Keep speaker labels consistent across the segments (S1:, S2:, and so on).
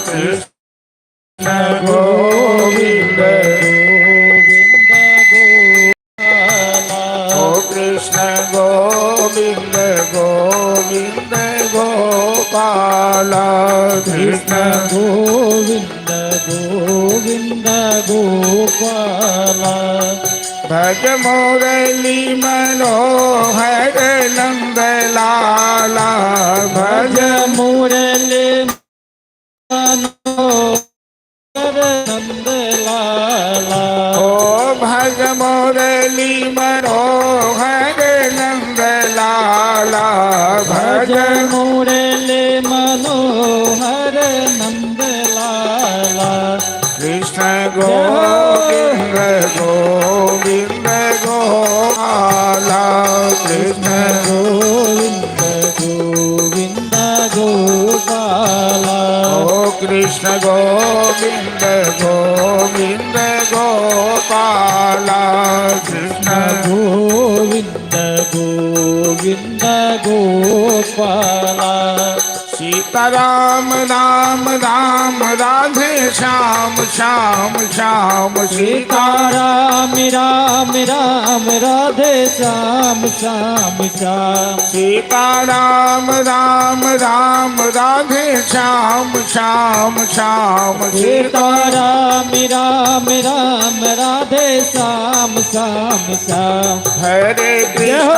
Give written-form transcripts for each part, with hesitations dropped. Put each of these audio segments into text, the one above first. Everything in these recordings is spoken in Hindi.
S1: कृष्ण गोविंद गोविंद गोपाला ओ कृष्ण गोविंद गोविंद गोपाला कृष्ण गोविंद गोविंद गोपाला भज मुरली मनोहर नंद लाला भज मुरली मनोहर नंद लाला ओ भज मुरली मनोहर नंद लाला भज मुरली मनोहर नंद लाला कृष्ण गोविंद गोविंद गोपाला कृष्ण गोविंद गोविंद गोपाला ओ कृष्ण गोविंद गोविंद गोपाला कृष्ण गोविंद गोविंद गोपाला सीताराम राम राम राधे श्याम श्याम श्याम सीताराम राम राम राधे श्याम श्याम श्याम सीताराम राम राम राधे श्याम श्याम श्याम सीताराम राम राम राधे श्याम श्याम श्याम हरे कृष्ण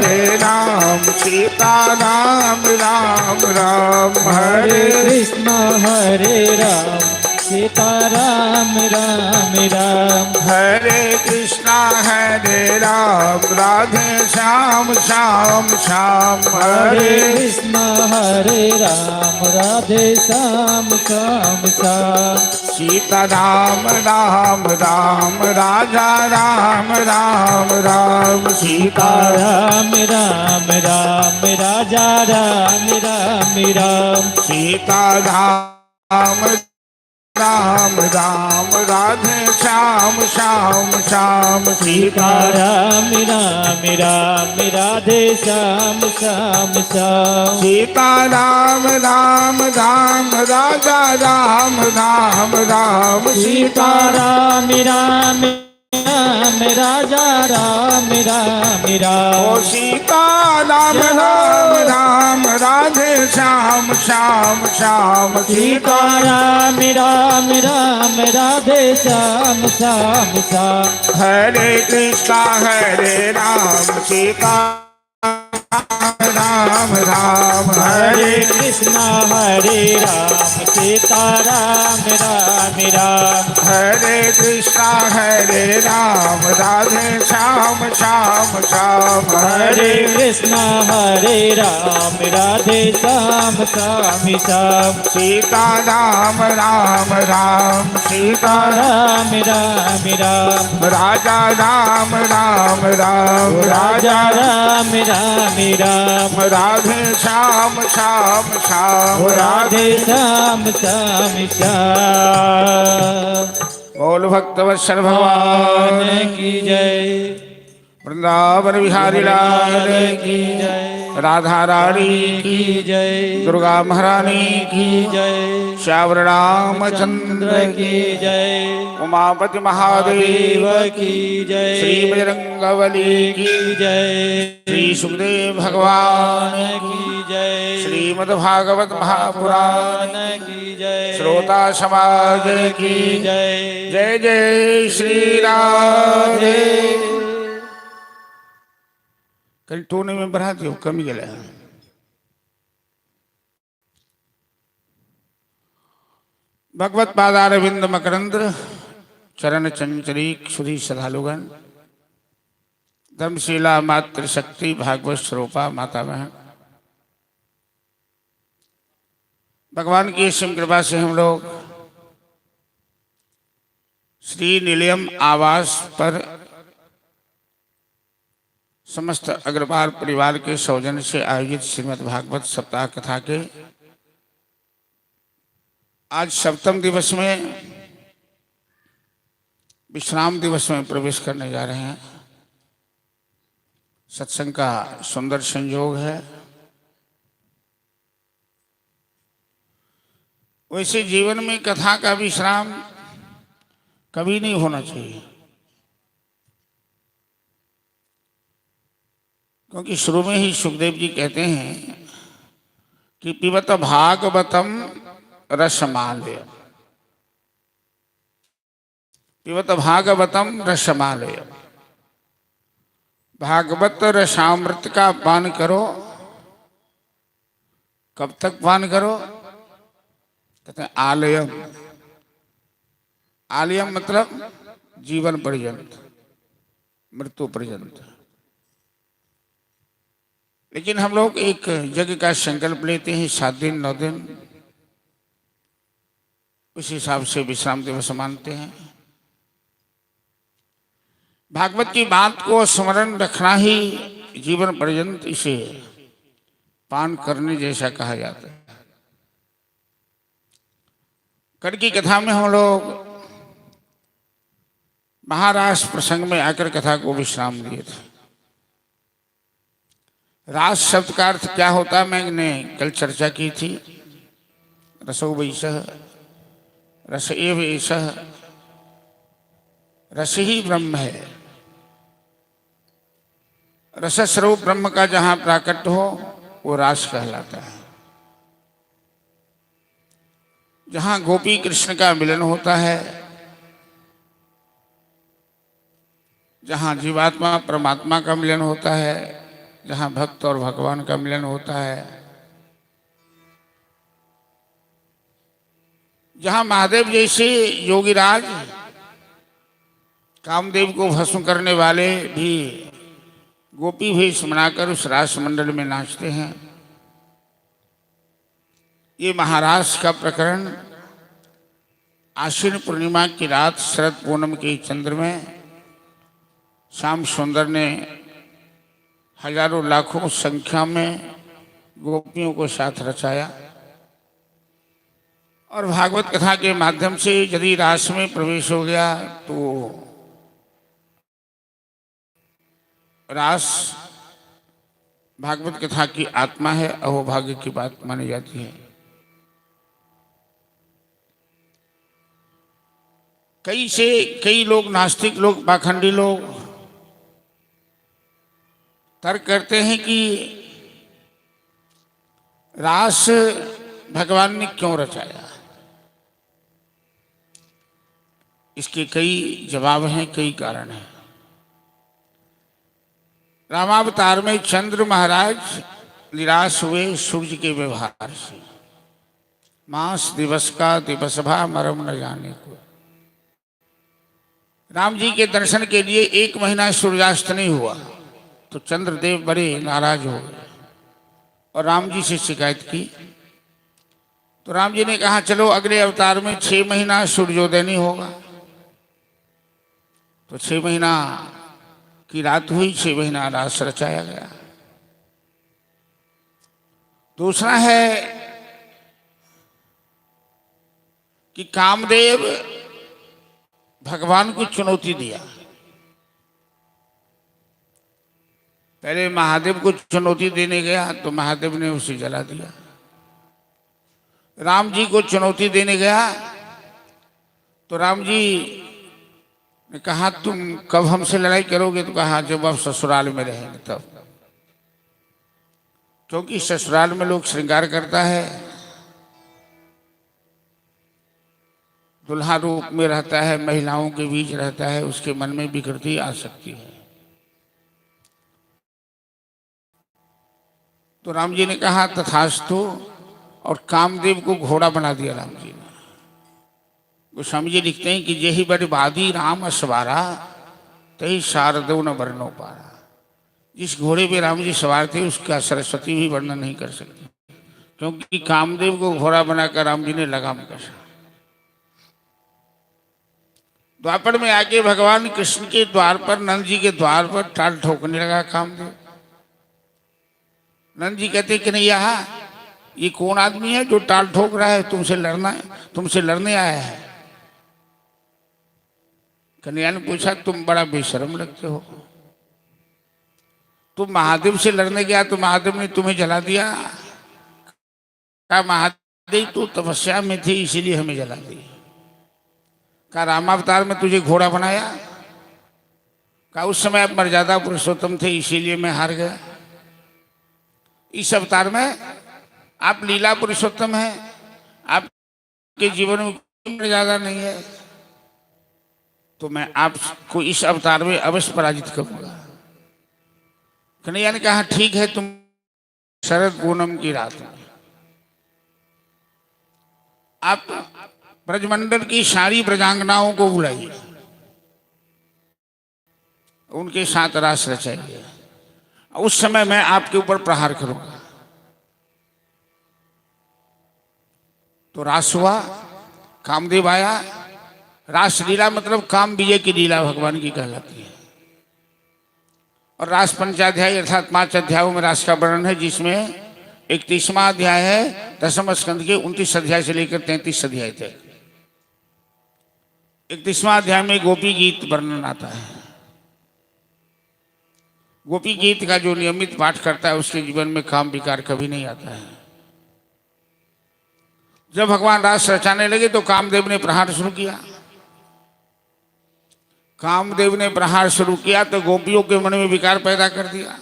S1: हरे राम सीताराम राम राम हरे कृष्ण हरे राम सीताराम राम राम हरे कृष्ण हरे राम राधे श्याम श्याम श्याम हरे कृष्ण हरे राम राधे श्याम श्याम श्याम सीताराम राम राम राजा राम राम राम सीताराम राम राम राजा राम राम राम सीताराम राम राम राधे श्याम श्याम श्याम सीताराम राम राम राधे श्याम श्याम श्याम सीताराम राम राम राजा राम राम राम सीताराम राम राम राजा राम राम राम ओ सीताराम राम राम राधे श्याम श्याम श्याम सीताराम राम राम राधे श्याम श्याम श्याम हरे कृष्णा हरे राम सीता राम राम हरे कृष्णा हरे राम सीताराम राम राम हरे कृष्णा हरे राम राधे श्याम श्याम श्याम हरे कृष्णा हरे राम राधे श्याम श्याम श्याम सीताराम राम राम सीताराम राम राम राजा राम राम राम राजा राम राम राम राधे श्याम श्याम श्याम राधे श्याम श्याम श्याम बोल भक्तवत्सल भगवान की जय वृंदावन बिहारी लाल की जय राधा रानी की जय दुर्गा महारानी की जय श्यावर रामचंद्र की जय उमापति महादेव की जय श्री बजरंगबली की जय श्री सुखदेव भगवान की जय श्रीमद्भागवत महापुराण की जय श्रोता समाज की जय जय जय श्री राधे कल टोने में बढ़ाते हो कमी गया भगवत पादारविंद मकरंद्र चरण चंचरीक सुधी सदालुगन धर्मशिला मातृशक्ति भागवत स्वरूपा माता बहन भगवान की असीम कृपा से हम लोग श्री निलयम आवास पर समस्त अग्रवाल परिवार के सौजन्य से आयोजित श्रीमद् भागवत सप्ताह कथा के आज सप्तम दिवस में विश्राम दिवस में प्रवेश करने जा रहे हैं। सत्संग का सुंदर संयोग है। वैसे जीवन में कथा का विश्राम कभी नहीं होना चाहिए, क्योंकि शुरू में ही सुखदेव जी कहते हैं कि पिबत भागवतम रसमालय, पिबत भागवतम रसमालय, भागवत रसामृत का पान करो। कब तक पान करो? कहते हैं आलयम। आलयम मतलब जीवन पर्यंत, मृत्यु पर्यंत। लेकिन हम लोग एक यज्ञ का संकल्प लेते हैं 7 दिन 9 दिन, उस हिसाब से विश्राम दिवस मानते हैं। भागवत की बात को स्मरण रखना ही जीवन पर्यंत इसे पान करने जैसा कहा जाता है। कल की कथा में हम लोग महारास प्रसंग में आकर कथा को विश्राम दिए थे। रास शब्द का अर्थ क्या होता है मैंने कल चर्चा की थी। रसो वैसः रस एव एषः, रस ही ब्रह्म है। रसस्वरूप ब्रह्म का जहां प्राकट्य हो वो रास कहलाता है। जहां गोपी कृष्ण का मिलन होता है, जहां जीवात्मा परमात्मा का मिलन होता है, जहां भक्त और भगवान का मिलन होता है, जहां महादेव जैसे योगीराज कामदेव को भस्म करने वाले भी गोपी भेष बनाकर उस रास मंडल में नाचते हैं। ये महारास का प्रकरण आश्विन पूर्णिमा की रात शरद पूनम के चंद्र में श्याम सुंदर ने हजारों लाखों संख्या में गोपियों को साथ रचाया। और भागवत कथा के माध्यम से यदि रास में प्रवेश हो गया तो रास भागवत कथा की आत्मा है, अहोभाग्य की बात मानी जाती है। कई लोग, नास्तिक लोग, पाखंडी लोग तर्क करते हैं कि रास भगवान ने क्यों रचाया। इसके कई जवाब हैं, कई कारण हैं। रामावतार में चंद्र महाराज निराश हुए सूर्य के व्यवहार से। मास दिवस का दिवस भा मरम न जाने को। राम जी के दर्शन के लिए 1 महीना सूर्यास्त नहीं हुआ तो चंद्रदेव बड़े नाराज हो गए और राम जी से शिकायत की। तो राम जी ने कहा चलो अगले अवतार में 6 महीना सूर्योदय नहीं होगा। तो 6 महीना की रात हुई, 6 महीना रास रचाया गया। दूसरा है कि कामदेव भगवान को चुनौती दिया। पहले महादेव को चुनौती देने गया तो महादेव ने उसे जला दिया। राम जी को चुनौती देने गया तो राम जी ने कहा तुम कब हमसे लड़ाई करोगे? तो कहा जब आप ससुराल में रहेंगे तब। क्योंकि ससुराल में लोग श्रृंगार करता है, दुल्हा रूप में रहता है, महिलाओं के बीच रहता है, उसके मन में विकृति आ सकती है। तो राम जी ने कहा तथास्तु, और कामदेव को घोड़ा बना दिया राम जी ने। गोस्वामी जी लिखते हैं कि यही बड़बादी राम सवारा तही शारदो न वर्णो पारा। जिस घोड़े पे राम जी सवार थे उसका सरस्वती भी वर्णन नहीं कर सकती, क्योंकि कामदेव को घोड़ा बनाकर राम जी ने लगाम कसा। द्वापर में आके भगवान कृष्ण के द्वार पर, नंद जी के द्वार पर टाल ठोकने लगा कामदेव। नंद जी कहते कि नहीं, ये कौन आदमी है जो टाल ठोक रहा है? तुमसे लड़ने आया है। कन्हैया ने पूछा तुम बड़ा बेशर्म लगते हो, तुम महादेव से लड़ने गया तो महादेव ने तुम्हें जला दिया। कहा महादेव दी तू तपस्या में थी इसीलिए हमें जला दी। कहा रामावतार में तुझे घोड़ा बनाया। कहा उस समय आप मर्यादा पुरुषोत्तम थे इसीलिए मैं हार गया। इस अवतार में आप लीला पुरुषोत्तम हैं, आपके जीवन में कोई मर्यादा नहीं है, तो मैं आपको इस अवतार में अवश्य पराजित करूंगा। कन्हैया ने कहा ठीक है, तुम शरद पूनम की रात में आप ब्रजमंडल की सारी ब्रजांगनाओं को बुलाइए, उनके साथ रास रचाइए, उस समय मैं आपके ऊपर प्रहार करूंगा। तो रास हुआ, कामदेव आया। रास लीला मतलब काम विजय की लीला भगवान की कहलाती है। और रास पंचाध्याय अर्थात 5 अध्यायों में रास का वर्णन है, जिसमें 31वां अध्याय है 10वें स्कंद के 29 अध्याय से लेकर 33 अध्याय तक। 31वां अध्याय में गोपी गीत वर्णन आता है। गोपी गीत का जो नियमित पाठ करता है उसके जीवन में काम विकार कभी नहीं आता है। जब भगवान रास रचाने लगे तो कामदेव ने प्रहार शुरू किया। कामदेव ने प्रहार शुरू किया तो गोपियों के मन में विकार पैदा कर दिया।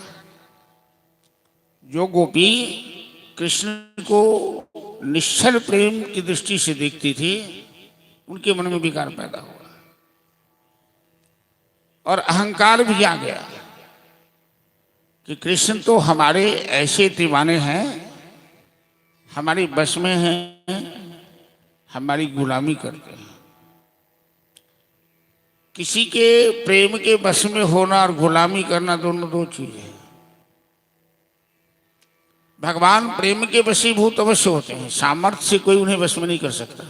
S1: जो गोपी कृष्ण को निश्चल प्रेम की दृष्टि से देखती थी, उनके मन में विकार पैदा हुआ और अहंकार भी आ गया कि कृष्ण तो हमारे ऐसे दीवाने हैं, हमारी बस में हैं, हमारी गुलामी करते हैं। किसी के प्रेम के बस में होना और गुलामी करना दोनों दो चीजें हैं। भगवान प्रेम के वशीभूत अवश्य होते हैं, सामर्थ्य से कोई उन्हें वश में नहीं कर सकता।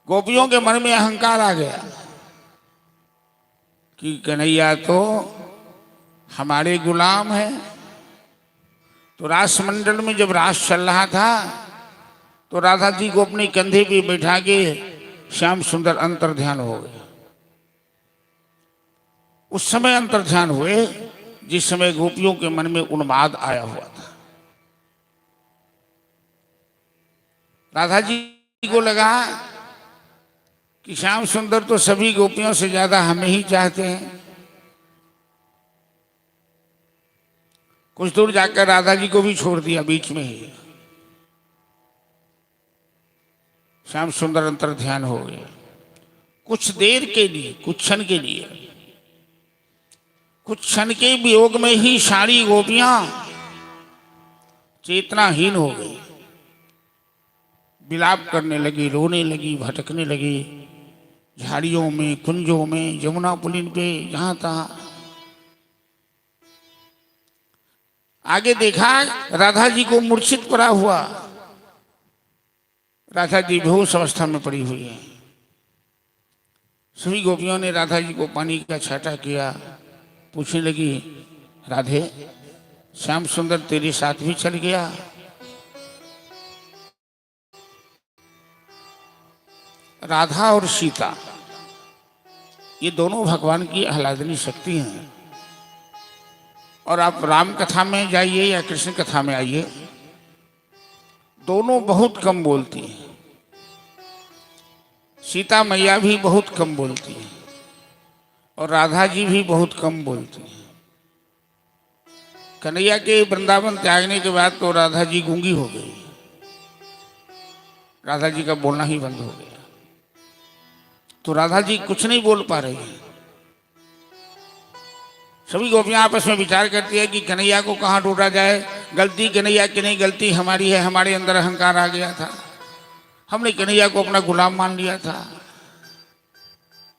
S1: गोपियों के मन में अहंकार आ गया कि कन्हैया तो हमारे गुलाम है। तो रास मंडल में जब रास चल रहा था तो राधा जी को अपने कंधे पे बैठा के श्याम सुंदर अंतर ध्यान हो गए। उस समय अंतर ध्यान हुए जिस समय गोपियों के मन में उन्माद आया हुआ था। राधा जी को लगा कि श्याम सुंदर तो सभी गोपियों से ज्यादा हमें ही चाहते हैं। कुछ दूर जाकर राधा जी को भी छोड़ दिया बीच में ही। श्याम सुंदर अंतर ध्यान हो गए। कुछ देर के लिए, कुछ क्षण के लिए, कुछ क्षण के वियोग में ही सारी गोपियां चेतनाहीन हो गई, विलाप करने लगी, रोने लगी, भटकने लगी, झाड़ियों में, कुंजों में, यमुना पुलिन पे, जहां तहां। आगे देखा राधा जी को मूर्छित पड़ा हुआ। राधा जी बेहोश अवस्था में पड़ी हुई है। सभी गोपियों ने राधा जी को पानी का छाटा किया। पूछने लगी, राधे श्याम सुंदर तेरे साथ भी चल गया? राधा और सीता ये दोनों भगवान की आह्लादनी शक्ति हैं। और आप राम कथा में जाइए या कृष्ण कथा में आइए, दोनों बहुत कम बोलती हैं। सीता मैया भी बहुत कम बोलती है और राधा जी भी बहुत कम बोलती है। कन्हैया के वृंदावन त्यागने के बाद तो राधा जी गूंगी हो गई। राधा जी का बोलना ही बंद हो गया। तो राधा जी कुछ नहीं बोल पा रही है। सभी गोपियां आपस में विचार करती है कि कन्हैया को कहाँ ढूंढा जाए। गलती कन्हैया की नहीं, गलती हमारी है। हमारे अंदर अहंकार आ गया था, हमने कन्हैया को अपना गुलाम मान लिया था।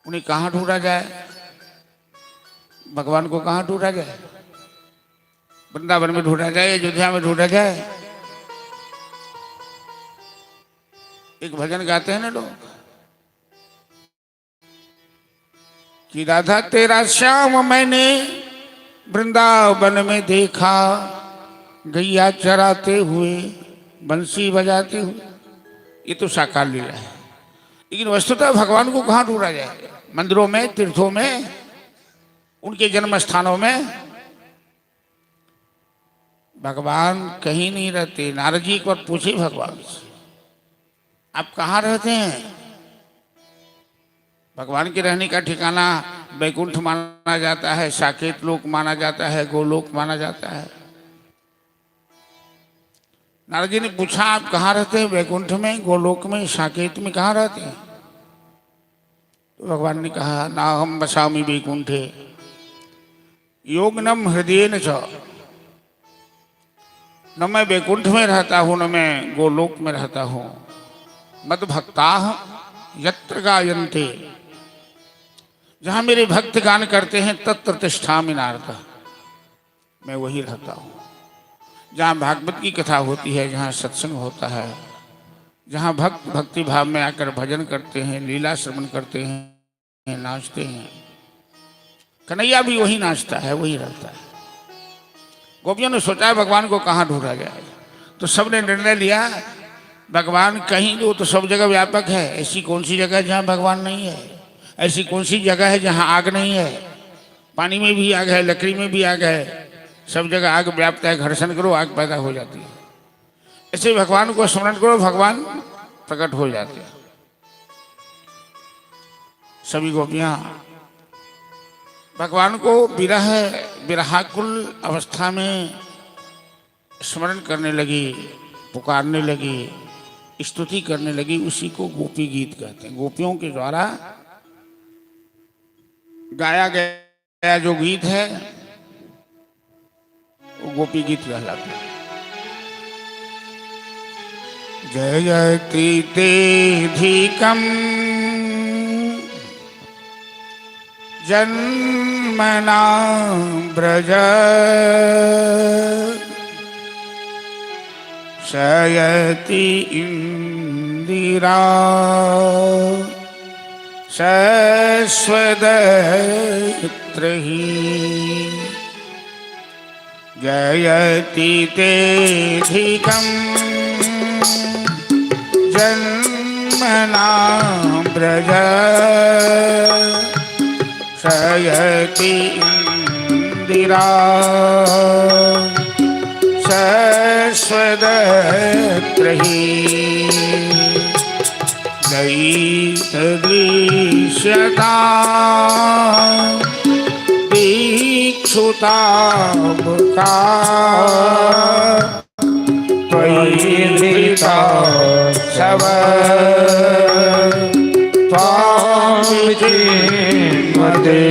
S1: उन्हें कहाँ ढूंढा जाए, भगवान को कहाँ ढूंढा जाए? वृंदावन में ढूंढा जाए, अयोध्या में ढूंढा जाए? एक भजन गाते हैं ना लोग कि राधा तेरा श्याम मैंने वृंदावन में देखा, गैया चराते हुए, बंसी बजाते हुए। ये तो साकार लीला है। लेकिन वस्तुतः भगवान को कहाँ ढूंढा जाए? मंदिरों में, तीर्थों में, उनके जन्म स्थानों में। भगवान कहीं नहीं रहते। नारद जी एक बार पूछे भगवान से, आप कहाँ रहते हैं? भगवान के रहने का ठिकाना वैकुंठ माना जाता है, साकेत लोक माना जाता है, गोलोक माना जाता है। नारद जी ने पूछा, आप कहाँ रहते हैं? वैकुंठ में, गोलोक में, साकेत में कहाँ रहते हैं? तो भगवान ने कहा, ना हम बसामी वैकुंठे योगनम हृदय न च। न मैं वैकुंठ में रहता हूँ, न मैं गोलोक में रहता हूँ। मद भक्ता यत्र गायन्ते, जहाँ मेरे भक्त गान करते हैं, तत्र तिष्ठामि नारद, मैं वही रहता हूँ। जहाँ भागवत की कथा होती है, जहाँ सत्संग होता है, जहाँ भक्त भक्ति भाव में आकर भजन करते हैं, लीला श्रवण करते हैं, नाचते हैं, कन्हैया भी वही नाचता है, वही रहता है। गोपियों ने सोचा भगवान को कहाँ ढूंढा जाए, तो सबने निर्णय लिया भगवान कहीं दो तो सब जगह व्यापक है। ऐसी कौन सी जगह है जहाँ भगवान नहीं है? ऐसी कौन सी जगह है जहाँ आग नहीं है? पानी में भी आग है, लकड़ी में भी आग है, सब जगह आग व्याप्त है। घर्षण करो, आग पैदा हो जाती है। ऐसे भगवान को स्मरण करो, भगवान प्रकट हो जाते हैं। सभी गोपियां भगवान को विरहाकुल अवस्था में स्मरण करने लगी, पुकारने लगी, स्तुति करने लगी। उसी को गोपी गीत कहते हैं। गोपियों के द्वारा गाया गया जो गीत है वो गोपी गीत कहलाता है। जयति तेधिकं जन्मना ब्रज शयति इंदिरा शश्वदयत्रहि जयति तेधिकं जन्मना ब्रज शयति इंदिरा शश्वदयत्रहि दैतदृश्यता दीक्षुता मुखा त्वयि धृता शव त्वामिति मदे।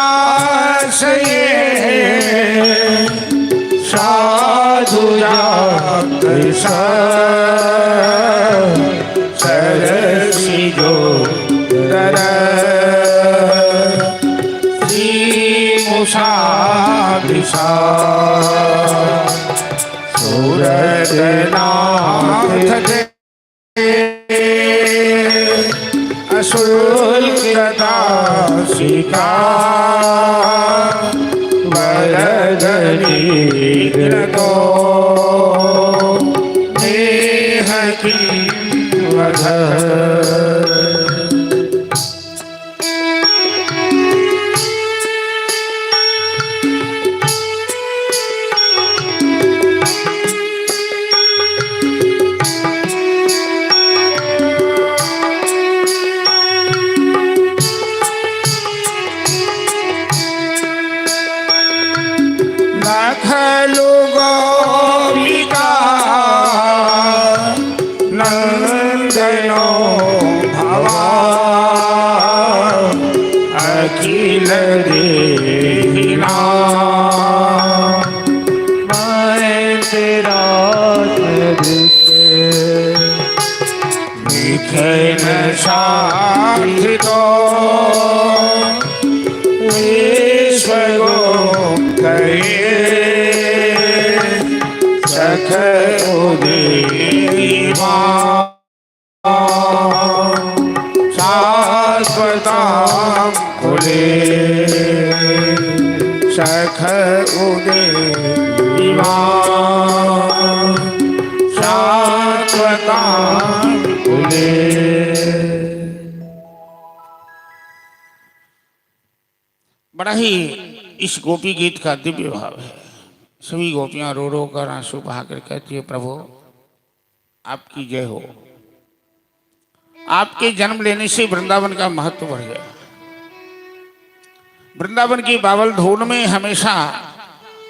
S1: शरदुदासये साधुजात सरसिजो दर श्रीमुषा दिशा सुरनाथ शुल्कदासिका वरदनीग्रतो नेह किंवध। खलु गोपिका नंदनो भवा अखिल देहिना मैं तेरा लिखन साधितो विश्व कहे सख देवा बोले सख उदय शाश्वता बोले। बड़ा ही इस गोपी गीत का दिव्य भाव है। सभी गोपियां रो रो कर आंसू बहाकर कहती है, प्रभु आपकी जय हो। आपके जन्म लेने से वृंदावन का महत्व बढ़ गया। वृंदावन की बावल धून में हमेशा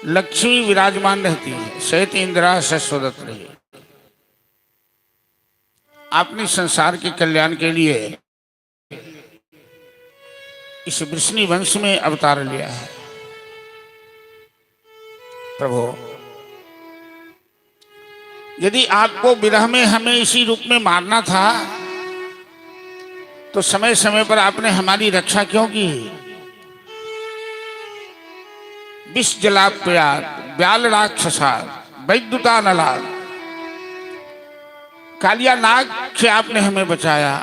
S1: लक्ष्मी विराजमान रहती है। सहित इंदिरा शश्वदत्त रही। आपने संसार के कल्याण के लिए इस वृष्णि वंश में अवतार लिया है। प्रभु यदि आपको विरह में हमें इसी रूप में मारना था तो समय समय पर आपने हमारी रक्षा क्यों की? विष जलाप्या व्याल राक्षसा वैद्युता नला, कालिया नाग से आपने हमें बचाया।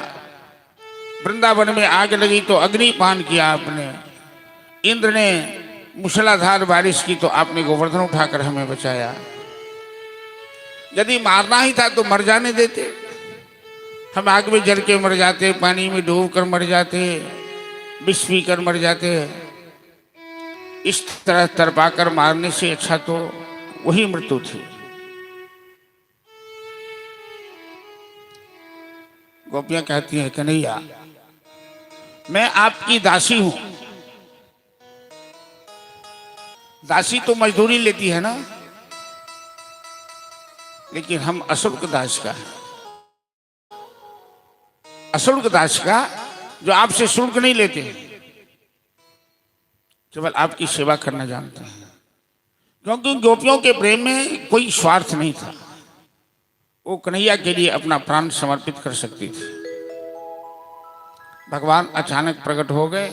S1: वृंदावन में आग लगी तो अग्निपान किया आपने। इंद्र ने मूसलाधार बारिश की तो आपने गोवर्धन उठाकर हमें बचाया। यदि मारना ही था तो मर जाने देते। हम आग में जल के मर जाते, पानी में डूब कर मर जाते, विष पी कर मर जाते। इस तरह तरपाकर मारने से अच्छा तो वही मृत्यु थी। गोपियां कहती हैं, कन्हैया मैं आपकी दासी हूं। दासी तो मजदूरी लेती है ना, लेकिन हम अशुल्क दास का है। अशुल्क दास का जो आपसे शुल्क नहीं लेते, केवल आपकी सेवा करना जानते हैं। क्योंकि गोपियों के प्रेम में कोई स्वार्थ नहीं था। वो कन्हैया के लिए अपना प्राण समर्पित कर सकती थी। भगवान अचानक प्रकट हो गए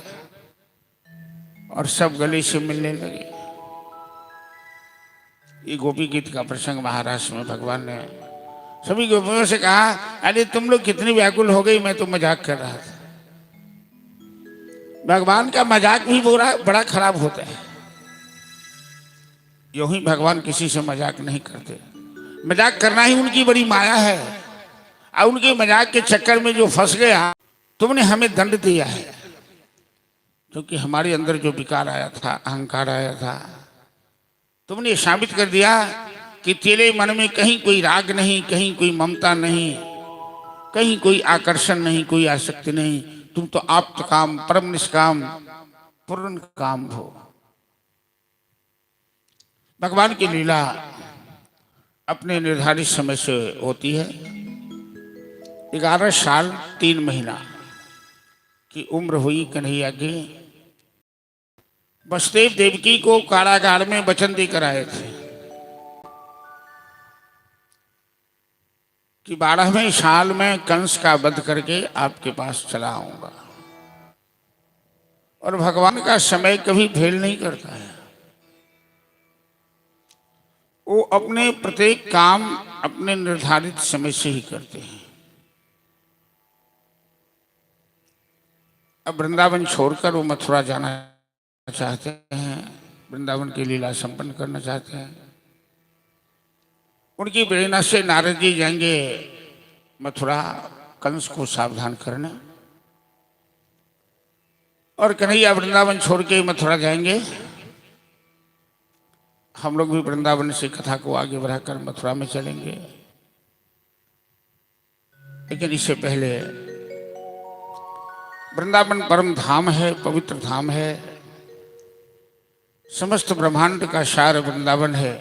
S1: और सब गले से मिलने लगे। ये गोपी गीत का प्रसंग महाराष्ट्र में भगवान ने सभी गोपियों से कहा, अरे तुम लोग कितनी व्याकुल हो गई, मैं तो मजाक कर रहा था। भगवान का मजाक भी बड़ा खराब होता है। यूं ही भगवान किसी से मजाक नहीं करते। मजाक करना ही उनकी बड़ी माया है। और उनके मजाक के चक्कर में जो फंस गया, तुमने हमें दंड दिया है। क्योंकि हमारे अंदर जो विकार आया था, अहंकार आया था, तुमने साबित कर दिया कि तेरे मन में कहीं कोई राग नहीं, कहीं कोई ममता नहीं, कहीं कोई आकर्षण नहीं, कोई आसक्ति नहीं। तुम तो आप्त काम, परम निष्काम, पूर्ण काम हो। भगवान की लीला अपने निर्धारित समय से होती है। 11 साल 3 महीना की उम्र हुई कन्हैया की। वसुदेव देवकी को कारागार में वचन देकर आए थे कि 12वें साल में कंस का वध करके आपके पास चला आऊंगा। और भगवान का समय कभी फेल नहीं करता है। वो अपने प्रत्येक काम अपने निर्धारित समय से ही करते हैं। अब वृंदावन छोड़कर वो मथुरा जाना चाहते हैं, वृंदावन की लीला संपन्न करना चाहते हैं। उनकी प्रेरणा से नारद जी जाएंगे मथुरा कंस को सावधान करने, और कन्हैया वृंदावन छोड़ के मथुरा जाएंगे। हम लोग भी वृंदावन से कथा को आगे बढ़ाकर मथुरा में चलेंगे। लेकिन इससे पहले वृंदावन परम धाम है, पवित्र धाम है। समस्त ब्रह्मांड का सार वृंदावन है।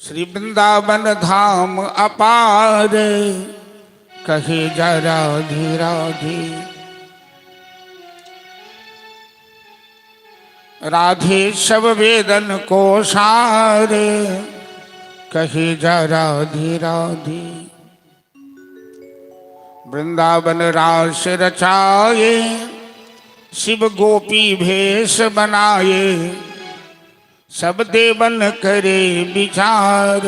S1: श्री वृंदावन धाम अपार, कहे जा राधे राधे। राधे सब वेदन को सार, कहे जा राधे राधे। वृंदावन रास रचाए, शिव गोपी भेष बनाए। सब देवन करे विचार,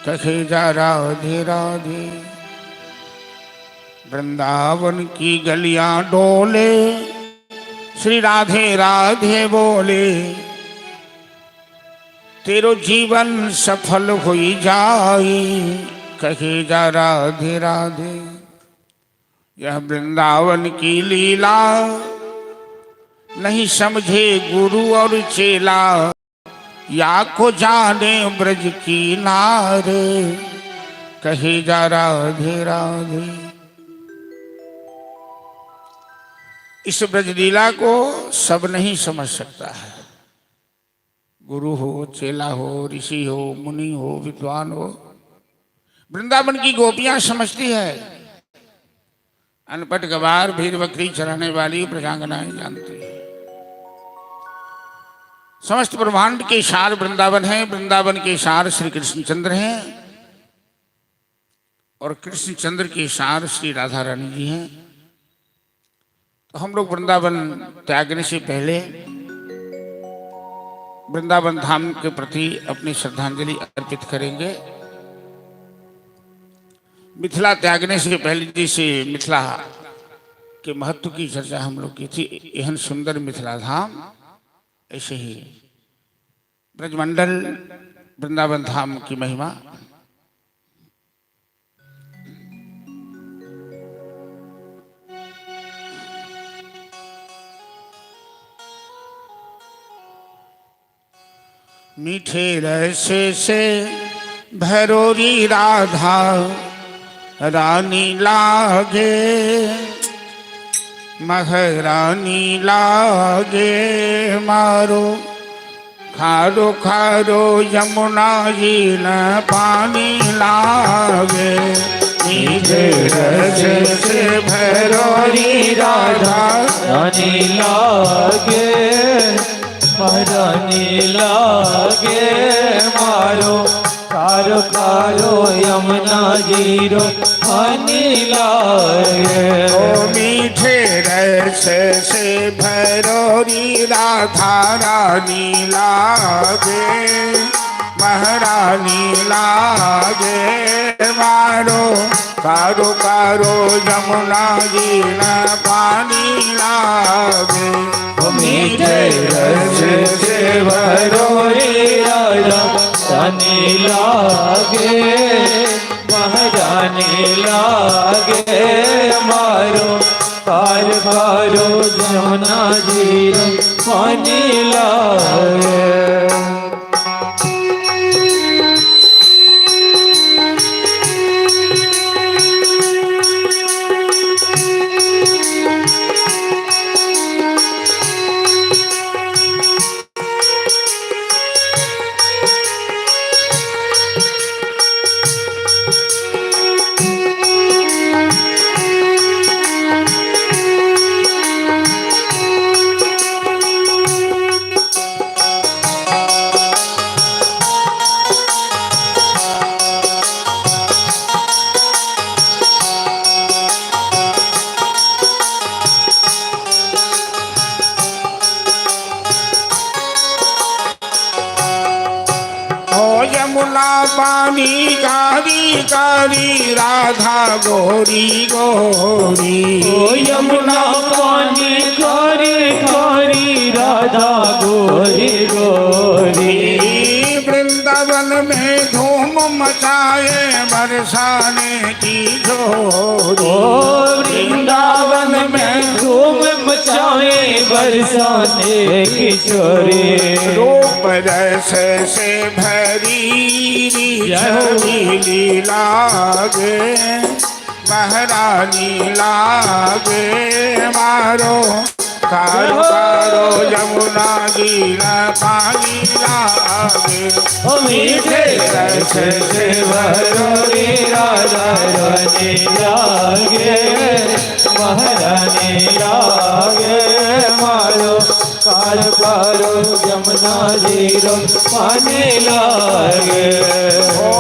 S1: कहे जा राधे राधे। वृंदावन की गलियां डोले, श्री राधे राधे बोले, तेरो जीवन सफल हुई जाए, कहे जा राधे राधे। यह वृंदावन की लीला नहीं समझे गुरु और चेला, या को जाने ब्रज की नारे, कहे जा राधे राधे। इस ब्रज लीला को सब नहीं समझ सकता है। गुरु हो, चेला हो, ऋषि हो, मुनि हो, विद्वान हो। वृंदावन की गोपियां समझती है, अनपढ़ गवार भीड़ बकरी चराने वाली प्रजांगनाएं जानती है। समस्त ब्रह्मांड के सार वृंदावन है, वृंदावन के सार श्री कृष्णचंद्र हैं, और कृष्णचंद्र के सार श्री राधा रानी जी हैं। तो हम लोग वृंदावन त्यागने से पहले वृंदावन धाम के प्रति अपनी श्रद्धांजलि अर्पित करेंगे। मिथिला त्यागने से पहले जैसे मिथिला के महत्व की चर्चा हम लोग की थी, एहन सुंदर मिथिला धाम, ऐसे ही ब्रजमंडल वृंदावन धाम की महिमा। मीठे रस से भरोरी राधा रानी लागे, महारानी लागे मारो, खारो खारो यमुना जी न पानी लागे। मीठे रस से भरोरी राधा
S2: रानी लागे, महारानी लागे मारो, कारो कारो यमुना जीरो पानी लागे।
S1: ओ मीठे रस से भरोरी राधा रानी लागे, महारानी लागे मारो, कारो कारो यमुना जी न पानी लागे।
S2: मीठे रस से भरोरी राधा रानी लागे, महारानी लागे मारो, पार पारो जमुना जीरो पानी लागे।
S1: पानी कारी कारी राधा गोरी गोरी।
S2: ओ यमुना पानी कारी कारी राधा गोरी गोरी।
S1: वृंदावन में धूम मचाए बरसाने की जोरी।
S2: वृंदावन में धूम मचाए बरसाने की छोरी।
S1: रूप रस से भरी छबीली लागे महारानी लागे मारो। कारो कारो यमुना जी न पानी लागे।
S2: मीठे रस से भरोरी राधा रानी लागे महारानी लागे मारो। कार कारो यमुना जीरो पानी लागे।
S1: ओ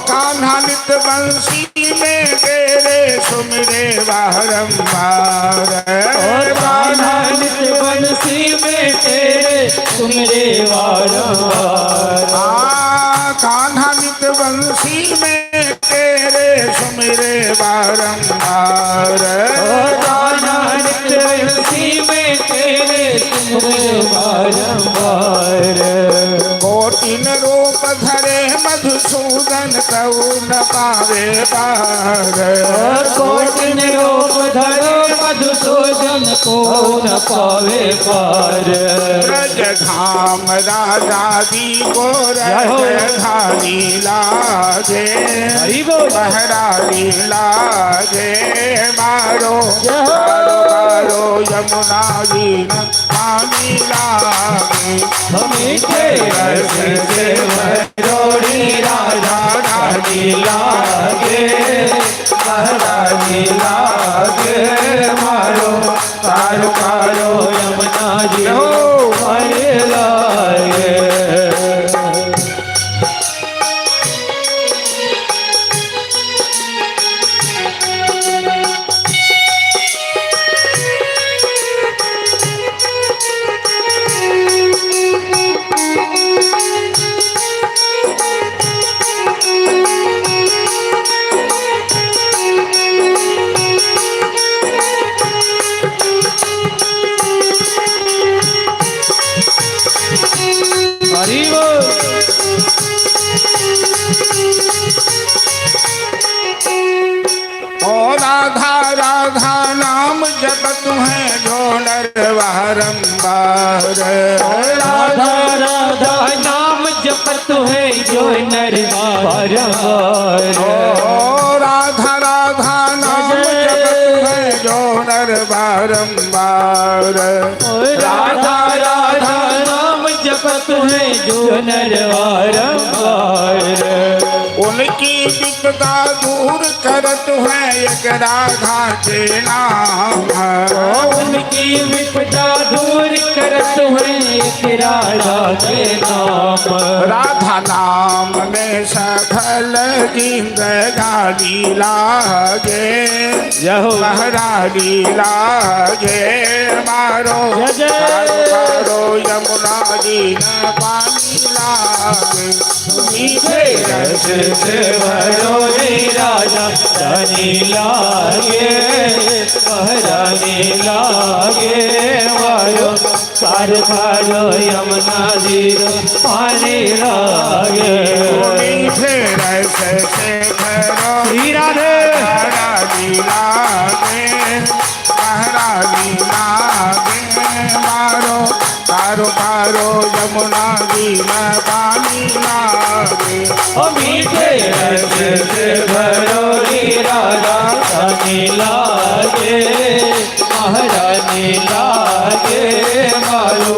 S1: कान्हा नित बंसी में तेरे सुमिरे बारंबार।
S2: कान्हा नित बंसी में तेरे सुमिरे बारंबार।
S1: कान्हा नित बंसी में तेरे सुमिरे बारंबार। मधुसूदन तऊ न पावे पार।
S2: कोटिन रूप धरो मधुसूदन को न पावे पार।
S1: ब्रज धाम राजा दी को राजधानी लागे, बहरानी लागे मारो मारो मारो यमुना जी न पानी लागे।
S2: मीठे रस से भरोड़ी राजा रानी लागे, महारानी लागे मारो कारो कारो यमुना जी हरे लागे। हरि बोल।
S1: ओ राधा राधा नाम जपत है जो नर बारंबार।
S2: राधा राधा नाम जपत है जो नर बारंबार।
S1: ओ राधा राधा नाम जपत है जो नर बारंबार।
S2: राधा राधा नाम जपत है जो नर बारंबार।
S1: उनकी विपदा दूर करत है एक राधा के नाम।
S2: उनकी विपदा दूर करत है एक राधा के नाम।
S1: राधा नाम में सफल जिंदगानी लागे, बहरानी लागे मारो मारो यमुना जी न पानी लागे। मीठे रस
S2: से भरोड़ी राजा रानी लागे, महारानी लागे मारो कार खारो यमुना जी पानी लागे।
S1: मीठे रस से भरोड़ी रानी लागे, महारानी लागे मारो कारो कारो यमुना जी में पानी लागे।
S2: मीठे रस से भरोड़ी राजा रानी लागे, महारानी लागे मारो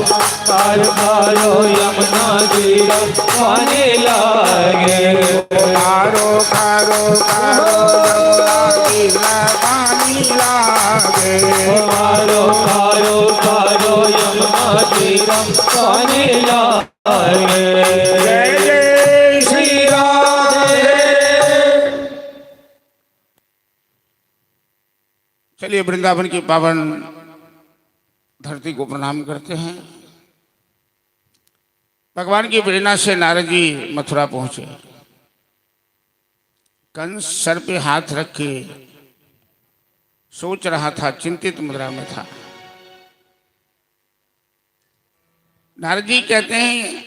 S2: कार खारो यमुना जी पानी लागे।
S1: कारो कारो कारो यमुना जी में पानी लागे।
S2: मारो कारो कारो यमुना जी पानी लागे।
S1: जय जय श्री राधे। चलिए वृंदावन की पावन धरती को प्रणाम करते हैं। भगवान की प्रेरणा से नारद जी मथुरा पहुंचे। कंस सर पे हाथ रख के सोच रहा था, चिंतित मुद्रा में था। नारद जी कहते हैं,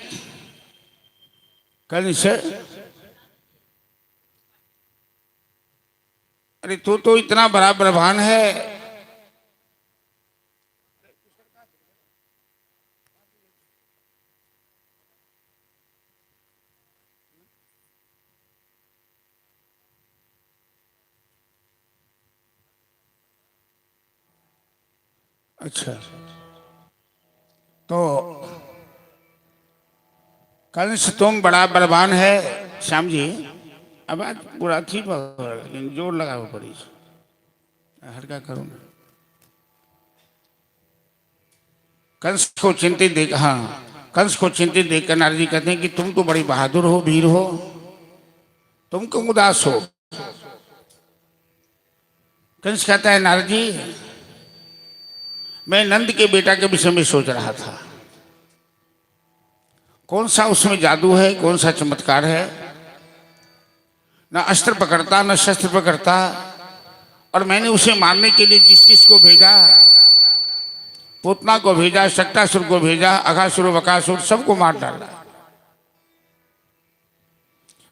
S1: कंस अरे तू तो इतना बड़ा बलवान है, अच्छा तो कंस तुम बड़ा बलवान है श्याम जी। अब आज पूरा थी लेकिन जोर लगा वो पड़ी, हल्का करो ना। कंस को चिंतित देख, हाँ कंस को चिंतित देखकर नारद जी कहते हैं कि तुम तो बड़ी बहादुर हो, वीर हो, तुम क्यों उदास हो। कंस कहता है नारद जी मैं नंद के बेटा के विषय में सोच रहा था, कौन सा उसमें जादू है, कौन सा चमत्कार है। न अस्त्र पकड़ता न शस्त्र पकड़ता, और मैंने उसे मारने के लिए जिस जिसको भेजा, पूतना को भेजा, शक्टासुर को भेजा, अघासुर बकासुर सबको मार डाला।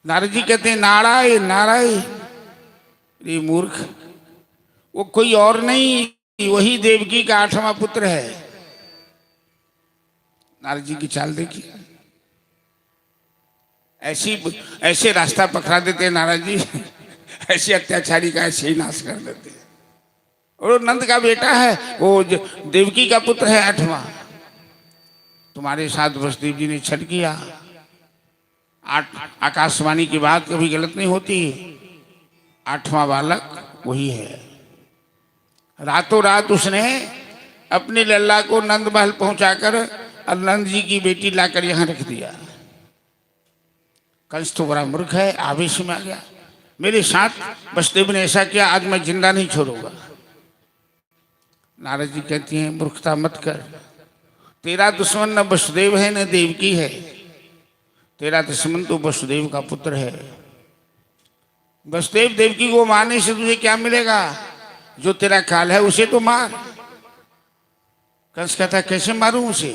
S1: नारद जी कहते हैं नारायण नारायण, ये मूर्ख, वो कोई और नहीं, वही देवकी का 8वां पुत्र है। नारद जी की चाल देखिए, ऐसे रास्ता पकड़ा देते हैं नारद जी, ऐसे अत्याचारी का ऐसे ही नाश कर देते हैं। और नंद का बेटा है, वो देवकी का पुत्र है 8वां। तुम्हारे साथ वसुदेव जी ने छल किया। आकाशवाणी की बात कभी गलत नहीं होती। 8वां बालक वही है। रातों रात उसने अपने लल्ला को नंद महल पहुंचाकर और नंद जी की बेटी लाकर यहां रख दिया। कंस तो बड़ा मूर्ख है, आवेश में आ गया, मेरे साथ वसुदेव ने ऐसा किया, आज मैं जिंदा नहीं छोड़ूंगा। नारद जी कहती हैं मूर्खता मत कर, तेरा दुश्मन न वसुदेव है न देवकी है, तेरा दुश्मन तो वसुदेव का पुत्र है। वसुदेव देवकी को मारने से तुझे क्या मिलेगा? जो तेरा काल है उसे तो मार। कंस कहता कैसे मारूं उसे?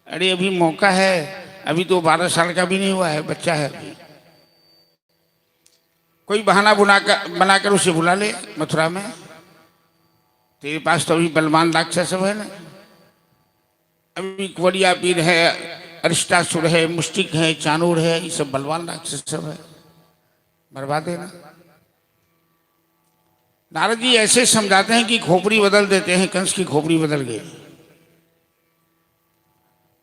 S1: अरे अभी मौका है, अभी तो 12 साल का भी नहीं हुआ है, बच्चा है अभी। कोई बहाना बनाकर उसे बुला ले मथुरा में। तेरे पास तो अभी बलवान राक्षस सब है ना, अभी कुवरिया पीर है, अरिष्टासुर है, मुष्टिक है, चाणूर है, ये सब बलवान राक्षस सब है, बर्बाद है ना। नारद जी ऐसे समझाते हैं कि खोपड़ी बदल देते हैं। कंस की खोपड़ी बदल गई।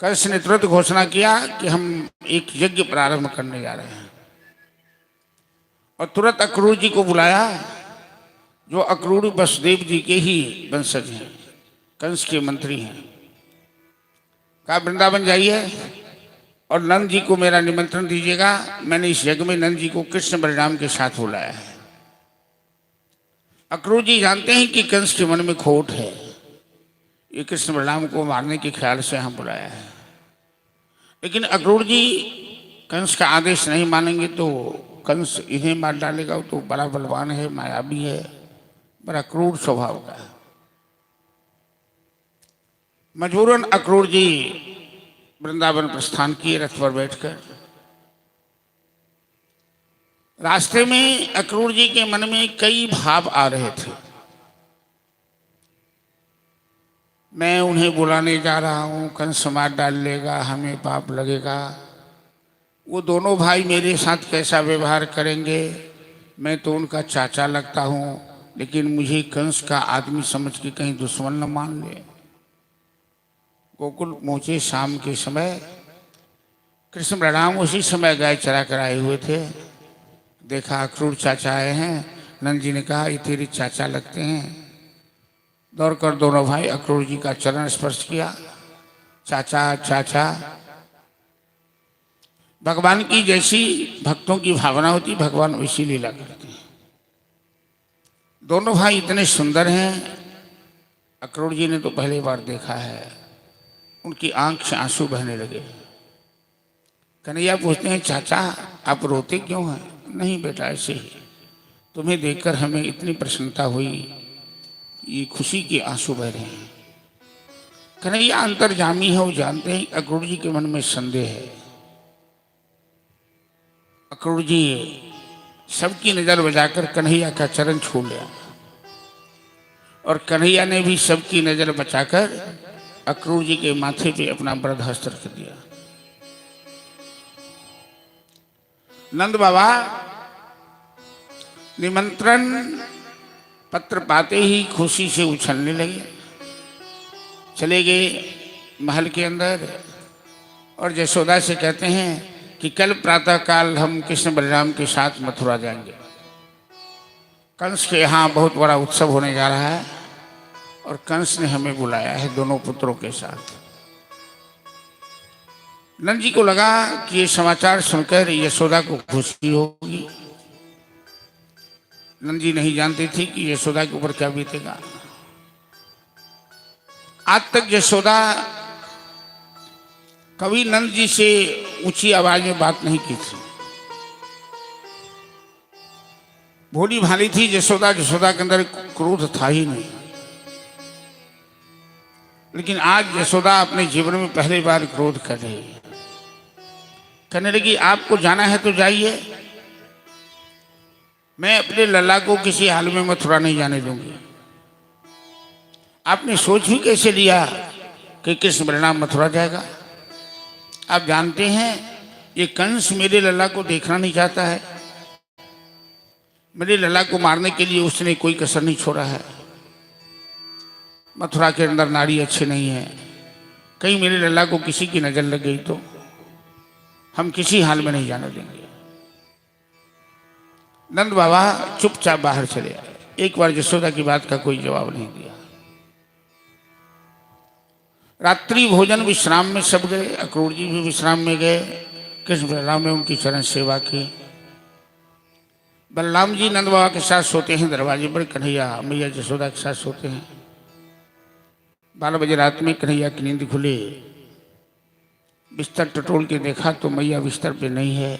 S1: कंस ने तुरंत घोषणा किया कि हम एक यज्ञ प्रारंभ करने जा रहे हैं, और तुरंत अक्रूर जी को बुलाया, जो अक्रूर वसुदेव जी के ही वंशज हैं, कंस के मंत्री हैं। कहा वृंदावन जाइए और नंद जी को मेरा निमंत्रण दीजिएगा। मैंने इस यज्ञ में नंद जी को कृष्ण बलराम के साथ बुलाया है। अक्रूर जी जानते हैं कि कंस के मन में खोट है, ये कृष्ण बलराम को मारने के ख्याल से हम बुलाया है। लेकिन अक्रूर जी कंस का आदेश नहीं मानेंगे तो कंस इन्हें मार डालेगा। वो तो बड़ा बलवान है, मायावी है, बड़ा क्रूर स्वभाव का है। मजबूरन अक्रूर जी वृंदावन प्रस्थान किए रथ पर बैठकर। रास्ते में अक्रूर जी के मन में कई भाव आ रहे थे। मैं उन्हें बुलाने जा रहा हूं, कंस मार डाल लेगा, हमें पाप लगेगा। वो दोनों भाई मेरे साथ कैसा व्यवहार करेंगे? मैं तो उनका चाचा लगता हूं, लेकिन मुझे कंस का आदमी समझ के कहीं दुश्मन न मान ले। गोकुल पहुंचे शाम के समय। कृष्ण बलराम उसी समय गाय चरा कर आए हुए थे। देखा अक्रूर चाचा आए हैं। नंद जी ने कहा ये तेरे चाचा लगते हैं। दौड़कर दोनों भाई अक्रूर जी का चरण स्पर्श किया। चाचा चाचा। भगवान की जैसी भक्तों की भावना होती, भगवान वैसी लीला करते हैं। दोनों भाई इतने सुंदर हैं, अक्रूर जी ने तो पहली बार देखा है। उनकी आंख से आंसू बहने लगे। कन्हैया पूछते हैं चाचा आप रोते क्यों हैं? नहीं बेटा ऐसे ही, तुम्हें देखकर हमें इतनी प्रसन्नता हुई, ये खुशी के आंसू बह रहे हैं। कन्हैया अंतर्जामी है, वो जानते हैं अक्रूर जी के मन में संदेह है। अक्रूर जी सबकी नजर बजाकर कन्हैया का चरण छू लिया, और कन्हैया ने भी सबकी नजर बचाकर अक्रूर जी के माथे पे अपना वरद हस्त रख दिया। नंद बाबा निमंत्रण पत्र पाते ही खुशी से उछलने लगे। चले गए महल के अंदर और यशोदा से कहते हैं कि कल प्रातः काल हम कृष्ण बलराम के साथ मथुरा जाएंगे। कंस के यहाँ बहुत बड़ा उत्सव होने जा रहा है और कंस ने हमें बुलाया है दोनों पुत्रों के साथ। नंद जी को लगा कि ये समाचार सुनकर यशोदा को खुशी होगी। नंद जी नहीं जानती थी कि यशोदा के ऊपर क्या बीतेगा। आज तक यशोदा कभी नंद जी से ऊंची आवाज में बात नहीं की थी। भोली भाली थी यशोदा, यशोदा के अंदर क्रोध था ही नहीं। लेकिन आज यशोदा अपने जीवन में पहली बार क्रोध कर रही है। कहने लगी आपको जाना है तो जाइए, मैं अपने लल्ला को किसी हाल में मथुरा नहीं जाने दूंगी। आपने सोच भी कैसे लिया कि कृष्ण बलराम मथुरा जाएगा? आप जानते हैं ये कंस मेरे लल्ला को देखना नहीं चाहता है। मेरे लल्ला को मारने के लिए उसने कोई कसर नहीं छोड़ा है। मथुरा के अंदर नारी अच्छे नहीं है, कहीं मेरे लल्ला को किसी की नजर लग गई तो हम किसी हाल में नहीं जाने देंगे। नंद बाबा चुपचाप बाहर चले आए। एक बार यशोदा की बात का कोई जवाब नहीं दिया। रात्रि भोजन विश्राम में सब गए, अक्रूर जी भी विश्राम में गए। कृष्ण बलराम ने उनकी चरण सेवा की। बलराम जी नंद बाबा के साथ सोते हैं दरवाजे पर, कन्हैया मैया यशोदा के साथ सोते हैं। 12 बजे रात में कन्हैया की नींद खुली। बिस्तर टटोल के देखा तो मैया बिस्तर पे नहीं है।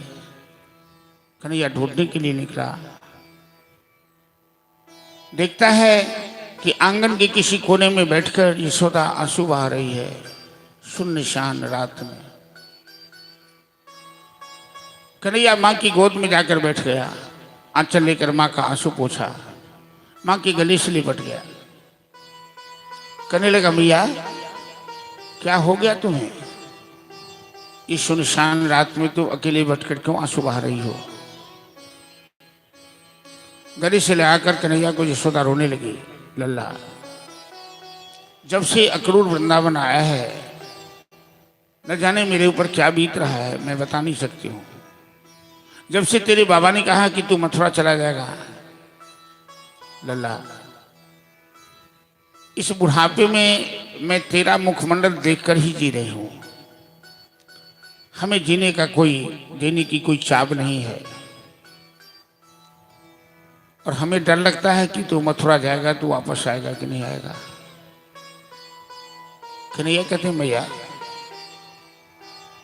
S1: कन्हैया ढूंढने के लिए निकला, देखता है कि आंगन के किसी कोने में बैठकर यशोदा आंसू बहा रही है। सुनसान रात में कन्हैया माँ की गोद में जाकर बैठ गया। आंचल लेकर माँ का आंसू पोंछा, माँ के गले से लिपट गया। कहने लगा, मैया क्या हो गया तुम्हें? इस सुनसान रात में तुम अकेले बैठकर क्यों आंसू बहा रही हो? गले से लगाकर कन्हैया को यशोदा रोने लगी। लल्ला, जब से अक्रूर वृंदावन आया है न जाने मेरे ऊपर क्या बीत रहा है, मैं बता नहीं सकती हूँ। जब से तेरे बाबा ने कहा कि तू मथुरा चला जाएगा, लल्ला इस बुढ़ापे में मैं तेरा मुखमंडल देखकर ही जी रही हूँ। हमें जीने की कोई चाव नहीं है और हमें डर लगता है कि तू मथुरा जाएगा तो वापस आएगा कि नहीं आएगा। कन्हैया कहते, मैया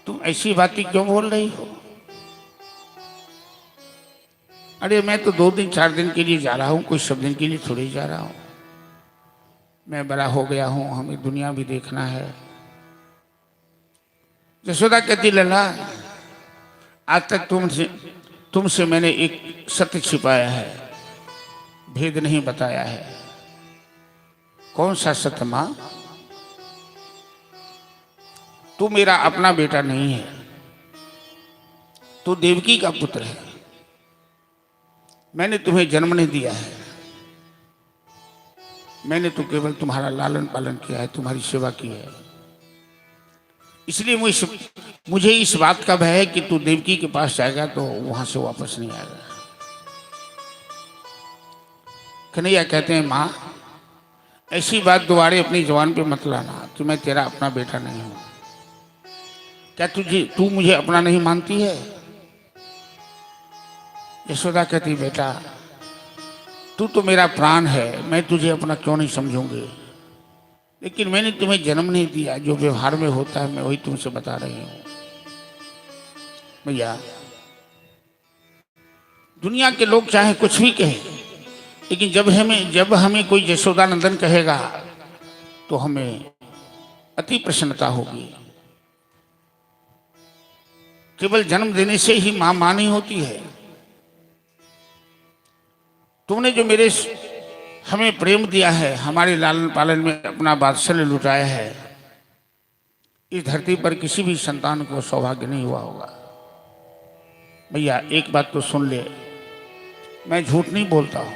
S1: तुम ऐसी बातें क्यों बोल रही हो? अरे मैं तो 2 दिन 4 दिन के लिए जा रहा हूं, कोई सब दिन के लिए थोड़ी जा रहा हूं। मैं बड़ा हो गया हूं, हमें दुनिया भी देखना है। यशोदा कहती, लल्ला आज तक तुमसे मैंने एक सत्य छिपाया है, भेद नहीं बताया है। कौन सा सत्य मां? तू मेरा अपना बेटा नहीं है, तू देवकी का पुत्र है। मैंने तुम्हें जन्म नहीं दिया है, मैंने तो केवल तुम्हारा लालन पालन किया है, तुम्हारी सेवा की है। इसलिए मुझे इस बात का भय है कि तू देवकी के पास जाएगा तो वहां से वापस नहीं आएगा। कन्हैया कहते हैं, माँ ऐसी बात दोबारे अपनी जवान पे मत लाना कि मैं तेरा अपना बेटा नहीं हूं। क्या तू मुझे अपना नहीं मानती है? यशोदा कहती, बेटा तू तो मेरा प्राण है, मैं तुझे अपना क्यों नहीं समझूंगी? लेकिन मैंने तुम्हें जन्म नहीं दिया, जो व्यवहार में होता है मैं वही तुमसे बता रही हूं। भैया दुनिया के लोग चाहे कुछ भी कहें, लेकिन जब हमें कोई यशोदा नंदन कहेगा तो हमें अति प्रसन्नता होगी। केवल जन्म देने से ही मां नहीं होती है। तुमने जो हमें प्रेम दिया है, हमारे लालन पालन में अपना वात्सल्य लुटाया है, इस धरती पर किसी भी संतान को सौभाग्य नहीं हुआ होगा। भैया एक बात तो सुन ले, मैं झूठ नहीं बोलता हूं।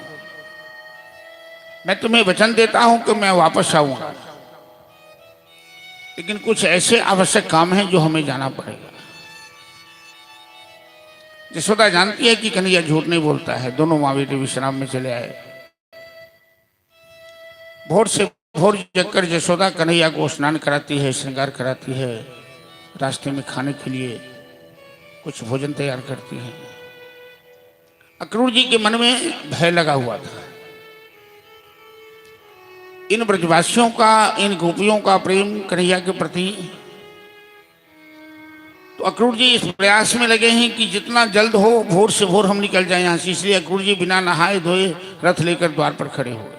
S1: मैं तुम्हें वचन देता हूं कि मैं वापस आऊंगा, लेकिन कुछ ऐसे आवश्यक काम हैं जो हमें जाना पड़ेगा। यशोदा जानती है कि कन्हैया झूठ नहीं बोलता है। दोनों माँ बेटे विश्राम में चले आए। भोर से भोर जगकर यशोदा कन्हैया को स्नान कराती है, श्रृंगार कराती है, रास्ते में खाने के लिए कुछ भोजन तैयार करती है। अक्रूर जी के मन में भय लगा हुआ था। इन ब्रजवासियों का, इन गोपियों का प्रेम कन्हैया के प्रति, तो अक्रूर जी इस प्रयास में लगे हैं कि जितना जल्द हो भोर से भोर हम निकल जाएं यहाँ से। इसलिए अक्रूर जी बिना नहाए धोए रथ लेकर द्वार पर खड़े हुए।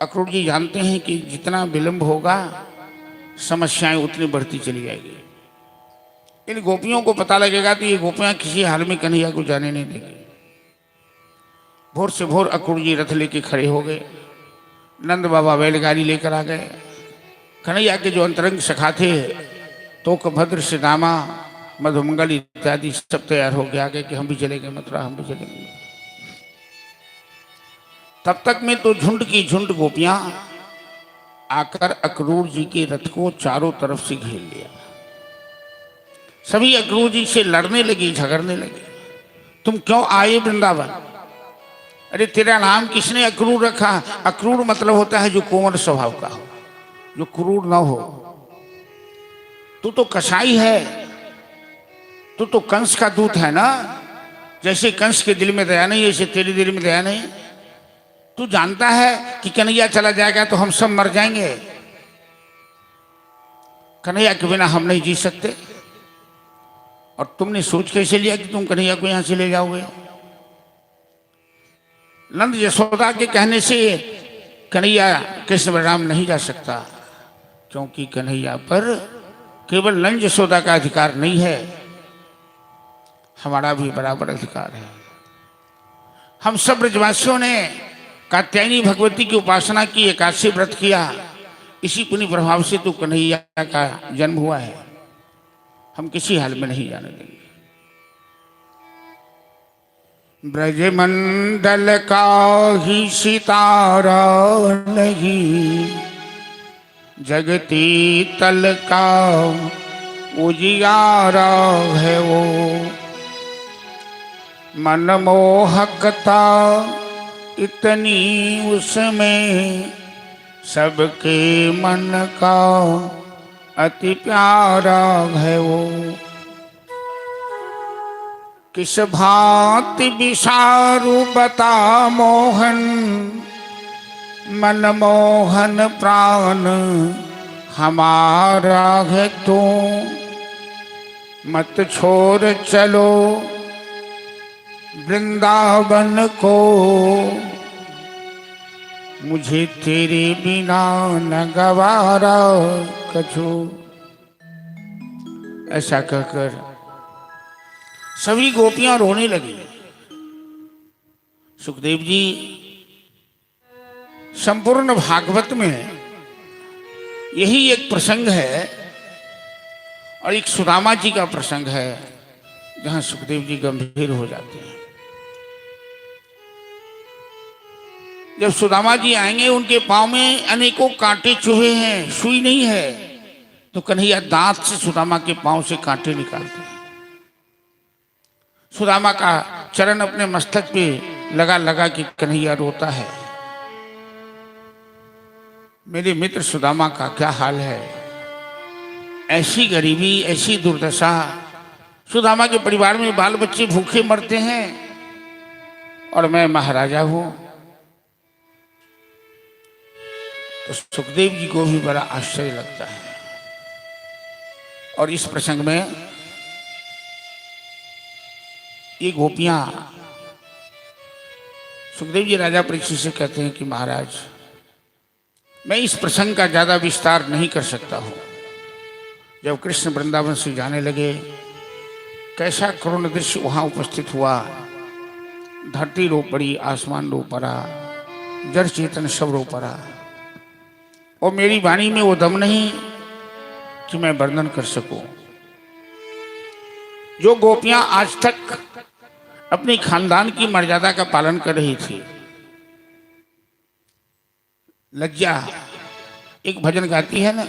S1: अक्रूर जी जानते हैं कि जितना विलंब होगा समस्याएं उतनी बढ़ती चली जाएगी। इन गोपियों को पता लगेगा तो ये गोपियां किसी हाल में कन्हैया को जाने नहीं देंगी। भोर से भोर अक्रूर जी रथ लेके खड़े हो गए, नंद बाबा बैलगाड़ी लेकर आ गए। कन्हैया के जो अंतरंग सखा थे तोकभद्र श्रीदामा मधुमंगल इत्यादि सब तैयार हो गया कि हम भी चलेंगे मथुरा, हम भी चलेंगे। तब तक में तो झुंड की झुंड गोपियां आकर अक्रूर जी के रथ को चारों तरफ से घेर लिया। सभी अक्रूर जी से लड़ने लगी, झगड़ने लगी। तुम क्यों आए वृंदावन? अरे तेरा नाम किसने अक्रूर रखा? अक्रूर मतलब होता है जो कोमल स्वभाव का हो, जो क्रूर ना हो। तू तो कसाई है, तू तो कंस का दूत है ना। जैसे कंस के दिल में दया नहीं, ऐसे तेरे दिल में दया नहीं। तू जानता है कि कन्हैया चला जाएगा तो हम सब मर जाएंगे। कन्हैया के बिना हम नहीं जी सकते। और तुमने सोच कैसे लिया कि तुम कन्हैया को यहां से ले जाओगे? नंद यशोदा के कहने से कन्हैया कृष्ण बलराम नहीं जा सकता, क्योंकि कन्हैया पर केवल नंद यशोदा का अधिकार नहीं है, हमारा भी बराबर अधिकार है। हम सब ब्रजवासियों ने कात्यायनी भगवती की उपासना की, एकादशी व्रत किया, इसी पुण्य प्रभाव से तो कन्हैया का जन्म हुआ है। हम किसी हाल में नहीं जाने देंगे। ब्रजमंडल का ही सितारा नहीं, जगती तल का उजियारा है वो। मनमोहकता इतनी उसमें, सबके मन का अति प्यारा है वो। किस भांति विसारू बता मोहन, मनमोहन प्राण हमारा है तू। मत छोड़ चलो वृंदावन को, मुझे तेरे बिना न गवारा कछु। ऐसा कहकर सभी गोपियां रोने लगी। सुखदेव जी संपूर्ण भागवत में यही एक प्रसंग है और एक सुदामा जी का प्रसंग है जहां सुखदेव जी गंभीर हो जाते हैं। जब सुदामा जी आएंगे, उनके पांव में अनेकों कांटे चुभे हैं, सुई नहीं है, तो कन्हैया दांत से सुदामा के पांव से कांटे निकालते हैं। सुदामा का चरण अपने मस्तक पे लगा लगा कि कन्हैया रोता है। मेरे मित्र सुदामा का क्या हाल है, ऐसी गरीबी, ऐसी दुर्दशा। सुदामा के परिवार में बाल बच्चे भूखे मरते हैं और मैं महाराजा हूं। तो सुखदेव जी को भी बड़ा आश्चर्य लगता है। और इस प्रसंग में ये गोपियां सुखदेव जी राजा परीक्षित से कहते हैं कि महाराज, मैं इस प्रसंग का ज्यादा विस्तार नहीं कर सकता हूं। जब कृष्ण वृंदावन से जाने लगे, कैसा करुण दृश्य वहां उपस्थित हुआ। धरती रो पड़ी, आसमान रो पड़ा, जड़ चेतन सब रो पड़ा। और मेरी वाणी में वो दम नहीं कि मैं वर्णन कर सकूं। जो गोपियां आज तक अपनी खानदान की मर्यादा का पालन कर रही थी, लज्जा, एक भजन गाती है ना,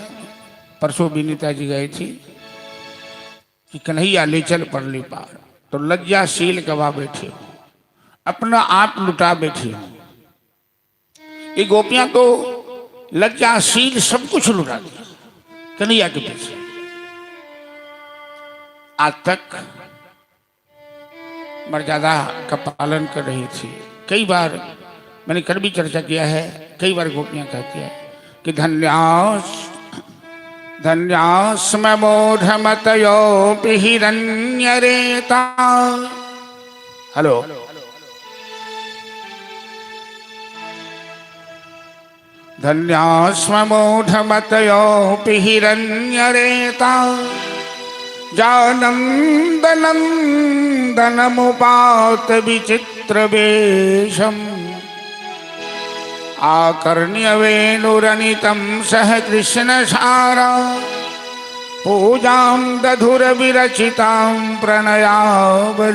S1: परसों विनीता जी गई थी कि कन्हैया ले चल परली पार, तो लज्जाशील गवा बैठे हो, अपना आप लुटा बैठी हो। ये गोपियां तो लज्जाशील सब कुछ लुटा दिया कन्हैया के पीछे। आज तक मर्यादा का पालन कर रही थी। कई बार मैंने कल भी चर्चा किया है, कई बार गोपियां कहती है कि धन्यास धन्यास में मूढ़मतयो हिरण्यरेता। हेलो, धन्यास्म मूढ़मतयो हिरण्यरेता, जानंद नंदनमुपात विचित्र वेशम आकर्ण्य वेणुरनितं सह कृष्ण सारा पूजां दधुर विरचितां प्रणयावलोकी।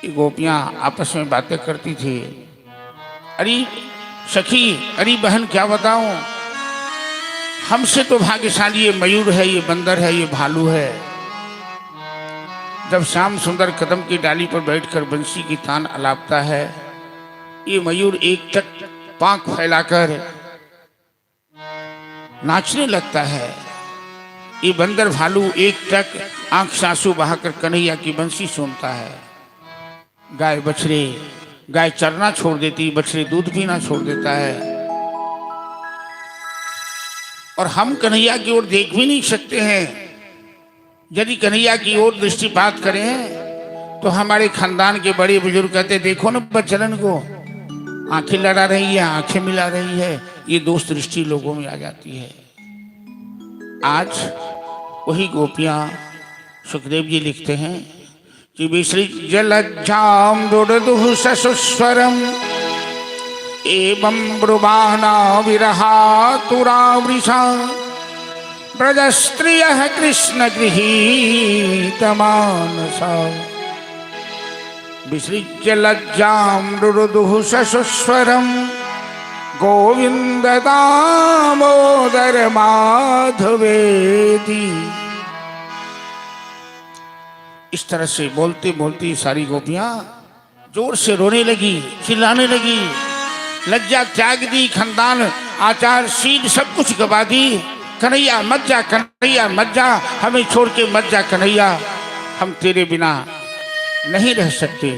S1: ये गोपियां आपस में बातें करती थी। अरे सखी, अरे बहन, क्या बताऊं, हमसे तो भाग्यशाली ये मयूर है, ये बंदर है, ये भालू है। जब श्याम सुंदर कदम की डाली पर बैठकर बंसी की तान अलापता है, ये मयूर एक टक पांख फैलाकर नाचने लगता है। ये बंदर भालू एक टक आंख से आंसू बहाकर कन्हैया की बंसी सुनता है। गाय बछड़े, गाय चरना छोड़ देती, बछड़े दूध पीना छोड़ देता है। और हम कन्हैया की ओर देख भी नहीं सकते हैं। यदि कन्हैया की ओर दृष्टिपात करें तो हमारे खानदान के बड़े बुजुर्ग कहते, देखो ना बच्चलन को, आंखें लड़ा रही है, आंखें मिला रही है। ये दोष दृष्टि लोगों में आ जाती है। आज वही गोपियां, सुखदेव जी लिखते हैं कि विसृज्य जलज्जाम दुर्दुः ससुस्वरम एवं ब्रुवाना विरहातुरावृषा ब्रजस्त्रियः कृष्ण गृहीतमानसा। विसृज्य लज्जां रुरुदुः ससुस्वरं गोविंद दामोदर माधवेति। इस तरह से बोलते बोलते सारी गोपियां जोर से रोने लगी, चिल्लाने लगी। लज्जा त्याग दी, खानदान आचार शील सब कुछ गवा दी। कन्हैया मत जा, कन्हैया मत जा, हमें छोड़ के मत जा कन्हैया, हम तेरे बिना नहीं रह सकते।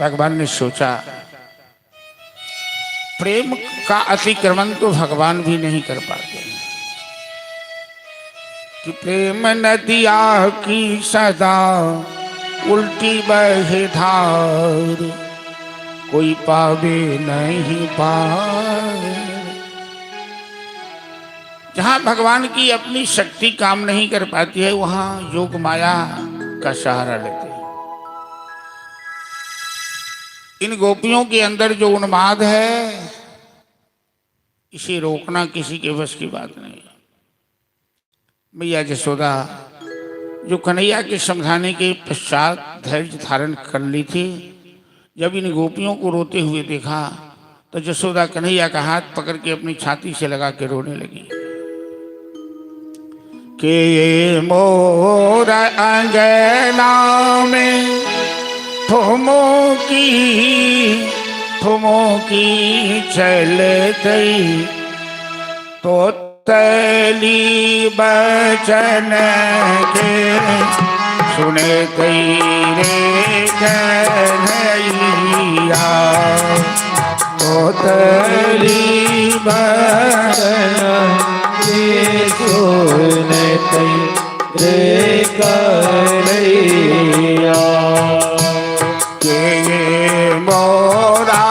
S1: भगवान ने सोचा, प्रेम का अतिक्रमण तो भगवान भी नहीं कर पाते कि प्रेम नदिया की सदा उल्टी बहे धार, कोई पावे नहीं पार। जहां भगवान की अपनी शक्ति काम नहीं कर पाती है, वहां योग माया का सहारा लेते हैं। इन गोपियों के अंदर जो उन्माद है, इसे रोकना किसी के बस की बात नहीं है। मैया यशोदा जो कन्हैया के समझाने के पश्चात धैर्य धारण कर ली थी, जब इन गोपियों को रोते हुए देखा तो यशोदा कन्हैया का हाथ पकड़ के अपनी छाती से लगा के रोने लगी कि ये मोर अंगना में ठुमो की चल गई, तो तली बचन के सुने तेरे कन्हैया, तो तली बचन के सुने तेरे कन्हैया। के मोरा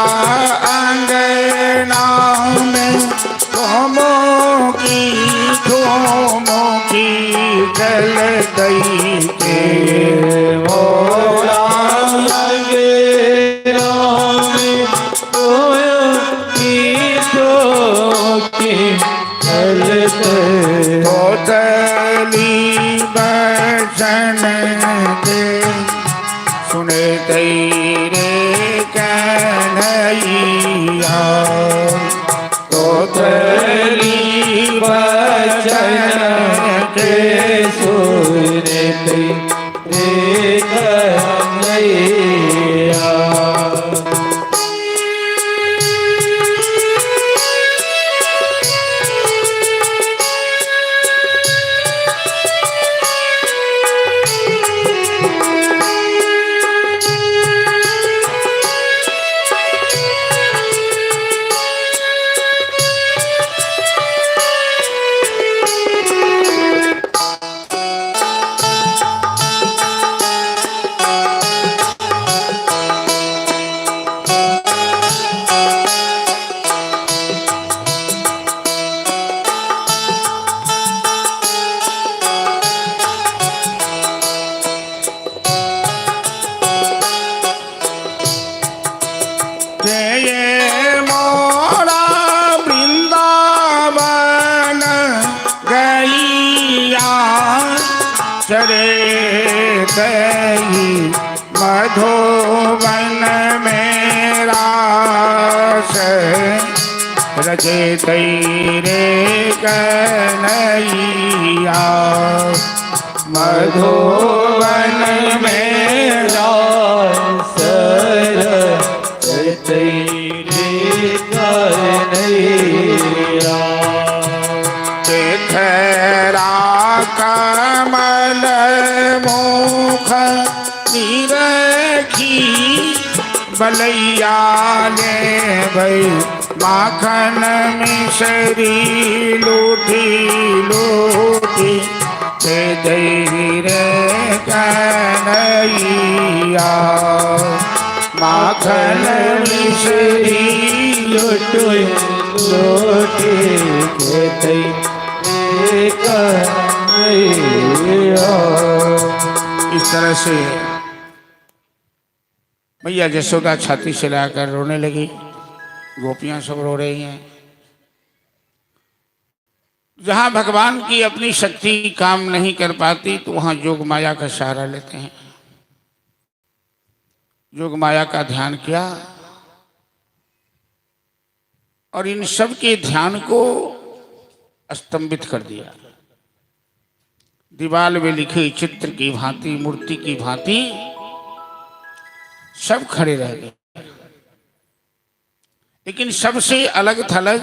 S1: अंगना में ठुमो की चल गई, के मोरा अंगना में की चल गई, तो तली बचन के सुने तेरे कन्हैया, तो तली बचन के सुने तेरे कन्हैया। सही मधुबन में रास रचे तेरे कन्हैया
S2: मधुबन में रास तेरे कन्हैया
S1: तेरा कमल मुख निरखी बलैया ने भई माखन मिश्री लूटी लूटी ते रे कन्हैया माखन मिश्री
S2: लूटी लूटी के कन्हैया।
S1: इस तरह से मैया यशोदा छाती से लाकर रोने लगी। गोपियां सब रो रही हैं। जहां भगवान की अपनी शक्ति काम नहीं कर पाती तो वहां जोग माया का सहारा लेते हैं। जोग माया का ध्यान किया और इन सब के ध्यान को स्तंभित कर दिया। दीवाल में लिखे चित्र की भांति, मूर्ति की भांति सब खड़े रह गए। लेकिन सबसे अलग थलग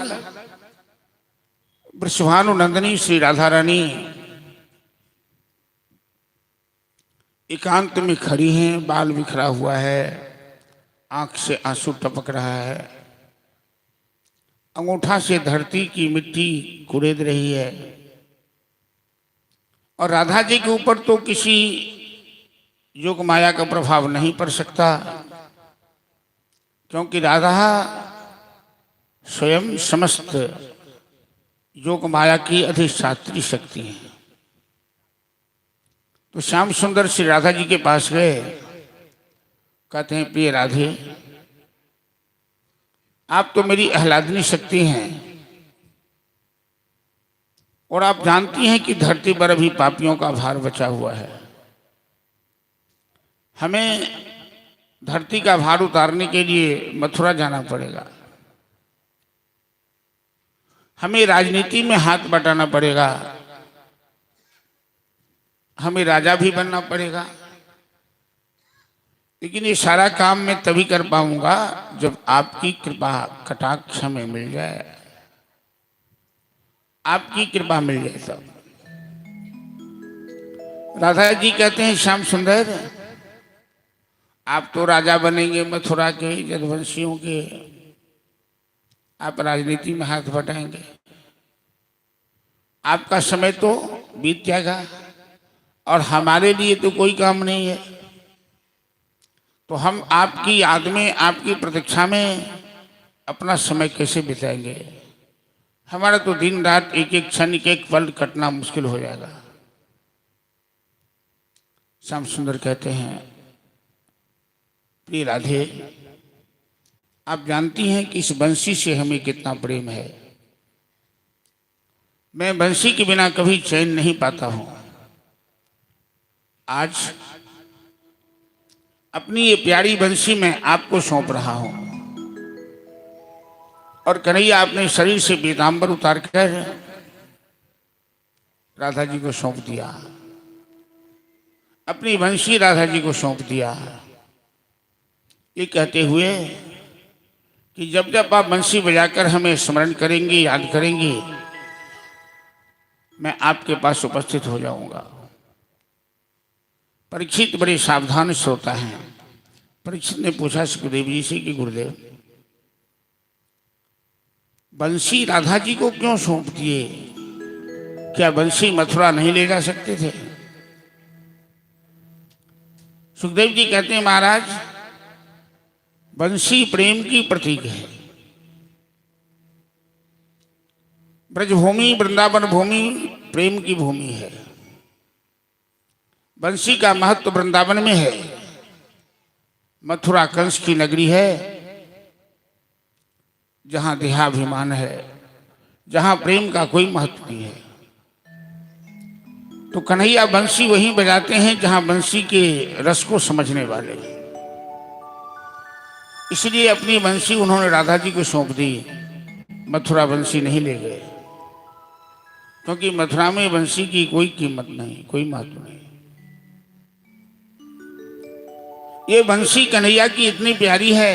S1: वृषभानु नंदिनी श्री राधा रानी एकांत में खड़ी हैं। बाल बिखरा हुआ है, आंख से आंसू टपक रहा है, अंगूठा से धरती की मिट्टी कुरेद रही है। और राधा जी के ऊपर तो किसी योग माया का प्रभाव नहीं पड़ सकता, क्योंकि राधा स्वयं समस्त योग माया की अधिष्ठात्री शक्ति है। तो श्याम सुंदर श्री राधा जी के पास गए, कहते हैं प्रिय राधे, आप तो मेरी आह्लादनी शक्ति हैं और आप जानती हैं कि धरती पर अभी पापियों का भार बचा हुआ है। हमें धरती का भार उतारने के लिए मथुरा जाना पड़ेगा, हमें राजनीति में हाथ बटाना पड़ेगा, हमें राजा भी बनना पड़ेगा। लेकिन ये सारा काम मैं तभी कर पाऊंगा जब आपकी कृपा कटाक्ष में मिल जाए, आपकी कृपा मिल जाए तब। राधा जी कहते हैं श्याम सुंदर, आप तो राजा बनेंगे मथुरा के यदुवंशियों के, आप राजनीति में हाथ बटाएंगे, आपका समय तो बीत जाएगा और हमारे लिए तो कोई काम नहीं है। तो हम आपकी याद में, आपकी प्रतीक्षा में अपना समय कैसे बिताएंगे? हमारा तो दिन रात एक एक क्षण एक एक पल कटना मुश्किल हो जाएगा। श्याम सुंदर कहते हैं प्रिय राधे, आप जानती हैं कि इस बंसी से हमें कितना प्रेम है। मैं बंसी के बिना कभी चैन नहीं पाता हूं। आज अपनी ये प्यारी बंसी मैं आपको सौंप रहा हूं। और कन्हैया अपने शरीर से पीतांबर उतार कर राधा जी को सौंप दिया, अपनी बंसी राधा जी को सौंप दिया, ये कहते हुए कि जब जब आप बंसी बजाकर हमें स्मरण करेंगी, याद करेंगी, मैं आपके पास उपस्थित हो जाऊंगा। परीक्षित बड़े सावधान श्रोता हैं। परीक्षित ने पूछा सुखदेव जी से कि गुरुदेव, बंसी राधा जी को क्यों सौंप दिए? क्या बंसी मथुरा नहीं ले जा सकते थे? सुखदेव जी कहते हैं महाराज, बंसी प्रेम की प्रतीक है। ब्रजभूमि वृंदावन भूमि प्रेम की भूमि है। बंसी का महत्व वृंदावन में है, मथुरा कंस की नगरी है, जहां देहाभिमान है, जहां प्रेम का कोई महत्व नहीं है। तो कन्हैया बंसी वहीं बजाते हैं जहां बंसी के रस को समझने वाले, इसलिए अपनी बंसी उन्होंने राधा जी को सौंप दी। मथुरा बंसी नहीं ले गए, क्योंकि मथुरा में बंसी की कोई कीमत नहीं, कोई महत्व नहीं। ये बंसी कन्हैया की इतनी प्यारी है।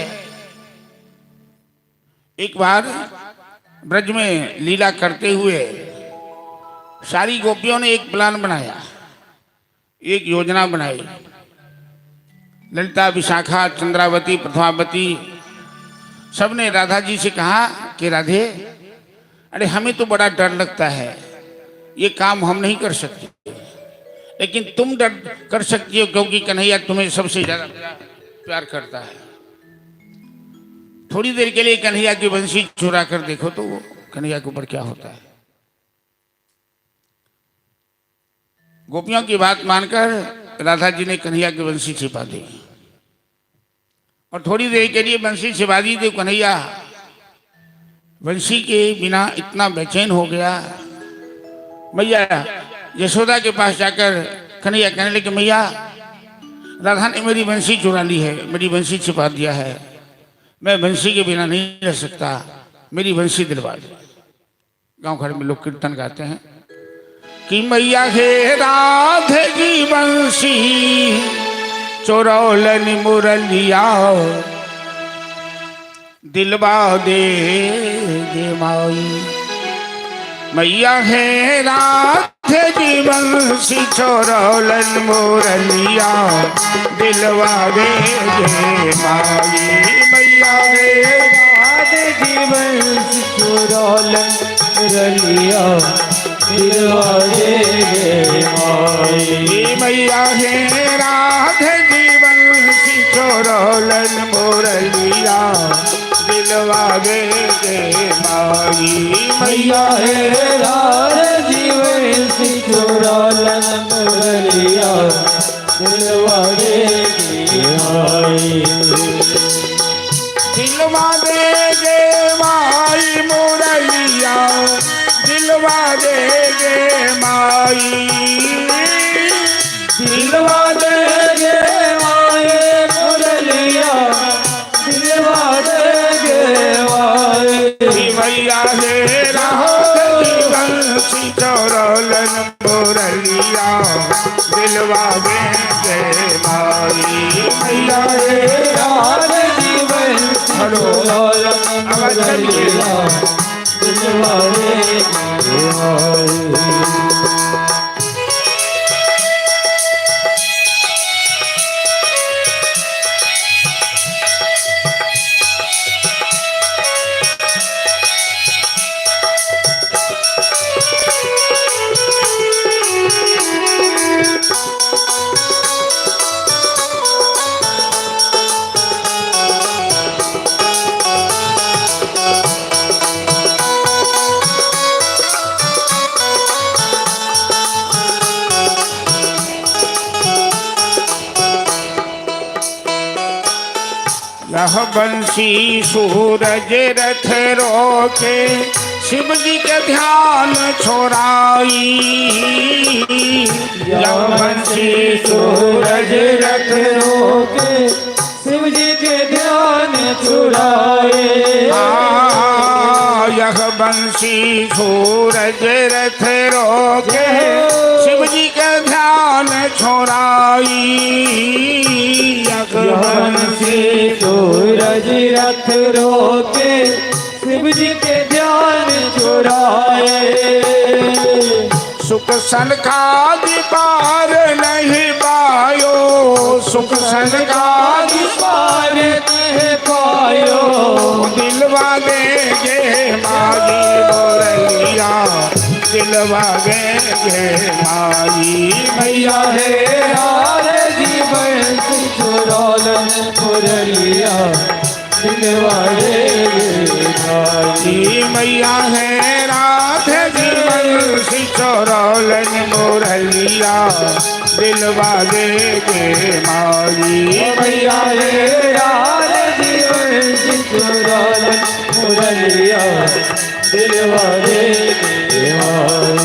S1: एक बार ब्रज में लीला करते हुए सारी गोपियों ने एक प्लान बनाया, एक योजना बनाई। ललिता, विशाखा, चंद्रावती, प्रथमावती सबने राधा जी से कहा कि राधे, अरे हमें तो बड़ा डर लगता है, ये काम हम नहीं कर सकते, लेकिन तुम डर कर सकती हो क्योंकि कन्हैया तुम्हें सबसे ज्यादा प्यार करता है। थोड़ी देर के लिए कन्हैया की बंसी चुरा कर देखो तो वो कन्हैया के ऊपर क्या होता है। गोपियों की बात मानकर राधा जी ने कन्हैया की बंसी छिपा दी और थोड़ी देर के लिए बंसी छिपा दी तो कन्हैया बंसी के बिना इतना बेचैन हो गया। मैया यशोदा के पास जाकर कन्हैया कहने लगे, मैया राधा ने मेरी बंसी चुरा ली है, मेरी बंसी छिपा दिया है, मैं बंसी के बिना नहीं रह सकता, मेरी बंसी दिलवा दे। गांव घर में लोग कीर्तन गाते हैं कि मैया हे राधे की बंसी चोरौलन मुरलिया दिलवा दे माई। मैया हे राधे की बंसी चोरौलन मुरलिया दिलवा दे माई। मैया हे
S2: राधे की बंसी चोरौलन मुरलिया दिलवा दे माई।
S1: मैया हे राधे की बंसी चोरौलन मुरलिया दिलवा दे माई।
S2: मैया हे राधे की बंसी चोरौलन मुरलिया दिलवा दे माई।
S1: दिलवा दे माई मुरलिया दिलवा दे माई।
S2: दिलवा दे माई मुरलिया दिलवा दे माई।
S1: मैया हे राधे की बंसी चोरौलन मुरलिया दिलवा दे माई। मैया हे
S2: राधे की बंसी चोरौलन मुरलिया दिलवा दे माई।
S1: यह बंसी सूरज रथ रोके शिव जी के ध्यान छोड़ाई। यह बंसी सूरज रथ
S2: रोके शिव जी के ध्यान छुड़ाए।
S1: यह बंसी सूरज रथ रोके शिव जी के ध्यान छोड़ाई।
S2: बंसी सूरज रथ रोके शिव जी के ध्यान छुड़ाए।
S1: सुख संकाद पार नहीं पायो, सुख संकाद
S2: पार नहीं पायो।
S1: दिलवा देंगे माई मुरलिया दिलवा देंगे माई।
S2: मैया हे राधे की बंसी चोरौलन मुरलिया दिलवा दे माई।
S1: मैया है राधे की बंसी चोरौलन मुरलिया दिलवा दे माई।
S2: मैया हे राधे की बंसी चोरौलन मुरलिया दिलवा दे माई।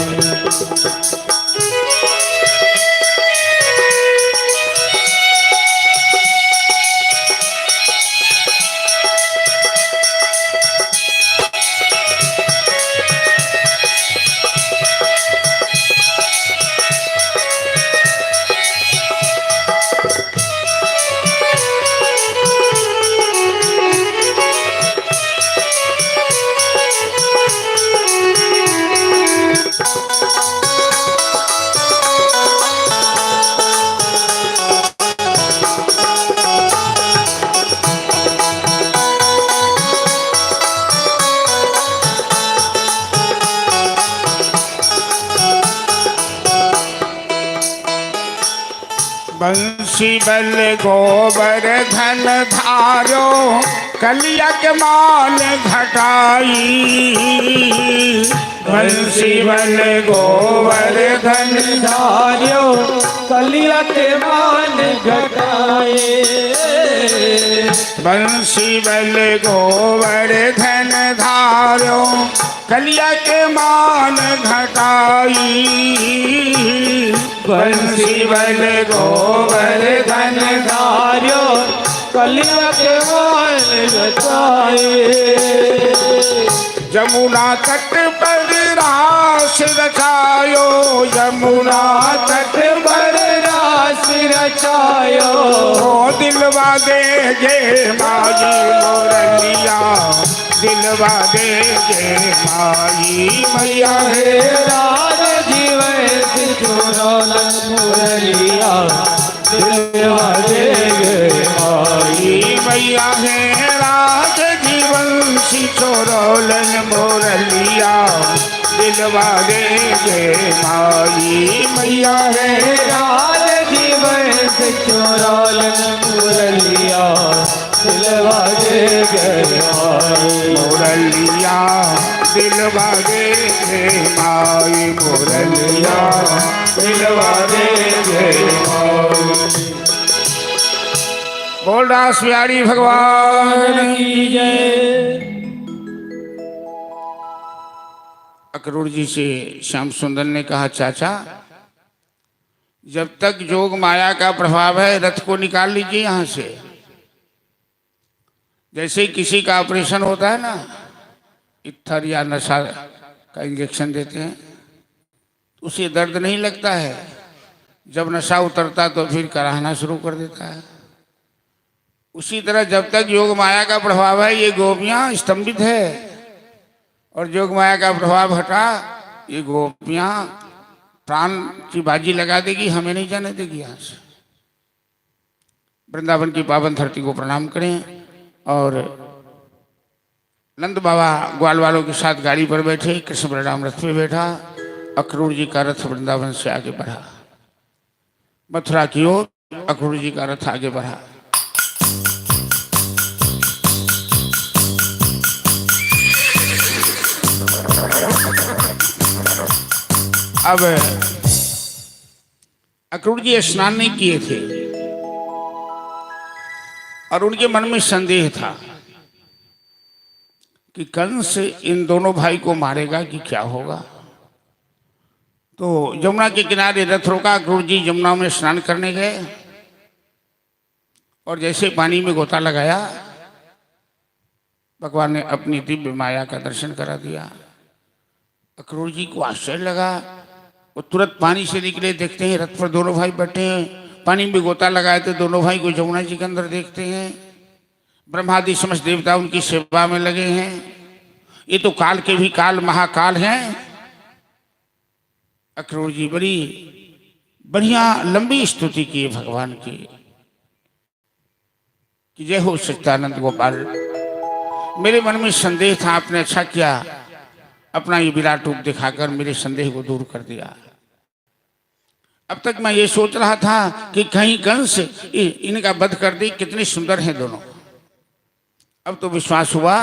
S1: बंसी बल गोवर्धन धारो कलिया के मान घटाई। बंसी बल गोवर्धन
S2: धार्यो कलिया के मान घटाए।
S1: बंसी बल गोवर्धन धारो कलिया के मान घटाई। बंसी बल गोवर्धन
S2: धार्यो कलिया के मान घटाए।
S1: यमुना तट पर रास रचायो, यमुना तट पर
S2: रास रचायो।
S1: ओ दिलवा दे गे माई मोरलिया, दिलवा दे गे माई मैया
S2: हे राज जीवन सिचुरोलन मुरलिया, दिलवा दे गे
S1: माई मैया हे राज जीवन सिचुरोलन मुरलिया, दिलवा दे गे माई मैया हे
S2: राज जीवन सिचुरोलन मुरलिया, दिलवा दे गे
S1: मुरलिया, दिलवा दे गे माई मुरलिया, दिलवा दे गे माई। बोल रास बिहारी भगवान
S2: की जय।
S1: अक्रूर जी से श्याम सुंदर ने कहा, चाचा जब तक जोग माया का प्रभाव है रथ को निकाल लीजिए यहाँ से। जैसे ही किसी का ऑपरेशन होता है ना, इत्थर या नशा का इंजेक्शन देते हैं, उसे दर्द नहीं लगता है। जब नशा उतरता तो फिर कराहना शुरू कर देता है। उसी तरह जब तक योग माया का प्रभाव है ये गोपियां स्तंभित है, और योग माया का प्रभाव हटा ये गोपियां प्राण की बाजी लगा देगी, हमें नहीं जाने देगी यहाँ से। वृंदावन की पावन धरती को प्रणाम करें। और नंद बाबा ग्वाल वालों के साथ गाड़ी पर बैठे, कृष्ण बलराम रथ पे बैठा, अक्रूर जी का रथ वृंदावन से आगे बढ़ा। मथुरा की ओर अक्रूर जी का रथ आगे बढ़ा। अब अक्रूर जी स्नान नहीं किए थे और उनके मन में संदेह था कि कंस इन दोनों भाई को मारेगा कि क्या होगा। तो यमुना के किनारे रथ रोका, अक्रूर जी यमुना में स्नान करने गए और जैसे पानी में गोता लगाया, भगवान ने अपनी दिव्य माया का दर्शन करा दिया। अक्रूर जी को आश्चर्य लगा, वो तुरंत पानी से निकले, देखते हैं रथ पर दोनों भाई बैठे हैं, पानी में गोता लगाए थे, दोनों भाई को यमुना जी के अंदर देखते हैं। ब्रह्मादि समस्त देवता उनकी सेवा में लगे हैं। ये तो काल के भी काल महाकाल हैं। अक्रूर जी बड़ी बढ़िया लंबी स्तुति की भगवान की कि जय हो सच्चिदानंद गोपाल। मेरे मन में संदेह था, आपने अच्छा किया, अपना ये विराट रूप दिखाकर मेरे संदेह को दूर कर दिया। अब तक मैं ये सोच रहा था कि कहीं कंस इनका वध कर दे, कितने सुंदर हैं दोनों। अब तो विश्वास हुआ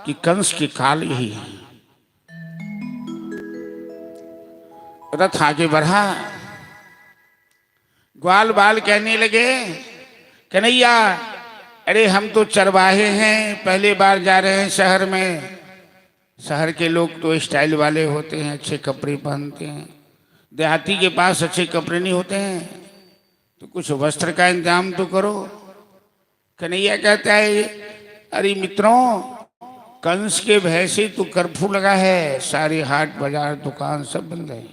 S1: कि कंस के काल यही है। रथ आगे बढ़ा, ग्वाल बाल कहने लगे, कन्हैया अरे हम तो चरवाहे हैं, पहले बार जा रहे हैं शहर में। शहर के लोग तो स्टाइल वाले होते हैं, अच्छे कपड़े पहनते हैं, देहाती के पास अच्छे कपड़े नहीं होते हैं, तो कुछ वस्त्र का इंतजाम तो करो। कन्हैया कहता है, अरे मित्रों कंस के भय से तो कर्फ्यू लगा है, सारे हाट बाजार दुकान सब बंद है।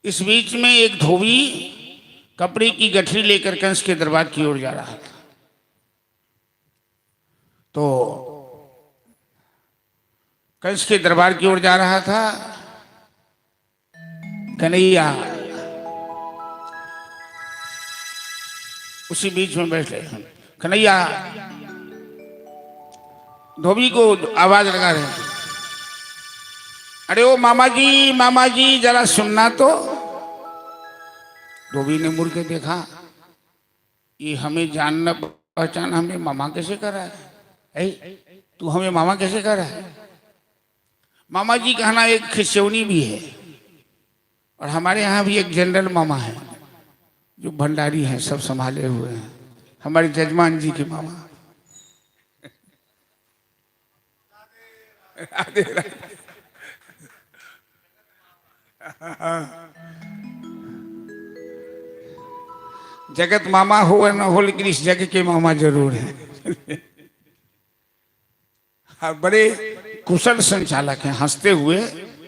S1: इस बीच में एक धोबी कपड़े की गठरी लेकर कंस के दरबार की ओर जा रहा था। तो कंस के दरबार की ओर जा रहा था। कन्हैया उसी बीच में बैठे। कन्हैया धोबी को आवाज लगा रहे, अरे ओ मामा जी जरा सुनना तो। धोबी ने मुड़ के देखा, ये हमें जानना पहचाना हमें मामा कैसे करा है? तू हमें मामा कैसे करा है? मामा जी कहना एक खिस्यौनी भी है, और हमारे यहाँ भी एक जनरल मामा है जो भंडारी हैं, सब संभाले हुए हैं, हमारे जजमान जी के मामा। जगत मामा हो या ना हो, लेकिन इस जग के मामा जरूर हैं। हाँ, बड़े कुशल संचालक हैं, हंसते हुए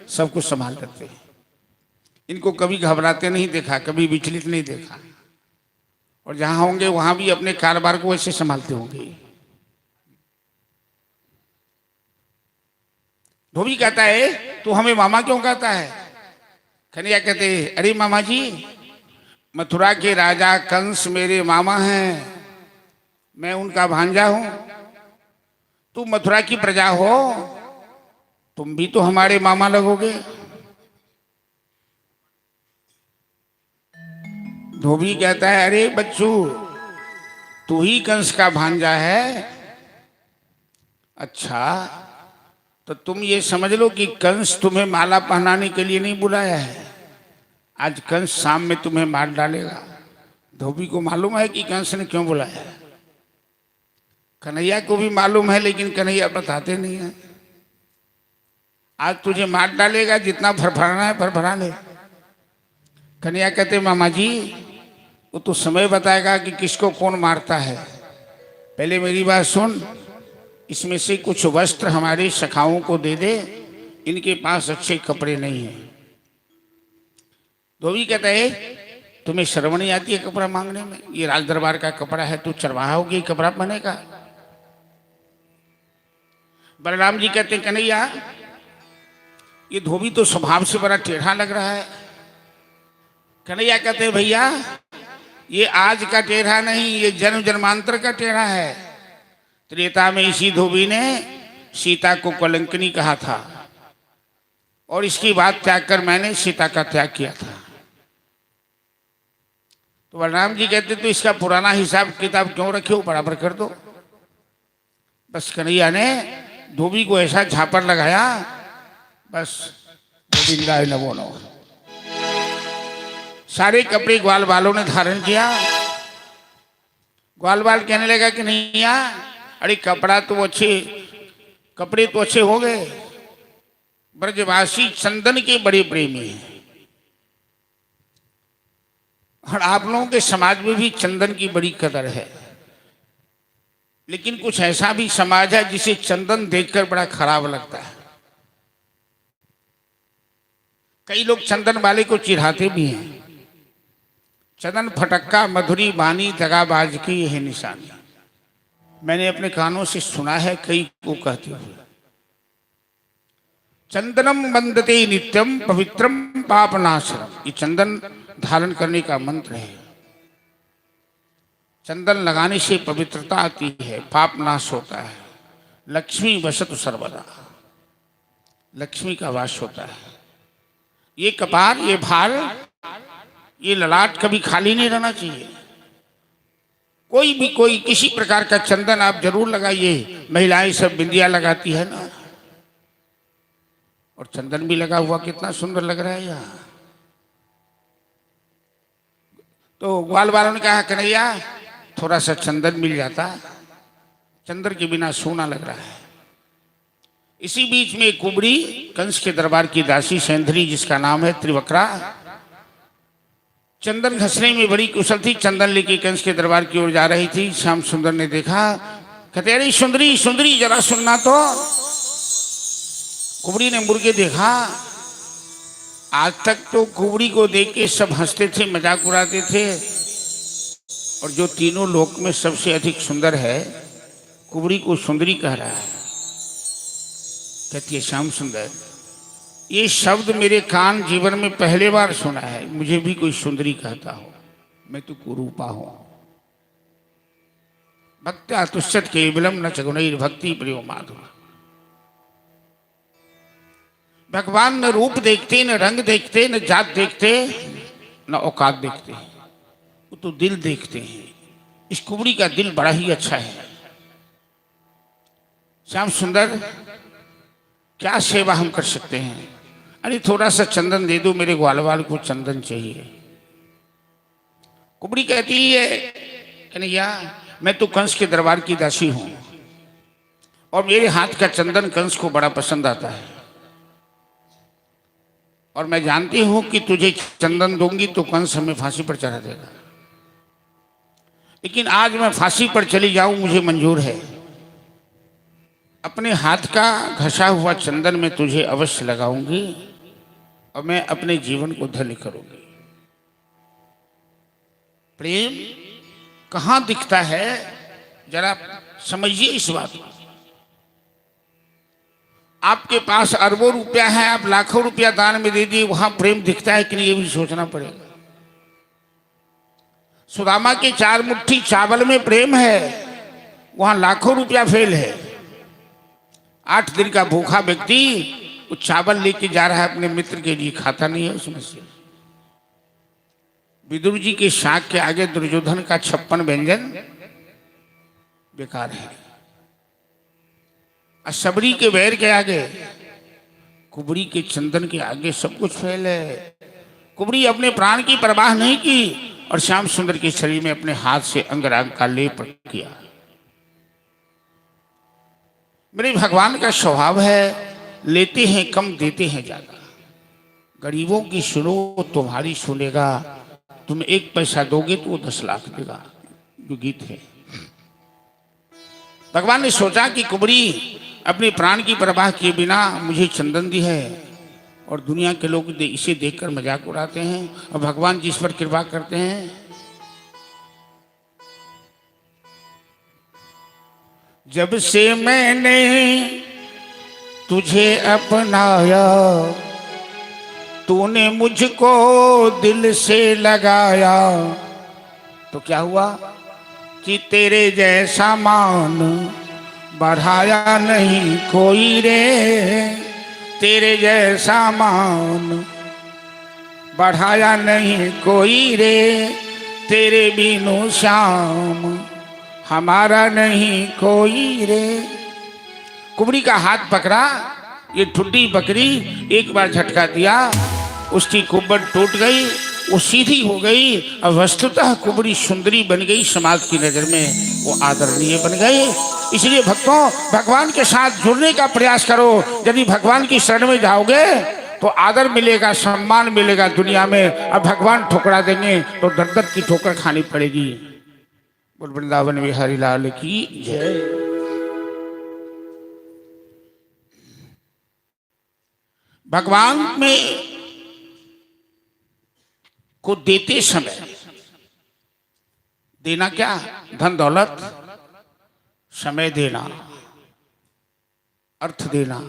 S1: सब कुछ संभाल लेते हैं। इनको कभी घबराते नहीं देखा, कभी विचलित नहीं देखा, और जहां होंगे वहां भी अपने कारोबार को ऐसे संभालते होंगे। धोबी कहता है तू हमें मामा क्यों कहता है? कन्हैया कहते अरे मामा जी, मथुरा के राजा कंस मेरे मामा हैं, मैं उनका भांजा हूं। तू मथुरा की प्रजा हो, तुम भी तो हमारे मामा लगोगे। धोबी कहता है अरे बच्चू, तू ही कंस का भांजा है? अच्छा, तो तुम ये समझ लो कि कंस तुम्हें माला पहनाने के लिए नहीं बुलाया है। आज कंस शाम में तुम्हें मार डालेगा। धोबी को मालूम है कि कंस ने क्यों बुलाया है। कन्हैया को भी मालूम है, लेकिन कन्हैया बताते नहीं है। आज तुझे मार डालेगा, जितना फरफराना है फरफरा ले। कन्हैया कहते मामा जी, वो तो समय बताएगा कि किसको कौन मारता है। पहले मेरी बात सुन, इसमें से कुछ वस्त्र हमारे सखाओं को दे दे, इनके पास अच्छे कपड़े नहीं हैं। धोबी कहता है तुम्हें शर्म नहीं आती है कपड़ा मांगने में? ये राज दरबार का कपड़ा है, तू चरवाहा होगी कपड़ा बनेगा। बलराम जी कहते कन्हैया, ये धोबी तो स्वभाव से बड़ा टेढ़ा लग रहा है। कन्हैया कहते भैया, ये आज का टेढ़ा नहीं, ये जन्म जन्मांतर का टेढ़ा है। त्रेता में इसी धोबी ने सीता को कलंकनी कहा था, और इसकी बात त्याग कर मैंने सीता का त्याग किया था। तो बलराम जी कहते तो इसका पुराना हिसाब किताब क्यों रखे हो, बराबर कर दो। बस कन्हैया ने धोबी को ऐसा झापड़ लगाया, बस गोविंदा नमो नमः। सारे कपड़े ग्वाल वालों ने धारण किया। ग्वाल वाल कहने लगा कि नहीं यार, अरे कपड़े तो अच्छे हो गए। ब्रजवासी चंदन के बड़े प्रेमी हैं, और आप लोगों के समाज में भी चंदन की बड़ी कदर है। लेकिन कुछ ऐसा भी समाज है जिसे चंदन देखकर बड़ा खराब लगता है। कई लोग चंदन वाले को चिढ़ाते भी हैं। चंदन फटक्का मधुरी बानी दगाबाज की यह निशानी। मैंने अपने कानों से सुना है कई को कहते हुए। चंदनम वंदते नित्यम पवित्रम पापनाशनम, ये चंदन धारण करने का मंत्र है। चंदन लगाने से पवित्रता आती है, पाप नाश होता है। लक्ष्मी वसतु सर्वदा, लक्ष्मी का वास होता है। ये कपार, ये भाल, ये ललाट कभी खाली नहीं रहना चाहिए। कोई किसी प्रकार का चंदन आप जरूर लगाइए। महिलाएं सब बिंदिया लगाती है ना, और चंदन भी लगा हुआ कितना सुंदर लग रहा है यहाँ। तो ग्वाल वालों ने कहा कन्हैया थोड़ा सा चंदन मिल जाता, चंदन के बिना सोना लग रहा है। इसी बीच में कुबड़ी कंस के दरबार की दासी सेंधरी, जिसका नाम है त्रिवक्रा, चंदन घसने में बड़ी कुशल थी। चंदन लेके कंस के दरबार की ओर जा रही थी। श्याम सुंदर ने देखा, कहते अरे सुंदरी सुंदरी जरा सुनना तो। कुबड़ी ने मुड़ के देखा। आज तक तो कुबड़ी को देख के सब हंसते थे, मजाक उड़ाते थे, और जो तीनों लोक में सबसे अधिक सुंदर है, कुबड़ी को सुंदरी कह रहा है। कहती है श्याम सुंदर, ये शब्द मेरे कान जीवन में पहले बार सुना है। मुझे भी कोई सुंदरी कहता हो, मैं तो कुरूपा हूं। भक्त्या तुष्यत केवलम न चगुणैर भक्ति प्रियो माधुर। भगवान न रूप देखते, न रंग देखते, न जात देखते, न औकात देखते, वो तो दिल देखते हैं। इस कुबड़ी का दिल बड़ा ही अच्छा है। श्याम सुंदर, क्या सेवा हम कर सकते हैं? अरे थोड़ा सा चंदन दे दो, मेरे ग्वालवाल को चंदन चाहिए। कुबड़ी कहती है, कन्हैया मैं तो कंस के दरबार की दासी हूं और मेरे हाथ का चंदन कंस को बड़ा पसंद आता है, और मैं जानती हूं कि तुझे चंदन दूंगी तो कंस हमें फांसी पर चढ़ा देगा, लेकिन आज मैं फांसी पर चली जाऊं मुझे मंजूर है। अपने हाथ का घसा हुआ चंदन में तुझे अवश्य लगाऊंगी और मैं अपने जीवन को धन्य करूंगी। प्रेम कहां दिखता है, जरा समझिए इस बात को। आपके पास अरबों रुपया है, आप लाखों रुपया दान में दे दिए, वहां प्रेम दिखता है कि नहीं, ये भी सोचना पड़ेगा। सुदामा के 4 मुट्ठी चावल में प्रेम है, वहां लाखों रुपया फेल है। 8 दिन का भूखा व्यक्ति वो चावल लेके जा रहा है अपने मित्र के लिए, खाता नहीं है उसमें से। विदुर जी के शाक के आगे दुर्योधन का 56 व्यंजन बेकार है। और सबरी के वैर के आगे, कुबड़ी के चंदन के आगे सब कुछ फेल है। कुबड़ी अपने प्राण की परवाह नहीं की और श्याम सुंदर के शरीर में अपने हाथ से अंगराग का लेप किया। मेरे भगवान का स्वभाव है, लेते हैं कम देते हैं ज्यादा। गरीबों की सुनो तुम्हारी सुनेगा, तुम 1 पैसा दोगे तो वो 10 लाख देगा, जो गीत है। भगवान ने सोचा कि कुबड़ी अपने प्राण की परवाह किए बिना मुझे चंदन दी है और दुनिया के लोग इसे देखकर मजाक उड़ाते हैं, और भगवान जिस पर कृपा करते हैं। जब से मैंने तुझे अपनाया, तूने मुझको दिल से लगाया, तो क्या हुआ कि तेरे जैसा मान बढ़ाया नहीं कोई रे, तेरे जैसा मान बढ़ाया नहीं कोई रे, तेरे बिनु श्याम हमारा नहीं कोई रे। कुबड़ी का हाथ पकड़ा, ये ठुड्डी बकरी एक बार झटका दिया, उसकी कुब्बड़ टूट गई, वो सीधी हो गई। अब वस्तुतः कुबड़ी सुंदरी बन गई, समाज की नजर में वो आदरणीय बन गई। इसलिए भक्तों, भगवान के साथ जुड़ने का प्रयास करो। यदि भगवान की शरण में जाओगे तो आदर मिलेगा, सम्मान मिलेगा दुनिया में। अब भगवान ठोकरा देंगे तो दर दर की ठोकर खानी पड़ेगी। बोल वृंदावन बिहारी लाल की जय। भगवान में को देते समय देना क्या, धन दौलत, समय देना, अर्थ देना।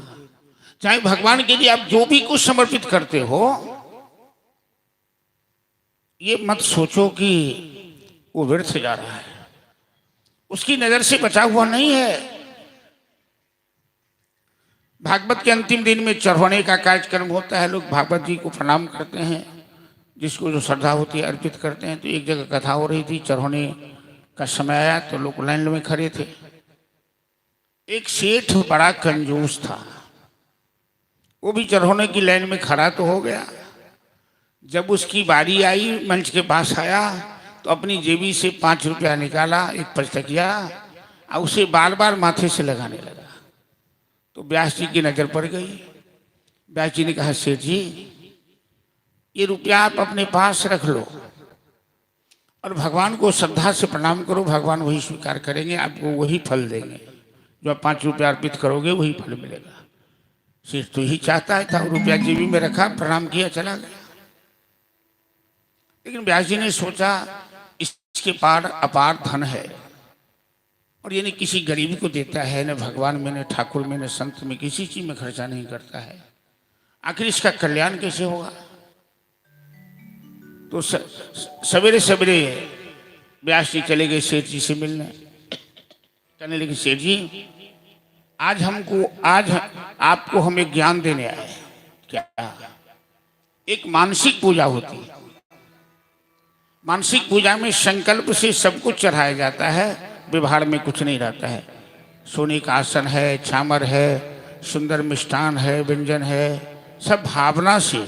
S1: चाहे भगवान के लिए आप जो भी कुछ समर्पित करते हो, ये मत सोचो कि वो व्यर्थ जा रहा है, उसकी नजर से बचा हुआ नहीं है। भागवत के अंतिम दिन में चढ़ाने का कार्यक्रम होता है, लोग भागवत जी को प्रणाम करते हैं, जिसको जो श्रद्धा होती है अर्पित करते हैं। तो एक जगह कथा हो रही थी, चढ़ाने का समय आया तो लोग लाइन में खड़े थे। एक सेठ बड़ा कंजूस था, वो भी चढ़ाने की लाइन में खड़ा तो हो गया। जब उसकी बारी आई, मंच के पास आया तो अपनी जेबी से 5 रुपया निकाला, एक पचतकिया, और उसे बार बार माथे से लगाने लगा। तो व्यास जी की नजर पड़ गई। व्यास जी ने कहा, सेठ जी ये रुपया आप अपने पास रख लो और भगवान को श्रद्धा से प्रणाम करो, भगवान वही स्वीकार करेंगे, आपको वही फल देंगे। जो आप 5 रुपया अर्पित करोगे वही फल मिलेगा। सेठ तो ही चाहता है था, रुपया जेबी में रखा, प्रणाम किया, चला गया। लेकिन व्यास जी ने सोचा इसके पार अपार धन है और ये न किसी गरीब को देता है, न भगवान में, न ठाकुर में, न संत में, किसी चीज में खर्चा नहीं करता है, आखिर इसका कल्याण कैसे होगा। तो सवेरे सवेरे व्यास जी चले गए सेठ जी से मिलने। कहने लगे, सेठ जी आज आपको हम एक ज्ञान देने आए। क्या? एक मानसिक पूजा होती है। मानसिक पूजा में संकल्प से सब कुछ चढ़ाया जाता है, व्यवहार में कुछ नहीं रहता है। सोने का आसन है, छामर है, सुंदर मिष्ठान है, व्यंजन है, सब भावना से।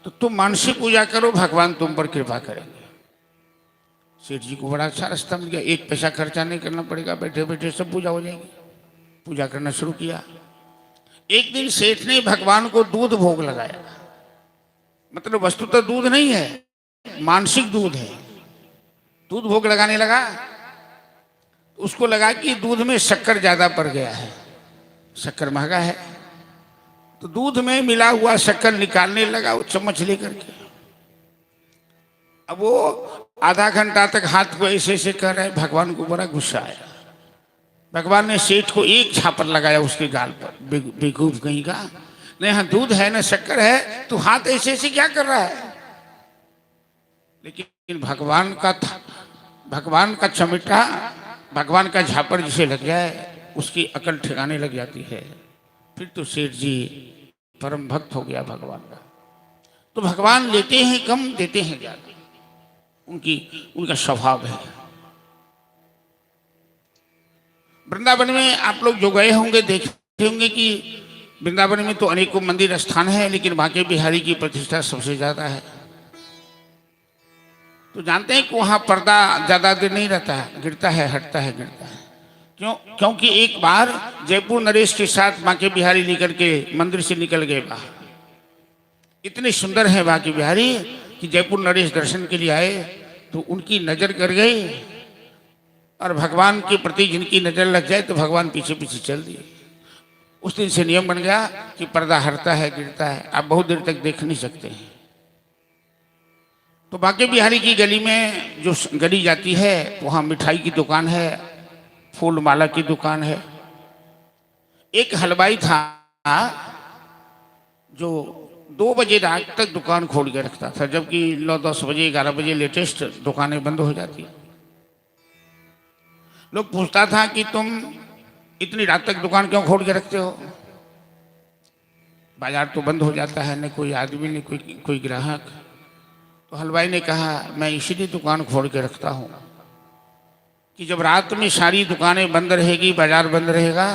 S1: तो तुम मानसिक पूजा करो, भगवान तुम पर कृपा करेंगे। सेठ जी को बड़ा अच्छा रास्ता मिल गया, एक पैसा खर्चा नहीं करना पड़ेगा, बैठे बैठे सब पूजा हो जाएगी। पूजा करना शुरू किया। एक दिन सेठ ने भगवान को दूध भोग लगाया। मतलब वस्तु तो दूध नहीं है, मानसिक दूध है। दूध भोग लगाने लगा, उसको लगा कि दूध में शक्कर ज्यादा पड़ गया है, शक्कर महंगा है। तो दूध में मिला हुआ शक्कर निकालने लगा वो चम्मच लेकर के। अब वो आधा घंटा तक हाथ को ऐसे ऐसे कर रहे, भगवान को बड़ा गुस्सा आया। भगवान ने सेठ को एक छापर लगाया उसके गाल पर, बेवकूफ कहीं का, नहीं हाँ दूध है ना शक्कर है, तू हाथ ऐसे ऐसे क्या कर रहा है। लेकिन भगवान का चमिटा, भगवान का झापर जिसे लग जाए उसकी अकल ठिकाने लग जाती है। फिर तो सेठ जी परम भक्त हो गया भगवान का। तो भगवान लेते हैं कम, देते हैं ज्यादा, उनका स्वभाव है। वृंदावन में आप लोग जो गए होंगे देखे होंगे कि वृंदावन में तो अनेकों मंदिर स्थान है, लेकिन बांके बिहारी की प्रतिष्ठा सबसे ज्यादा है। तो जानते हैं कि वहां पर्दा ज्यादा देर नहीं रहता है, गिरता है, हटता है, गिरता है। क्योंकि एक बार जयपुर नरेश के साथ बांके बिहारी लेकर के मंदिर से निकल गए बाहर। इतने सुंदर है बांके बिहारी कि जयपुर नरेश दर्शन के लिए आए तो उनकी नजर कर गई, और भगवान के प्रति जिनकी नजर लग जाए तो भगवान पीछे पीछे चल दिए। उस दिन से नियम बन गया कि पर्दा हटता है, गिरता है, आप बहुत देर तक देख नहीं सकते हैं। तो बांके बिहारी की गली में जो गली जाती है वहां मिठाई की दुकान है, फूल माला की दुकान है। एक हलवाई था जो 2 बजे रात तक दुकान खोल के रखता था, जबकि 9-10 बजे 11 बजे लेटेस्ट दुकानें बंद हो जाती। लोग पूछता था कि तुम इतनी रात तक दुकान क्यों खोल के रखते हो, बाजार तो बंद हो जाता है, न कोई आदमी न कोई ग्राहक। तो हलवाई ने कहा मैं इसीलिए दुकान खोल के रखता हूँ कि जब रात में सारी दुकानें बंद रहेगी, बाजार बंद रहेगा,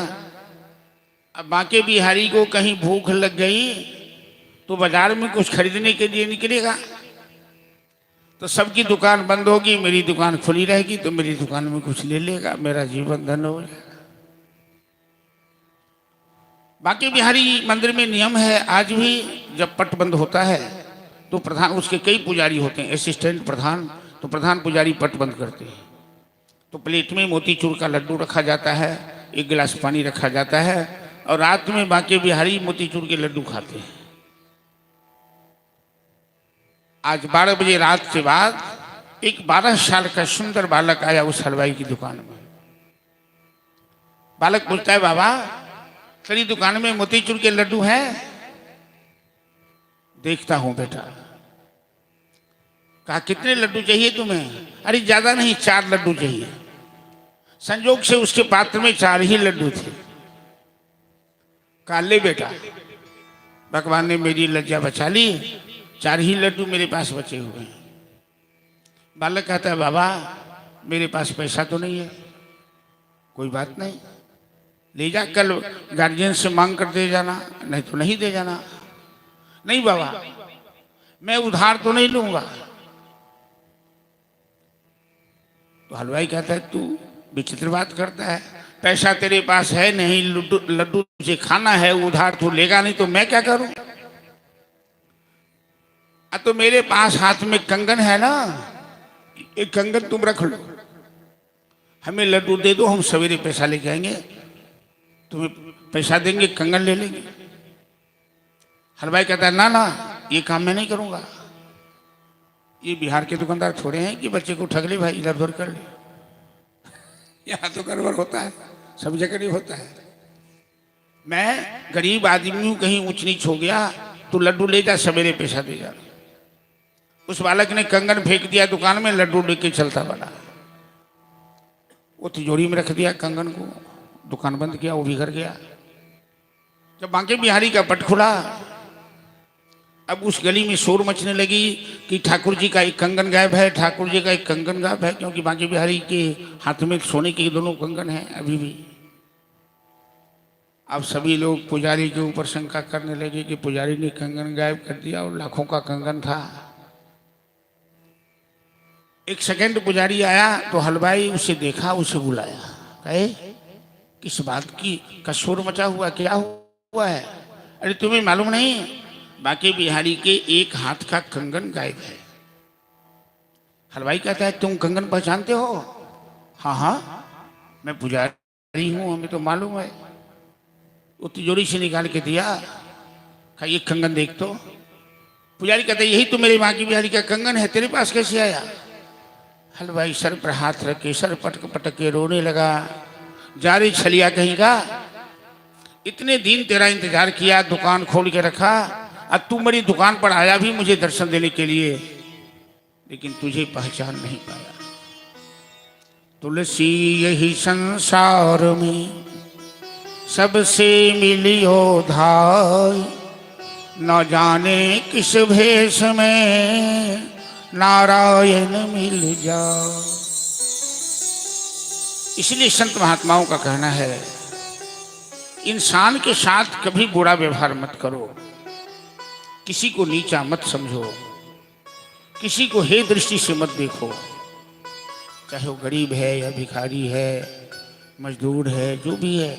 S1: अब बांके बिहारी को कहीं भूख लग गई तो बाजार में कुछ खरीदने के लिए निकलेगा, तो सबकी दुकान बंद होगी, मेरी दुकान खुली रहेगी, तो मेरी दुकान में कुछ ले लेगा, मेरा जीवन धन्य हो जाएगा। बांके बिहारी मंदिर में नियम है, आज भी जब पट बंद होता है तो प्रधान, उसके कई पुजारी होते हैं, असिस्टेंट प्रधान, तो प्रधान पुजारी पट बंद करते हैं। तो प्लेट में मोतीचूर का लड्डू रखा जाता है, 1 गिलास पानी रखा जाता है, और रात में बांके बिहारी मोतीचूर के लड्डू खाते हैं। आज 12 बजे रात के बाद एक 12 साल का सुंदर बालक आया उस हलवाई की दुकान में। बालक पूछता है बाबा तेरी दुकान में मोतीचूर के लड्डू हैं? देखता हूं बेटा। कहा कितने लड्डू चाहिए तुम्हें? अरे ज्यादा नहीं, 4 लड्डू चाहिए। संजोग से उसके पात्र में 4 ही लड्डू थे। कहा ले बेटा, भगवान ने मेरी लज्जा बचा ली, 4 ही लड्डू मेरे पास बचे हुए हैं। बालक कहता है बाबा मेरे पास पैसा तो नहीं है। कोई बात नहीं, ले जा, कल गार्जियन से मांग कर दे जाना, नहीं तो नहीं दे जाना। नहीं बाबा मैं उधार तो नहीं लूंगा। तो हलवाई कहता है तू विचित्र बात करता है, पैसा तेरे पास है नहीं, लड्डू तुझे खाना है, उधार तू लेगा नहीं तो मैं क्या करूं? तो मेरे पास हाथ में कंगन है ना, एक कंगन तुम रख लो, हमें लड्डू दे दो, हम सवेरे पैसा लेके आएंगे, तुम्हें पैसा देंगे, कंगन ले लेंगे। हलवाई कहता है ना ना ये काम मैं नहीं करूंगा। ये बिहार के दुकानदार थोड़े हैं कि बच्चे को ठग ले भाई, इधर उधर कर ले। यहाँ तो गड़बड़ होता है, सब जगह नहीं होता है। मैं गरीब आदमी हूं, कहीं ऊंच नीच हो गया तो लड्डू ले जा, सवेरे पैसा दे जा। उस बालक ने कंगन फेंक दिया दुकान में, लड्डू लेके चलता बना। वो तिजोरी में रख दिया कंगन को, दुकान बंद किया, वो भी घर गया। जब बांके बिहारी का पट खुला, अब उस गली में शोर मचने लगी कि ठाकुर जी का एक कंगन गायब है, ठाकुर जी का एक कंगन गायब है, क्योंकि बांके बिहारी के हाथ में सोने के दोनों कंगन हैं अभी भी। अब सभी लोग पुजारी के ऊपर शंका करने लगे कि पुजारी ने कंगन गायब कर दिया और लाखों का कंगन था। एक सेकंड पुजारी आया तो हलवाई उसे देखा, उसे बुलाया, कहे किस बात की का शोर मचा हुआ, क्या हुआ है? अरे तुम्हें मालूम नहीं, बांके बिहारी के एक हाथ का कंगन गायब है। हलवाई कहता है तुम कंगन पहचानते हो? हाँ हाँ मैं पुजारी हूं, हमें तो मालूम है। वो तिजोरी से निकाल के दिया, कहा ये कंगन देख तो। पुजारी कहते यही तो मेरे बांके बिहारी का कंगन है, तेरे पास कैसे आया? हलवाई सर पर हाथ रख के सर पटक पटक के रोने लगा, जा रे छलिया कहीं का, इतने दिन तेरा इंतजार किया, दुकान खोल के रखा, अब तू मेरी दुकान पर आया भी मुझे दर्शन देने के लिए, लेकिन तुझे पहचान नहीं पाया। तुलसी यही संसार में सबसे मिलियो धाय, न जाने किस भेष में नारायण मिल जाओ। इसलिए संत महात्माओं का कहना है इंसान के साथ कभी बुरा व्यवहार मत करो, किसी को नीचा मत समझो, किसी को हे दृष्टि से मत देखो, चाहे वो गरीब है या भिखारी है, मजदूर है, जो भी है।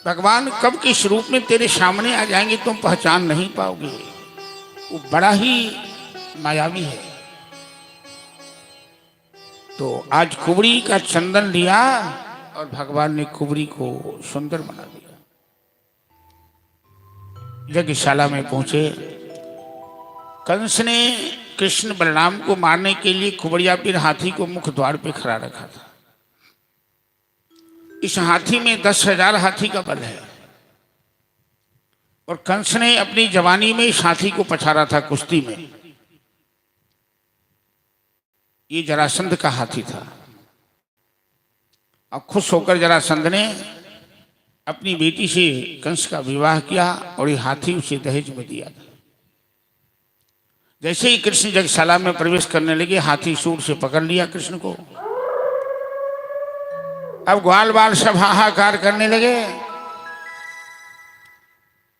S1: भगवान कब किस रूप में तेरे सामने आ जाएंगे तुम पहचान नहीं पाओगे, वो बड़ा ही मायावी है। तो आज कुबड़ी का चंदन लिया और भगवान ने कुबड़ी को सुंदर बना दिया। यज्ञशाला में पहुंचे, कंस ने कृष्ण बलराम को मारने के लिए कुबड़िया पीर हाथी को मुख्य द्वार पे खड़ा रखा था। इस हाथी में 10,000 हाथी का बल है और कंस ने अपनी जवानी में इस हाथी को पछाड़ा था कुश्ती में। ये जरासंध का हाथी था। अब खुश होकर जरासंध ने अपनी बेटी से कंस का विवाह किया और ये हाथी उसे दहेज में दिया था। जैसे ही कृष्ण यज्ञशाला में प्रवेश करने लगे, हाथी सूर से पकड़ लिया कृष्ण को। अब ग्वाल बाल सब हाहाकार करने लगे।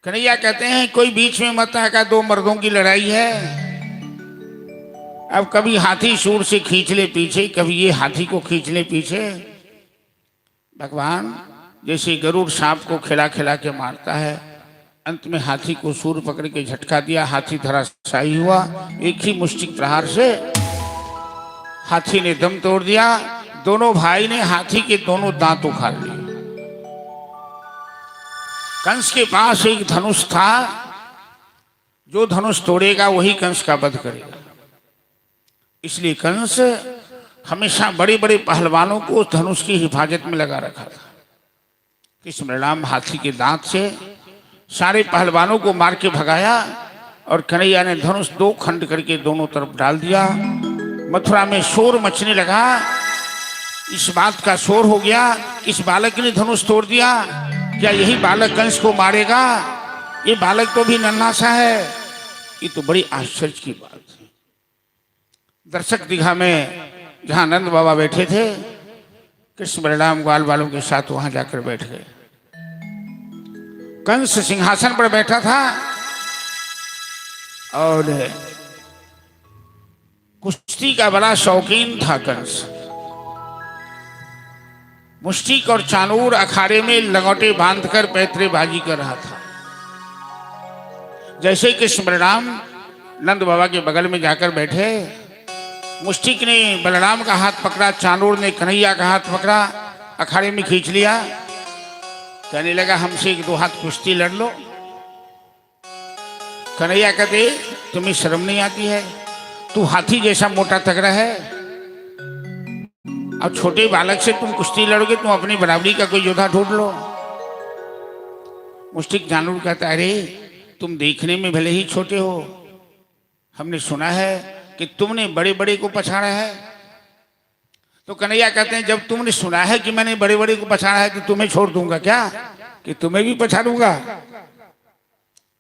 S1: कन्हैया कहते हैं कोई बीच में मत आकर, दो मर्दों की लड़ाई है। अब कभी हाथी सूर से खींच ले पीछे, कभी ये हाथी को खींच ले पीछे। भगवान जैसे गरुड़ सांप को खिला खिला के मारता है, अंत में हाथी को सूर पकड़ के झटका दिया, हाथी धराशायी हुआ। एक ही मुष्टिक प्रहार से हाथी ने दम तोड़ दिया। दोनों भाई ने हाथी के दोनों दांत उखाड़ लिए। कंस के पास एक धनुष था, जो धनुष तोड़ेगा वही कंस का वध करेगा। इसलिए कंस हमेशा बड़े बड़े पहलवानों को उस धनुष की हिफाजत में लगा रखा था। कृष्ण बलराम हाथी के दांत से सारे पहलवानों को मार के भगाया और कन्हैया ने धनुष 2 खंड करके दोनों तरफ डाल दिया। मथुरा में शोर मचने लगा। इस बात का शोर हो गया, इस बालक ने धनुष तोड़ दिया, क्या यही बालक कंस को मारेगा? ये बालक तो भी नन्हा सा है। ये तो बड़ी आश्चर्य की बात है। दर्शक दीघा में जहां नंद बाबा बैठे थे, कृष्ण बलराम ग्वाल बालों के साथ वहां जाकर बैठ गए। कंस सिंहासन पर बैठा था और कुश्ती का बड़ा शौकीन था कंस। मुष्टिक और चानूर अखाड़े में लंगोटे बांधकर पैतरेबाजी कर रहा था। जैसे कृष्ण बलराम नंद बाबा के बगल में जाकर बैठे, मुष्टिक ने बलराम का हाथ पकड़ा, चानूर ने कन्हैया का हाथ पकड़ा, अखाड़े में खींच लिया। कहने लगा हमसे 1-2 हाथ कुश्ती लड़ लो। कन्हैया कहते तुम्हें शर्म नहीं आती है? तू हाथी जैसा मोटा तगड़ा है, अब छोटे बालक से तुम कुश्ती लड़ोगे? तुम अपनी बराबरी का कोई योद्धा ढूंढ लो। मुष्टिक जानूर कहता अरे तुम देखने में भले ही छोटे हो, हमने सुना है कि तुमने बड़े बड़े को पछाड़ा है। तो कन्हैया कहते हैं जब तुमने सुना है कि मैंने बड़े बड़े को पछाड़ा है तो तुम्हें छोड़ दूंगा क्या, कि तुम्हें भी पछाड़ूंगा?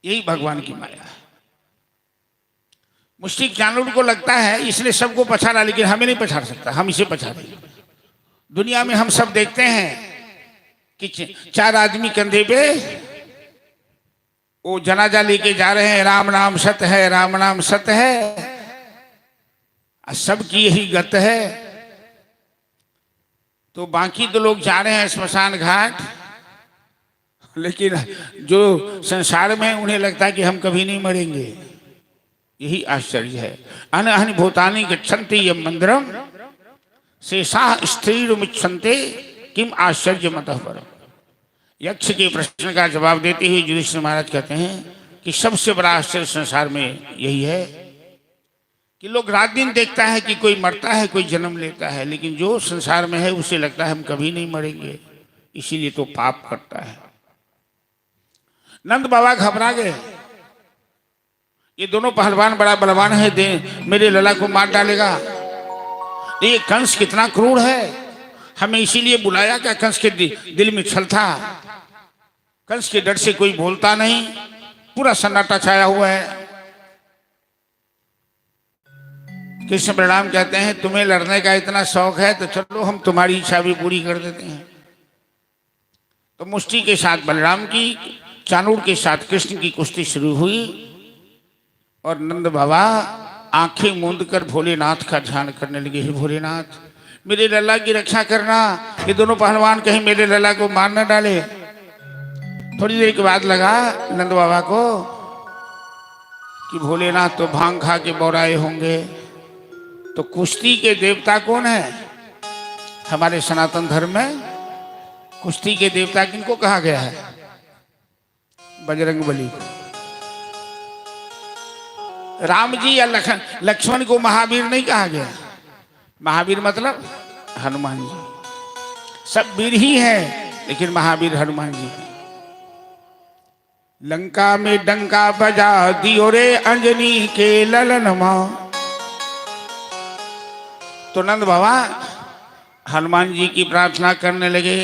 S1: यही भगवान की माया है। मुश्तिक चाणूर को लगता है इसने सबको पछाड़ा, लेकिन हमें नहीं पछाड़ सकता, हम इसे पछाड़ेंगे। दुनिया में हम सब देखते हैं कि चार आदमी कंधे पे वो जनाजा लेके जा रहे हैं, राम नाम सत्य है, राम नाम सत्य है, सबकी यही गत है। तो बाकी तो लोग जा रहे हैं स्मशान घाट, लेकिन जो संसार में उन्हें लगता है कि हम कभी नहीं मरेंगे। यही आश्चर्य है। अनहनि भूतानि गच्छन्ति यम मंदिरम शेषाः स्त्रीरुमिच्छन्ते किम आश्चर्य मतः परम। यक्ष के प्रश्न का जवाब देते हुए युधिष्ठिर महाराज कहते हैं कि सबसे बड़ा आश्चर्य संसार में यही है कि लोग रात दिन देखता है कि कोई मरता है, कोई जन्म लेता है, लेकिन जो संसार में है उसे लगता है हम कभी नहीं मरेंगे, इसीलिए तो पाप करता है। नंद बाबा घबरा गए, ये दोनों पहलवान बड़ा बलवान है, मेरे लला को मार डालेगा। ये कंस कितना क्रूर है, हमें इसीलिए बुलाया क्या? कंस के दिल में छल था, कंस के डर से कोई बोलता नहीं, पूरा सन्नाटा छाया हुआ है। कृष्ण बलराम कहते हैं तुम्हें लड़ने का इतना शौक है तो चलो हम तुम्हारी इच्छा भी पूरी कर देते हैं। तो मुष्टि के साथ बलराम की, चाणूर के साथ कृष्ण की कुश्ती शुरू हुई और नंद बाबा आंखें मूंद कर भोलेनाथ का ध्यान करने लगे। हे भोलेनाथ, मेरे लल्ला की रक्षा करना, ये दोनों पहलवान कहीं मेरे लल्ला को मार न डाले। थोड़ी देर के बाद लगा नंद बाबा को कि भोलेनाथ तो भांग खा के बौराए होंगे। तो कुश्ती के देवता कौन है? हमारे सनातन धर्म में कुश्ती के देवता किनको कहा गया है? बजरंगबली को। राम जी या लक्ष्मण को महावीर नहीं कहा गया। महावीर मतलब हनुमान जी। सब वीर ही हैं, लेकिन महावीर हनुमान जी। लंका में डंका बजा दियो रे अंजनी के ललनमा। तो नंद बाबा हनुमान जी की प्रार्थना करने लगे।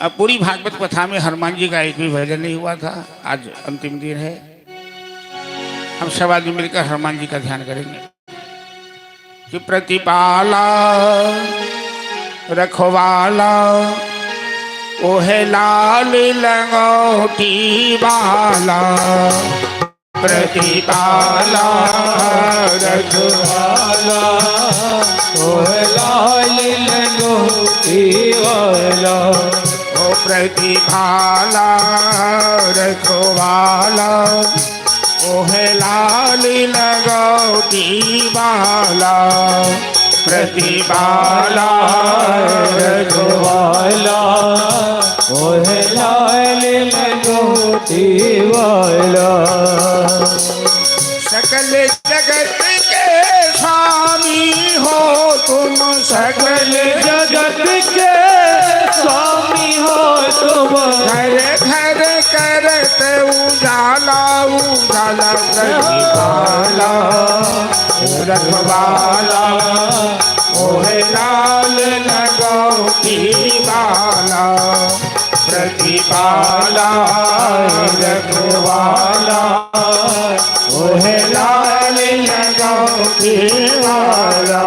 S1: अब पूरी भागवत कथा में हनुमान जी का एक भी भजन नहीं हुआ था। आज अंतिम दिन है, हम सब आदमी मिलकर हनुमान जी का ध्यान करेंगे। कि प्रतिपाला रखवाला ओहे लाल लंगोटी वाला। प्रतिपाला
S2: रखवाला ओहे लाल लंगोटी वाला।
S1: ओ प्रतिपाला रखवाला ओहे लाल लगोटी वाला। प्रतिपाला
S2: रखवाला ओहे लाल लंगोटी वाला।
S1: सकल जगत के स्वामी हो तुम, सकल
S2: जगत के स्वामी हो तुम।
S1: घर घर करते उजाला उजाला। प्रतिपाला रखवाला ओहे लाल लगोटी वाला। प्रतिपाला रखवाला ओहे लाल लगोटी वाला।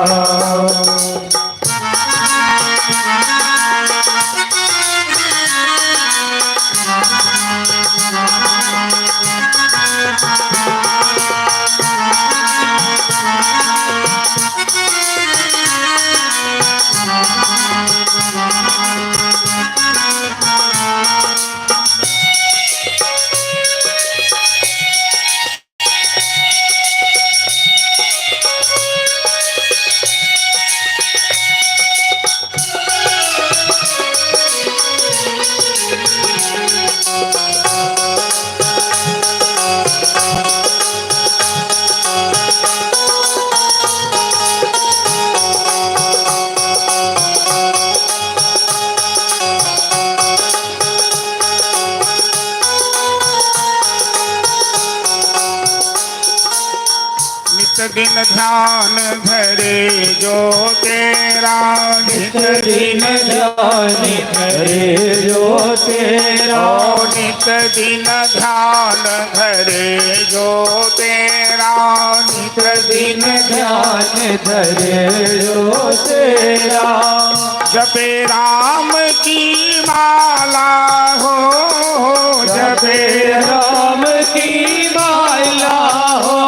S1: दिन ध्यान धरे जो तेरा।
S2: नित दिन ध्यान धरे जो तेरा।
S1: नित दिन ध्यान धरे जो तेरा। नित
S2: नित दिन ध्यान धरे जो तेरा।
S1: जपे राम की माला हो,
S2: जपे राम की माला हो,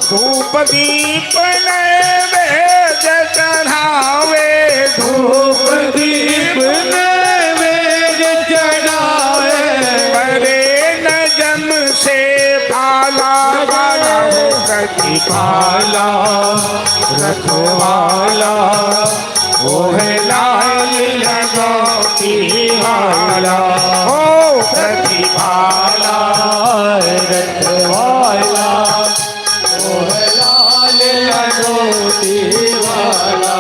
S1: धूप दीप नैवेद्य चढ़ावे,
S2: धूप दीप नैवेद्य चढ़ावे,
S1: करे न जम से पाला वाला हो प्रतिपाला,
S2: रखवाला वो है लाल लगोटी वाला
S1: हो प्रतिपाला,
S2: रखवाला वो है लाल लगोटी वाला।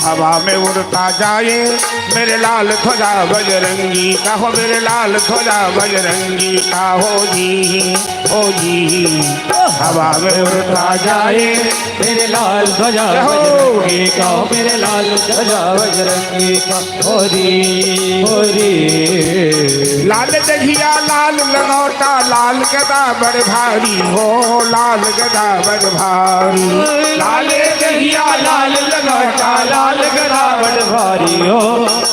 S1: हवा में उड़ता जाए मेरे लाल ध्वजा बजरंगी का हो, मेरे लाल ध्वजा बजरंगी का हो जी, हो जी। हवा में उड़ता जाए
S2: मेरे लाल ध्वजा बजरंगी का, मेरे लाल ध्वजा बजरंगी का, होरी होरी।
S1: लाल दहिया लाल लंगोटा लाल गदा बड़ भारी हो, लाल गदा बड़ भारी,
S2: लाल दहिया लाल लगोटा लाल गदा बड़ भारी हो,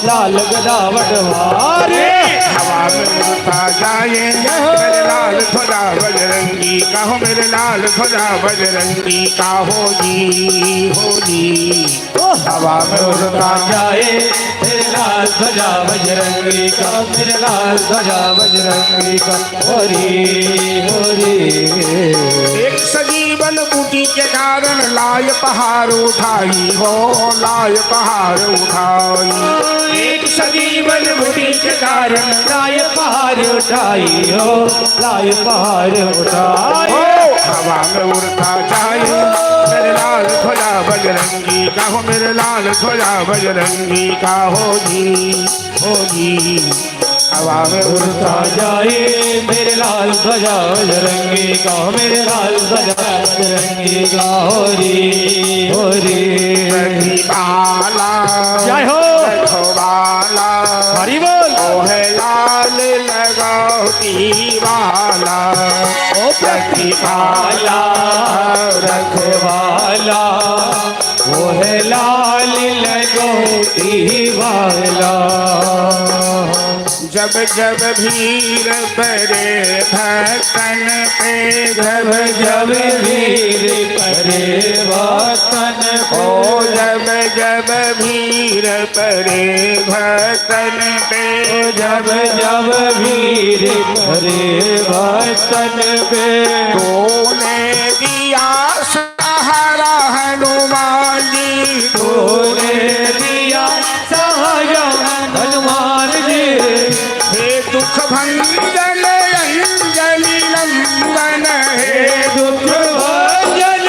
S2: लाल गदा बड़ भारी।
S1: हवा में उड़ता जाए मेरे लाल ध्वजा बजरंगी का हो, मेरे लाल ध्वजा बजरंगी का हो जी, हो जी।
S2: हवा में उड़ता जाए मेरे लाल ध्वजा बजरंगी का, मेरे लाल ध्वजा बजरंगी का, होरी होरी।
S1: एक सजीवन बूटी के कारण लाय पहाड़ उठाई हो, लाय पहाड़ उठाई,
S2: एक सजीवन बूटी के कारण लाय पहाड़ उठाई हो, लाय पहाड़ उठाई।
S1: हवा में उड़ता जाए मेरे लाल ध्वजा बजरंगी का हो, मेरे लाल ध्वजा बजरंगी का हो जी, हो जी। हवा में
S2: उड़ता जाए मेरे लाल ध्वजा बजरंगी का, मेरे लाल ध्वजा बजरंगी का, होरी होरी।
S1: प्रतिपाला
S2: जय हो
S1: रखवाला,
S2: हरि बोल।
S1: ओ है लाल लगोटी वाला,
S2: ओ प्रतिपाला रखवाला वो है लाल लगोटी वाला।
S1: जब जब भीड़ पड़े भक्तन पे,
S2: जब जब भीड़ करे वतन
S1: ओ
S2: को,
S1: जब जब भीड़ पड़े भक्तन पे,
S2: जब जब भीड़ करे वतन पे,
S1: तूने दिया सहारा हनुमान जी,
S2: तूने दिया सहारा हनुमान जी।
S1: हे दुख भंजन अंजलि नंदन, हे
S2: दुख भंजन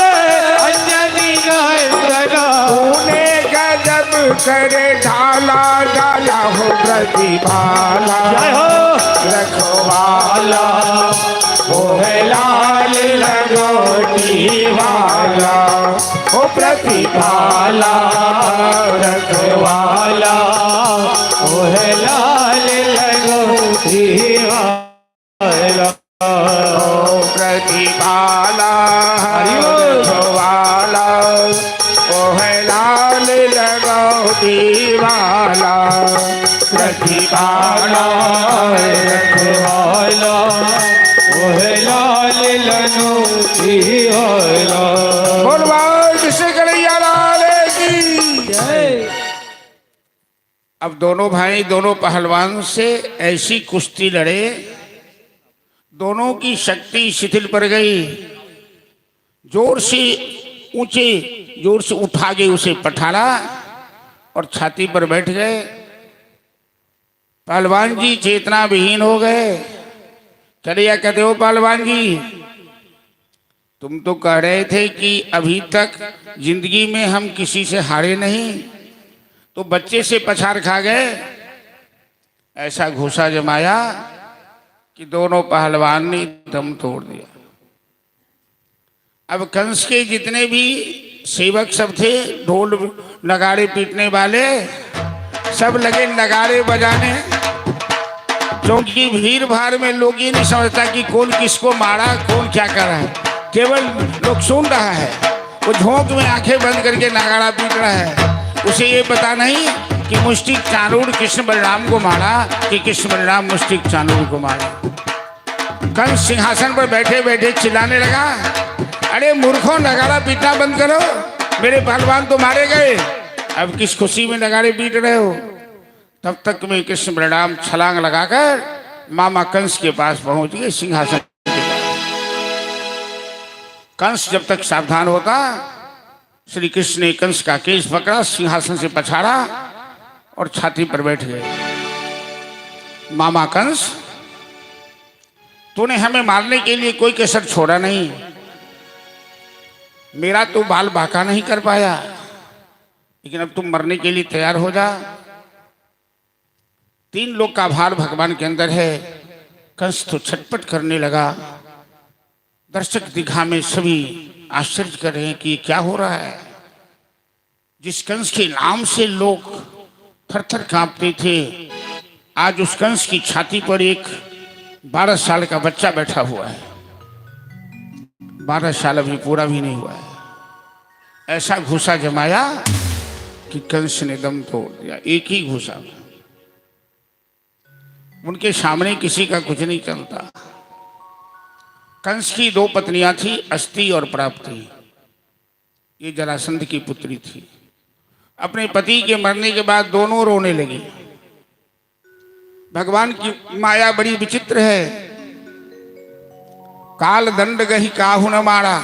S2: अंजनी नंदन,
S1: तूने गजब करे ढाला डाला हो प्रतिपाला,
S2: जय हो
S1: रखवाला
S2: वो है लाल लगोटी वाला,
S1: हो प्रतिपाला,
S2: रखवाला वो है लाल लगोटी वाला।
S1: ओ प्रतिपाला रखवाला, ओ है लाल लगोटी वाला, प्रतिपाला
S2: रखवाला वो है लाल लगोटी वाला।
S1: बोल बाल श्री कन्हैया लाल की
S2: जय।
S1: अब दोनों भाई दोनों पहलवान से ऐसी कुश्ती लड़े, दोनों की शक्ति शिथिल पड़ गई, जोर से ऊंचे जोर से उठा के उसे पठारा और छाती पर बैठ गए। पहलवान जी चेतना विहीन हो गए। चलिए कहते हो पहलवान जी, तुम तो कह रहे थे कि अभी तक जिंदगी में हम किसी से हारे नहीं, तो बच्चे से पछाड़ खा गए। ऐसा घूसा जमाया कि दोनों पहलवान ने दम तोड़ दिया। अब कंस के जितने भी सेवक सब थे, ढोल नगाड़े पीटने वाले सब लगे नगाड़े बजाने, क्योंकि भीड़ भाड़ में लोग ये नहीं समझता कि कौन किसको मारा, कौन क्या कर रहा है, केवल लोग सुन रहा है। वो झोंक में आंखें बंद करके नगाड़ा पीट रहा है, उसे ये पता नहीं कि मुष्टिक चाणूर कृष्ण बलराम को मारा कि कृष्ण बलराम मुष्टिक चाणूर को मारा। कंस सिंहासन पर बैठे बैठे चिल्लाने लगा, अरे मूर्खों, नगाड़ा पीटना बंद करो, मेरे पहलवान तो मारे गए, अब किस खुशी में नगाड़े पीट रहे हो। तब तक में कृष्ण बलराम छलांग लगाकर मामा कंस के पास पहुंच गए, सिंहासन के पास। कंस जब तक सावधान होता, श्री कृष्ण ने कंस का केस पकड़ा, सिंहासन से पछाड़ा और छाती पर बैठ गए। मामा कंस, तूने हमें मारने के लिए कोई कसर छोड़ा नहीं, मेरा तो बाल बांका नहीं कर पाया, लेकिन अब तुम मरने के लिए तैयार हो जा। तीन लोग का भार भगवान के अंदर है। कंस तो छटपट करने लगा। दर्शक दिखा में सभी आश्चर्य कर रहे हैं कि ये क्या हो रहा है। जिस कंस के नाम से लोग थर थर कांपते थे, आज उस कंस की छाती पर एक 12 साल का बच्चा बैठा हुआ है। 12 साल अभी पूरा भी नहीं हुआ है। ऐसा घूसा जमाया कि कंस ने दम तोड़ दिया, एक ही घूसा। उनके सामने किसी का कुछ नहीं चलता। कंस की 2 पत्नियां थी, अस्ति और प्राप्ति। ये जरासंध की पुत्री थी। अपने पति के मरने के बाद दोनों रोने लगी। भगवान की माया बड़ी विचित्र है। काल दंड गही काहू न मारा।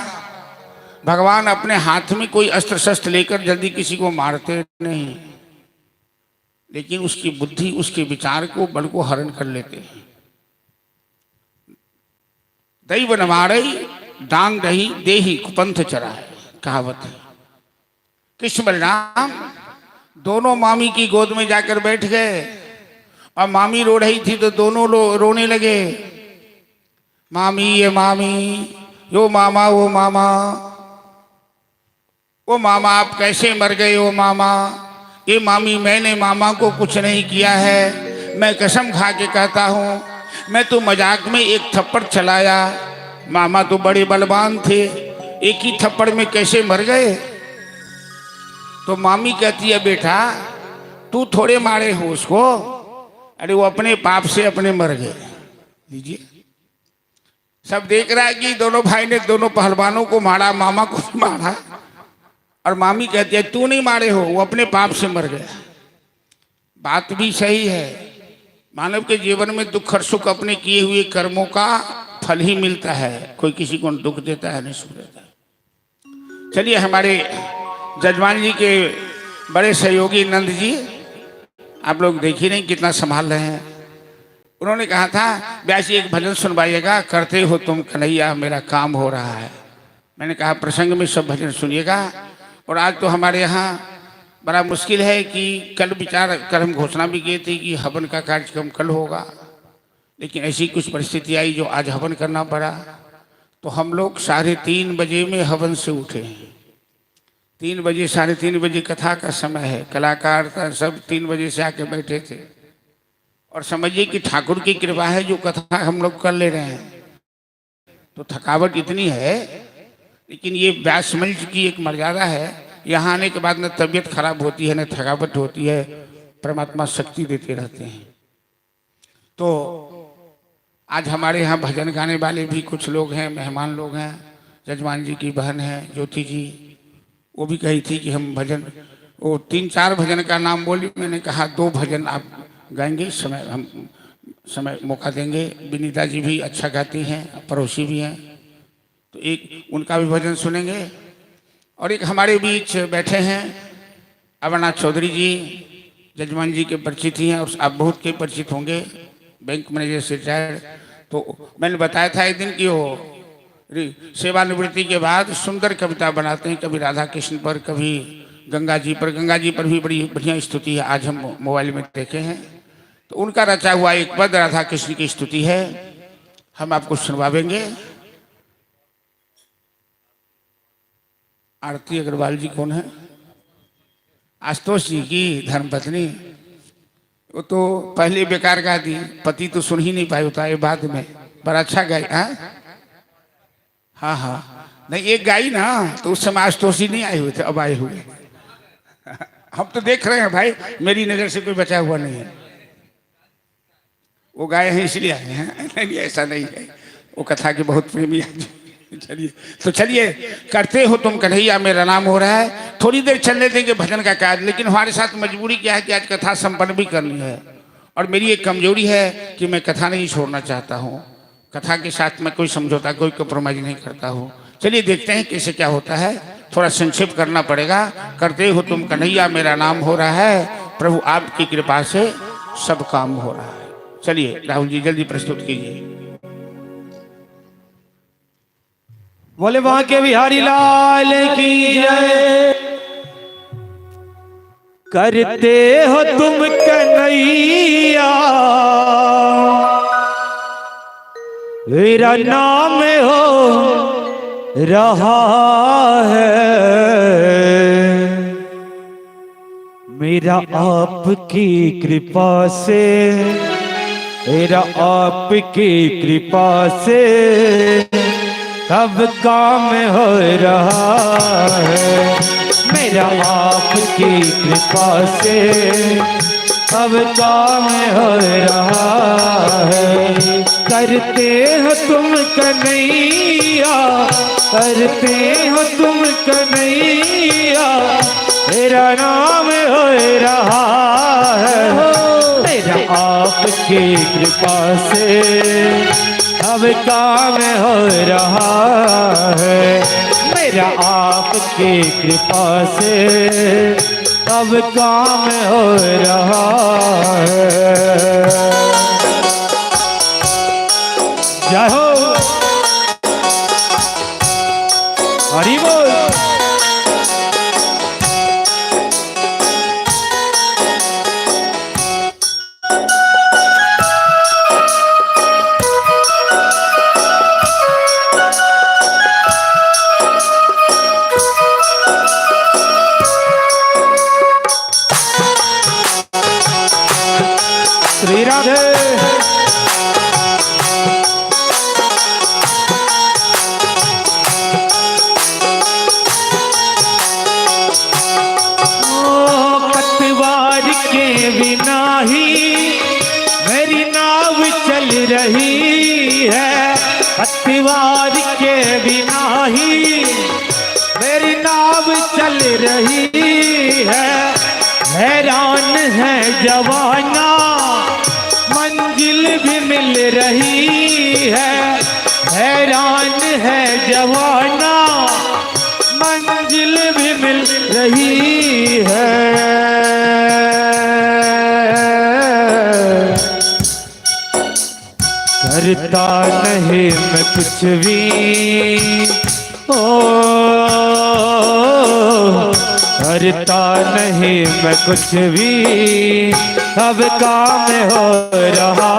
S1: भगवान अपने हाथ में कोई अस्त्र शस्त्र लेकर जल्दी किसी को मारते नहीं, लेकिन उसकी बुद्धि, उसके विचार को, बल को हरण कर लेते हैं। दैव न मारई डांग रही देही कुपंथ चराए, कहावत है। कृष्ण बलराम दोनों मामी की गोद में जाकर बैठ गए और मामी रो रही थी तो दोनों रोने लगे। मामी ये मामी, यो मामा वो मामा, वो मामा आप कैसे मर गए हो मामा। ये मामी, मैंने मामा को कुछ नहीं किया है, मैं कसम खा के कहता हूँ, मैं तो मजाक में एक थप्पड़ चलाया, मामा तो बड़े बलवान थे, एक ही थप्पड़ में कैसे मर गए। तो मामी कहती है, बेटा तू थोड़े मारे हो उसको, अरे वो अपने पाप से अपने मर गए। लीजिए, सब देख रहा है कि दोनों भाई ने दोनों पहलवानों को मारा, मामा को भी मारा, और मामी कहती है तू नहीं मारे हो, वो अपने पाप से मर गया। बात भी सही है। मानव के जीवन में दुख और सुख अपने किए हुए कर्मों का फल ही मिलता है। कोई किसी को दुख देता है, नहीं सुख देता है। चलिए, हमारे जजमान जी के बड़े सहयोगी नंद जी, आप लोग देख ही नहीं कितना संभाल रहे हैं। उन्होंने कहा था, व्यास जी एक भजन सुनवाइएगा, करते हो तुम कन्हैया मेरा काम हो रहा है। मैंने कहा प्रसंग में सब भजन सुनिएगा। और आज तो हमारे यहाँ बड़ा मुश्किल है कि कल विचार कर हम घोषणा भी किए थे कि हवन का कार्यक्रम कल होगा, लेकिन ऐसी कुछ परिस्थिति आई जो आज हवन करना पड़ा। तो हम लोग 3:30 बजे में हवन से उठे। 3 बजे 3:30 बजे कथा का समय है। कलाकार सब 3 बजे से आके बैठे थे। और समझिए कि ठाकुर की कृपा है जो कथा हम लोग कर ले रहे हैं। तो थकावट इतनी है, लेकिन ये व्यास मंच की एक मर्यादा है। यहाँ आने के बाद न तबीयत खराब होती है, न थकावट होती है, परमात्मा शक्ति देते रहते हैं। तो आज हमारे यहाँ भजन गाने वाले भी कुछ लोग हैं, मेहमान लोग हैं। जजमान जी की बहन है ज्योति जी, वो भी कही थी कि हम भजन, वो 3-4 भजन का नाम बोली। मैंने कहा 2 भजन आप गाएंगे, समय मौका देंगे। विनीता जी भी अच्छा गाती हैं, पड़ोसी भी हैं, तो एक उनका भी भजन सुनेंगे। और एक हमारे बीच बैठे हैं अमरनाथ चौधरी जी, जजमान जी के परिचित ही हैं और आप बहुत के परिचित होंगे, बैंक मैनेजर से रिटायर्ड। तो मैंने बताया था एक दिन कि वो सेवानिवृत्ति के बाद सुंदर कविता बनाते हैं, कभी राधा कृष्ण पर, कभी गंगा जी पर भी बड़ी बढ़िया स्तुति है। आज हम मोबाइल में देखे हैं, तो उनका रचा हुआ एक पद राधा कृष्ण की स्तुति है, हम आपको सुनवाएंगे। आरती अग्रवाल जी कौन है? आशुतोष जी की धर्मपत्नी। वो तो पहले बेकार गा दी, पति तो सुन ही नहीं पाए, होता है बाद में बड़ा अच्छा गाई। हाँ हाँ, नहीं एक गाई ना, तो उस समय आशुतोष जी नहीं आए हुए थे, अब आए हुए। हम तो देख रहे हैं भाई, मेरी नजर से कोई बचा हुआ नहीं है। वो गाए हैं इसलिए आए हैं, नहीं ऐसा नहीं है। वो कथा के बहुत प्रेमी हैं। चलिए तो चलिए, करते हो तुम कन्हैया मेरा नाम हो रहा है। थोड़ी देर चलने देंगे भजन का कार्य, लेकिन हमारे साथ मजबूरी क्या है कि आज कथा संपन्न भी करनी है। और मेरी एक कमजोरी है कि मैं कथा नहीं छोड़ना चाहता हूँ। कथा के साथ मैं कोई समझौता, कोई कॉम्प्रोमाइज नहीं करता हूँ। चलिए देखते हैं कैसे क्या होता है, थोड़ा संक्षेप करना पड़ेगा। करते हो तुम कन्हैया मेरा नाम हो रहा है, प्रभु आपकी कृपा से सब काम हो रहा है। चलिए राहुल जी जल्दी प्रस्तुत कीजिए।
S2: बोले वहां के बिहारी लाल की जय। करते हो तुम कन्हैया मेरा नाम हो रहा है, मेरा आपकी कृपा से, मेरा आपकी कृपा से सब काम हो रहा है, मेरा आपकी कृपा से सब काम हो रहा है। करते हो तुम कन्हैया, करते हो तुम कन्हैया मेरा नाम हो रहा है, मेरा आपकी कृपा से अब काम हो रहा है, मेरा आपकी कृपा से अब काम हो रहा है। जय हो हरि बोल। श्री राधे। पतवार के बिना ही मेरी नाव चल रही है, पतवार के बिना ही मेरी नाव चल रही है। हैरान है जवाना मंजिल भी मिल रही है, हैरान है जवाना मंजिल भी मिल रही है। करता नहीं मैं कुछ भी, करता नहीं मैं कुछ भी, अब काम हो रहा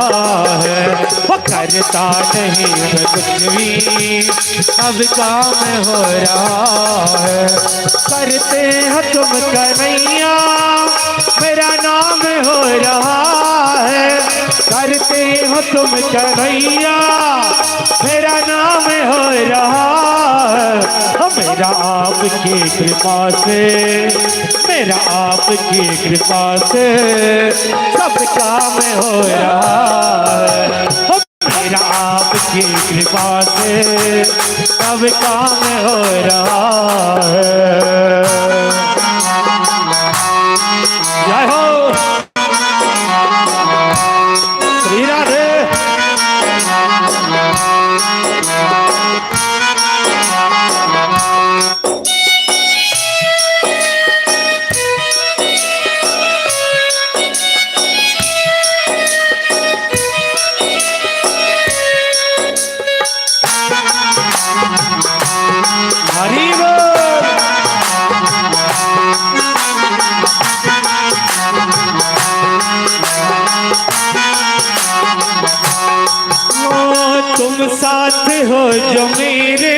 S2: है। वो करता नहीं मैं कुछ भी, अब काम हो रहा है। करते हो तुम कन्हैया मेरा नाम हो रहा है, करते हो तुम कन्हैया मेरा नाम हो रहा है। मेरा आपकी कृपा से, मेरा आपकी कृपा से सब काम हो रहा है, मेरा आपकी कृपा से सब काम हो रहा है। जय हो श्री राधे। हरि बोल। तुम साथ हो जो मेरे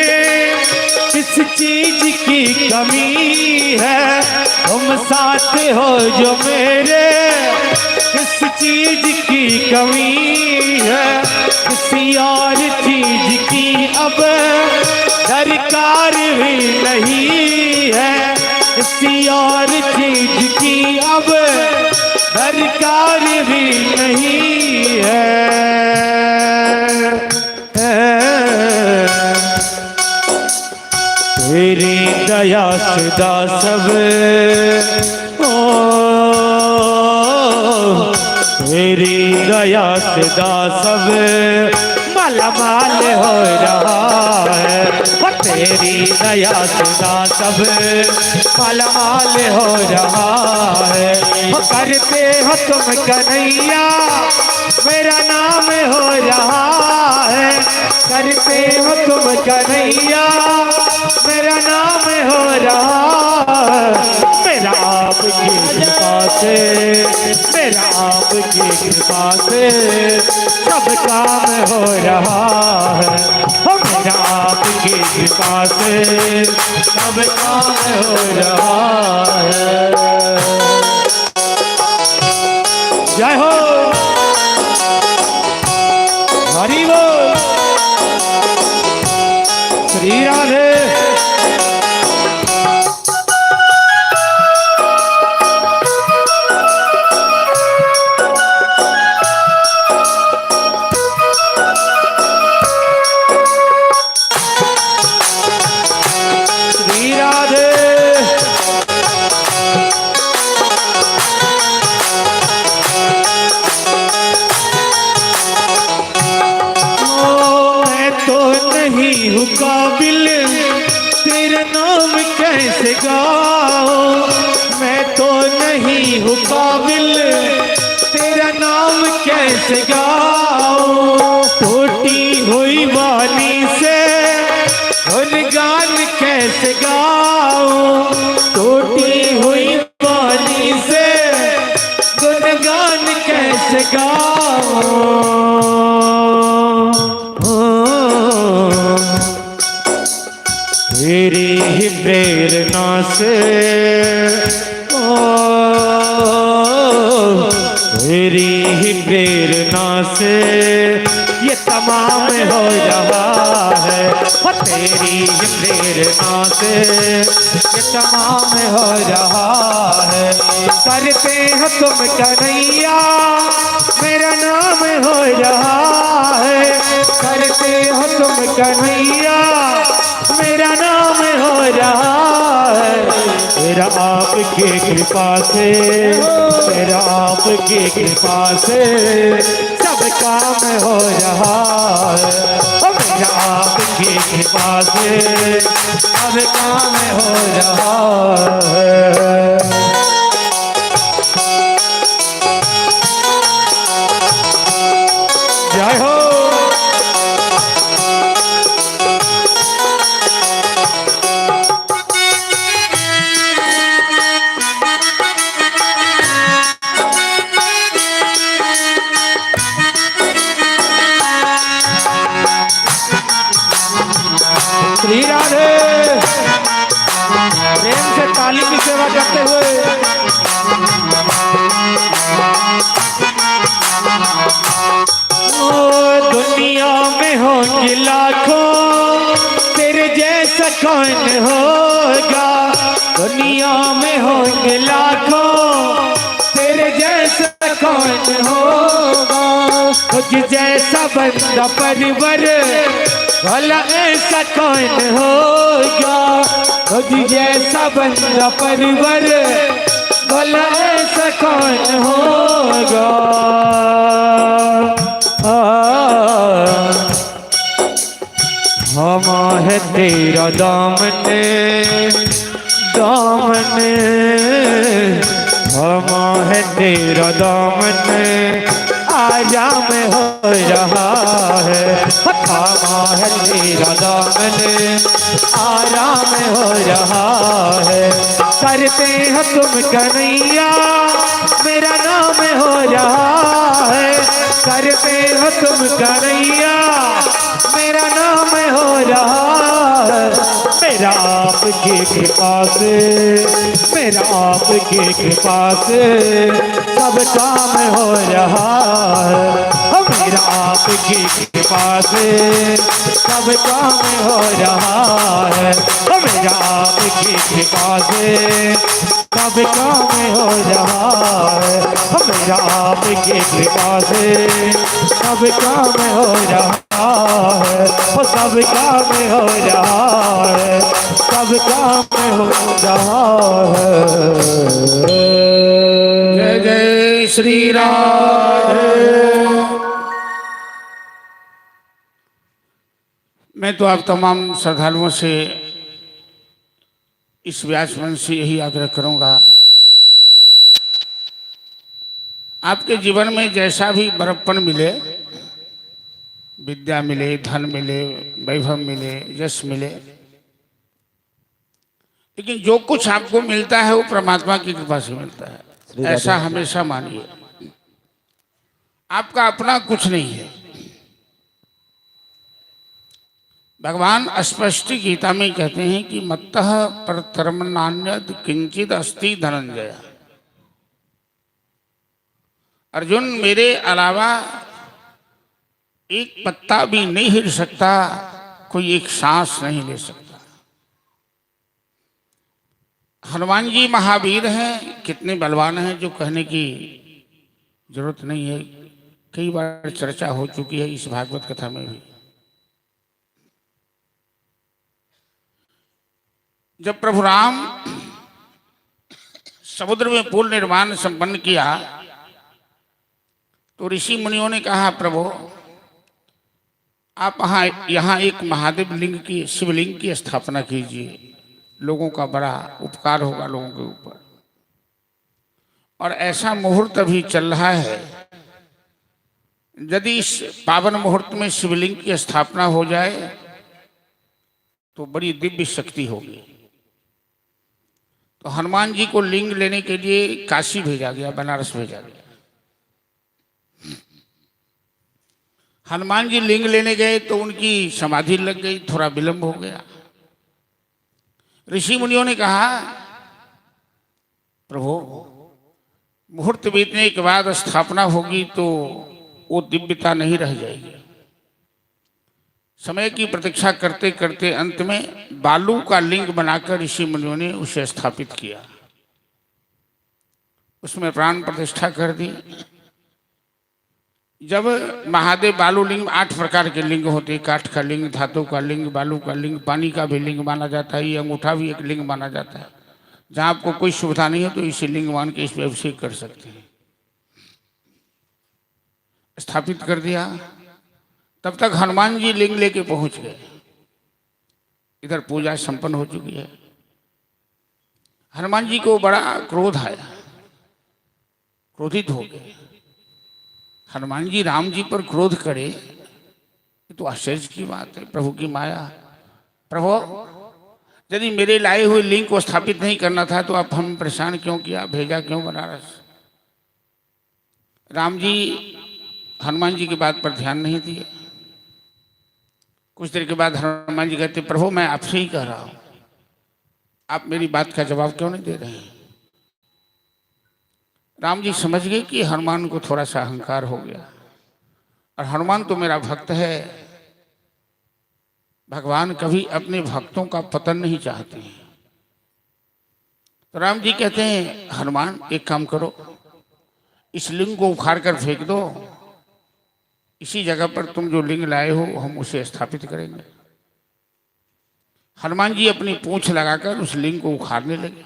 S2: किस चीज की कमी है, तुम साथ हो जो मेरे। किस चीज की कमी है, किसी और चीज की अब दरकार भी नहीं है। किसी और चीज की अब दरकार भी नहीं है। तेरी दया सदा सब, तेरी दया सदा सब मालामाल हो रहा है। तेरी दया सदा सब मालामाल हो रहा है। करते हो तुम कन्हैया मेरा नाम हो रहा है। करते हो तुम कन्हैया मेरा नाम हो रहा है। मेरा आपकी कृपा से, मेरा आपकी कृपा से सब काम हो रहा है। मेरा आपकी कृपा से सब काम हो रहा है। जय हो, हरि बोल, श्री राधे। काबिल तेरा नाम कैसे गाऊं, मैं तो नहीं हूँ काबिल तेरा नाम कैसे गाऊं। टूटी हुई वाणी से गुणगान कैसे गाऊं। टूटी हुई वाणी से गुणगान कैसे गाऊं। तेरी ही प्रेरणा से, तेरी ही प्रेरणा से ये तमाम हो रहा है। तेरी ही प्रेरणा से ये तमाम हो रहा है। करते हो तुम कन्हैया मेरा नाम हो रहा है। करते हो तुम कन्हैया मेरा नाम हो रहा है। तेरा आपकी कृपा से, तेरा आपकी कृपा से सब काम हो रहा है। मेरा आपकी कृपा से सब काम हो रहा है। जय हो, श्री राधे। प्रेम से ताली की सेवा करते हुए दुनिया में होंगे लाखों तेरे जैसा कौन होगा। दुनिया में होंगे लाखों तेरे जैसा कौन होगा। तुझ जैसा बंदा परिवर भला ऐसा कौन होगा। तुझ जैसा बंदा परिवर भला ऐसा कौन होगा। हम है तेरा दामन, दामन हम है तेरा दामन आराम हो रहा है। हम है तेरा दामन आराम हो रहा है। करते हो तुम कन्हैया मेरा नाम हो रहा है। करते हो तुम कन्हैया मेरा नाम हो रहा है। मेरा आपकी कृपा से, मेरा आपकी कृपा से सब काम हो रहा है। मेरा आपकी कृपा से सब काम हो रहा है। मेरा आपकी कृपा से सब काम हो रहा है। मेरा आपकी कृपा से सब काम हो रहा है। सब काम हो रहा है। सब काम हो रहा है।
S1: जय जय श्री राम। मैं तो आप तमाम श्रद्धालुओं से इस व्यास मंच से यही आग्रह करूंगा, आपके जीवन में जैसा भी बड़प्पन मिले, विद्या मिले, धन मिले, वैभव मिले, यश मिले, लेकिन जो कुछ आपको मिलता है वो परमात्मा की कृपा से मिलता है। ऐसा हमेशा मानिए। आपका अपना कुछ नहीं है। भगवान स्पष्ट गीता में कहते हैं कि मत्तः परतरम नान्यद किंचित अस्ति धनंजय। अर्जुन, मेरे अलावा एक पत्ता भी नहीं हिल सकता, कोई एक सांस नहीं ले सकता। हनुमान जी महावीर हैं, कितने बलवान हैं जो कहने की जरूरत नहीं है। कई बार चर्चा हो चुकी है इस भागवत कथा में भी। जब प्रभु राम समुद्र में पुल निर्माण संपन्न किया तो ऋषि मुनियों ने कहा, प्रभु आप यहाँ एक महादेव लिंग की, शिवलिंग की स्थापना कीजिए, लोगों का बड़ा उपकार होगा लोगों के ऊपर। और ऐसा मुहूर्त अभी चल रहा है, यदि इस पावन मुहूर्त में शिवलिंग की स्थापना हो जाए तो बड़ी दिव्य शक्ति होगी। तो हनुमान जी को लिंग लेने के लिए काशी भेजा गया, बनारस भेजा गया। हनुमान जी लिंग लेने गए तो उनकी समाधि लग गई, थोड़ा विलंब हो गया। ऋषि मुनियों ने कहा, प्रभु मुहूर्त बीतने के बाद स्थापना होगी तो वो दिव्यता नहीं रह जाएगी। समय की प्रतीक्षा करते करते अंत में बालू का लिंग बनाकर ऋषि मुनियों ने उसे स्थापित किया, उसमें प्राण प्रतिष्ठा कर दी। जब महादेव बालू लिंग, 8 प्रकार के लिंग होते, काठ का लिंग, धातु का लिंग, बालू का लिंग, पानी का भी लिंग माना जाता है, ये अंगूठा भी एक लिंग माना जाता है। जहाँ आपको कोई सुविधा नहीं है तो इसे लिंग मान के इस पर अभिषेक कर सकते हैं। स्थापित कर दिया। तब तक हनुमान जी लिंग लेके पहुंच गए। इधर पूजा संपन्न हो चुकी है। हनुमान जी को बड़ा क्रोध आया, क्रोधित हो गए। हनुमान जी राम जी पर क्रोध करे, ये तो आश्चर्य की बात है, प्रभु की माया। प्रभु यदि मेरे लाए हुए लिंग को स्थापित नहीं करना था तो आप हमें परेशान क्यों किया, भेजा क्यों बनारस? राम जी हनुमान जी की बात पर ध्यान नहीं दिए। कुछ देर के बाद हनुमान जी कहते, प्रभु मैं आपसे ही कह रहा हूं, आप मेरी बात का जवाब क्यों नहीं दे रहे हैं? राम जी समझ गए कि हनुमान को थोड़ा सा अहंकार हो गया, और हनुमान तो मेरा भक्त है। भगवान कभी अपने भक्तों का पतन नहीं चाहते हैं। तो राम जी कहते हैं, हनुमान एक काम करो, इस लिंग को उखाड़ कर फेंक दो, इसी जगह पर तुम जो लिंग लाए हो हम उसे स्थापित करेंगे। हनुमान जी अपनी पूंछ लगाकर उस लिंग को उखाड़ने लगे।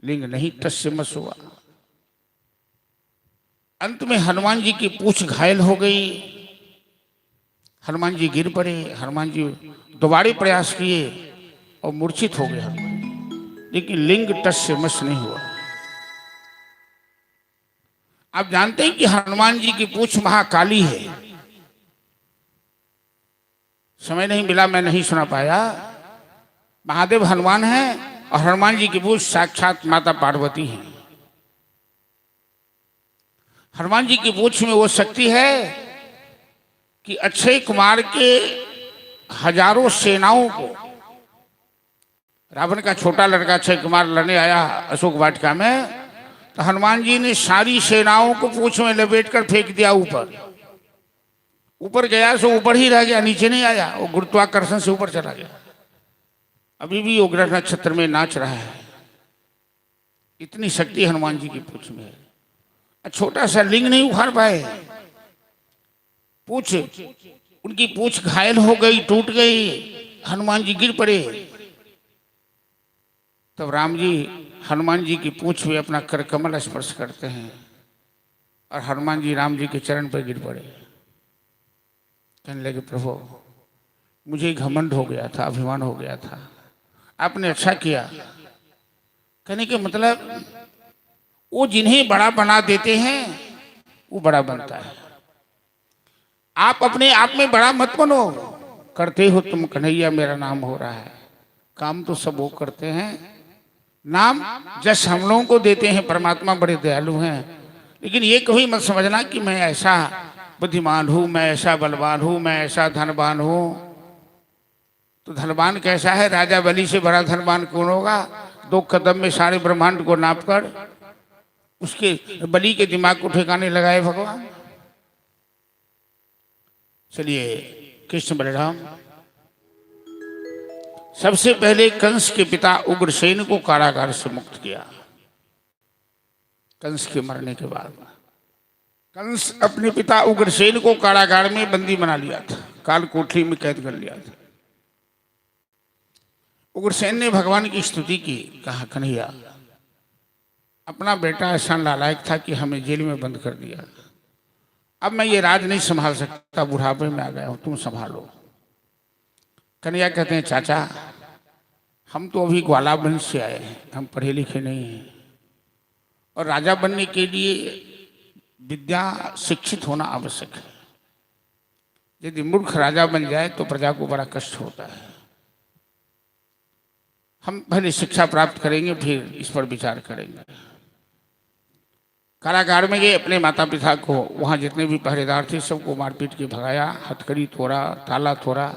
S1: लिंग नहीं टस से मस हुआ। अंत में हनुमान जी की पूंछ घायल हो गई। हनुमान जी गिर पड़े। हनुमान जी दोबारा प्रयास किए और मूर्छित हो गए हनुमान जी, लेकिन लिंग टस से मस नहीं हुआ। आप जानते हैं कि हनुमान जी की पूंछ महाकाली है। समय नहीं मिला, मैं नहीं सुना पाया। महादेव हनुमान है और हनुमान जी की पूंछ साक्षात माता पार्वती है। हनुमान जी की पूंछ में वो शक्ति है कि अक्षय कुमार के हजारों सेनाओं को रावण का छोटा लड़का अक्षय कुमार लड़ने आया अशोक वाटिका में, तो हनुमान जी ने सारी सेनाओं को पूंछ में लपेट कर फेंक दिया ऊपर। ऊपर गया सो ऊपर ही रह गया, नीचे नहीं आया, वो गुरुत्वाकर्षण से ऊपर चला गया। अभी भी वो ग्रह नक्षत्र में नाच रहा है, इतनी शक्ति हनुमान जी की पूंछ में है। छोटा सा लिंग नहीं उखाड़ पाए, पूंछ उनकी पूंछ घायल हो गई, टूट गई, हनुमान जी गिर पड़े। तब राम जी हनुमान जी की पूंछ में अपना कर कमल स्पर्श करते हैं और हनुमान जी राम जी के चरण पर गिर पड़े। कहने लगे प्रभु मुझे घमंड हो गया था, अभिमान हो गया था, आपने अच्छा किया। कहने के मतलब वो जिन्हें बड़ा बना देते हैं वो बड़ा बनता है। आप अपने आप में बड़ा मत बनो, करते हो तुम कन्हैया मेरा नाम हो रहा है। काम तो सब वो करते हैं, नाम जस हम लोगों को देते हैं। परमात्मा बड़े दयालु हैं, लेकिन ये कभी मत समझना कि मैं ऐसा बुद्धिमान हूं, मैं ऐसा बलवान हूं, मैं ऐसा धनवान हूं। तो धनवान कैसा है? राजा बलि से बड़ा धनवान कौन होगा? 2 कदम में सारे ब्रह्मांड को नापकर उसके बलि के दिमाग को ठिकाने लगाए भगवान। चलिए कृष्ण बलराम सबसे पहले कंस के पिता उग्रसेन को कारागार से मुक्त किया। कंस के मरने के बाद कंस अपने पिता उग्रसेन को कारागार में बंदी बना लिया था, काल कोठरी में कैद कर लिया था। उग्रसेन ने भगवान की स्तुति की, कहा कन्हैया अपना बेटा ऐसा नालायक था कि हमें जेल में बंद कर दिया, अब मैं ये राज नहीं संभाल सकता, बुढ़ापे में आ गया हूं, तुम संभालो। कन्हैया कहते हैं चाचा हम तो अभी ग्वाला वंश से आए हैं, हम पढ़े लिखे नहीं हैं, और राजा बनने के लिए विद्या शिक्षित होना आवश्यक है। यदि मूर्ख राजा बन जाए तो प्रजा को बड़ा कष्ट होता है। हम पहले शिक्षा प्राप्त करेंगे फिर इस पर विचार करेंगे। कारागार में गए, अपने माता पिता को, वहाँ जितने भी पहरेदार थे सबको मारपीट के भगाया, हथकड़ी तोड़ा, ताला तोड़ा,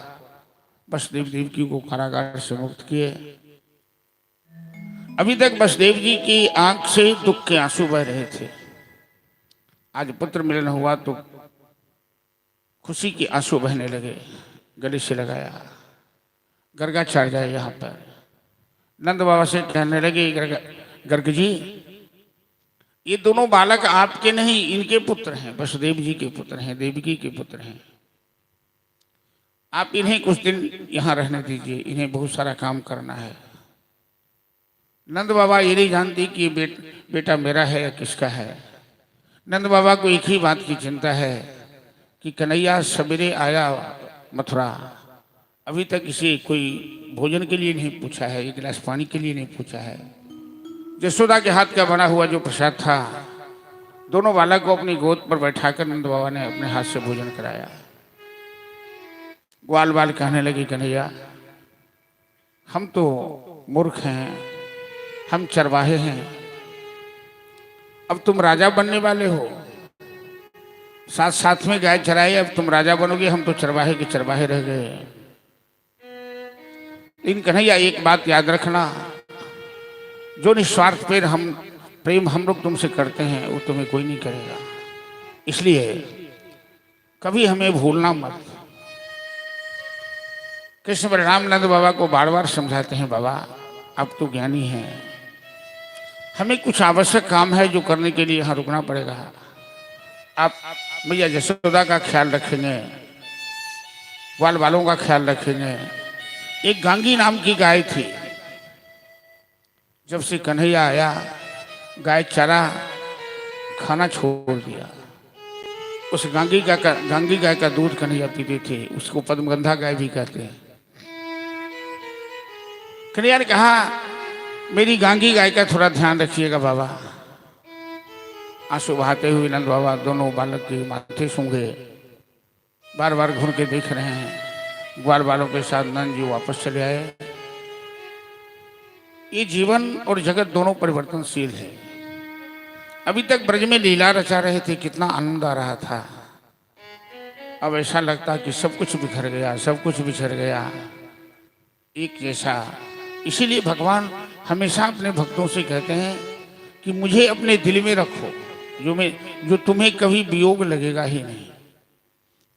S1: वसुदेव देवकी को कारागार से मुक्त किए। अभी तक वसुदेव जी की आंख से दुख के आंसू बह रहे थे, आज पुत्र मिलन हुआ तो खुशी के आंसू बहने लगे। गले से लगाया, गर्गाचार्य जाए यहाँ पर, नंद बाबा से कहने लगे गर्ग जी ये दोनों बालक आपके नहीं इनके पुत्र हैं, वसुदेव जी के पुत्र हैं, देवकी के पुत्र हैं। आप इन्हें कुछ दिन यहाँ रहने दीजिए, इन्हें बहुत सारा काम करना है। नंद बाबा ये नहीं जानती कि बेटा मेरा है या किसका है। नंद बाबा को एक ही बात की चिंता है कि कन्हैया सवेरे आया मथुरा, अभी तक इसे कोई भोजन के लिए नहीं पूछा है, एक गिलास पानी के लिए नहीं पूछा है। यशोदा के हाथ का बना हुआ जो प्रसाद था, दोनों बालक को अपनी गोद पर बैठाकर नंद बाबा ने अपने हाथ से भोजन कराया। ग्वाल बाल कहने लगी कन्हैया हम तो मूर्ख हैं, हम चरवाहे हैं, अब तुम राजा बनने वाले हो, साथ साथ में गाय चराए, अब तुम राजा बनोगे, हम तो चरवाहे के चरवाहे रह गए। लेकिन कन्हैया एक बात याद रखना, जो निस्वार्थ प्रेम हम लोग तुमसे करते हैं वो तुम्हें कोई नहीं करेगा, इसलिए कभी हमें भूलना मत। कृष्ण बलराम नंद बाबा को बार बार समझाते हैं, बाबा आप तो ज्ञानी हैं, हमें कुछ आवश्यक काम है जो करने के लिए यहाँ रुकना पड़ेगा। आप मैया यशोदा का ख्याल रखेंगे, ग्वाल बालों का ख्याल रखेंगे। एक गांगी नाम की गाय थी, जब से कन्हैया आया गाय चारा खाना छोड़ दिया। उस गांगी गाय का दूध कन्हैया पीते थे, उसको पद्मगंधा गाय भी कहते हैं। कन्हैया ने कहा मेरी गांगी गाय का थोड़ा ध्यान रखिएगा बाबा। आंसू बहाते हुए नंद बाबा दोनों बालक के माथे सूंघे, बार बार घूर के देख रहे हैं। ग्वाल बालों के साथ नंद जी वापस चले आए। ये जीवन और जगत दोनों परिवर्तनशील है। अभी तक ब्रज में लीला रचा रहे थे, कितना आनंद आ रहा था, अब ऐसा लगता कि सब कुछ बिखर गया, सब कुछ बिछड़ गया, एक जैसा इसीलिए भगवान हमेशा अपने भक्तों से कहते हैं कि मुझे अपने दिल में रखो, जो तुम्हें कभी वियोग लगेगा ही नहीं।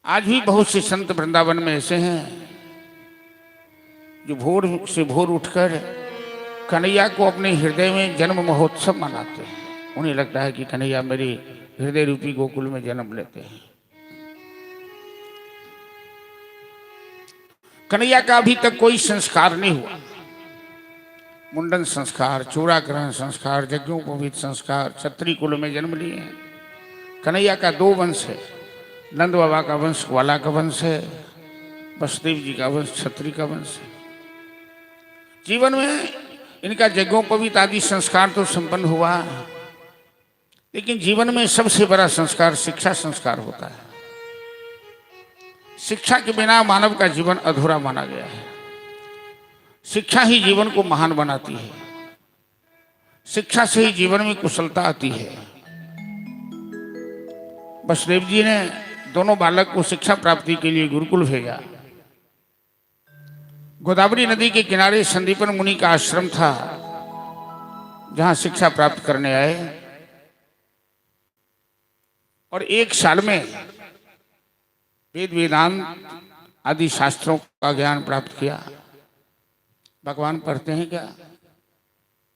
S1: आज भी बहुत से संत वृंदावन में ऐसे हैं जो भोर से भोर उठकर कन्हैया को अपने हृदय में जन्म महोत्सव मनाते हैं। उन्हें लगता है कि कन्हैया मेरे हृदय रूपी गोकुल में जन्म लेते हैं। कन्हैया का अभी तक कोई संस्कार नहीं हुआ। मुंडन संस्कार, चूड़ाकरण संस्कार, यज्ञोपवीत संस्कार, क्षत्रिय कुल में जन्म लिए हैं। कन्हैया का 2 वंश है, नंद बाबा का वंश ग्वाला का वंश है, वसुदेव जी का वंश क्षत्रिय का वंश है। जीवन में इनका यज्ञोपवीत आदि संस्कार तो संपन्न हुआ, लेकिन जीवन में सबसे बड़ा संस्कार शिक्षा संस्कार होता है। शिक्षा के बिना मानव का जीवन अधूरा माना गया है। शिक्षा ही जीवन को महान बनाती है। शिक्षा से ही जीवन में कुशलता आती है। वसुदेव जी ने दोनों बालक को शिक्षा प्राप्ति के लिए गुरुकुल भेजा। गोदावरी नदी के किनारे संदीपन मुनि का आश्रम था, जहां शिक्षा प्राप्त करने आए और 1 साल में वेद वेदांत आदि शास्त्रों का ज्ञान प्राप्त किया। भगवान पढ़ते हैं क्या?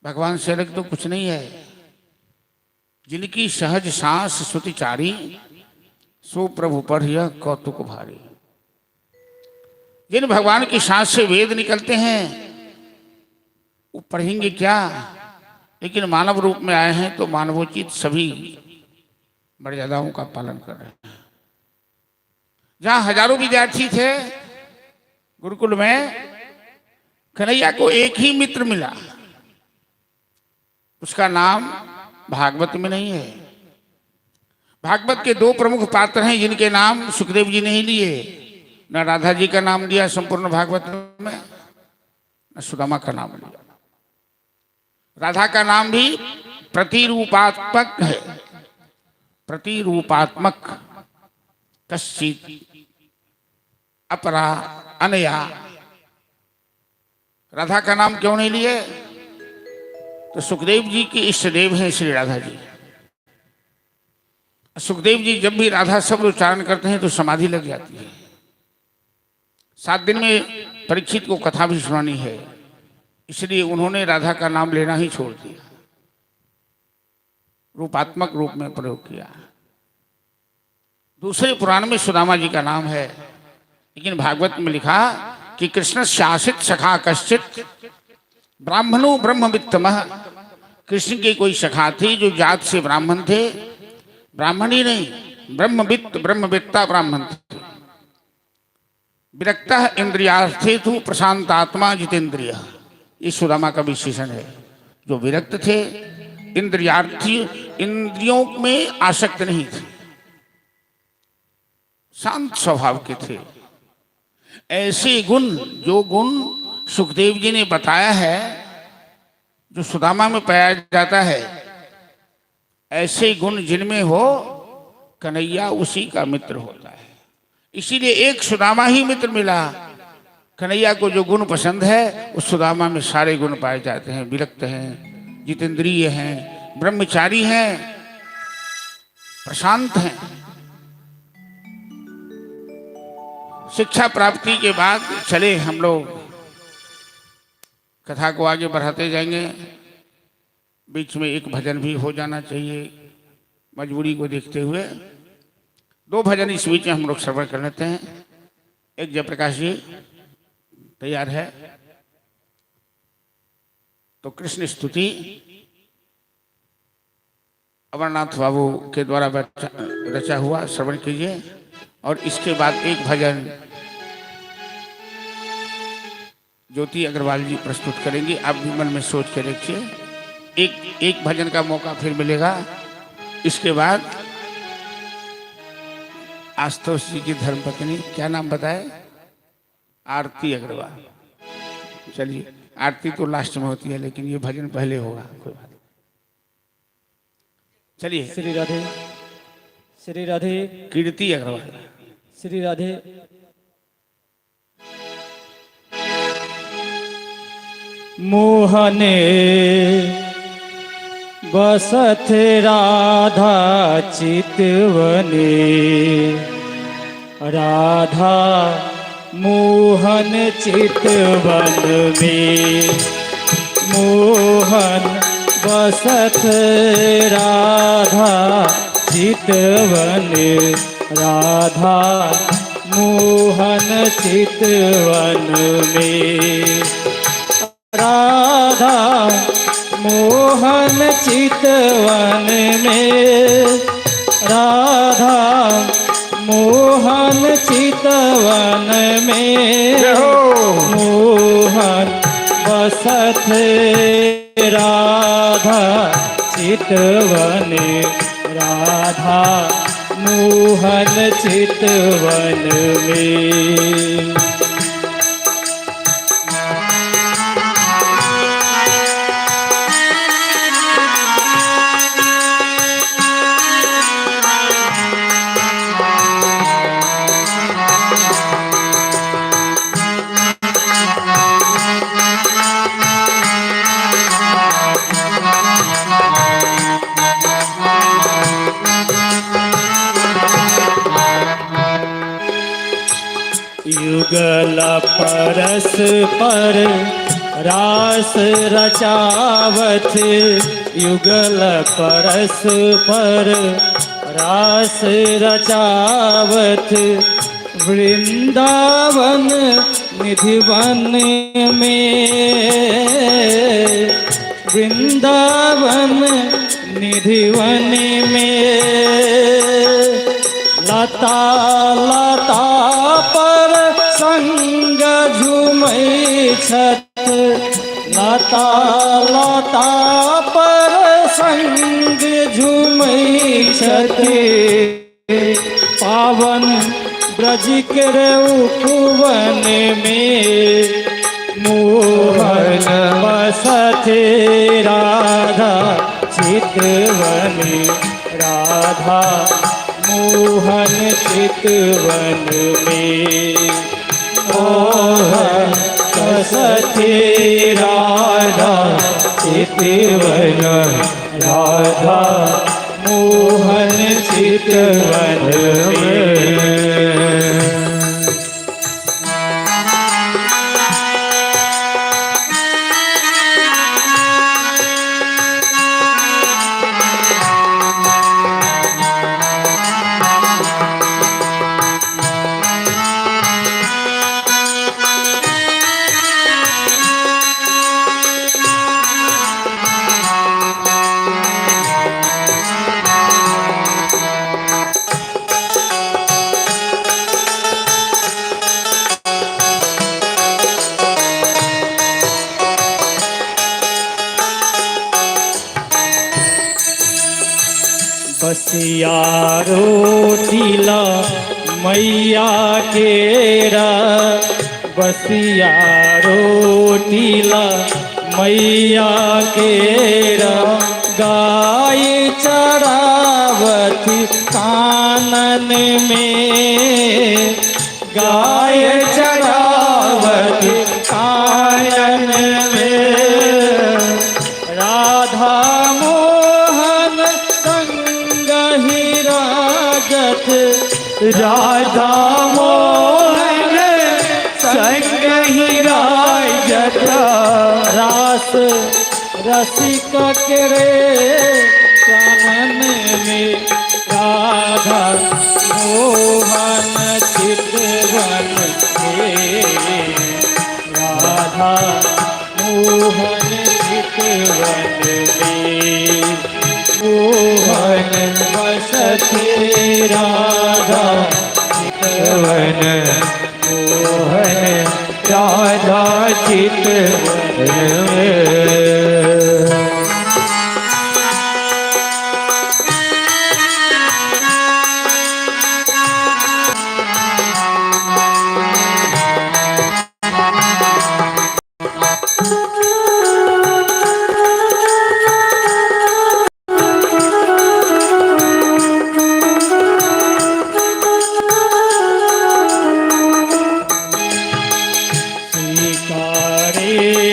S1: भगवान से अलग तो कुछ नहीं है। जिनकी सहज सांस सुतिचारी, सो प्रभु पर यह कौतुक भारी। जिन भगवान की सांस से वेद निकलते हैं वो पढ़ेंगे क्या, लेकिन मानव रूप में आए हैं तो मानवोचित सभी मर्यादाओं का पालन कर रहे हैं। जहां हजारों विद्यार्थी थे गुरुकुल में, कन्हैया को एक ही मित्र मिला। उसका नाम भागवत में नहीं है। भागवत के 2 प्रमुख पात्र हैं जिनके नाम सुखदेव जी नहीं लिए। न राधा जी का नाम लिया संपूर्ण भागवत में, न सुदामा का नाम लिया। राधा का नाम भी प्रतिरूपात्मक है। प्रतिरूपात्मक, कश्चित, अपरा, अनया। राधा का नाम क्यों नहीं लिए? तो सुखदेव जी के इष्टदेव हैं श्री राधा जी। सुखदेव जी जब भी राधा शब्द उच्चारण करते हैं तो समाधि लग जाती है। 7 दिन में परीक्षित को कथा भी सुनानी है, इसलिए उन्होंने राधा का नाम लेना ही छोड़ दिया, रूपात्मक रूप में प्रयोग किया। दूसरे पुराण में सुदामा जी का नाम है, लेकिन भागवत में लिखा कि कृष्ण शासित सखा कश्चित ब्राह्मणो ब्रह्मवित्तमः। कृष्ण की कोई सखा थी जो जात से ब्राह्मण थे, ब्राह्मण ही नहीं ब्रह्मवित्त, ब्रह्मवित्ता ब्राह्मण थे। विरक्तः इंद्रियार्थेतु प्रशांतात्मा जितेंद्रिय। ये सुदामा का विशेषण है, जो विरक्त थे, इंद्रियार्थी, इंद्रियों में आसक्त नहीं थे, शांत स्वभाव के थे। ऐसे गुण, जो गुण सुखदेव जी ने बताया है, जो सुदामा में पाया जाता है, ऐसे गुण जिनमें हो, कन्हैया उसी का मित्र होता है। इसीलिए एक सुदामा ही मित्र मिला। कन्हैया को जो गुण पसंद है उस सुदामा में सारे गुण पाए जाते हैं। विरक्त हैं, जितेंद्रिय हैं, ब्रह्मचारी हैं, प्रशांत हैं। शिक्षा प्राप्ति के बाद चले हम लोग कथा को आगे बढ़ाते जाएंगे। बीच में एक भजन भी हो जाना चाहिए, मजबूरी को देखते हुए। 2 भजन इस बीच में हम लोग श्रवण कर लेते हैं। एक जयप्रकाश जी तैयार है तो कृष्ण स्तुति अमरनाथ बाबू के द्वारा रचा हुआ श्रवण कीजिए, और इसके बाद एक भजन ज्योति अग्रवाल जी प्रस्तुत करेंगे। आप भी मन में सोच के रखिए। एक भजन का मौका फिर मिलेगा। इसके बाद आशुतोष जी की धर्मपत्नी, क्या नाम बताए? आरती अग्रवाल। चलिए, आरती तो लास्ट में होती है, लेकिन ये भजन पहले होगा, कोई बात। चलिए।
S2: श्री राधे, श्री राधे।
S1: कीर्ति अग्रवाल।
S2: श्री राधे। मोहन बसत राधा चितवने, राधा मोहन चितवन में, मोहन बसत राधा चितवन, राधा मोहन चितवन में, राधा मोहन चितवन में, राधा मोहन चितवन में, मोहन बसत राधा चितवन, राधा मोहन चितवन में। युगल परस पर रास रचावत, युगल परस पर रास रचावत, वृंदावन निधिवन में, वृंदावन निधिवन में, लता लता पर संग झूमै छत, लता लता पर संग झूमै छत, पावन ब्रज के उपवन में, मोहन बसत राधा चितवन, राधा मोहन चितवन में, मोहन बसत राधा चितवन, राधा मोहन चितवन में। बसिया रोटिला मैया केरा, बसिया रोटिला मैया केरा, गाय चरावती कानन में, गाय चरावती कानन में, राधा मोहन संग ही राजत, राधा मोहन संग ही राजत, रास रसिक करे कानन में, राधा मोहन चितवन में, राधा मोहन चितवन में, मोहन बसत राधा चितवन, मोहन राधा चितवन में।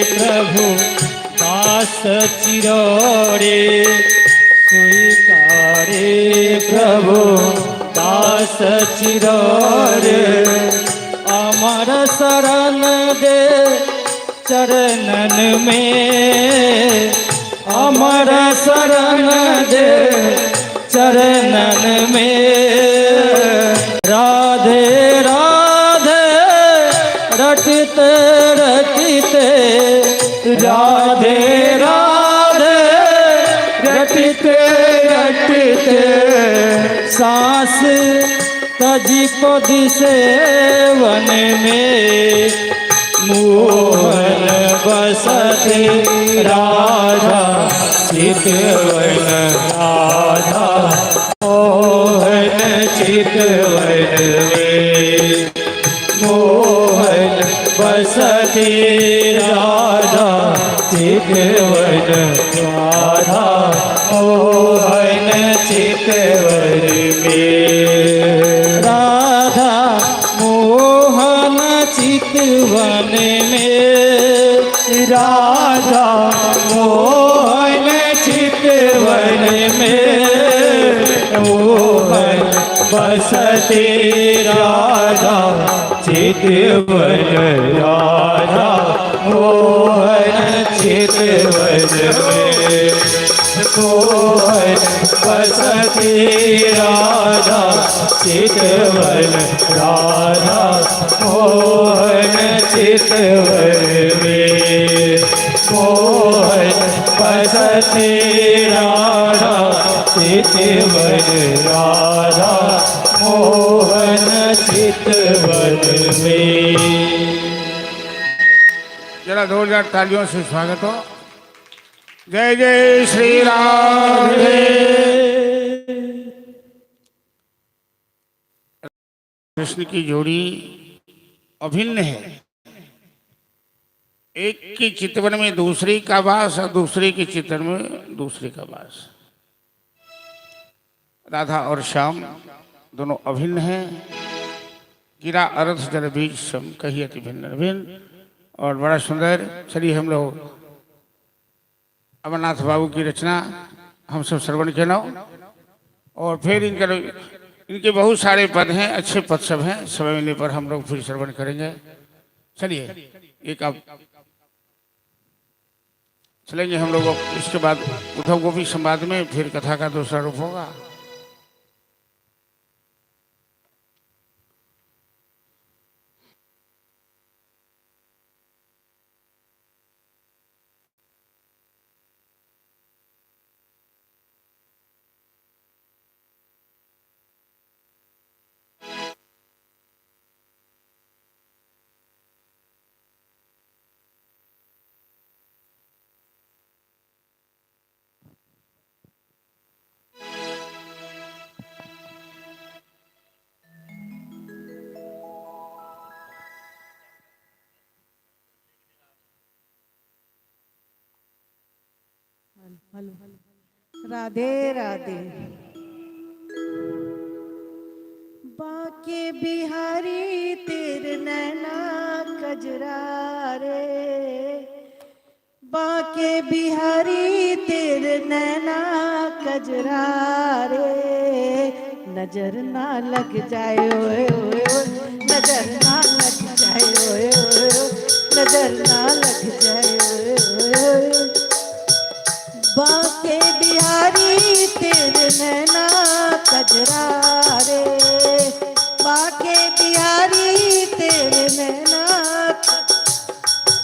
S2: प्रभु चिरोड़े स्वीकारे प्रभु दास चिरोड़े अमर शरण दे चरणन में अमर शरण दे चरणन में राधे राधे रटते रटते राधे राधे रटते रटते सांस तजी पद से वन में मोहन बसते राधा चितवन राधा मोहन चितवन में मोहन बसते राधा चितवन राधा मोहन चितवन में राधा मोहन चितवन में राधा मोहन चितवन में मोहन बसते राधा चितवन राधा मोहन चितवन में मोहन बसते राधा चितवन राधा मोहन चितवन में मोहन बसते राधा चितवन राधा मोहन चितवन में।
S1: जरा 2000 तालियों से स्वागत हो। जय जय श्री राम। कृष्ण की जोड़ी अभिन्न है। एक के चितवन में दूसरे का वास और दूसरे के चितवन में दूसरे का वास। राधा और श्याम दोनों अभिन्न हैं। गिरा अर्थ जल बीज सम कही अति भिन्न भिन्न। और बड़ा सुंदर। चलिए हम लोग अमरनाथ बाबू की रचना हम सब श्रवण के नाम और फिर इनके बहुत सारे पद हैं, अच्छे पद सब हैं। समय मिलने पर हम लोग फिर श्रवण करेंगे। चलिए एक अब चलेंगे हम लोग। इसके बाद उद्धव गोपी संवाद में फिर कथा का दूसरा रूप होगा।
S3: राधे राधे। बाके बिहारी तेरे नैना कजरा रे, बाके बिहारी तेरे नैना कजरा रे। नजर ना लग जाए ओए ओए ओए, नजर ना लग जाए ओए ओए ओए, नजर ना लग जाए ओए ओए ओए। बाके बिहारी तेरे नैना कजरा रे, बाके बिहारी तेरे नैना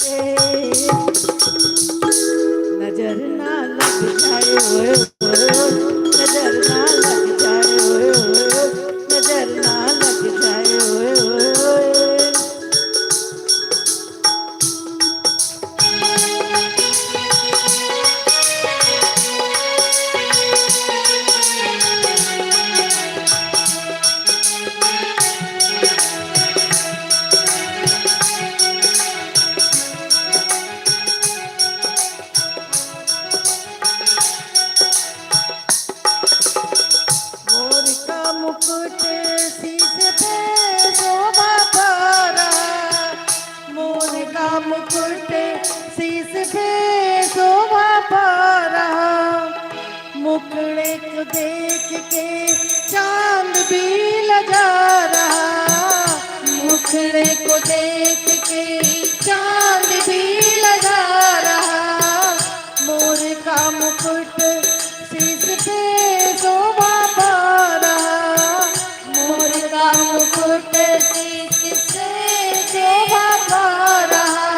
S3: रे। नजर ना लग जाए ओए ओए, नजर ना लग जाए ओए ओए, नजर ना लग जाए ओए ओए। मुकुट शीश पे शोभा पारा, मोर का मुकुट शीश पे शोभा पारा। के चांद भी लजा रहा, मुखड़े को देख के चांद भी लजा रहा, मोर का मुकुट शीश पे शोभा पा रहा, मोर का मुकुट शीश पे शोभा पा रहा,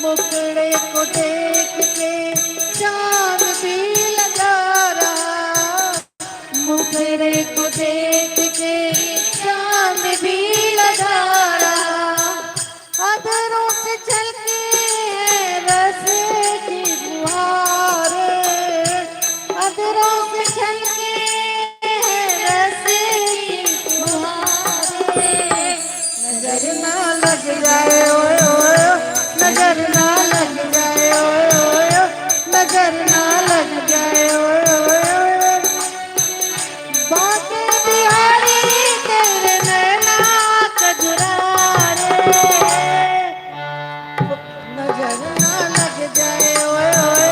S3: मुखड़े को देख के चांद भी लगा रहा, मुखड़े को देख के चांद भी लगा रहा, अधरों से छलके रस की फुहारे, अधरों से छलके रस की फुहारे, नजर ना लग जाए ओए ओए, नजर ना लग जाए ओए ओए, नजर ना लग जाए ओए ओए, बाके बिहारी तेरे नैना कजरारे, नजर ना लग जाए ओए ओए,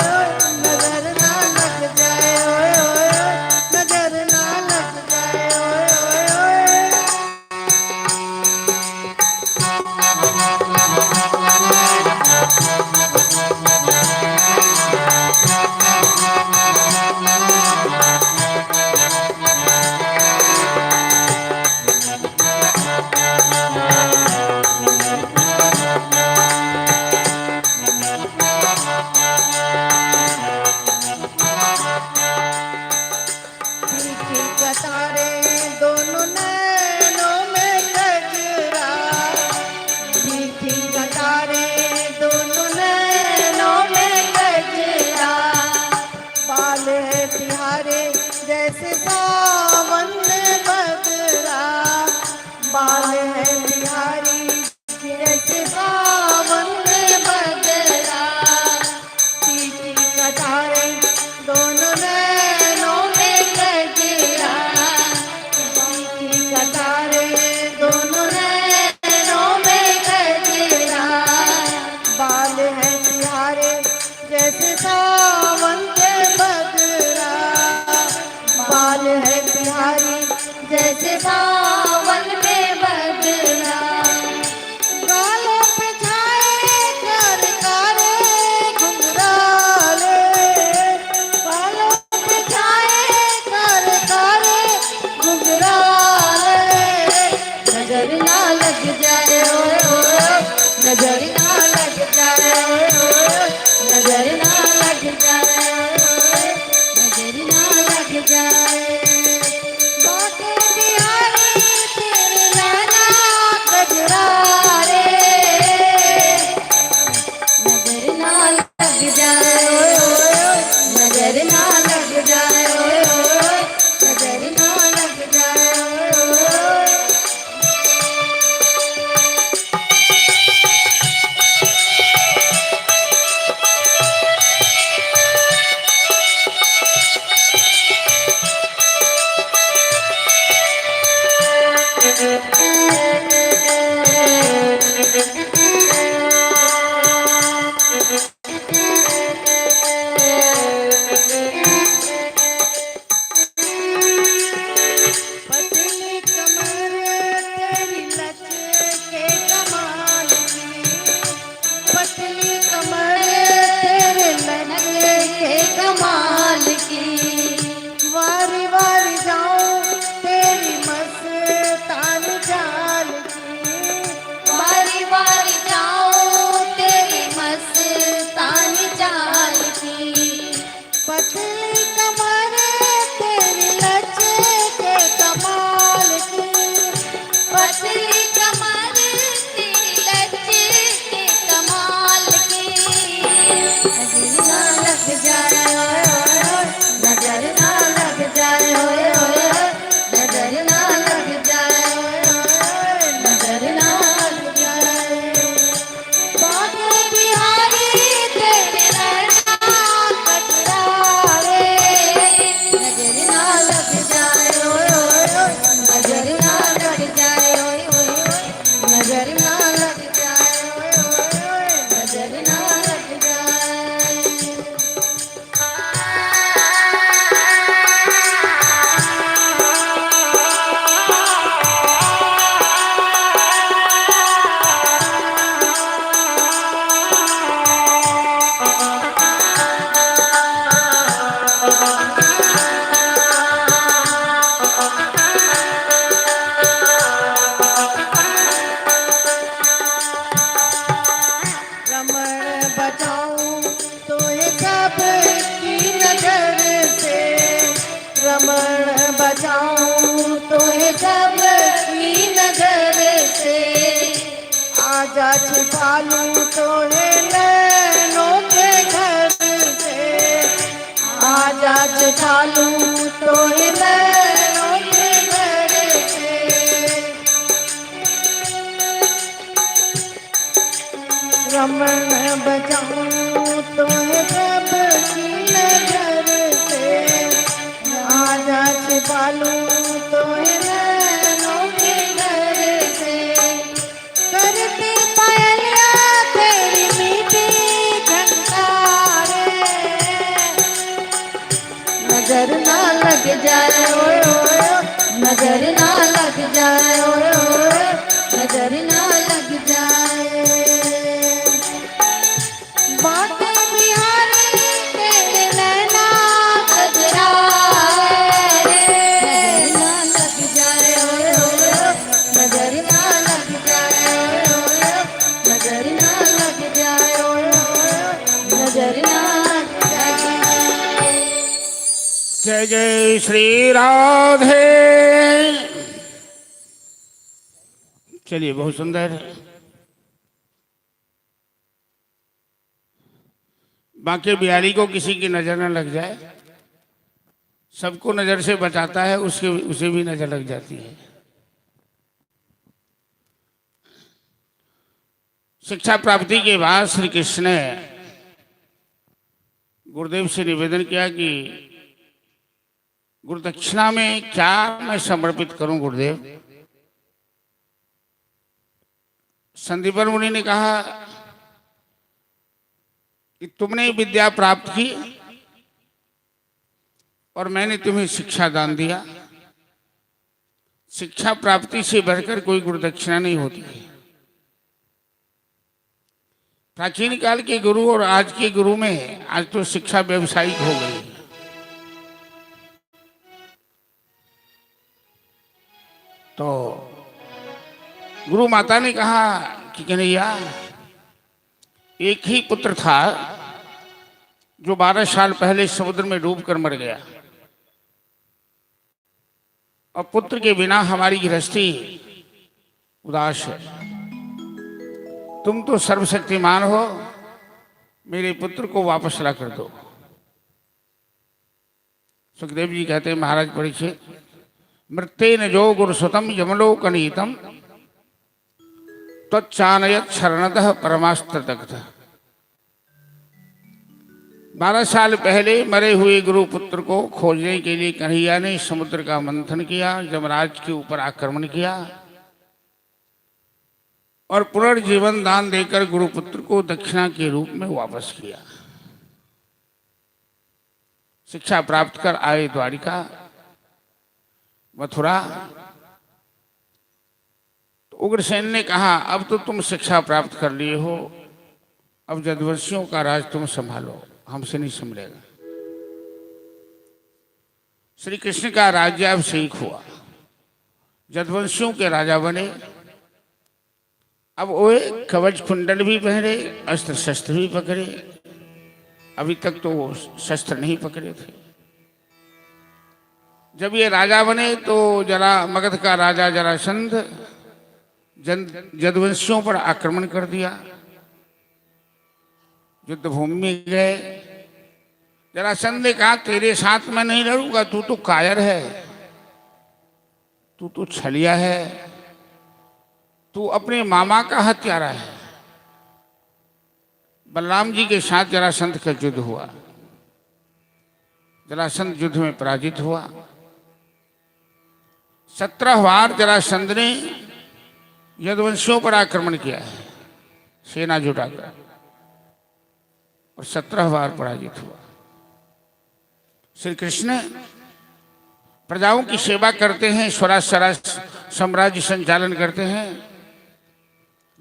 S3: नजर ना लग जाए ओए ओए, नजर ना लग जाए ओए ओए। तीखी कतारें दोनों नैनों में गजरा, तीखी कतारें दोनों नैनों में गजरा, बाल है तिहारे जैसे सावन में बदरा, बाल है तिहारी जैसे सावन में बदरा, तीखी कतारें दोनों नैनों में गजरा, तीखी कतारें दोनों नैनों में गजरा, बाल है तिहारे जैसे सावन के बदरा, बाल है तिहारी जैसे सावन में बदरा, गालों पे छाए कर कारे घुंघराले, गालों पे छाए कर कारे घुंघराले, नजर ना लग जाए ओए ओए, नजर ना लग जाए ओए ओए, नजर ना लग जाए ओए ओए, नजर ना लग जाए, बाके बिहारी तेरे नैना कजरारे, नजर ना लग जाए ओए ओए, नजर ना लग जाए ओए ओए, नजर ना लग जाए ओए ओए। आजा छिपा लूं तोहे नैनों के घर से, आजा छिपा लूं तोहे नैनों के घर से। रमन बचाऊं तोहे प्रभ की नजर से, आजा छिपा लूं तोहे नैनों के घर से। करती पायलिया तेरी मीठी झंकारे, नजर ना लग जाए ओए ओए, नजर ना लग जाए ओए ओए, नजर ना लग जाए। बाटे बिहारी तेरे नैना कजरा रे, नजर ना लग जाए ओए ओए, नजर ना लग जाए ओए ओए, नजर ना लग जाए ओए ओए, नजर ना लग जाए।
S1: जय जय श्री राधे। चलिए, बहुत सुंदर। बाकी बिहारी को किसी की नजर न लग जाए, सबको नजर से बचाता है, उसे भी नजर लग जाती है। शिक्षा प्राप्ति के बाद श्री कृष्ण ने गुरुदेव से निवेदन किया कि गुरु दक्षिणा में क्या मैं समर्पित करूं गुरुदेव। संदीपन मुनि ने कहा कि तुमने विद्या प्राप्त की और मैंने तुम्हें शिक्षा दान दिया। शिक्षा प्राप्ति से बढ़कर कोई गुरु दक्षिणा नहीं होती है। प्राचीन काल के गुरु और आज के गुरु में आज तो शिक्षा व्यवसायिक हो गई है। तो गुरु माता ने कहा कि कन्हैया, एक ही पुत्र था जो 12 साल पहले समुद्र में डूबकर मर गया, और पुत्र के बिना हमारी गृहस्थी उदास है। तुम तो सर्वशक्तिमान हो, मेरे पुत्र को वापस ला कर दो। सुखदेव जी कहते हैं, महाराज परीक्षित, मृत्येन जो गुरुसुतम यमलोकनीतम त्वच्चानयत शरणतः परमास्त्र तख्त। 12 साल पहले मरे हुए गुरु पुत्र को खोजने के लिए कन्हैया ने समुद्र का मंथन किया, यमराज के ऊपर आक्रमण किया और पुनर्जीवन दान देकर गुरुपुत्र को दक्षिणा के रूप में वापस किया। शिक्षा प्राप्त कर आए द्वारिका, मथुरा। तो उग्रसेन ने कहा, अब तो तुम शिक्षा प्राप्त कर लिए हो, अब यदुवंशियों का राज तुम संभालो, हमसे नहीं संभलेगा। श्री कृष्ण का राज्याभिषेक हुआ, यदुवंशियों के राजा बने। अब वो कवच कुंडल भी पहने, अस्त्र शस्त्र भी पकड़े। अभी तक तो वो शस्त्र नहीं पकड़े थे। जब ये राजा बने तो मगध का राजा जरासंध यदुवंशियों पर आक्रमण कर दिया। युद्ध भूमि में गए। जरासंध ने कहा, तेरे साथ मैं नहीं लड़ूंगा, तू तो कायर है, तू तो छलिया है, तू अपने मामा का हत्यारा है। बलराम जी के साथ जरासंध का युद्ध हुआ। जरासंध युद्ध में पराजित हुआ। 17 बार जरासंध ने यदुवंशियों पर आक्रमण किया है, सेना जुटाकर, और 17 बार पराजित हुआ। श्री कृष्ण प्रजाओं की सेवा करते हैं, स्वराज साम्राज्य संचालन करते हैं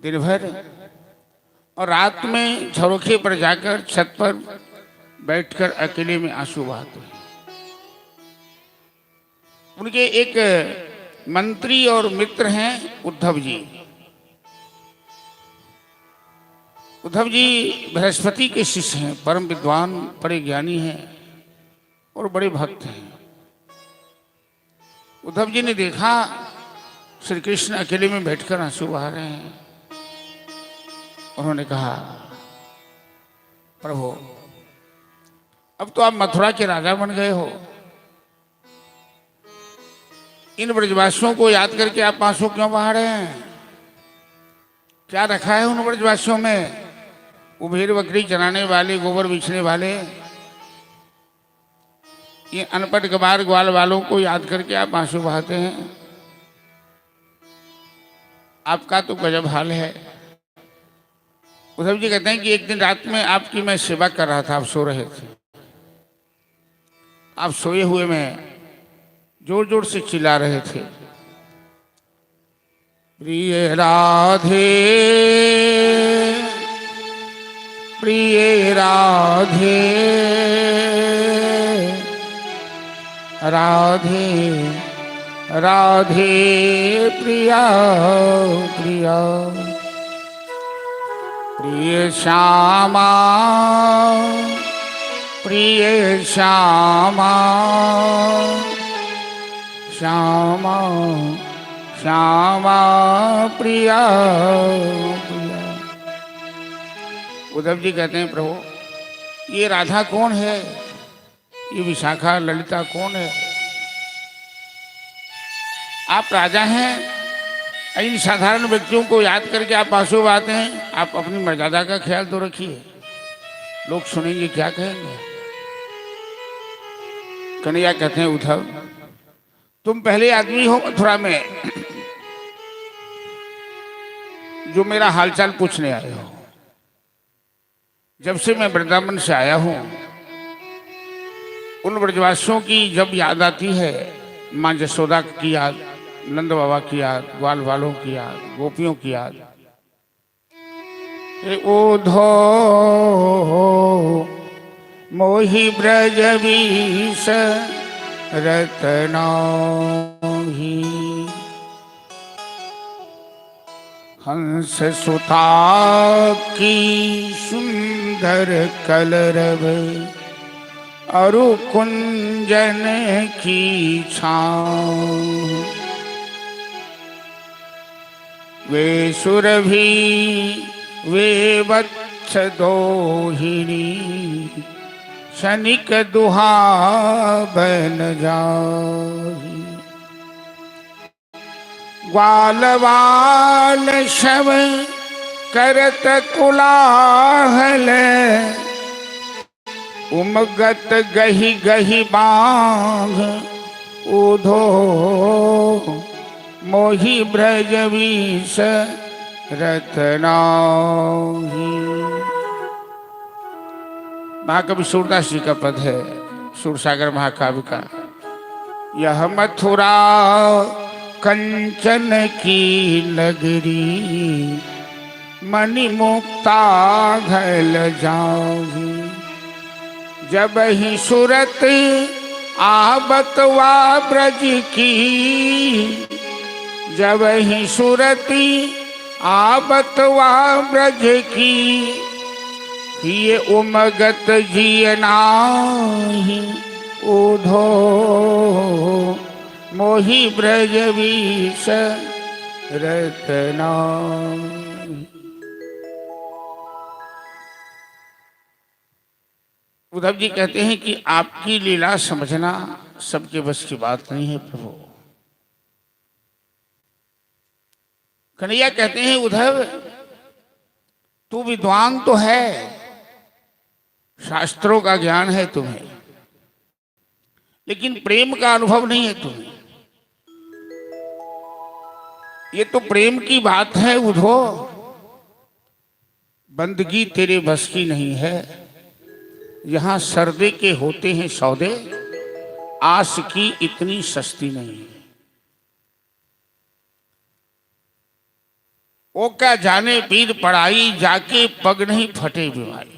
S1: दिन भर, और रात में झरोखे पर जाकर छत पर बैठकर अकेले में आंसू बहाते हैं। उनके एक मंत्री और मित्र हैं उद्धव जी। उद्धव जी बृहस्पति के शिष्य हैं, परम विद्वान, बड़े ज्ञानी हैं और बड़े भक्त हैं। उद्धव जी ने देखा श्री कृष्ण अकेले में बैठकर आंसू बहा रहे हैं, उन्होंने कहा, प्रभु अब तो आप मथुरा के राजा बन गए हो, इन ब्रजवासियों को याद करके आप आंसू क्यों बहा रहे हैं? क्या रखा है उन ब्रजवासियों में? वो भेड़ बकरी चराने वाले, गोबर बिछने वाले, ये अनपढ़ गवार ग्वाल वालों को याद करके आप आंसू बहाते हैं। आपका तो गजब हाल है। उद्धव जी कहते हैं कि एक दिन रात में आपकी मैं सेवा कर रहा था, आप सो रहे थे। आप सोए हुए में जोर जोर से चिल्ला रहे थे, प्रिय राधे प्रिय राधे राधे राधे प्रिया प्रिया प्रिय श्यामा प्रिय श्यामा श्यामा श्यामा प्रिया प्रिया। उद्धव जी कहते हैं, प्रभु ये राधा कौन है? ये विशाखा ललिता कौन है? आप राजा हैं, इन साधारण व्यक्तियों को याद करके आप आंसू बहाते हैं। आप अपनी मर्यादा का ख्याल तो रखिए, लोग सुनेंगे क्या कहेंगे। कन्हैया कहते हैं, उद्धव तुम पहले आदमी हो मथुरा में जो मेरा हालचाल पूछने आए हो। जब से मैं वृंदावन से आया हूं, उन ब्रजवासियों की जब याद आती है, माँ जसोदा की याद, नंद बाबा की याद, ग्वाल वालों की याद, गोपियों की याद, ओधो मोहि ब्रज विष रतनाहि हंस सुता की सुंदर कलरव अरु कुंजन की छाँव वे सुरभि वे वत्स दोहिनी शनिक दुहा बन जाही ग्वाल वाल शव करत कुलाहल उमगत गही गही बांग उधो मोहि ब्रज विष रतनाहि। महाकवि सूरदास जी का पद है, सूरसागर महाकाव्य का। यह मथुरा कंचन की नगरी मणि मुक्ता घल जाऊंगी जब ही सूरत आबत वा ब्रज की जब ही सूरती आबत वा ब्रज की ये उमगत जियनाहि उधो मोहि ब्रज विष रतनाहि। उद्धव जी कहते हैं कि आपकी लीला समझना सबके बस की बात नहीं है प्रभु। कन्हैया कहते हैं, उद्धव तू विद्वान तो है, शास्त्रों का ज्ञान है तुम्हें, लेकिन प्रेम का अनुभव नहीं है तुम्हें। ये तो प्रेम की बात है उद्धो, बंदगी तेरे बस की नहीं है। यहां सर्दे के होते हैं सौदे, आस की इतनी सस्ती नहीं है। वो क्या जाने पीर पड़ाई, जाके पग नहीं फटे बीमारी।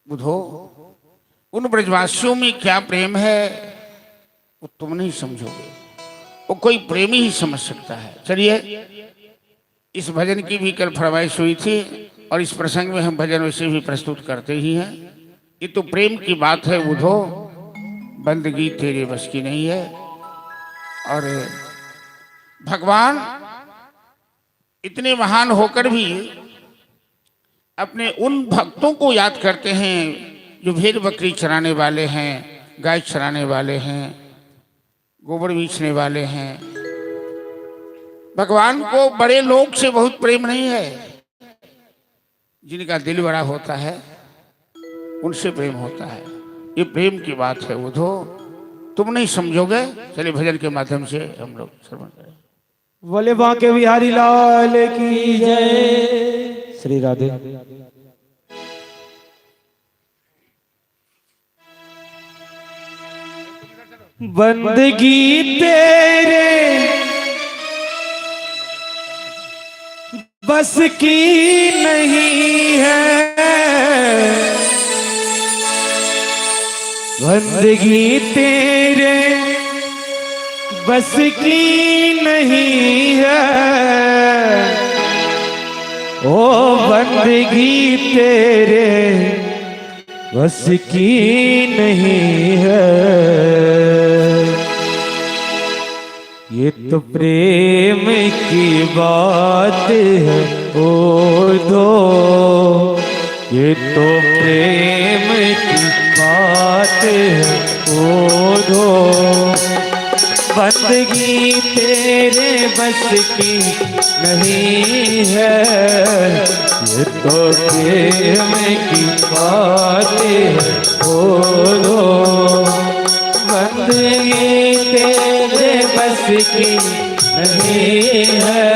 S1: बुधो उन ब्रजवासियों में क्या प्रेम है वो तुम नहीं समझोगे, वो कोई प्रेमी ही समझ सकता है। चलिए, इस भजन की भी कल फरमाइश हुई थी और इस प्रसंग में हम भजन वैसे भी प्रस्तुत करते ही हैं। ये तो प्रेम की बात है बुधो, बंदगी तेरे बस की नहीं है। और भगवान इतने महान होकर भी अपने उन भक्तों को याद करते हैं जो भेड़ बकरी चराने वाले हैं, गाय चराने वाले हैं, गोबर बीचने वाले हैं। भगवान को बड़े लोग से बहुत प्रेम नहीं है, जिनका दिल बड़ा होता है उनसे प्रेम होता है। ये प्रेम की बात है उधो, तुम नहीं समझोगे। चलिए भजन के माध्यम से हम लोग श्रवण करें।
S2: बोले बांके बिहारी लाल की जय। श्री राधे। बंदगी तेरे बस की नहीं है, बंदगी तेरे बस की नहीं है, ओ बंदगी तेरे बस की नहीं है। ये तो प्रेम की बात है ओ दो, ये तो प्रेम की बात है ओ दो, बंदगी तेरे बस की नहीं है, ये तो प्रेम की बात है ओ दो, बंदगी तेरे बस की नहीं है।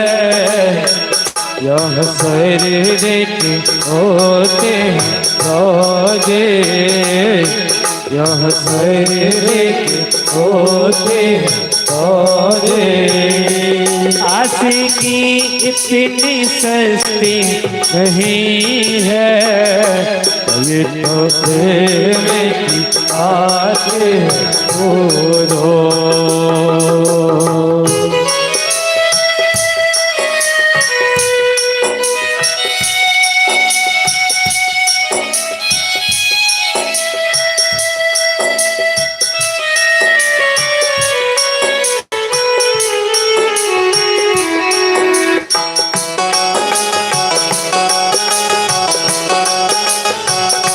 S2: यह शरीर के होते रोजे, यह शरीर के होते रोजे, आशिकी इतनी सस्ती नहीं है, ये तो प्रेम की बात हो दो।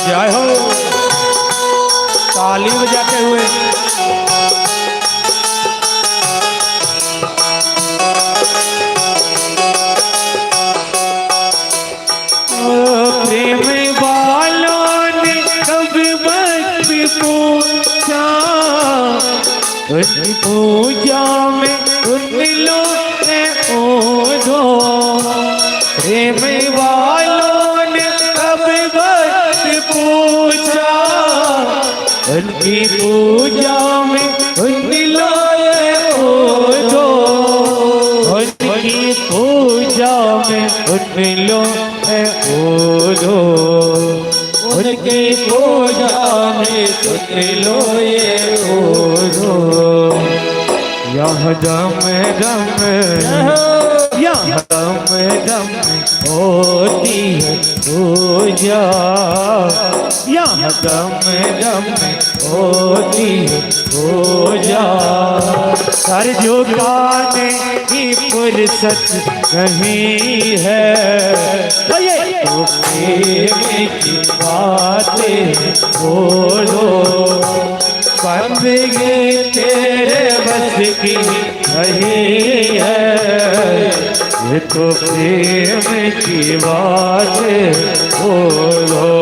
S2: जय हो, ताली बजाते हुए प्रेम वालों ने कभी मत पूछा, उनकी पूजा में उन लोग ओ दो, प्रेम वालों ने कभी पूछा, उनकी पूजा में उन लोग ओ दो, उनकी पूजा में उन लोग ओ दो, उनकी पूजा में उन लोग ओ दो। यह दम दम यह दम दम होती है पूजा, यह दम दम होती है पूजा, सर झुकाने की फुर्सत नहीं है, तो प्रेम की बातें बोलो, बंदगी तेरे बस की नहीं है, ये तो प्रेम की बात बोलो।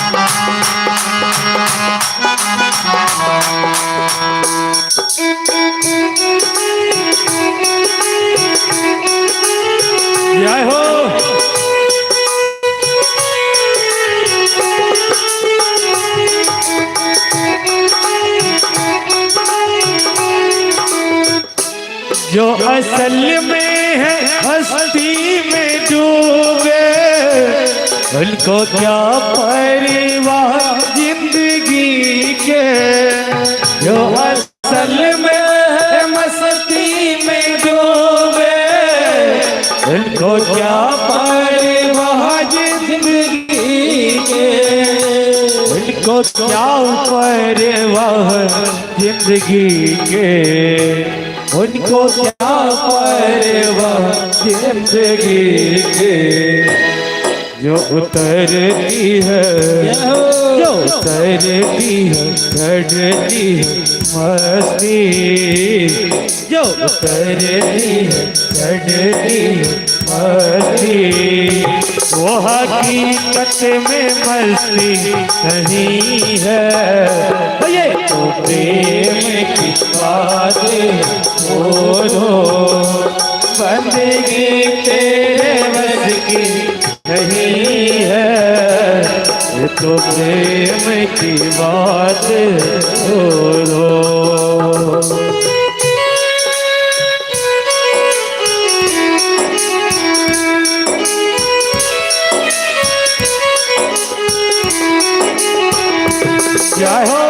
S3: Thank you.
S2: असल में है हस्ती में डूबे, उनको क्या परवाह जिंदगी के। जो असल में है मस्ती में डूबे, उनको क्या परवाह जिंदगी के। उनको क्या परवाह जिंदगी के, उनको क्या परवाह जिंदगी के। जो उतरती है, जो उतरती है चढ़ती है मस्ती, जो उतरती है चढ़ती है मस्ती, वो हकीकत में मस्ती नहीं है। ये तो प्रेम की बात बोलो, बंदगी तेरे बस की नहीं है। ये तो प्रेम की बात बोलो। जय हो।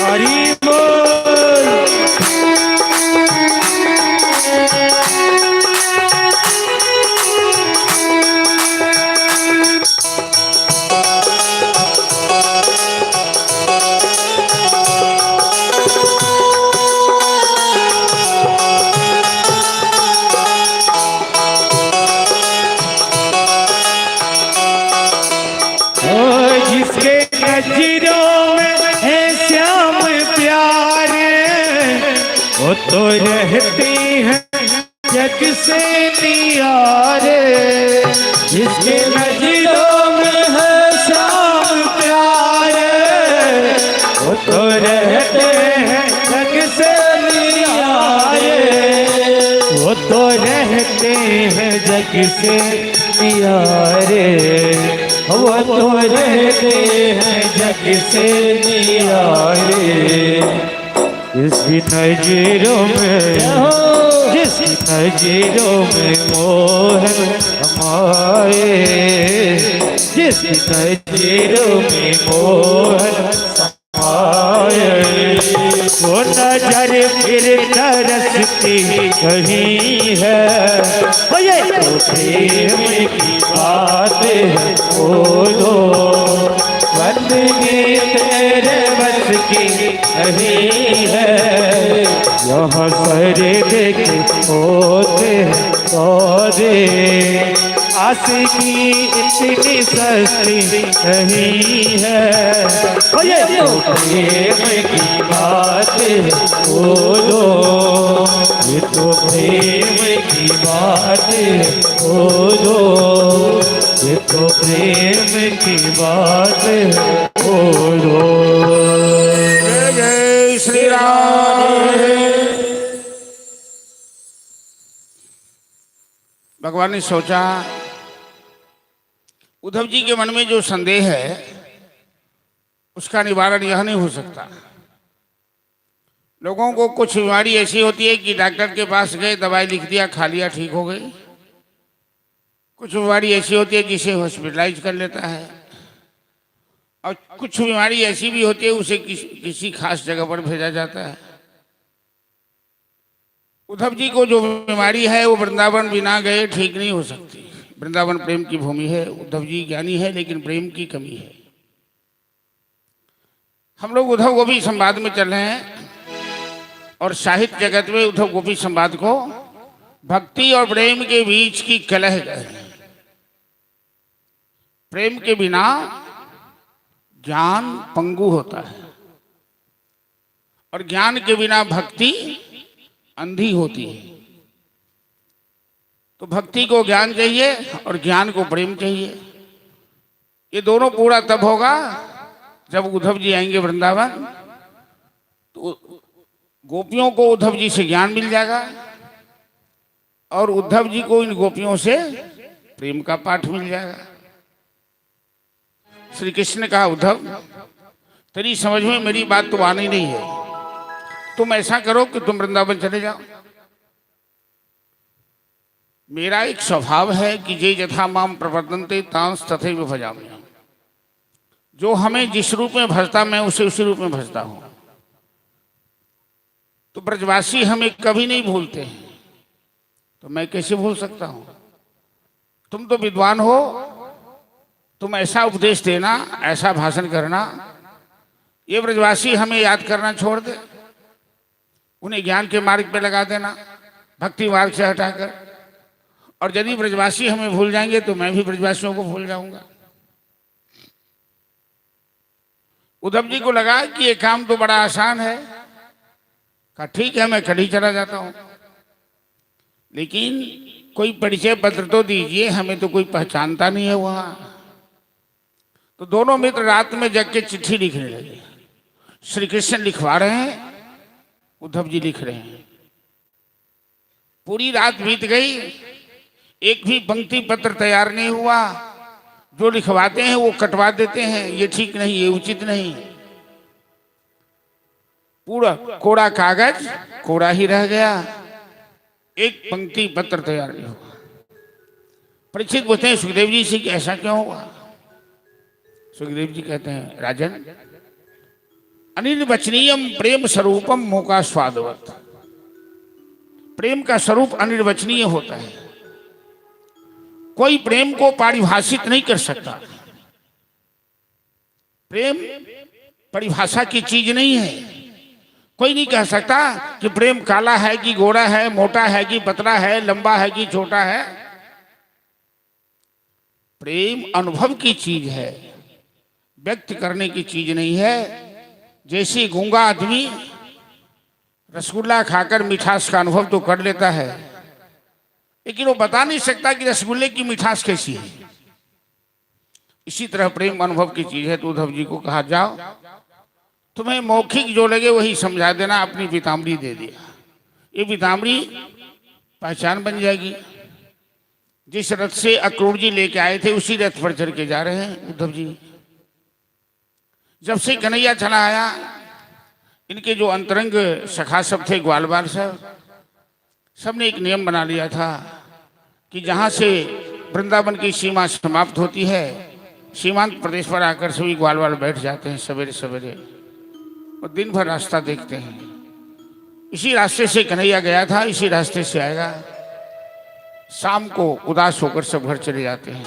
S2: हरि बोल। जिसके नजरों में है श्याम प्यारे, वो तो रहती है जग से नियारे। जिसके नजरों में है श्याम प्यारे, वो तो रहते हैं जग से नियारे। वो तो रहते हैं जग से नियारे, वो तो रहते हैं जग से नियारे। जिसकी नजरों में, जिसकी नजरों में मोह हमारे, जिसकी नजरों में मोह हमारे, वो नजर फिर तरसती कहीं है। ये तो प्रेम की बात है बोलो, बंदगी तेरे बस की नहीं है। यहाँ सरे देखे होते हैं सौदे, आशिकी इतनी सस्ती नहीं है। ये तो प्रेम की बात है बोलो, ये तो प्रेम की बात है बोलो, ये तो प्रेम की बात है बोलो।
S1: जय जय श्री राम। भगवान ने सोचा उद्धव जी के मन में जो संदेह है उसका निवारण यह नहीं हो सकता। लोगों को कुछ बीमारी ऐसी होती है कि डॉक्टर के पास गए, दवाई लिख दिया, खा लिया, ठीक हो गई। कुछ बीमारी ऐसी होती है जिसे हॉस्पिटलाइज कर लेता है, और कुछ बीमारी ऐसी भी होती है उसे किसी खास जगह पर भेजा जाता है। उद्धव जी को जो बीमारी है वो वृंदावन बिना गए ठीक नहीं हो सकती। वृंदावन प्रेम की भूमि है, उद्धव जी ज्ञानी है लेकिन प्रेम की कमी है। हम लोग उद्धव गोपी संवाद में चल रहे हैं और साहित्य जगत में उद्धव गोपी संवाद को भक्ति और प्रेम के बीच की कलह है। प्रेम के बिना ज्ञान पंगु होता है और ज्ञान के बिना भक्ति अंधी होती है। तो भक्ति को ज्ञान चाहिए और ज्ञान को प्रेम चाहिए। ये दोनों पूरा तब होगा जब उद्धव जी आएंगे वृंदावन, तो गोपियों को उद्धव जी से ज्ञान मिल जाएगा और उद्धव जी को इन गोपियों से प्रेम का पाठ मिल जाएगा। श्री कृष्ण ने कहा, उद्धव तेरी समझ में मेरी बात तो आनी नहीं है, तुम ऐसा करो कि तुम वृंदावन चले जाओ। मेरा एक स्वभाव है कि जे यथा माम प्रवर्तन्ते तांस तथैव भजामि। जो हमें जिस रूप में भजता मैं उसे उसी रूप में भजता हूं। तो ब्रजवासी हमें कभी नहीं भूलते हैं, तो मैं कैसे भूल सकता हूं? तुम तो विद्वान हो, तुम ऐसा उपदेश देना, ऐसा भाषण करना, ये ब्रजवासी हमें याद करना छोड़ दे, उन्हें ज्ञान के मार्ग पे लगा देना, भक्ति मार्ग से हटाकर। और यदि ब्रजवासी हमें भूल जाएंगे तो मैं भी ब्रजवासियों को भूल जाऊंगा। उद्धव जी को लगा कि ये काम तो बड़ा आसान है। कहा ठीक है, मैं कड़ी चला जाता हूं, लेकिन कोई परिचय पत्र तो दीजिए, हमें तो कोई पहचानता नहीं है वहां। तो दोनों मित्र रात में जग के चिट्ठी लिखने लगे। श्री कृष्ण लिखवा रहे हैं, उद्धव जी लिख रहे हैं। पूरी रात बीत गई, एक भी पंक्ति पत्र तैयार नहीं हुआ। जो लिखवाते हैं वो कटवा देते हैं, ये ठीक नहीं, ये उचित नहीं। पूरा कोरा कागज कोरा ही रह गया, एक पंक्ति पत्र तैयार नहीं हुआ। परीक्षित पूछते हैं सुखदेव जी से कि ऐसा क्यों हुआ? सुखदेव जी कहते हैं, राजन, अनिर्वचनीयम प्रेम स्वरूपम मोका स्वादवत। प्रेम का स्वरूप अनिर्वचनीय होता है, कोई प्रेम को परिभाषित नहीं कर सकता। प्रेम परिभाषा की चीज नहीं है। कोई नहीं कह सकता कि प्रेम काला है कि गोरा है, मोटा है कि पतला है, लंबा है कि छोटा है। प्रेम अनुभव की चीज है, व्यक्त करने की चीज नहीं है। जैसे गूंगा आदमी रसगुल्ला खाकर मिठास का अनुभव तो कर लेता है, लेकिन वो बता नहीं सकता कि रसगुल्ले की मिठास कैसी है। इसी तरह प्रेम अनुभव की चीज है। तो उद्धव जी को कहा, जाओ तुम्हें मौखिक जो लगे वही समझा देना। अपनी पीताम्बरी दे दिया। ये पीताम्बरी पहचान बन जाएगी। जिस रथ से अक्रूर जी लेके आए थे उसी रथ पर चढ़ के जा रहे हैं उद्धव जी। जब से कन्हैया चला आया, इनके जो अंतरंग सखा सब थे, ग्वालवाल सबने एक नियम बना लिया था कि जहाँ से वृंदावन की सीमा समाप्त होती है, सीमांत प्रदेश पर आकर सभी ग्वालवाल बैठ जाते हैं सवेरे सवेरे और दिन भर रास्ता देखते हैं। इसी रास्ते से कन्हैया गया था, इसी रास्ते से आएगा। शाम को उदास होकर सब घर चले जाते हैं।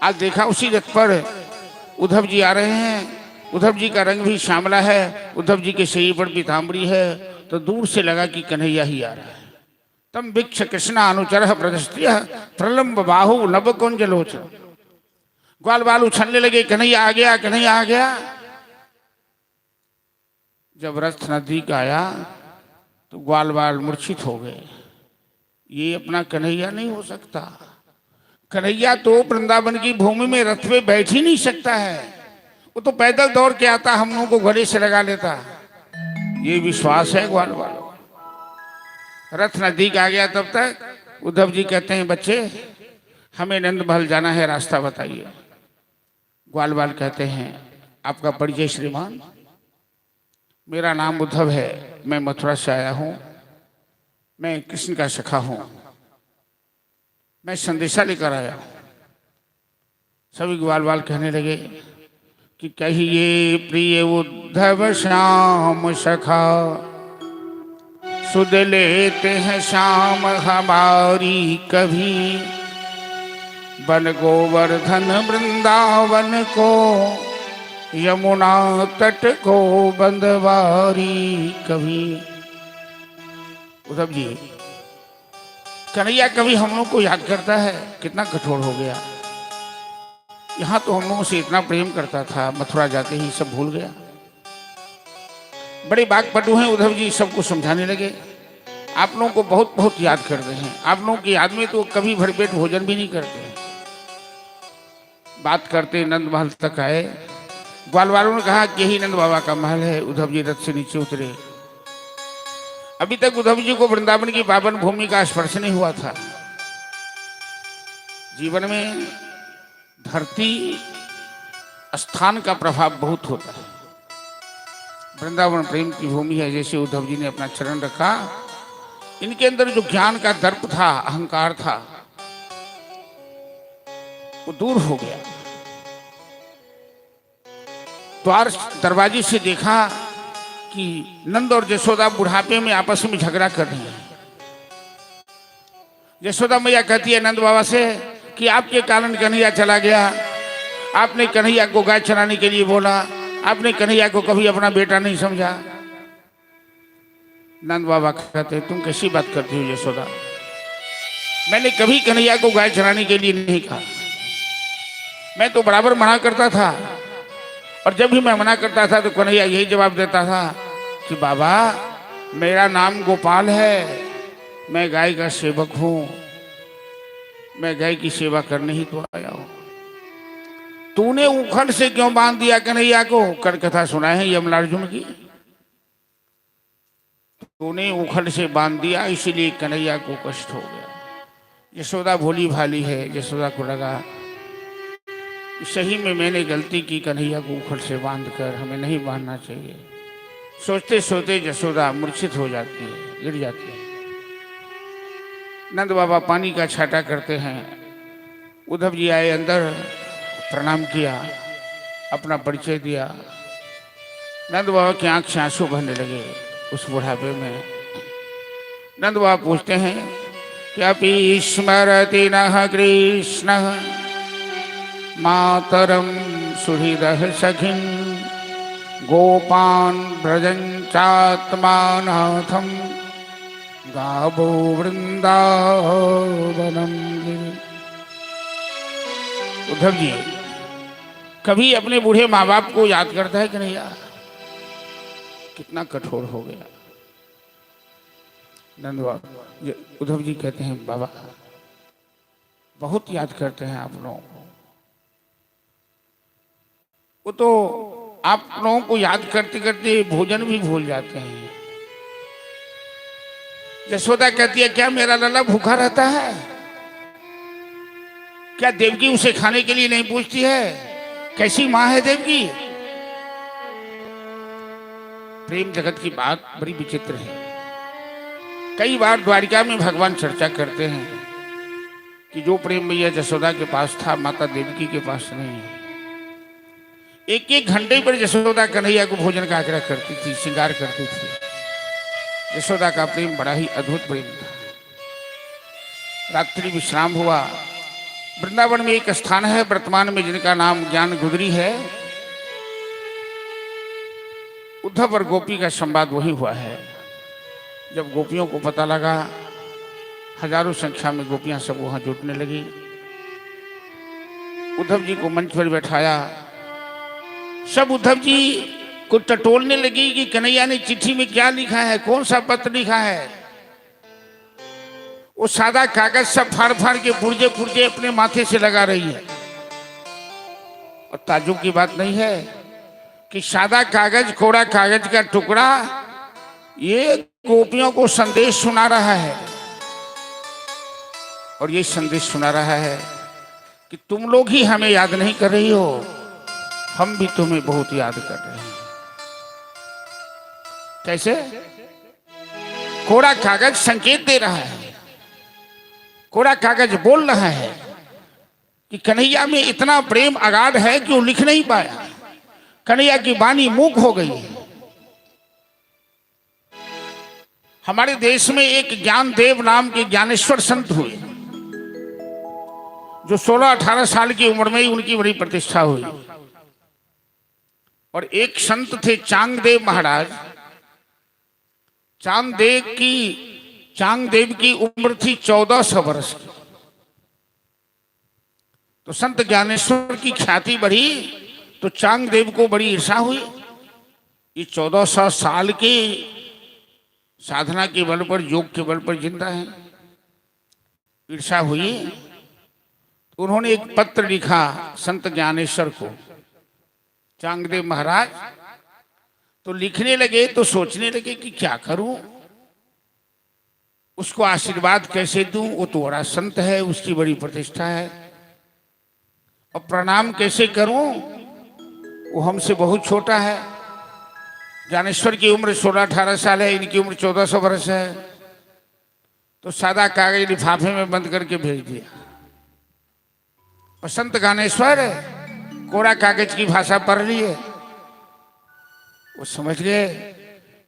S1: आज देखा उसी रथ पर उद्धव जी आ रहे हैं। उद्धव जी का रंग भी श्यामला है, उद्धव जी के शरीर पर पीताम्बरी है। तो दूर से लगा कि कन्हैया ही आ रहा है। तम वीक्ष कृष्ण अनुचर प्रदस्त्य प्रलंब बाहु नभ कुंजलोच। ग्वाल बाल उछलने लगे, कन्हैया आ गया, कन्हैया आ गया। जब रथ नजदीक आया तो ग्वाल बाल मूर्छित हो गए। ये अपना कन्हैया नहीं हो सकता। कन्हैया तो वृंदावन की भूमि में रथ पे बैठ ही नहीं सकता है। वो तो पैदल दौड़ के आता, हम लोगों को गले से लगा लेता। ये विश्वास है ग्वाल वालों। रथ नजदीक आ गया। तब तक उद्धव जी कहते हैं, बच्चे हमें नंद महल जाना है, रास्ता बताइए। ग्वाल बाल कहते हैं, आपका परिचय श्रीमान? मेरा नाम उद्धव है, मैं मथुरा से आया हूं, मैं कृष्ण का सखा हूं, मैं संदेशा लेकर आया हूं। सभी ग्वाल बाल कहने लगे कि कहिए प्रिय उद्धव श्याम सखा, सुध लेते हैं श्याम हमारी कभी। बन गोवर्धन वृंदावन को, यमुना तट को बंदवारी कभी। उद्धव जी, कन्हैया कभी हम लोग को याद करता है? कितना कठोर हो गया। यहाँ तो हम लोगों से इतना प्रेम करता था, मथुरा जाते ही सब भूल गया। बड़े बागपटु हैं उद्धव जी, सबको समझाने लगे। आप लोगों को बहुत बहुत याद करते हैं। आप लोगों की याद में तो कभी भरपेट भोजन भी नहीं करते हैं। बात करते नंद महल तक आए। ग्वाल वालों ने कहा कि यही नंद बाबा का महल है। उद्धव जी रथ से नीचे उतरे। अभी तक उद्धव जी को वृंदावन की पावन भूमि का स्पर्श नहीं हुआ था। जीवन में धरती स्थान का प्रभाव बहुत होता है। वृंदावन प्रेम की भूमि है। जैसे उद्धव जी ने अपना चरण रखा, इनके अंदर जो ज्ञान का दर्प था, अहंकार था, वो दूर हो गया। द्वार दरवाजे से देखा कि नंद और यशोदा बुढ़ापे में आपस में झगड़ा कर रहे हैं। यशोदा मैया कहती है नंद बाबा से कि आपके कारण कन्हैया चला गया। आपने कन्हैया को गाय चराने के लिए बोला, आपने कन्हैया को कभी अपना बेटा नहीं समझा। नंद बाबा कहते तुम कैसी बात करती हो यशोदा, मैंने कभी कन्हैया को गाय चराने के लिए नहीं कहा। मैं तो बराबर मना करता था, और जब भी मैं मना करता था तो कन्हैया यही जवाब देता था कि बाबा मेरा नाम गोपाल है, मैं गाय का सेवक हूं, मैं गाय की सेवा करने ही तो आया हूं। तूने उखड़ से क्यों बांध दिया कन्हैया को? कर कथा सुनाए हैं यमलार्जुन की। तूने उखड़ से बांध दिया इसलिए कन्हैया को कष्ट हो गया। यशोदा भोली भाली है। यशोदा को लगा सही में मैंने गलती की, कन्हैया को उखड़ से बांधकर हमें नहीं बांधना चाहिए। सोचते सोचते यशोदा मूर्छित हो जाती है, गिर जाती है। नंद बाबा पानी का छाटा करते हैं। उद्धव जी आए अंदर, प्रणाम किया, अपना परिचय दिया। नंद बाबा की आंख से आंसू बहने लगे उस बुढ़ापे में। नंद बाबा पूछते हैं क्या पी स्मरति नः कृष्ण मातरम सुहृदः सखिन गोपान व्रजं चात्मानाथम गावो वृंदावनम गिरि। उद्धव जी कभी अपने बूढ़े माँ बाप को याद करता है कि नहीं यार? कितना कठोर हो गया नंद बाबा। उद्धव जी कहते हैं बाबा बहुत याद करते हैं आप लोगों को। वो तो आप लोगों को याद करते करते भोजन भी भूल जाते हैं। यशोदा कहती है क्या मेरा लल्ला भूखा रहता है? क्या देवकी उसे खाने के लिए नहीं पूछती है? कैसी माँ है देवकी? प्रेम जगत की बात बड़ी विचित्र है। कई बार द्वारिका में भगवान चर्चा करते हैं कि जो प्रेम मैया यशोदा के पास था माता देवकी के पास नहीं है। एक एक घंटे पर यशोदा कन्हैया को भोजन का आग्रह करती थी, श्रृंगार करती थी। यशोदा का प्रेम बड़ा ही अद्भुत प्रेम था। रात्रि विश्राम हुआ। वृंदावन में एक स्थान है वर्तमान में जिनका नाम ज्ञान गुदरी है। उद्धव और गोपी का संवाद वही हुआ है। जब गोपियों को पता लगा, हजारों संख्या में गोपियां सब वहां जुटने लगी। उद्धव जी को मंच पर बैठाया। सब उद्धव जी को टटोलने लगी कि कन्हैया ने चिट्ठी में क्या लिखा है, कौन सा पत्र लिखा है। वो सादा कागज सब फाड़ फाड़ के पुर्जे पुर्जे अपने माथे से लगा रही है। और ताज्जुब की बात नहीं है कि सादा कागज, कोरा कागज का टुकड़ा ये गोपियों को संदेश सुना रहा है। और ये संदेश सुना रहा है कि तुम लोग ही हमें याद नहीं कर रही हो, हम भी तुम्हें बहुत याद कर रहे हैं। कैसे? कोरा कागज संकेत दे रहा है, कोरा कागज बोल रहा है कि कन्हैया में इतना प्रेम अगाध है कि वो लिख नहीं पाया। कन्हैया की वाणी मूक हो गई। हमारे देश में एक ज्ञानदेव नाम के ज्ञानेश्वर संत हुए, जो 16-18 साल की उम्र में ही उनकी बड़ी प्रतिष्ठा हुई। और एक संत थे चांगदेव महाराज। चांगदेव की उम्र थी 1400 वर्ष की। तो संत ज्ञानेश्वर की ख्याति बढ़ी तो चांगदेव को बड़ी ईर्षा हुई। ये 1400 साल के साधना के बल पर, योग के बल पर जिंदा है। ईर्षा हुई उन्होंने एक पत्र लिखा संत ज्ञानेश्वर को, चांगदेव महाराज। तो लिखने लगे तो सोचने लगे कि क्या करूं, उसको आशीर्वाद कैसे दूं, वो तो बड़ा संत है, उसकी बड़ी प्रतिष्ठा है, और प्रणाम कैसे करूं, वो हमसे बहुत छोटा है। ज्ञानेश्वर की उम्र 16-18 साल है, इनकी उम्र 1400 वर्ष है। तो सादा कागज लिफाफे में बंद करके भेज दिया। और संत ज्ञानेश्वर कोरा कागज की भाषा पढ़ लिए। वो समझ गए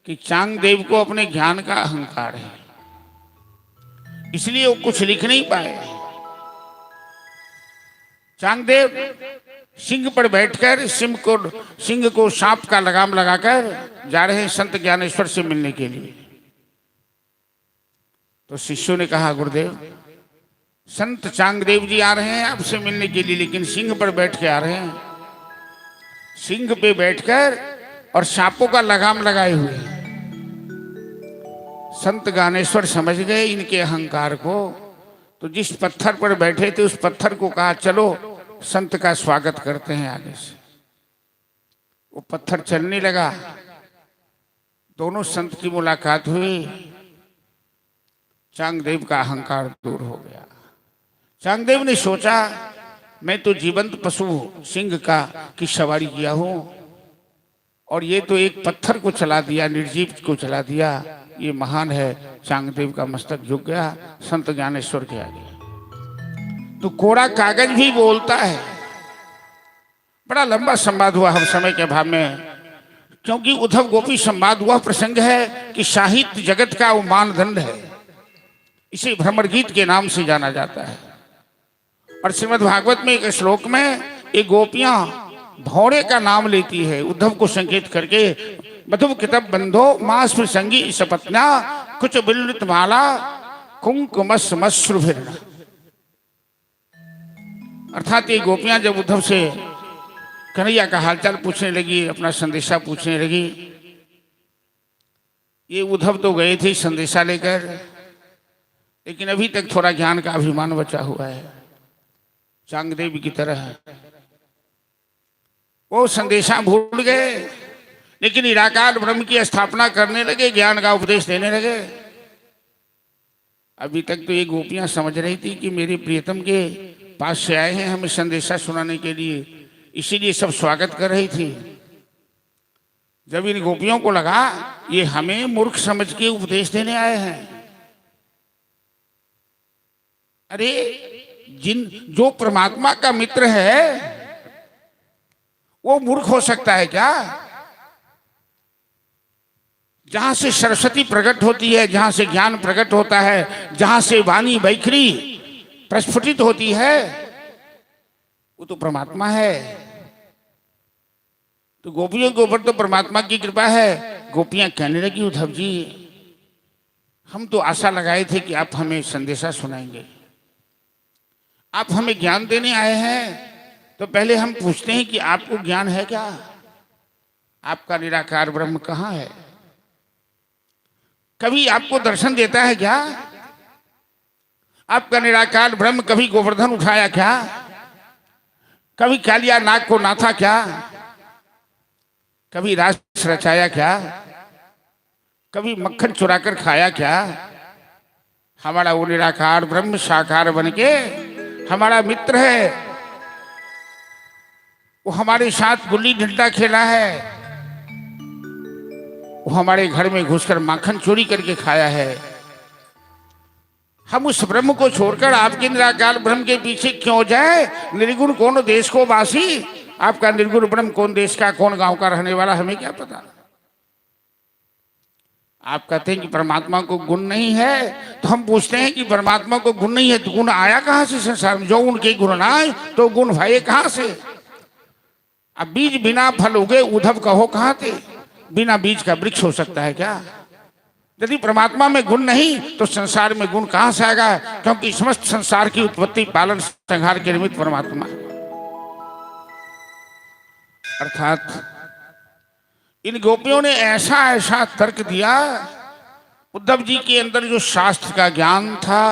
S1: कि चांगदेव को अपने ज्ञान का अहंकार है, इसलिए वो कुछ लिख नहीं पाए। चांगदेव सिंह पर बैठकर सिंह को सांप का लगाम लगाकर जा रहे हैं संत ज्ञानेश्वर से मिलने के लिए। तो शिष्यों ने कहा, गुरुदेव, संत चांगदेव जी आ रहे हैं आपसे मिलने के लिए, लेकिन सिंह पर बैठ के आ रहे हैं, सिंह पे बैठकर और सांपों का लगाम लगाए हुए। संत ज्ञानेश्वर समझ गए इनके अहंकार को। तो जिस पत्थर पर बैठे थे उस पत्थर को कहा, चलो संत का स्वागत करते हैं आगे से। वो पत्थर चलने लगा, दोनों संत की मुलाकात हुई, चांगदेव का अहंकार दूर हो गया। चांगदेव ने सोचा, मैं तो जीवंत पशु सिंह की सवारी किया हूं, और ये तो एक पत्थर को चला दिया, निर्जीव को चला दिया, ये महान है। चांगदेव का मस्तक झुक गया संत ज्ञानेश्वर के आगे। तो कोरा कागज भी बोलता है। बड़ा लंबा संवाद हुआ हम समय के अभाव में, क्योंकि उद्धव गोपी संवाद हुआ प्रसंग है कि साहित्य जगत का वो मानदंड है, इसे भ्रमर गीत के नाम से जाना जाता है। और श्रीमद् भागवत में एक श्लोक में ये गोपियां भौरे का नाम लेती है, उद्धव को संकेत करके, मधुव कितब बंधो मास संगी सपत्ना कुछ बिल्लित माला कुंकुमश्रुभिर्न। अर्थात ये गोपियां जब उद्धव से कन्हैया का हालचाल पूछने लगी, अपना संदेशा पूछने लगी, ये उद्धव तो गए थे संदेशा लेकर, लेकिन अभी तक थोड़ा ज्ञान का अभिमान बचा हुआ है, चांगदेव की तरह है। वो संदेशा भूल गए, लेकिन निराकार ब्रह्म की स्थापना करने लगे, ज्ञान का उपदेश देने लगे। अभी तक तो ये गोपियां समझ रही थी कि मेरे प्रियतम के पास से आए हैं हमें संदेशा सुनाने के लिए, इसीलिए सब स्वागत कर रही थी। जब इन गोपियों को लगा ये हमें मूर्ख समझ के उपदेश देने आए हैं, अरे जो परमात्मा का मित्र है वो मूर्ख हो सकता है क्या? जहां से सरस्वती प्रकट होती है, जहां से ज्ञान प्रकट होता है, जहां से वाणी वैखरी प्रस्फुटित होती है, वो तो परमात्मा है। तो गोपियों के ऊपर तो परमात्मा की कृपा है। गोपियां कहने लगी, उद्धव जी हम तो आशा लगाए थे कि आप हमें संदेशा सुनाएंगे, आप हमें ज्ञान देने आए हैं, तो पहले हम पूछते हैं कि आपको ज्ञान है क्या? आपका निराकार ब्रह्म कहाँ है? कभी आपको दर्शन देता है क्या? आपका निराकार ब्रह्म कभी गोवर्धन उठाया क्या? कभी कालिया नाग को नाथा क्या? कभी रास रचाया क्या? कभी मक्खन चुराकर खाया क्या? हमारा वो निराकार ब्रह्म साकार बनके हमारा मित्र है, वो हमारे साथ गुल्ली डंडा खेला है, वो हमारे घर में घुसकर माखन चोरी करके खाया है। हम उस ब्रह्म को छोड़कर आपके निराकार ब्रह्म के पीछे क्यों जाए? निर्गुण कौन देश को वासी, आपका निर्गुण ब्रह्म कौन देश का कौन गांव का रहने वाला, हमें क्या पता। आप कहते हैं कि परमात्मा को गुण नहीं है, तो हम पूछते हैं कि परमात्मा को गुण नहीं है तो गुण आया कहां से संसार में? जो उनके गुण ना आए तो गुण भये कहां से? अब बीज बिना फल उगे उद्धव कहो कहां थे? बिना बीज का वृक्ष हो सकता है क्या? यदि परमात्मा में गुण नहीं तो संसार में गुण कहां से आएगा? क्योंकि समस्त संसार की उत्पत्ति पालन संहार के निमित्त परमात्मा। अर्थात इन गोपियों ने ऐसा ऐसा तर्क दिया, उद्धव जी के अंदर जो शास्त्र का ज्ञान था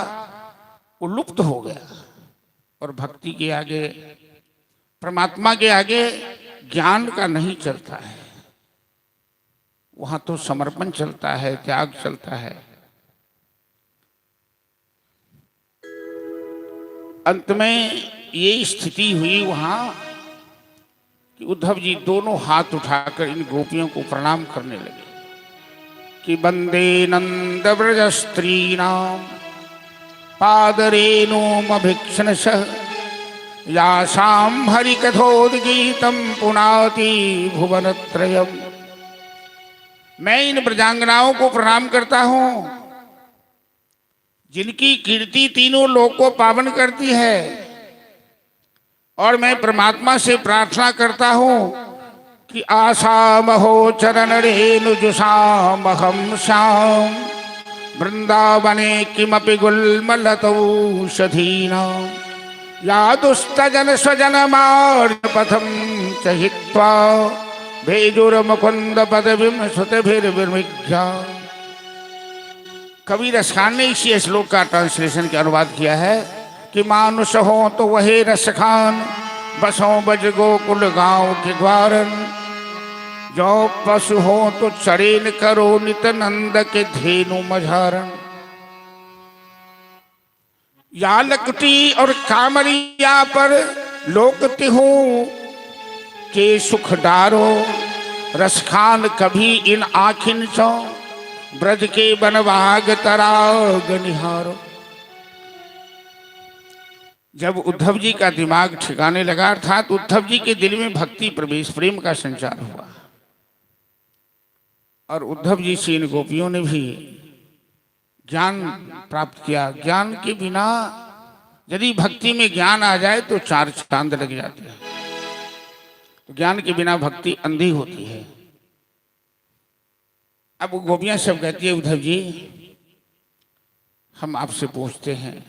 S1: वो लुप्त हो गया। और भक्ति के आगे, परमात्मा के आगे ज्ञान का नहीं चलता है। वहां तो समर्पण चलता है, त्याग चलता है। अंत में ये स्थिति हुई वहां कि उद्धव जी दोनों हाथ उठाकर इन गोपियों को प्रणाम करने लगे कि वंदे नंद व्रज स्त्रीणाम पादरेणुमभिक्षणशः यासां हरिकथोद्गीतं पुनाति भुवनत्रयम्। मैं इन ब्रजांगनाओं को प्रणाम करता हूं जिनकी कीर्ति तीनों लोक को पावन करती है, और मैं परमात्मा से प्रार्थना करता हूं कि आसामहो चरण रेणुजुषामहं श्याम वृंदावने किमपि गुल्मलतौषधीनां या दुष्टजन स्वजन मार्गपथं च हित्वा भेजुर्मुकुंद पदवीं श्रुतिभिर्विमुग्धा। कवि रसखान ने इसी श्लोक का ट्रांसलेशन के अनुवाद किया है कि मानुष हो तो वही रसखान बसों बज गोकुल गांव के द्वारन, जो पशु हो तो चरेन करो नित नंद के धेनु मझारन। या लकटी और कामरिया पर लोकति हूँ के सुख डारो, रसखान कभी इन आखिन चो ब्रज के बनवाग तराग निहारो। जब उद्धव जी का दिमाग ठिकाने लगा, अर्थात उद्धव जी के दिल में भक्ति प्रवेश, प्रेम का संचार हुआ, और उद्धव जी से इन गोपियों ने भी ज्ञान प्राप्त किया। ज्ञान के बिना यदि भक्ति में ज्ञान आ जाए तो चार चांद लग जाते हैं। तो ज्ञान के बिना भक्ति अंधी होती है। अब गोपियां सब कहती है, उद्धव जी हम आपसे पूछते हैं,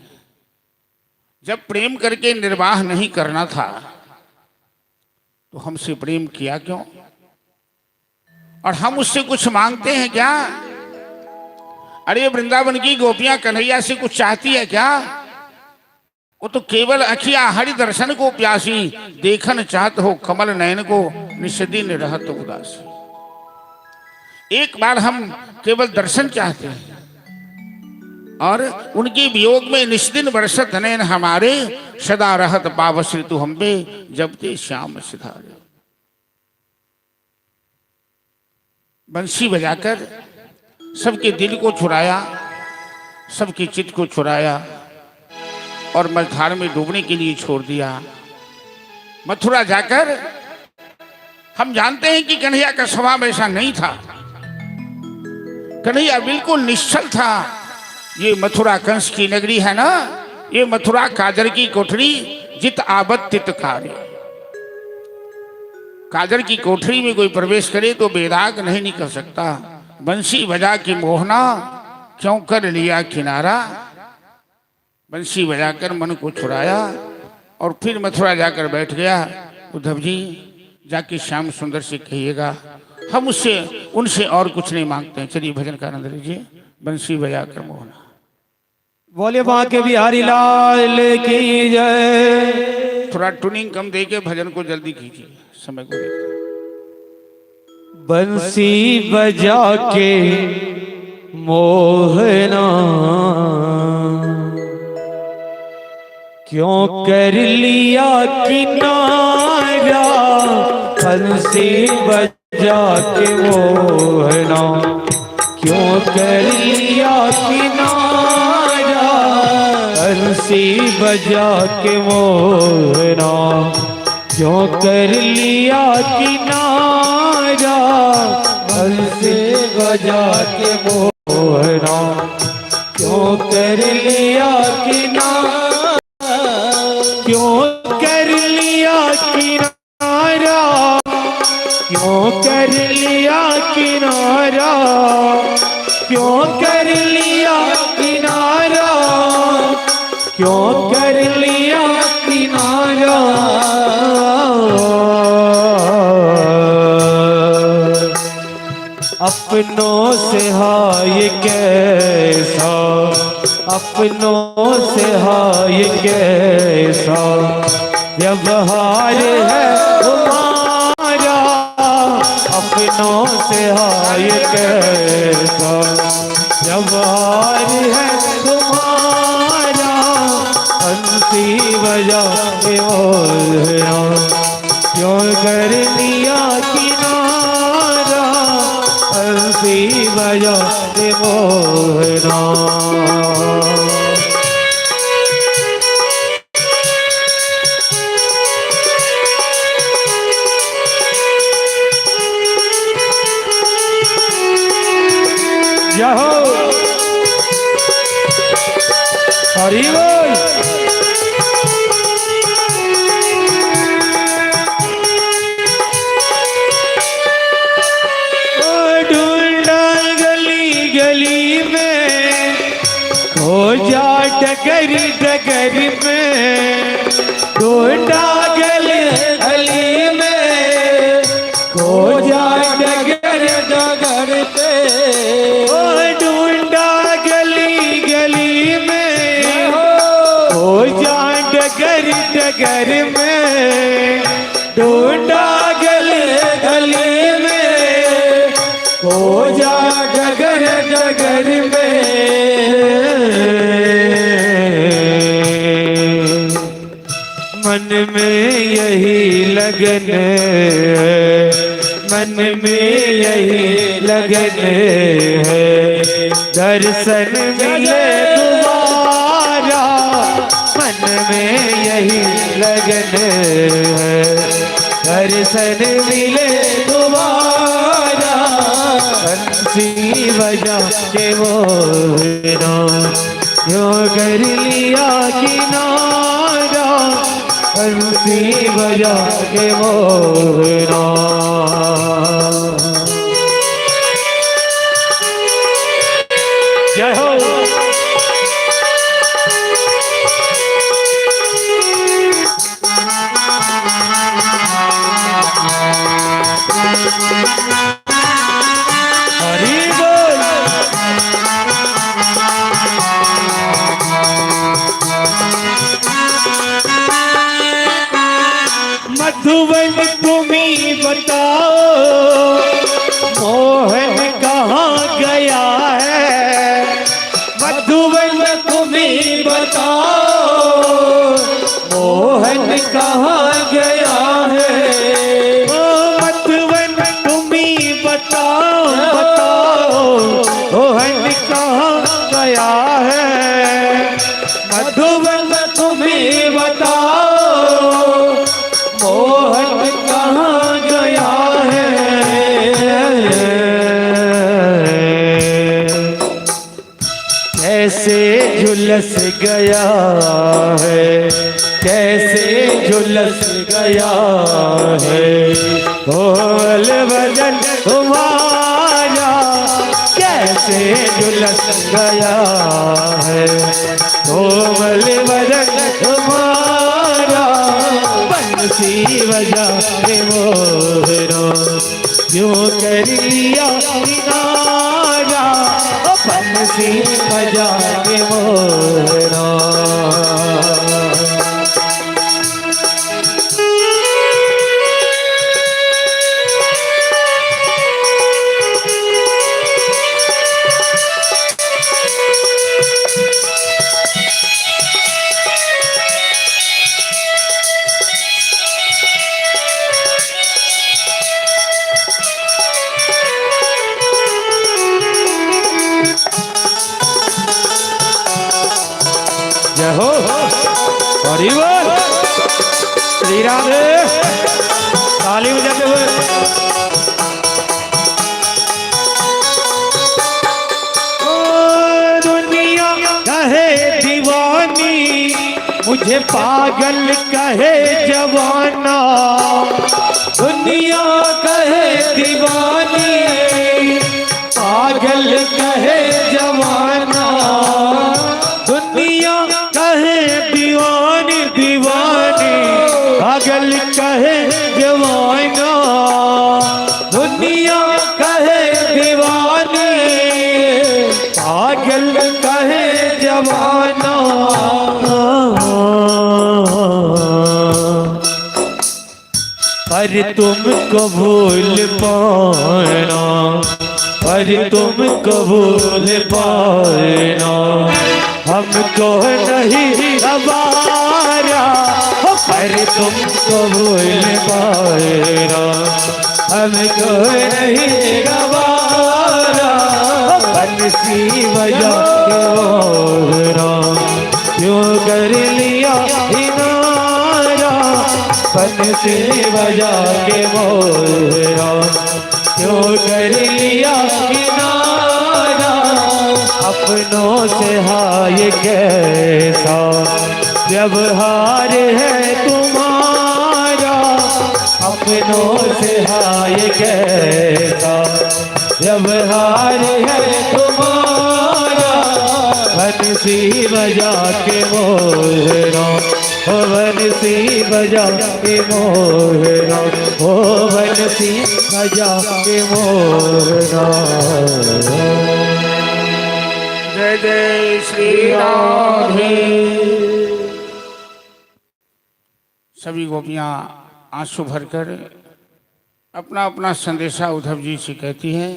S1: जब प्रेम करके निर्वाह नहीं करना था तो हमसे प्रेम किया क्यों? और हम उससे कुछ मांगते हैं क्या? अरे वृंदावन की गोपियां कन्हैया से कुछ चाहती है क्या? वो तो केवल अखिया हरि दर्शन को प्यासी, देखन चाहत हो कमल नयन को निष्दिन रहत उदासी। एक बार हम केवल दर्शन चाहते हैं, और उनके वियोग में निष्दिन बरसत नयन हमारे, सदा रहत पावस ऋतु हम पे जब ते श्याम सिधारे। बंसी बजाकर सबके दिल को चुराया, सबके चित्त को चुराया, और मझधार में डूबने के लिए छोड़ दिया। मथुरा जाकर हम जानते हैं कि कन्हैया का स्वभाव ऐसा नहीं था। कन्हैया बिल्कुल निश्चल था। ये मथुरा कंस की नगरी है ना, ये मथुरा काजर की कोठरी, जित आबद तित कार्य। काजर की कोठरी में कोई प्रवेश करे तो बेदाग नहीं निकल सकता। बंसी बजा की मोहना क्यों कर लिया किनारा। बंसी बजाकर मन को छुड़ाया और फिर मथुरा जाकर बैठ गया। उद्धव जी जाके श्याम सुंदर से कहिएगा, हम उससे उनसे और कुछ नहीं मांगते हैं। चलिए भजन का आनंद लीजिए। बंसी बजाकर मोहना।
S2: बोले बांके बिहारी लाल की जय।
S1: थोड़ा ट्यूनिंग कम दे के भजन को जल्दी कीजिए, समय को देखते।
S2: बंसी बजा के मोहना क्यों कर लिया किनारा। बंसी बजा के मोहना क्यों कर लिया किनारा। बंसी बजा के मोहना क्यों कर लिया किनारा। बंसी बजा के मोहना क्यों कर लिया किनारा। क्यों कर लिया किनारा। क्यों कर लिया किनारा। क्यों कर लिया किनारा। क्यों कर लिया किनारा। अपनों से हाय कैसा अपनों से हाय कैसा व्यवहार है तुम्हारा, अपनों से हाय कैसा व्यवहार है तुम्हारा। हंसी बजा के बोलना क्यों कर लिया किनारा, हंसी बजा के बोलना। जहो हरि बोल। ढूंढा गली गली में, खोजा डगर डगर में, ढूंढा गली गली में, खोजा डगर डगर पे, ढूंढा गली गली में, खोजा डगर डगर में, ढूंढा गली गली में, खोजा डगर डगर में। मन में यही लगन है, मन में यही लगन है, दर्शन मिले तुम्हारा, मन में यही लगन है, दर्शन मिले तुम्हारा। हंसी बजा के बोलना क्यों कर लिया किनारा, हंसी बजा के बोलना। जय हो। हरि बोल। मधुबन तुम्हीं बताओ, मोहन कहाँ गया है, मधुबन तुम्हीं बताओ, मोहन कहाँ गया है। ओ मधुबन तुम्हीं बताओ बताओ, मोहन कहाँ गया है, मधुबन तुम्हीं बताओ, मोहन कहाँ गया है। कैसे झुलस गया है, कैसे झुलस गया है, बोल बदन तुम्हारा, कैसे झुलस गया है, बोल बदन तुम्हारा। बंसी बजा के मोहरा क्यों कर लिया किनारा, बंसी बजा के मोहरा। जय हो हरि बोल। श्री राधे ताली बजाते हुए। दुनिया कहे दीवानी, मुझे पागल कहे जवाना, दुनिया कहे दीवानी, पागल कहे जवाना, दुनिया कहे दीवानी दीवानी, पागल कहे जवाना, दुनिया कहे दीवानी, पागल कहे जवाना। पर तुमको भूल पाना, पर तुमको भूल पाना हमको नहीं गवारा, पर तुमको भूल पाना हमको नहीं गवारा। बंसी बजा के मोरा क्यों कर लिया इनारा, बंसी बजा के मोरा क्यों कर लिया किनारा। अपनों से हाय कैसा व्यवहार है तुम्हारा, अपनों से हाय कैसा व्यवहार है तुम्हारा। बंसी बजा के मोरा, ओ बंसी बजा के मोरा, ओ बंसी बजा के मोरा।
S1: जय जय श्री राधे। सभी गोपियां आंसू भरकर अपना अपना संदेशा उद्धव जी से कहती हैं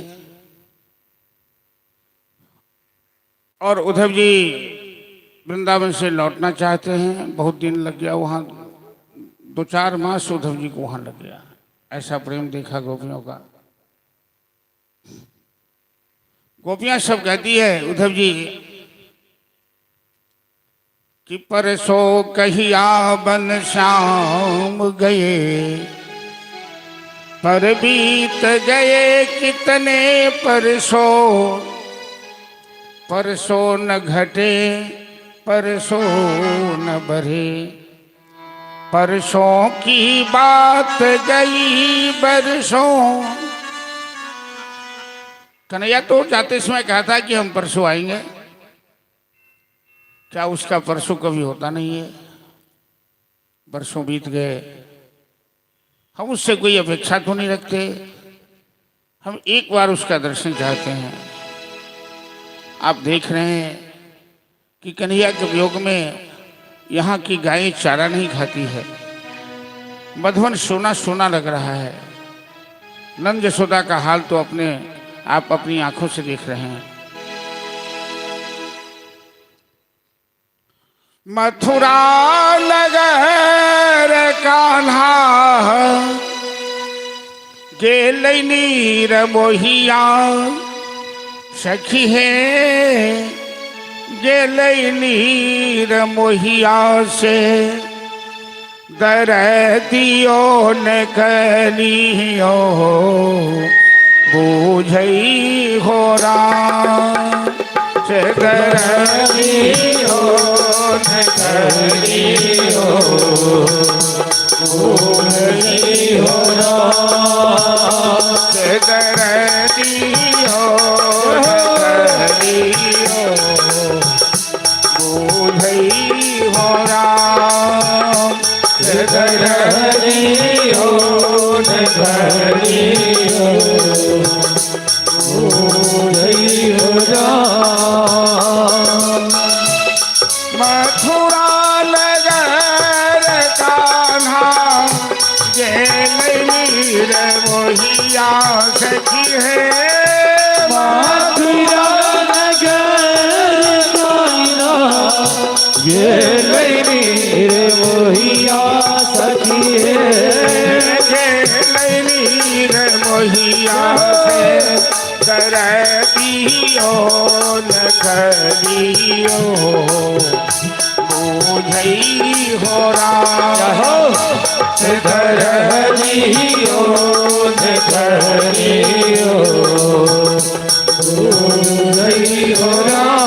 S1: और उद्धव जी वृंदावन से लौटना चाहते हैं। बहुत दिन लग गया वहाँ, 2-4 मास उद्धव जी को वहाँ लग गया। ऐसा प्रेम देखा गोपियों का। गोपियां सब कहती है उद्धव जी कि परसों कहिया बन श्याम गए, पर बीत गए कितने परसों, परसों न घटे परसों न बढ़े, परसों की बात गई बरसों। कन्हैया तो जाते समय कहा था कि हम परसों आएंगे, क्या उसका परसों कभी होता नहीं है। बरसों बीत गए, हम उससे कोई अपेक्षा तो नहीं रखते, हम एक बार उसका दर्शन चाहते हैं। आप देख रहे हैं कि कन्हैया के वियोग में यहाँ की गायें चारा नहीं खाती है, मधुवन सोना सोना लग रहा है। नंद यशोदा का हाल तो आप अपनी आंखों से देख रहे हैं। मथुरा नगर कान्हा गेल नीर मोहिया, सखी है गेल नीर मोहिया से, दर दियो न कलियो बूझई हो राम, से दर दियो न कलियो बूझई हो राम, से दर दियो न कलियो बूझई हो राम, से दर दियो न कलियो बूझई हो राम। मथुरा नगर कान्हा गेल नीर मोहिया, सखी है
S2: मथुरा नगर कान्हा गेल नीर मोहिया, सखी है
S1: गेल नीर मोहिया से, दर दियो न कलियो बूझई हो राम, से दर दियो न कलियो बूझई हो राम।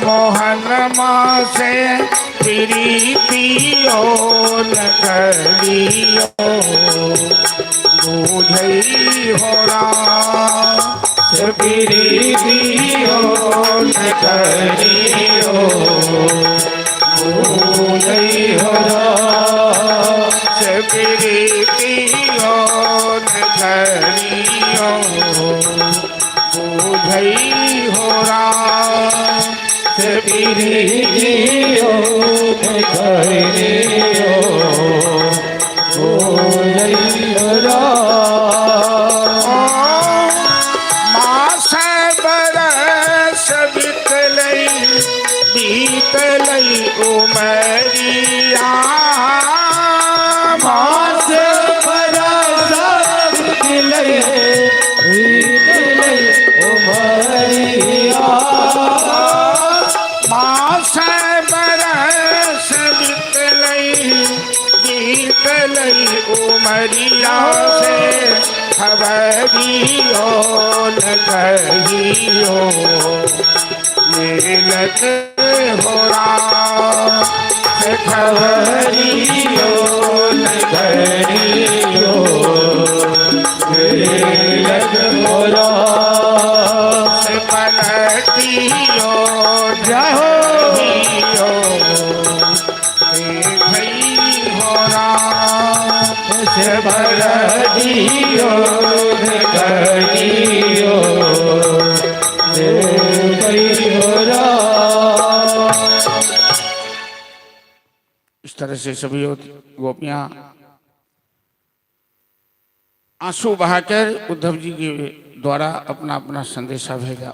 S1: मोहन माँ से प्रीतियो न करियो बूझई हो राम
S2: से प्रीतियो न करियो बूझई हो राम
S1: से प्रीतियो न करियो बूझई हो राम
S2: से प्रीतियो न करियो बूझई हो राम
S1: मास बरस बीतलई बीतलई उमरिया
S2: मास बरस बीतलई बीतलई उमरिया
S1: मास बरस बीतलई बीतलई उमरिया से खबरियो न कहियो मिलत हो राम से
S2: खबरियो न करियो मिलत हो राम
S1: से पलटियो
S2: जाहो
S1: देखई हो राम
S2: से बरदियो न करियो देखई हो राम।
S1: इस तरह से सभी गोपियां आंसू बहाकर उद्धव जी के द्वारा अपना अपना संदेशा भेजा।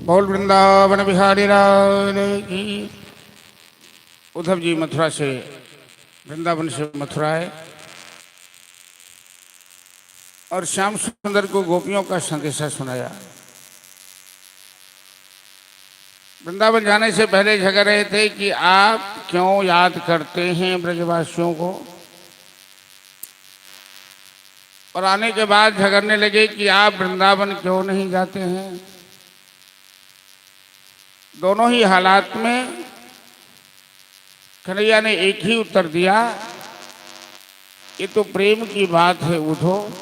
S1: बोल वृंदावन बिहारी लाल की। उद्धव जी मथुरा से वृंदावन से मथुरा आए और श्याम सुंदर को गोपियों का संदेशा सुनाया। वृंदावन जाने से पहले झगड़ रहे थे कि आप क्यों याद करते हैं ब्रजवासियों को, और आने के बाद झगड़ने लगे कि आप वृंदावन क्यों नहीं जाते हैं। दोनों ही हालात में कन्हैया ने एक ही उत्तर दिया, ये तो प्रेम की बात है उद्धव,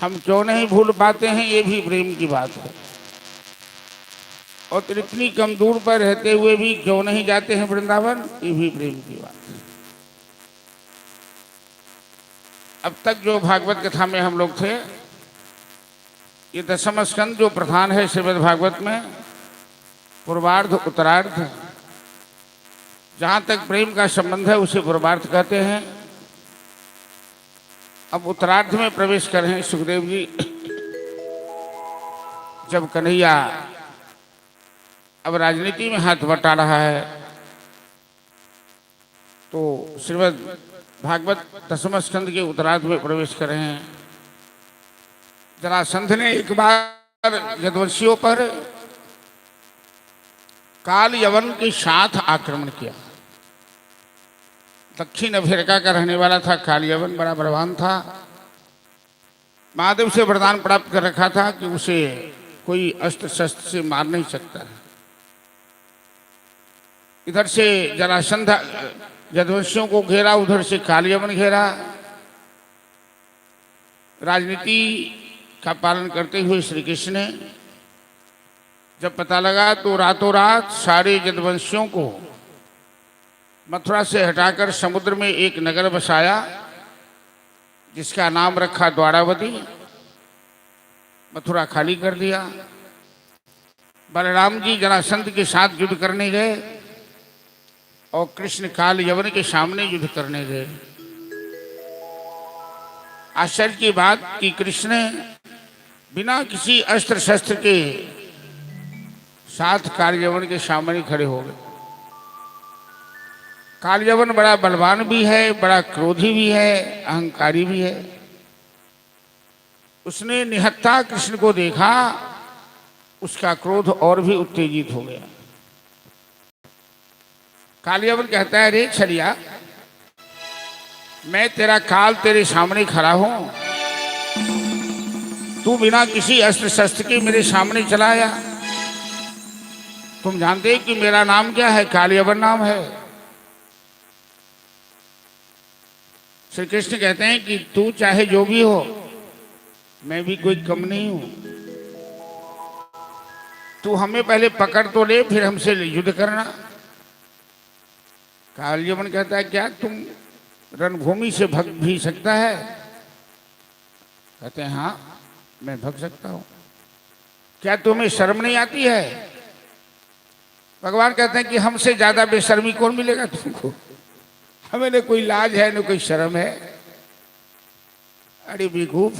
S1: हम क्यों नहीं भूल पाते हैं, ये भी प्रेम की बात है। और इतनी कम दूर पर रहते हुए भी क्यों नहीं जाते हैं वृंदावन, ये भी प्रेम की बात है। अब तक जो भागवत कथा में हम लोग थे, ये दशम स्कंद जो प्रधान है श्रीमद् भागवत में, पूर्वार्ध उत्तरार्ध, जहाँ तक प्रेम का संबंध है उसे पूर्वार्ध कहते हैं। अब उत्तरार्ध में प्रवेश कर रहे हैं सुखदेव जी। जब कन्हैया अब राजनीति में हाथ बटा रहा है, तो श्रीमद् भागवत दशम स्कंद के उत्तरार्ध में प्रवेश कर रहे हैं। जरासंध ने एक बार यदुवंशियों पर काल यवन के साथ आक्रमण किया। दक्षिण अफ्रीका का रहने वाला था काल यवन, बड़ा बलवान था। महादेव से वरदान प्राप्त कर रखा था कि उसे कोई अस्त्र शस्त्र से मार नहीं सकता। इधर से जरासंध यदुवंशियों को घेरा, उधर से काल यवन घेरा। राजनीति का पालन करते हुए श्री कृष्ण ने जब पता लगा तो रातों रात सारे यदुवंशियों को मथुरा से हटाकर समुद्र में एक नगर बसाया, जिसका नाम रखा द्वारावती। मथुरा खाली कर दिया। बलराम जी जरासंध के साथ युद्ध करने गए और कृष्ण काल यवन के सामने युद्ध करने गए। आश्चर्य की बात कि कृष्ण बिना किसी अस्त्र शस्त्र के साथ काल यवन के सामने खड़े हो गए। काल यवन बड़ा बलवान भी है, बड़ा क्रोधी भी है, अहंकारी भी है। उसने निहत्था कृष्ण को देखा, उसका क्रोध और भी उत्तेजित हो गया। काल यवन कहता है, रे छलिया, मैं तेरा काल तेरे सामने खड़ा हूं, तू बिना किसी अस्त्र शस्त्र के मेरे सामने चला आया। तुम जानते कि मेरा नाम क्या है? काल यवन नाम है। श्री कृष्ण कहते हैं कि तू चाहे जो भी हो, मैं भी कोई कम नहीं हूं। तू हमें पहले पकड़ तो ले, फिर हमसे युद्ध करना। काल यवन कहता है, क्या तुम रणभूमि से भग भी सकता है? कहते हैं, हाँ मैं भग सकता हूं। क्या तुम्हें शर्म नहीं आती है? भगवान कहते हैं कि हमसे ज्यादा बेशर्मी कौन मिलेगा तुमको? हमें न कोई लाज है न कोई शर्म है। अरे बेवकूफ,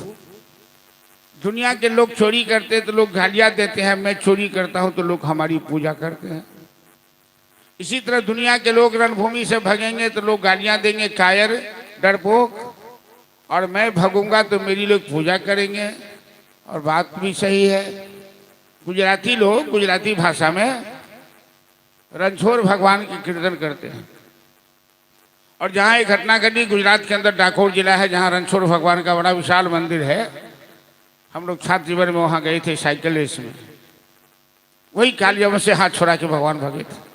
S1: दुनिया के लोग चोरी करते तो लोग गालियां देते हैं, मैं चोरी करता हूं तो लोग हमारी पूजा करते हैं। इसी तरह दुनिया के लोग रणभूमि से भगेंगे तो लोग गालियां देंगे, कायर, डरपोक, और मैं भगूंगा तो मेरी लोग पूजा करेंगे। और बात भी सही है। गुजराती लोग गुजराती भाषा में रणछोड़ भगवान की कीर्तन करते हैं। और जहाँ एक घटना घटी, गुजरात के अंदर डाकोर जिला है, जहाँ रणछोड़ भगवान का बड़ा विशाल मंदिर है। हम लोग छात्र जीवन में वहाँ गए थे साइकिल रेस में। वही काल यवन से हाथ छोड़ा के भगवान भगे थे।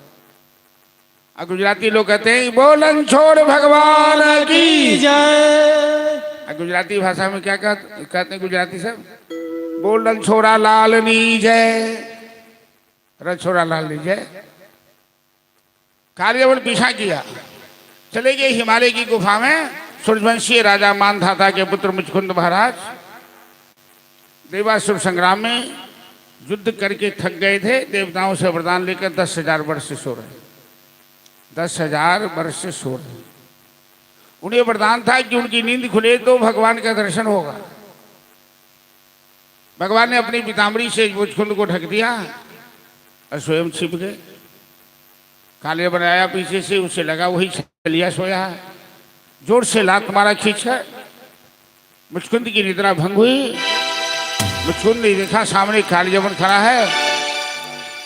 S1: और गुजराती लोग कहते हैं, बोल रणछोड़ भगवान की जय। गुजराती भाषा में क्या कहते हैं गुजराती सब? बोल रणछोड़ा लाल नी जय। रणछोड़ा लाल नी जय। काल यवन पीछा किया, चले गए हिमालय की गुफा में। सूर्यवंशीय राजा मानधाता के पुत्र मुचकुंद महाराज देवासुर संग्राम में युद्ध करके थक गए थे। देवताओं से वरदान लेकर 10,000 वर्ष से सो रहे। 10,000 वर्ष से सो रहे। उन्हें वरदान था कि उनकी नींद खुले तो भगवान का दर्शन होगा। भगवान ने अपनी पीताम्बरी से मुचकुंद को ढक दिया और स्वयं छिप गए। काल यवन आया पीछे से, उसे लगा वही छलिया सोया है। जोर से लात मारा खींचकर, मुचकुंद की निद्रा भंग हुई। मुचकुंद ने देखा सामने काल यवन खड़ा है।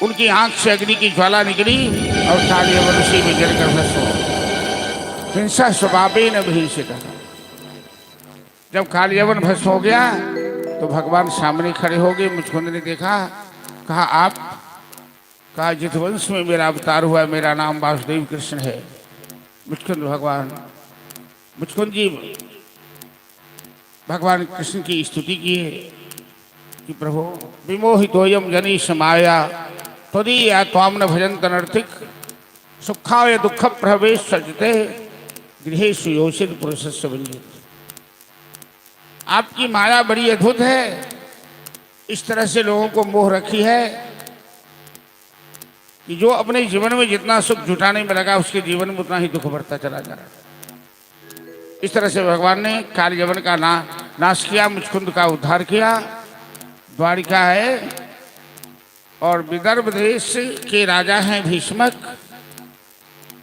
S1: उनकी आंख से अग्नि की ज्वाला निकली और काल यवन उसी में जलकर भस्म हो। हिंसा स्वभावे न भीषित। जब काल यवन भस्म हो गया तो भगवान सामने खड़े हो गए। मुचकुंद ने देखा, कहा आप? कहा जित वंश में मेरा अवतार हुआ, मेरा नाम वासुदेव कृष्ण है। मुचकुंद भगवान, मुचकुंद जी भगवान कृष्ण की स्तुति की है कि प्रभु विमोहितोयम जनीश माया त्वदीया त्वाम न भजन्त नर्तिक सुखाय दुख प्रवेश सजते गृहेषु योषित पुरुषस्य वंजित। आपकी माया बड़ी अद्भुत है, इस तरह से लोगों को मोह रखी है कि जो अपने जीवन में जितना सुख जुटाने में लगा उसके जीवन में उतना ही दुख बढ़ता चला जा रहा है। इस तरह से भगवान ने कालयवन का नाश किया, मुचकुंद का उद्धार किया। द्वारिका है और विदर्भ देश के राजा हैं भीष्मक।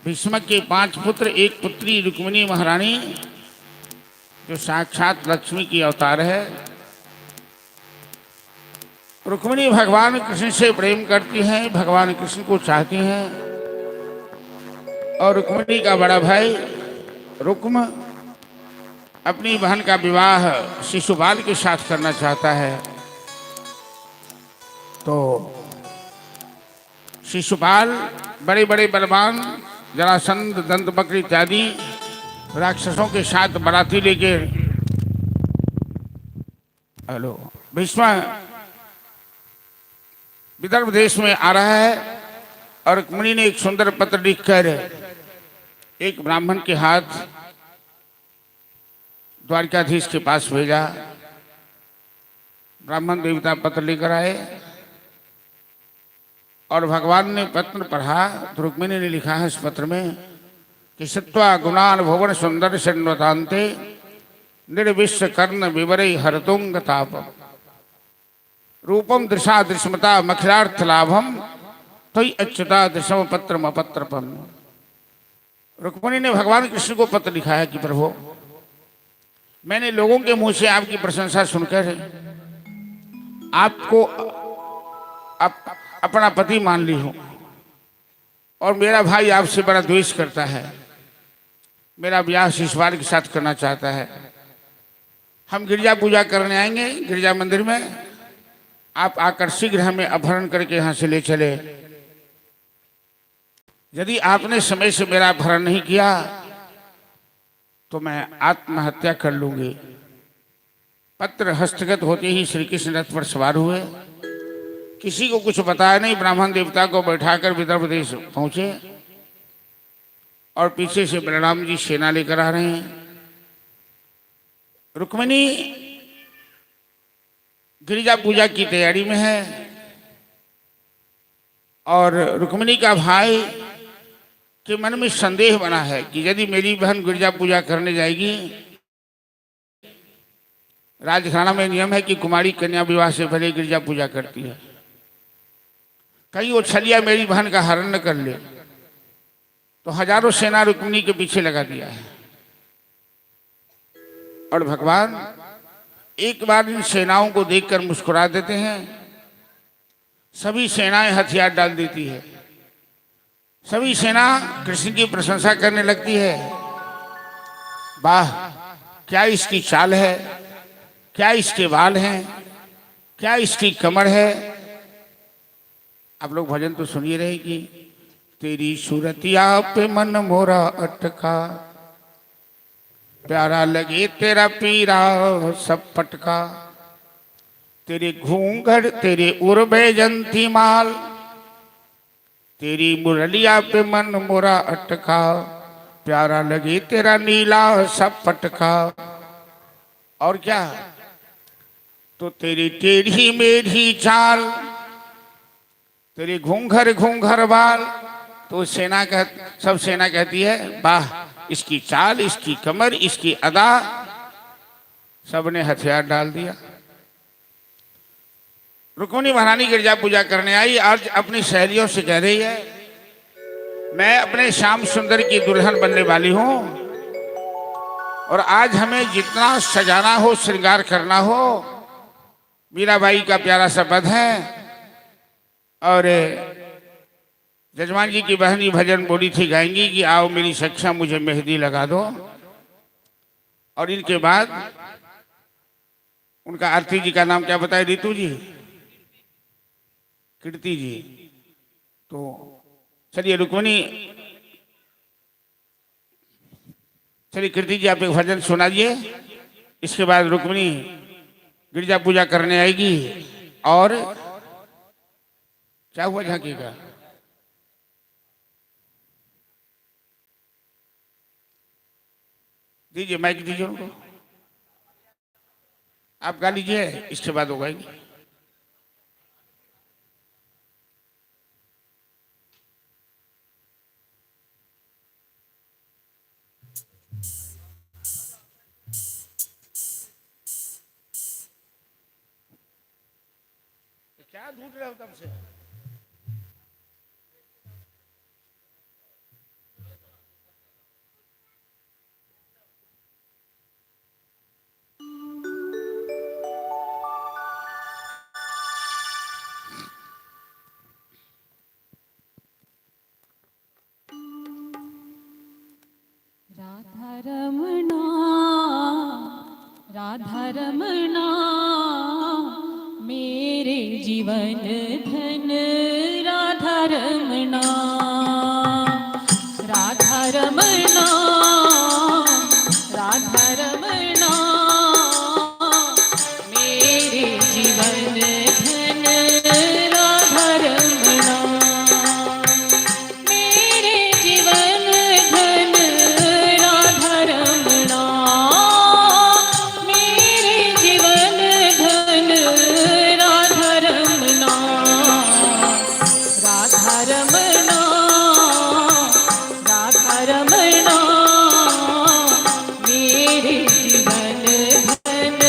S1: भीष्मक के 5 पुत्र, एक पुत्री रुक्मिणी महारानी जो साक्षात लक्ष्मी की अवतार है। रुक्मिणी भगवान कृष्ण से प्रेम करती हैं, भगवान कृष्ण को चाहती हैं और रुक्मिणी का बड़ा भाई रुक्म अपनी बहन का विवाह शिशुपाल के साथ करना चाहता है। तो शिशुपाल बड़े बड़े बलवान जरासंध, दंतवक्र इत्यादि राक्षसों के साथ बाराती लेके भीष्म विदर्भ देश में आ रहा है और रुक्मिणी ने एक सुंदर पत्र लिखकर एक ब्राह्मण के हाथ द्वारिकाधीश के पास भेजा। ब्राह्मण देवता पत्र लेकर आए और भगवान ने पत्र पढ़ा तो रुक्मिणी ने लिखा है इस पत्र में कि सत्वा गुणान भुवन सुंदर सन्वतांते निर्विश्व कर्ण विवरे हरतुंग ताप रूपम दृशा दृश्मता मखिलार्थ लाभम तई अच्युता दृशम पत्रम अपत्रपम। रुक्मिणी ने भगवान कृष्ण को पत्र लिखा है कि प्रभु, मैंने लोगों के मुंह से आपकी प्रशंसा सुनकर आपको अपना पति मान ली हूं और मेरा भाई आपसे बड़ा द्वेष करता है, मेरा ब्याह शिशुपाल के साथ करना चाहता है। हम गिरजा पूजा करने आएंगे गिरजा मंदिर में, आप आकर शीघ्र हमें अपहरण करके यहां से ले चले। यदि आपने समय से मेरा अपहरण नहीं किया तो मैं आत्महत्या कर लूंगी। पत्र हस्तगत होते ही श्री कृष्ण रथ पर सवार हुए, किसी को कुछ बताया नहीं, ब्राह्मण देवता को बैठाकर विदर्भ देश पहुंचे और पीछे से बलराम जी सेना लेकर आ रहे हैं। रुक्मिणी गिरिजा पूजा की तैयारी में है और रुक्मिणी का भाई के मन में संदेह बना है कि यदि मेरी बहन गिरिजा पूजा करने जाएगी, राजघराना में नियम है कि कुमारी कन्या विवाह से पहले गिरिजा पूजा करती है, कहीं वो छलिया मेरी बहन का हरण न कर ले। तो हजारों सेना रुक्मिणी के पीछे लगा दिया है और भगवान एक बार इन सेनाओं को देखकर मुस्कुरा देते हैं। सभी सेनाएं हथियार डाल देती है, सभी सेना कृष्ण की प्रशंसा करने लगती है। वाह, क्या इसकी चाल है, क्या इसके बाल हैं, क्या इसकी कमर है। आप लोग भजन तो सुनिए रहे कि तेरी सूरतिया पे मन मोरा अटका, प्यारा लगे तेरा पीरा सब पटका, तेरे घूंघट तेरे उर्बे जंती माल, तेरी मुरलिया पे मन मोरा अटका, प्यारा लगे तेरा नीला सब पटका। और क्या, तो तेरी टेढ़ी मेढ़ी चाल, तेरे घूंघर घूंघर बाल। तो सब सेना कहती है वाह, इसकी चाल, इसकी कमर, इसकी अदा। सबने हथियार डाल दिया। रुक्मिणी महारानी गिरजा पूजा करने आई, आज अपनी सहेलियों से कह रही है मैं अपने श्याम सुंदर की दुल्हन बनने वाली हूं और आज हमें जितना सजाना हो, श्रृंगार करना हो, मीराबाई का प्यारा सा पद है। और जजमान जी की बहनी भजन बोली थी, गाएंगी कि आओ मेरी सख्या मुझे मेहंदी लगा दो। और इनके बाद उनका आरती जी का नाम क्या बताए, रितु जी, कीर्ति जी। तो चलिए रुक्मिणी, चलिए कीर्ति जी आप एक भजन सुनाइए, इसके बाद रुक्मिणी गिरजा पूजा करने आएगी। और क्या हुआ झांकी का, दीजिए माइक दीजिए उनको। आप गा लीजिए, इसके बाद हो गाएंगे। क्या ढूंढ रहे हो तब से?
S4: राधा रमणा, राधा रमणा, मेरे जीवन धन राधा रमणा, राधा रमणा, राधा रमणा, मेरे जीवन धन राधा रमणा, मेरे जीवन धन राधा रमणा, मेरे जीवन धन राधा रमणा, राधा रमणा, राधा रमणा, मेरे जीवन धन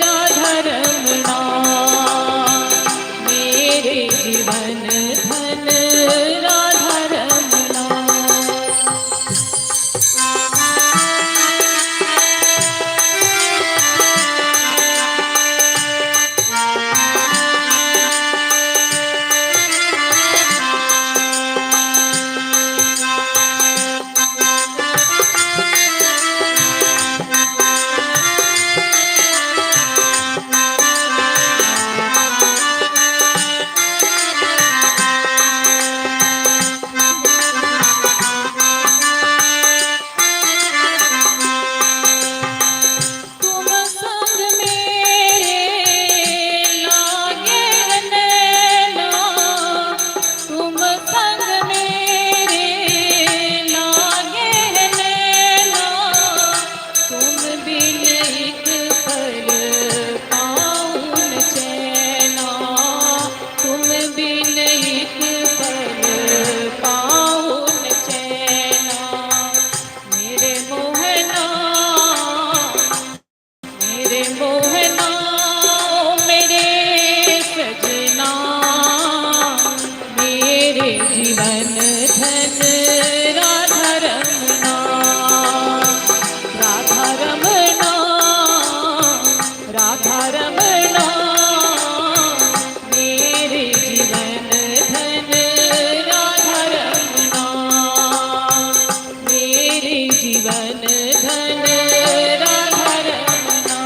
S4: राधा रमणा, मेरे जीवन धन राधा रमणा। तुम संग मेरे लागे नैना, तुम संग मेरे लागे नैना, तुम बिन एक पल पाऊं न चैना, तुम बिन एक पल पाऊं न चैना, मेरे मोहना, मेरे मोहना, मेरे सजना, मेरे जीवन धन राधा रमणा, राधा रमणा, राधा रमणा, मेरे जीवन धन राधा रमणा, मेरे जीवन धन राधा रमणा।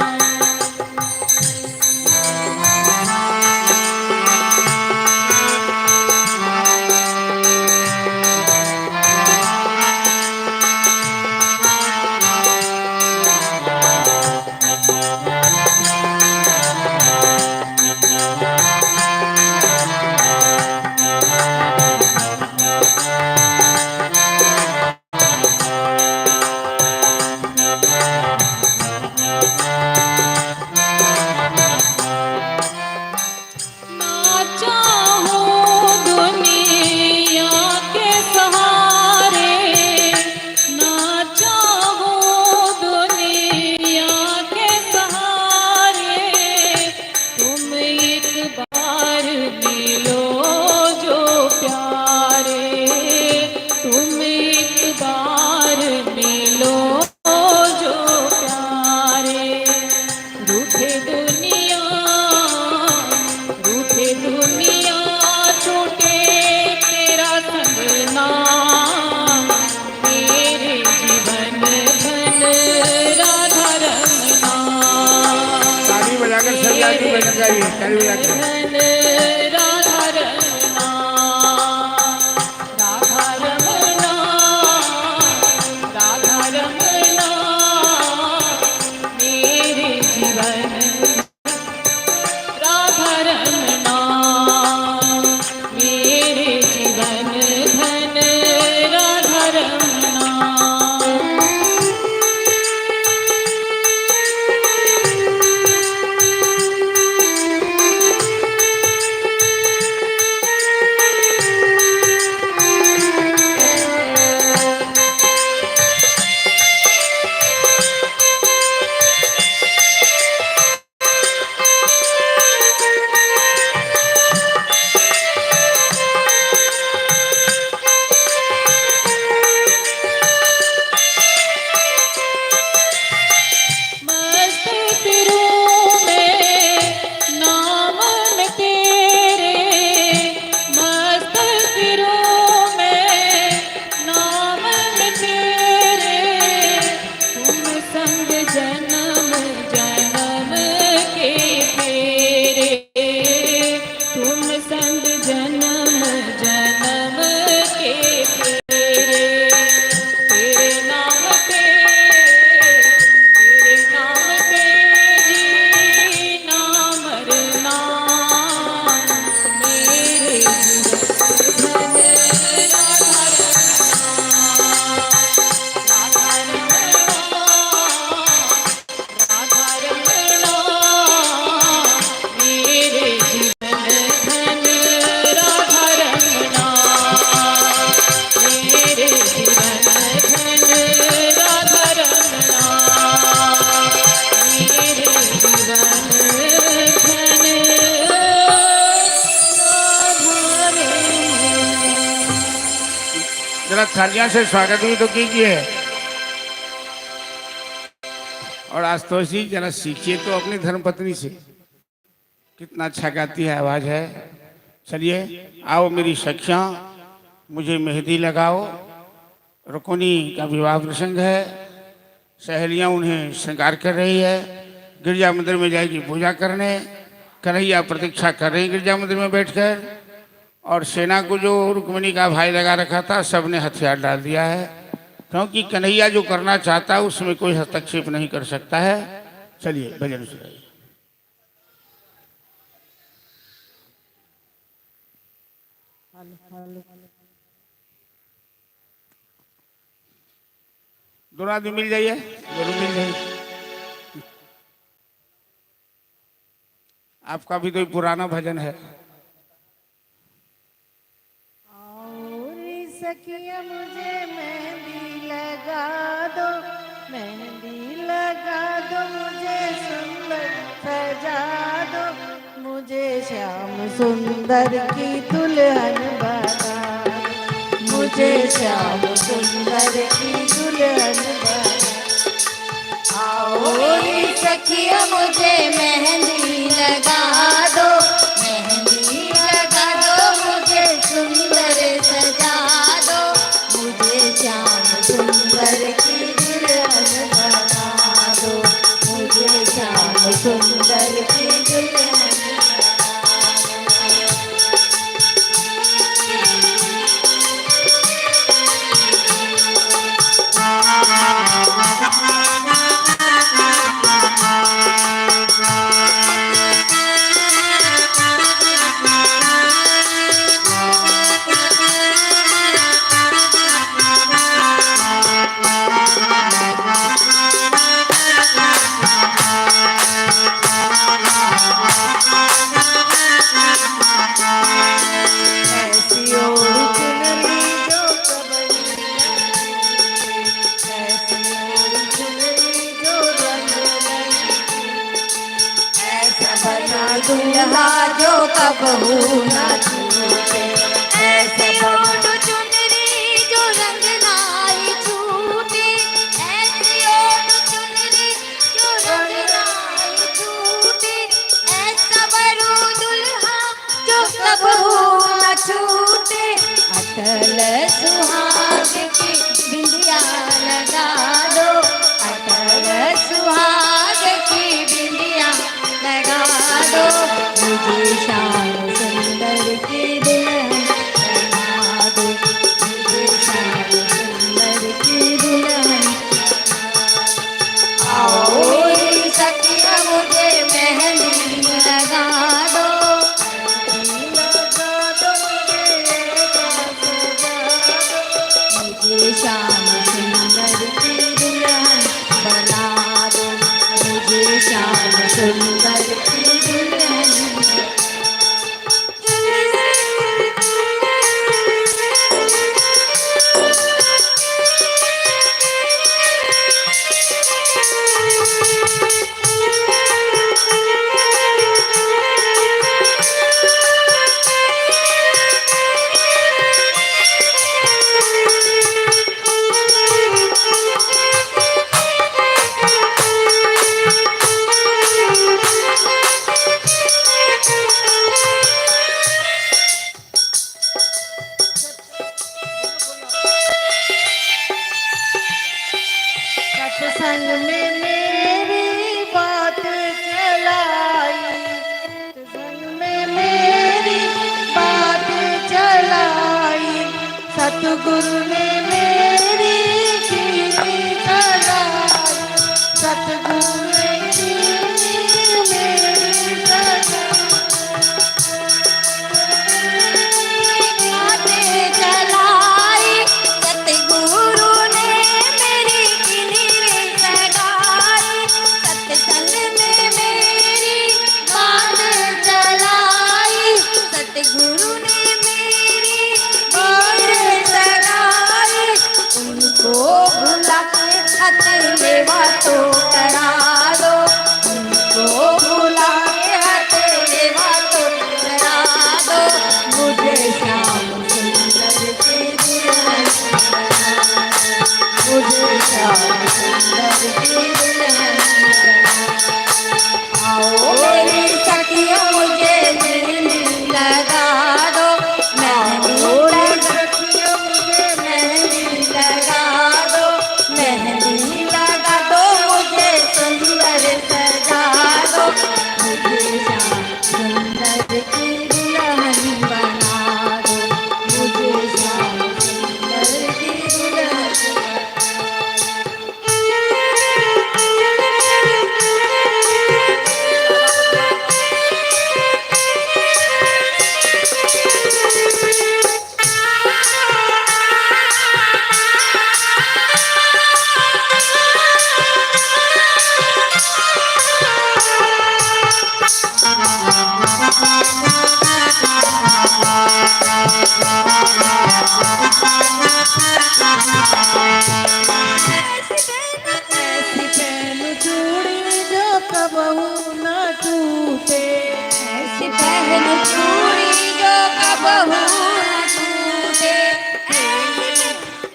S4: ना चाहो दुनिया के सहारे, ना चाहो दुनिया के सहारे, तुम एक बार मिलो जो प्यारे, तुम एक बार मिलो जो प्यारे, रूठे दुनिया, रूठे दुनिया, छूटे तेरा संगना, मेरे जीवन धन राधा रमणा,
S1: ताली बजाकर सभी आदमी बैठ जाइए, ताली बजाकर।
S4: धन राधा रमणा, राधा रमणा, राधा रमणा, मेरे जीवन राधा रमणा, मेरे जीवन धन राधा रमणा।
S1: थालियां से स्वागत भी तो कीजिए। और आशुतोष जी जरा सीखिए तो अपनी धर्मपत्नी से, कितना अच्छा गाती है, आवाज है। चलिए आओ मेरी सखियां, मुझे मेहंदी लगाओ। रुक्मिणी का विवाह प्रसंग है, सहेलियां उन्हें श्रृंगार कर रही है। गिरजा मंदिर में जाएगी पूजा करने, कन्हैया प्रतीक्षा कर रहे हैं गिरजा मंदिर में बैठकर। और सेना को जो रुक्मिणी का भाई लगा रखा था, सबने हथियार डाल दिया है, क्योंकि कन्हैया जो करना चाहता है उसमें कोई हस्तक्षेप नहीं कर सकता है। चलिए भजन सुनाइए। दोनों आदमी मिल जाइए, दोनों मिल जाइए। आपका भी तो पुराना भजन है।
S3: सखिया मुझे मेहंदी लगा दो, मेहंदी लगा दो, मुझे सुंदर सजा दो, मुझे श्याम सुंदर की दुल्हन बना, मुझे श्याम सुंदर की दुल्हन बना। आओ रे सखिया मुझे मेहंदी लगा दो, मेहंदी लगा दो, मुझे सुंदर सजा दो, मुझे श्याम सुंदर की दुल्हन बना दो, मुझे श्याम सुंदर की दुल्हन दुल्हा जो कबहू ना छूटे, ऐसे ओढ़ चुनरी जो रंग नाई छूटे, ऐसी ओढ़ चुनरी जो रंग नाई छूटे, ऐसा बरू दुल्हा जो कबहू ना छूटे। अटल सुहाग की बिंदिया लगा दो, अटल सुहाग की बिंदिया लगा दो, मुझे श्याम सुंदर की दुल्हन बना दो, मुझे श्याम सुंदर की दुल्हन। आओ रे सखिया मुझे मेहंदी लगा दो, मुझे श्याम सुंदर की दुल्हन बना दो, मुझे श्याम सुंदर की दुल्हन।
S5: आओ मेरी सखियों मुझे मेहंदी लगा दो, मेहंदी लगा दो, मेहंदी लगा दो, मुझे सुंदर सजा दो, मुझे श्याम सुंदर की दुल्हन बना दो, मुझे श्याम सुंदर की दुल्हन
S3: ऐसी पहन चूड़ी जो कबहू न टूटे,
S5: ऐसी पहन चूड़ी जो कबहू न टूटे, ऐसी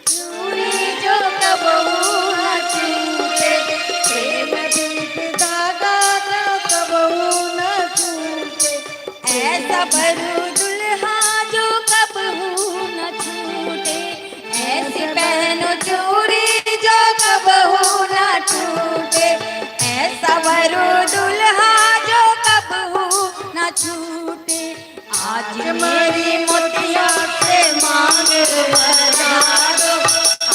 S5: चूड़ी जो कबहू न टूटे,
S3: प्रेम दीप धागा जो कबहू न टूटे,
S5: ऐसा भरू दुल्हा जो कबहू न छूटे, ऐसी पहनो चूड़ी जो कबहू न टूटे, ऐसा भरू दुल्हा जो कबहू न छूटे, आज मेरी मोतिया से मांग बजा दो,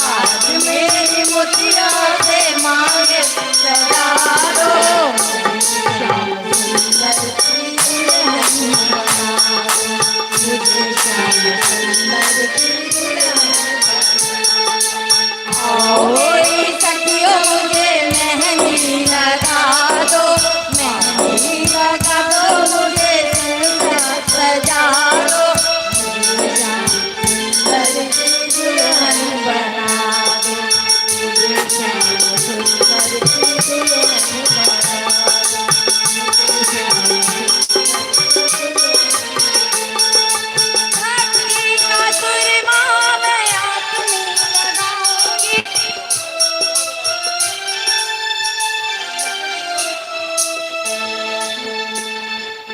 S5: आज मेरी मोतिया से मांग सजा दो, श्याम सुंदर की दुल्हन बना दो, मुझे श्याम सुंदर की दुल्हन आओ मेरी सखियों मुझे मेहंदी लगा दो, मेहंदी लगा दो, मुझे सुंदर सजा दो, मुझे श्याम सुंदर की दुल्हन बना दो, मुझे श्याम सुंदर की दुल्हन बना दो, मुझे श्याम भक्ति का सुरमा मैं आँख में लगाऊंगी,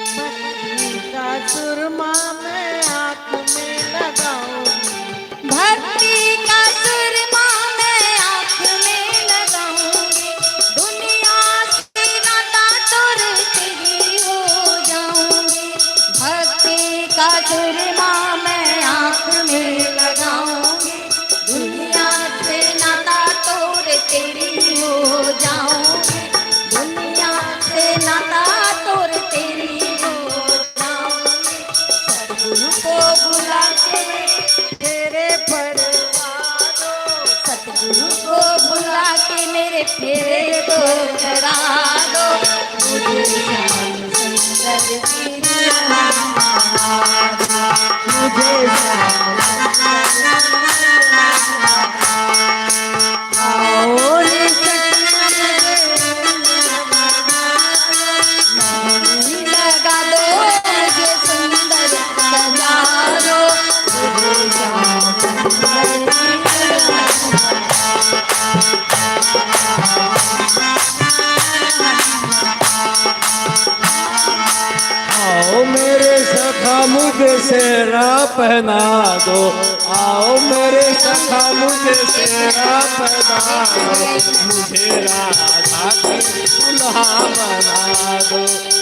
S3: भक्ति का सुरमा मैं आँख में लगाऊंगी,
S5: भक्ति का सुरमा मैं आँख में लगाऊंगी, दुनिया से नाता तोड़ तेरी हो जाऊंगी, भक्ति का सुरमा मैं आँख में लगाऊंगी, दुनिया से नाता तोड़ तेरी हो जाऊंगी, दुनिया से नाता तोड़ तेरी हो जाऊंगी, सतगुरु को बुला के
S3: तेरे परवा दो,
S5: सतगुरु को बुला के मेरे फेरे तो करा दो, मुझे श्याम सुंदर की दुल्हन बना दो, मुझे श्याम आओ रे मेहंदी लगा दो, मुझे सुंदर सजा दो, मुझे श्याम सुंदर की दुल्हन
S2: आओ मेरे सखा मुझे सेहरा पहना दो, आओ मेरे सखा मुझे सेहरा पहना दो, मुझे राधा की दुल्हा बना दो,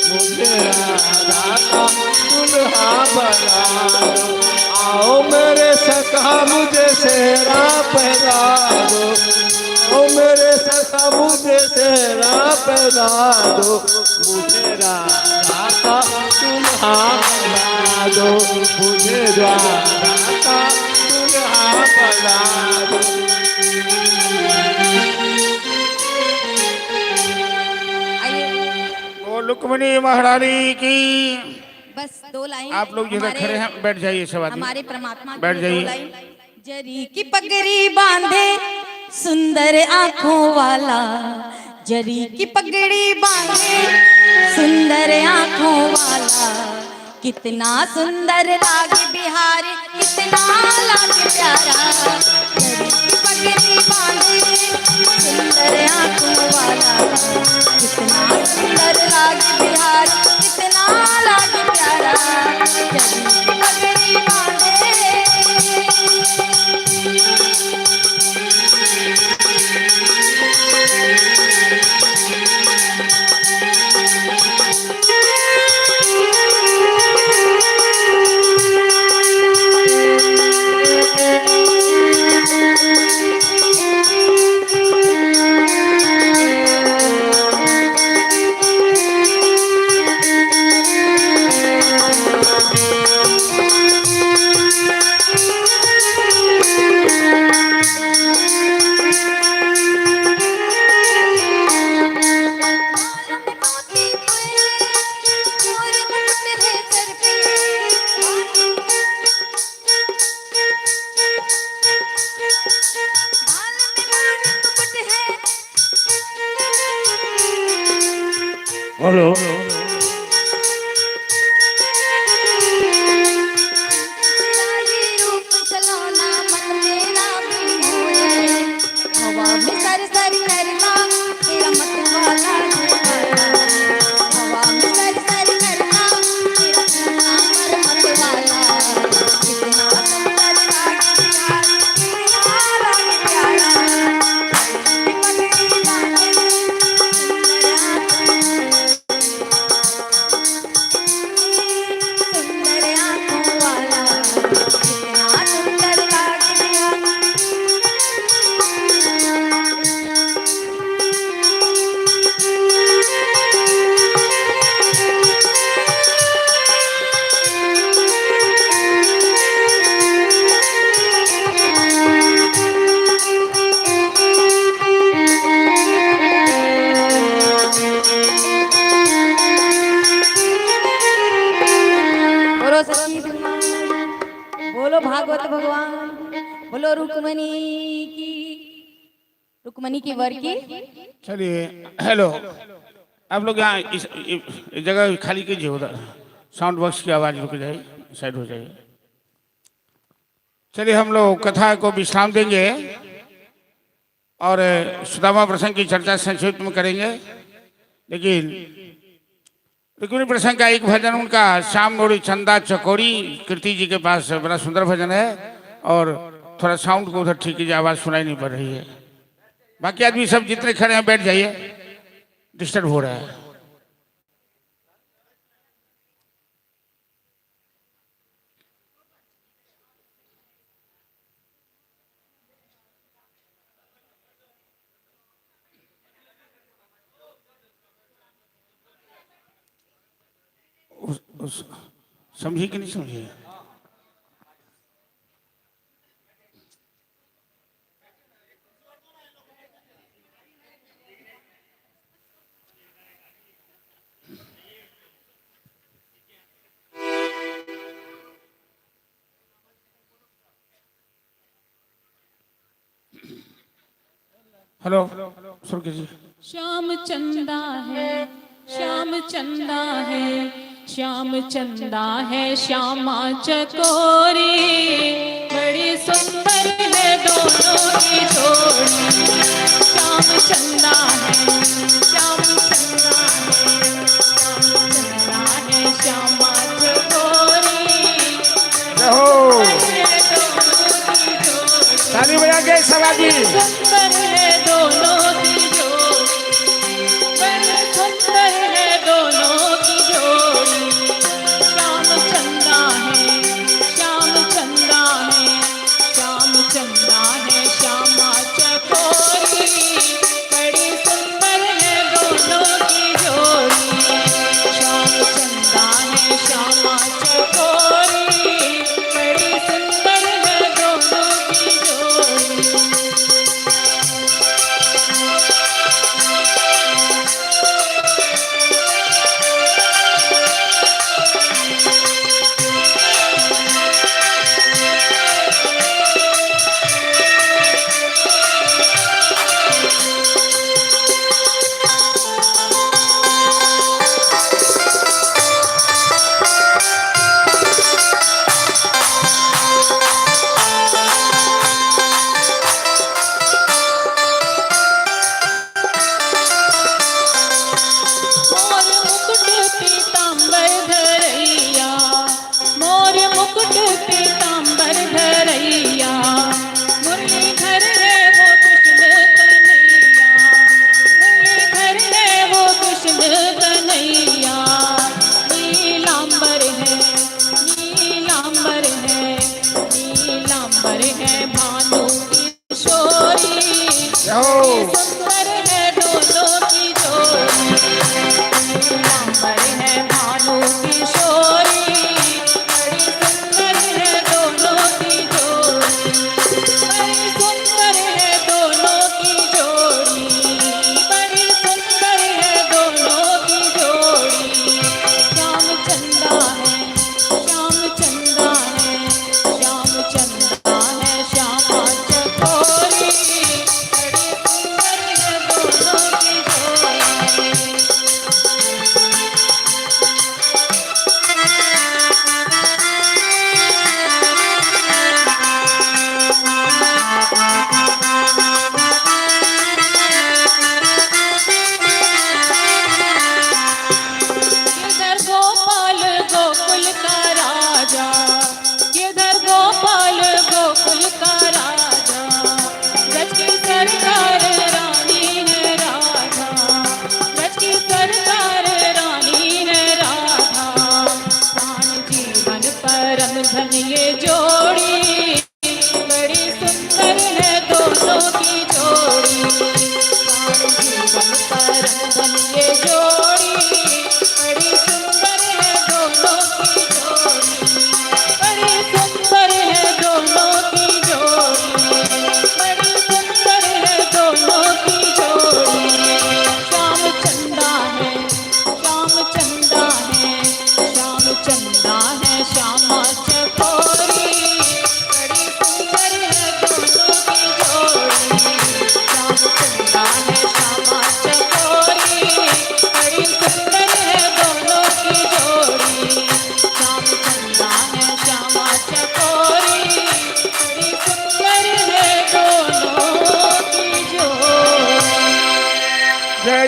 S2: मुझे राधा का दुल्हा बना दो, आओ मेरे सखा मुझे सेहरा पहना दो, ओ मेरे सखा मुझे सेहरा पहना दो, मुझे राधा का दुल्हा बना दो, मुझे राधा का दुल्हा बना दो।
S1: वो रुक्मिणी महारानी की।
S5: बस दो लाइन
S1: आप लोग जिधर खड़े हैं बैठ जाइए सब आदमी।
S5: हमारे परमात्मा
S1: बैठ
S5: की
S1: जाइए।
S5: दो लाइन। जरी की पगड़ी बांधे सुंदर आंखों वाला, जरी की पगड़ी बांधे सुंदर आंखों वाला, कितना सुंदर लागे बिहारी, कितना लागे प्यारा, जरी की पगड़ी बांधे सुंदर आंखों वाला, कितना सुंदर लागे तेरा ये रूप सलोना मन मेरा भी मोहे हवा में सर सर करना तेरा मत वाला दीवाना हवा में सर सर करना तेरा अमर मत वाला कितना सुंदर लागे प्यार कितना लागे प्यारा पगड़ी लागे सुंदर आंखों वाला कितना सुंदर लागे प्यार बोलो सच्ची बोलो भागवत भगवान बोलो रुक्मणी की वर की
S1: चलिए हेलो, आप लोग यहाँ इस जगह खाली कीजिए, उधर साउंड बॉक्स की आवाज़ रुक जाए, साइड हो जाइए। चलिए हम लोग कथा को विश्राम देंगे और सुदामा प्रसंग की चर्चा संक्षिप्त में करेंगे। लेकिन रुक्मिणी प्रसंग का एक भजन उनका श्याम मोरी चंदा चकोरी कीर्ति जी के पास बड़ा सुंदर भजन है, और थोड़ा साउंड को उधर ठीक कीजिए, आवाज़ सुनाई नहीं पड़ रही है। बाकी आदमी सब जितने खड़े हैं बैठ जाइए, डिस्टर्ब हो रहा है। समझी कि नहीं समझी? हेलो, सुन कीजिए।
S4: श्याम चंदा है, श्याम चंदा है, श्याम चंदा है, श्यामा चकोरी, बड़ी सुंदर है दोनों की जोड़ी। श्याम चंदा है, श्याम चंदा है, श्याम चंदा है, श्यामा चकोरी,
S1: ताली बजा के सवाजी।
S4: सुंदर है दोनों की जोड़ी, बड़ी सुंदर है दोनों की जोड़ी। श्याम चंदा है, श्याम चंदा है, श्याम चंदा है, श्यामा चकोरी, बड़ी सुंदर है दोनों की जोड़ी। श्याम चंदा है, श्यामा चकोरी, बड़ी सुंदर है दोनों की जोड़ी।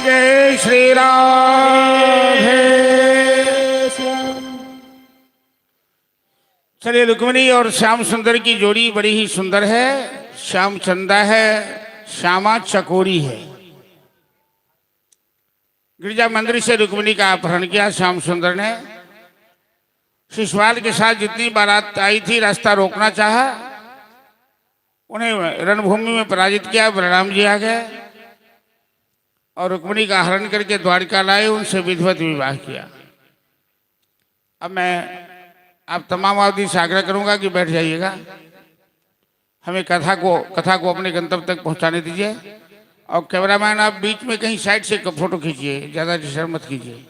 S1: जय श्री राधे। चलिए, रुक्मिणी और श्याम सुंदर की जोड़ी बड़ी ही सुंदर है। श्याम चंदा है, श्यामा चकोरी है। गिरजा मंदिर से रुक्मिणी का अपहरण किया श्याम सुंदर ने। शिशुपाल के साथ जितनी बारात आई थी रास्ता रोकना चाहा, उन्हें रणभूमि में पराजित किया। बलराम जी आ गए और रुक्मिणी का हरण करके द्वारिका लाए, उनसे विधिवत विवाह किया। अब मैं आप तमाम आदमी से आग्रह करूंगा कि बैठ जाइएगा, हमें कथा को अपने गंतव्य तक पहुंचाने दीजिए। और कैमरामैन आप बीच में कहीं साइड से फोटो खींचिए, ज्यादा डिस्टर्ब मत कीजिए।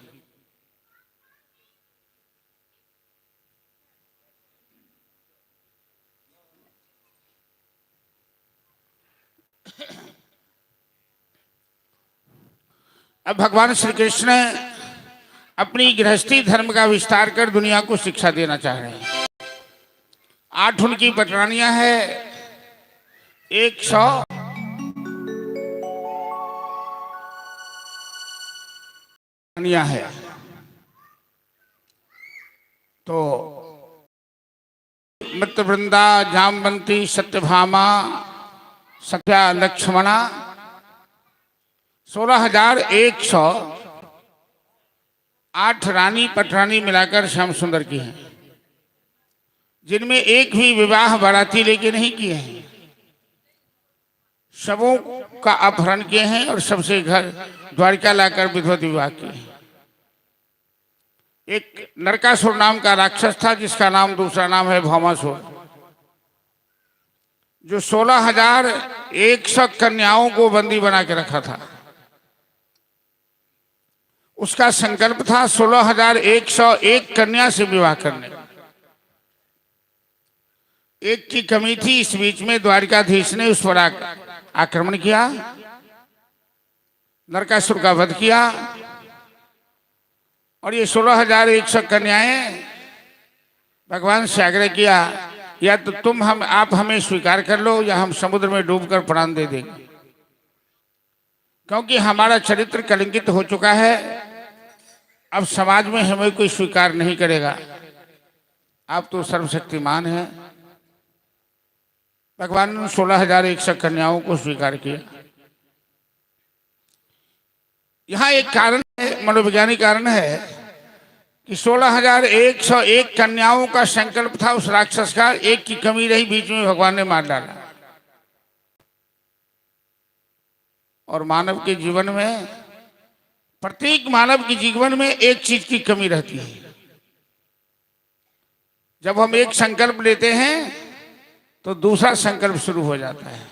S1: अब भगवान श्री कृष्ण अपनी गृहस्थी धर्म का विस्तार कर दुनिया को शिक्षा देना चाह रहे हैं। 8 उनकी पटरानियां हैं, 100 है। तो मित्रवृंदा, जामवंती, सत्यभामा, सत्या, लक्ष्मणा, 16,108 रानी पटरानी मिलाकर श्याम सुंदर की हैं, जिनमें एक भी विवाह बाराती लेके नहीं किए हैं। सबों का अपहरण किए हैं और सबसे घर द्वारिका लाकर विधिवत विवाह किए हैं। एक नरकासुर नाम का राक्षस था, जिसका नाम दूसरा नाम है भौमासुर, जो 16,100 कन्याओं को बंदी बना के रखा था। उसका संकल्प था 16,101 कन्या से विवाह करने का। एक की कमी थी, इस बीच में द्वारिकाधीश ने उस पर आक्रमण किया, नरकासुर का वध किया। और ये 16,100 कन्याएं भगवान से आग्रह किया, या तो आप हमें स्वीकार कर लो, या हम समुद्र में डूबकर प्राण दे देंगे, क्योंकि हमारा चरित्र कलंकित हो चुका है। अब समाज में हमें कोई स्वीकार नहीं करेगा। आप तो सर्वशक्तिमान हैं। भगवान ने 16,100 कन्याओं को स्वीकार किया। यहाँ एक कारण है, मनोवैज्ञानिक कारण है कि 16,101 कन्याओं का संकल्प था उस राक्षस का। एक की कमी रही, बीच में भगवान ने मार डाला। और मानव के जीवन में, प्रत्येक मानव के जीवन में एक चीज की कमी रहती है। जब हम एक संकल्प लेते हैं तो दूसरा संकल्प शुरू हो जाता है,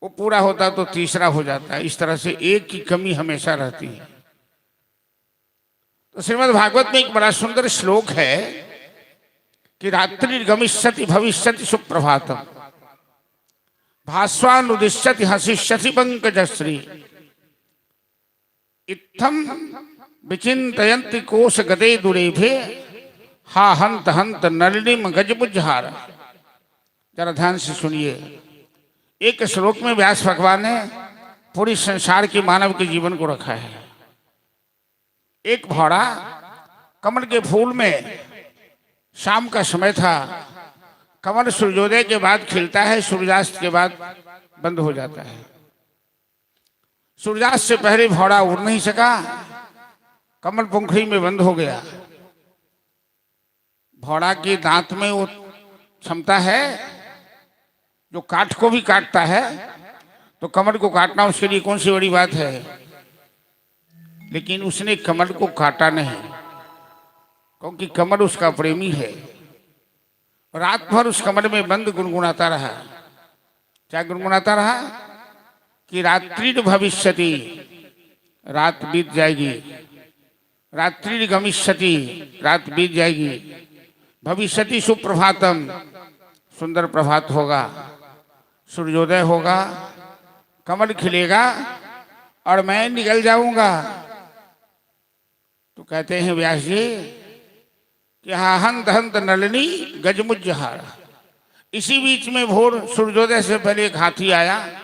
S1: वो पूरा होता तो तीसरा हो जाता है। इस तरह से एक की कमी हमेशा रहती है। तो श्रीमद् भागवत में एक बड़ा सुंदर श्लोक है कि रात्रि गमिष्यति भविष्यति सुप्रभातम, भास्वानुदिश्यति हसिष्यति पंकजश्री, इत्थम विचिन्तयन्ति कोश गदे दुरेभे, हा हंत हंत नलिनीम गजबुज्हार। जरा ध्यान से सुनिए। एक श्लोक में व्यास भगवान ने पूरी संसार के मानव के जीवन को रखा है। एक घोड़ा कमल के फूल में, शाम का समय था, कमल सूर्योदय के बाद खिलता है, सूर्यास्त के बाद बंद हो जाता है। सूर्यास्त से पहले घोड़ा उड़ नहीं सका, कमल पंखुड़ी में बंद हो गया। घोड़ा के दांत में वो क्षमता है जो काठ को भी काटता है, तो कमल को काटना उसके लिए कौन सी बड़ी बात है। लेकिन उसने कमल को काटा नहीं, क्योंकि कमल उसका प्रेमी है। रात भर उस कमल में बंद गुनगुनाता रहा। क्या गुनगुनाता रहा? कि रात्रि भविष्यति, रात बीत जाएगी, रात्रि गमिष्यति, रात बीत जाएगी, भविष्यति सुप्रभातम, सुंदर प्रभात होगा, सूर्योदय होगा, कमल खिलेगा और मैं निकल जाऊंगा। तो कहते हैं व्यास जी कि हा हंत हंत नलिनी गजमुज्जहार। इसी बीच में भोर सूर्योदय से पहले एक हाथी आया,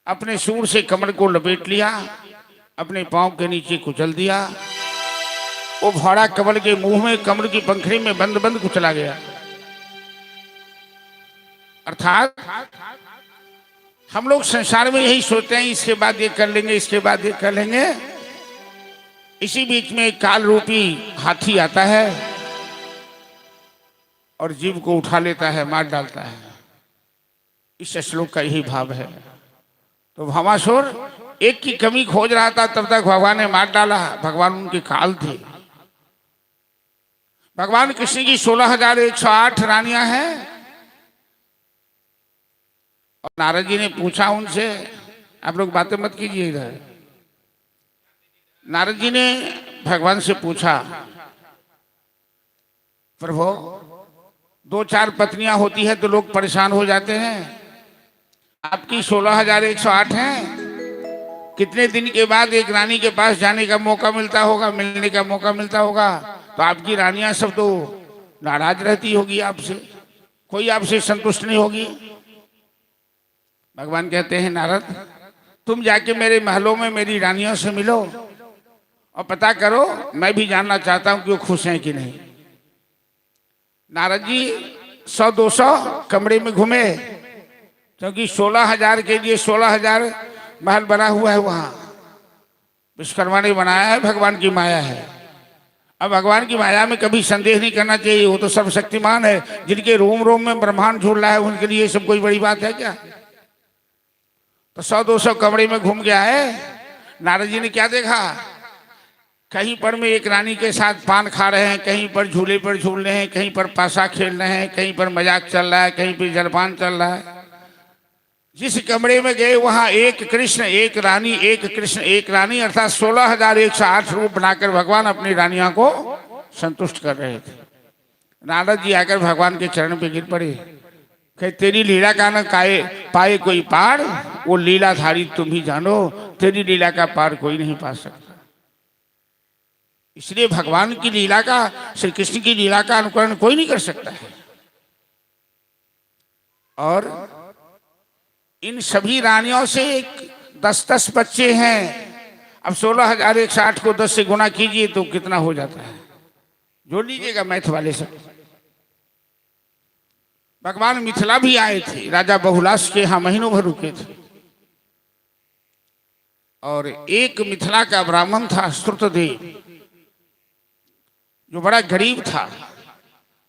S1: अपने सूंड से कमल को लपेट लिया अपने पांव के नीचे कुचल दिया। वो घोड़ा कमल के मुंह में कमल की पंखड़ी में बंद बंद कुचला गया। अर्थात हम लोग संसार में यही सोचते हैं, इसके बाद ये कर लेंगे, इसके बाद ये कर लेंगे। इसी बीच में काल रूपी हाथी आता है और जीव को उठा लेता है, मार डालता है। इस श्लोक का यही भाव है। तो भवासुर एक की कमी खोज रहा था, तब तक भगवान ने मार डाला। भगवान उनके काल थे। भगवान कृष्ण की 16,108 रानियां हैं। और नारद जी ने पूछा उनसे, आप लोग बातें मत कीजिए इधर। नारद जी ने भगवान से पूछा, प्रभु 2-4 पत्नियां होती है तो लोग परेशान हो जाते हैं, आपकी 16,108 हैं। कितने दिन के बाद एक रानी के पास जाने का मौका मिलता होगा, मिलने का मौका मिलता होगा, तो आपकी रानियां सब तो नाराज रहती होगी आपसे, कोई आपसे संतुष्ट नहीं होगी। भगवान कहते हैं, नारद तुम जाके मेरे महलों में मेरी रानियों से मिलो और पता करो, मैं भी जानना चाहता हूं कि वो खुश हैं कि नहीं। नारद जी 100-200 कमरे में घूमे, क्योंकि 16,000 के लिए 16,000 महल बना हुआ है। वहां विश्वकर्मा ने बनाया है, भगवान की माया है। अब भगवान की माया में कभी संदेह नहीं करना चाहिए, वो तो सर्वशक्तिमान है। जिनके रोम रोम में ब्रह्मांड झूल रहा है, उनके लिए सब कोई बड़ी बात है क्या। तो 100-200 कमरे में घूम गया है। नारद जी ने क्या देखा, कहीं पर में एक रानी के साथ पान खा रहे हैं, कहीं पर झूले पर झूल रहे हैं, कहीं पर पासा खेल रहे हैं, कहीं पर मजाक चल रहा है, कहीं पर जलपान चल रहा है। जिस कमरे में गए वहां एक कृष्ण एक रानी, एक कृष्ण एक रानी, अर्थात 16,108 रूप बनाकर भगवान अपनी रानियों को संतुष्ट कर रहे थे। नारद जी आकर भगवान के चरण पे गिर पड़े, कहे तेरी लीला का न पाए कोई पार, वो लीलाधारी तुम ही जानो, तेरी लीला का पार कोई नहीं पा सकता। इसलिए भगवान की लीला का, श्री कृष्ण की लीला का अनुकरण कोई नहीं कर सकता है। और इन सभी रानियों से 10-10 बच्चे हैं। अब 16,108 को 10 से गुना कीजिए तो कितना हो जाता है, जोड़ लीजिएगा मैथ वाले सब। भगवान मिथिला भी आए थे, राजा बहुलाश के यहाँ महीनों भर रुके थे। और एक मिथिला का ब्राह्मण था श्रुतदेव, जो बड़ा गरीब था,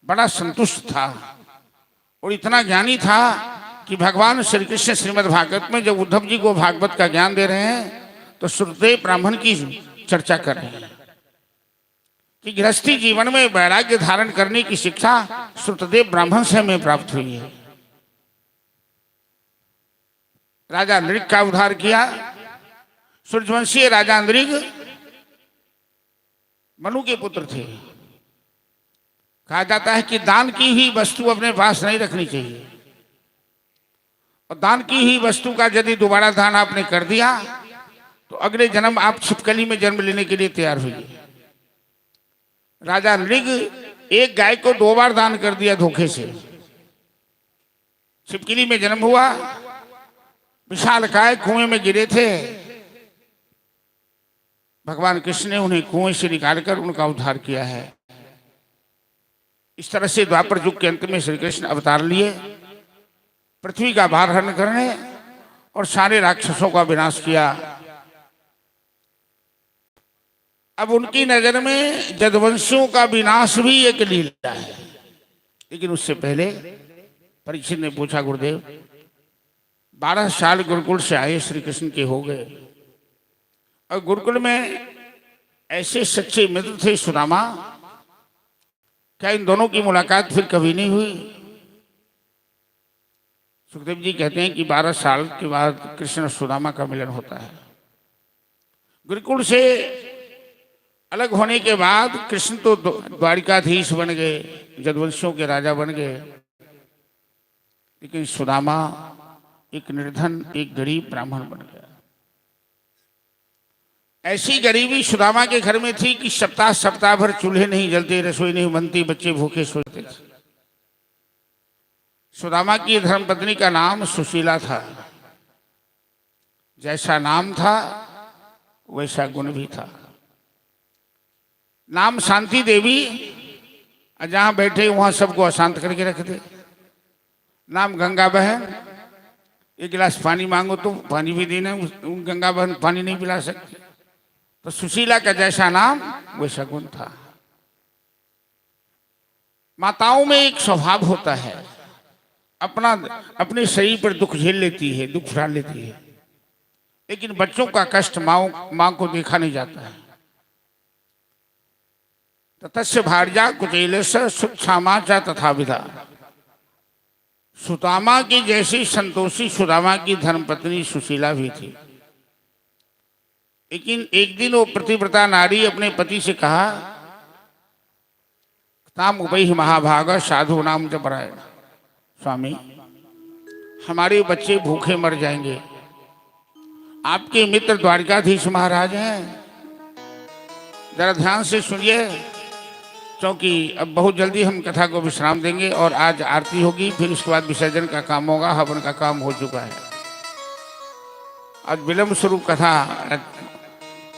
S1: बड़ा संतुष्ट था और इतना ज्ञानी था कि भगवान श्री कृष्ण श्रीमद् भागवत में जब उद्धव जी को भागवत का ज्ञान दे रहे हैं तो श्रुतदेव ब्राह्मण की चर्चा कर रहे हैं कि गृहस्थी जीवन में वैराग्य धारण करने की शिक्षा श्रुतदेव ब्राह्मण से हमें प्राप्त हुई है। राजा नृग का उद्धार किया। सूर्यवंशीय राजा नृग मनु के पुत्र थे। कहा जाता है कि दान की हुई वस्तु अपने पास नहीं रखनी चाहिए, और दान की हुई वस्तु का यदि दोबारा दान आपने कर दिया तो अगले जन्म आप छिपकली में जन्म लेने के लिए तैयार हुई। राजा नृग एक गाय को 2 बार दान कर दिया धोखे से, छिपकली में जन्म हुआ। विशाल काय कुएं में गिरे थे, भगवान कृष्ण ने उन्हें कुएं से निकालकर उनका उद्धार किया है। इस तरह से द्वापर युग के अंत में श्री कृष्ण अवतार लिए पृथ्वी का भार हरण करने और सारे राक्षसों का विनाश किया। अब उनकी नजर में जदवंशियों का विनाश भी एक लीला है। लेकिन उससे पहले परीक्षित ने पूछा, गुरुदेव 12 साल गुरुकुल से आए श्री कृष्ण के हो गए, और गुरुकुल में ऐसे सच्चे मित्र थे सुदामा, क्या इन दोनों की मुलाकात फिर कभी नहीं हुई? सुखदेव जी कहते हैं कि 12 साल के बाद कृष्ण और सुदामा का मिलन होता है। गुरुकुल से अलग होने के बाद कृष्ण तो द्वारिकाधीश बन गए, जदवंशियों के राजा बन गए, लेकिन सुदामा एक निर्धन, एक गरीब ब्राह्मण बन गया। ऐसी गरीबी सुदामा के घर में थी कि सप्ताह सप्ताह भर चूल्हे नहीं जलते, रसोई नहीं बनती, बच्चे भूखे सोते थे। सुदामा की धर्मपत्नी का नाम सुशीला था। जैसा नाम था वैसा गुण भी था। नाम शांति देवी, और जहां बैठे वहां सबको अशांत करके रख दे। नाम गंगा बहन, एक गिलास पानी मांगो तो पानी भी देना, गंगा बहन पानी नहीं पिला सकती। तो सुशीला का जैसा नाम वैसा गुण था। माताओं में एक स्वभाव होता है, अपने शरीर पर दुख झेल लेती है, दुख उठा लेती है, लेकिन बच्चों का कष्ट माँ को देखा नहीं जाता है। ततस्य भार्या कुचेलस्य सुक्षामा च तथा विधा। सुदामा की जैसी संतोषी सुदामा की धर्मपत्नी सुशीला भी थी। लेकिन एक दिन वो प्रतिव्रता नारी अपने पति से कहा, ताम उपै महाभाग साधु नाम च परायण। स्वामी, हमारे बच्चे भूखे मर जाएंगे, आपके मित्र द्वारकाधीश महाराज हैं, जरा ध्यान से सुनिए, क्योंकि अब बहुत जल्दी हम कथा को विश्राम देंगे और आज आरती होगी, फिर उसके बाद विसर्जन का काम होगा। हवन का काम हो चुका है। आज विलंब स्वरूप कथा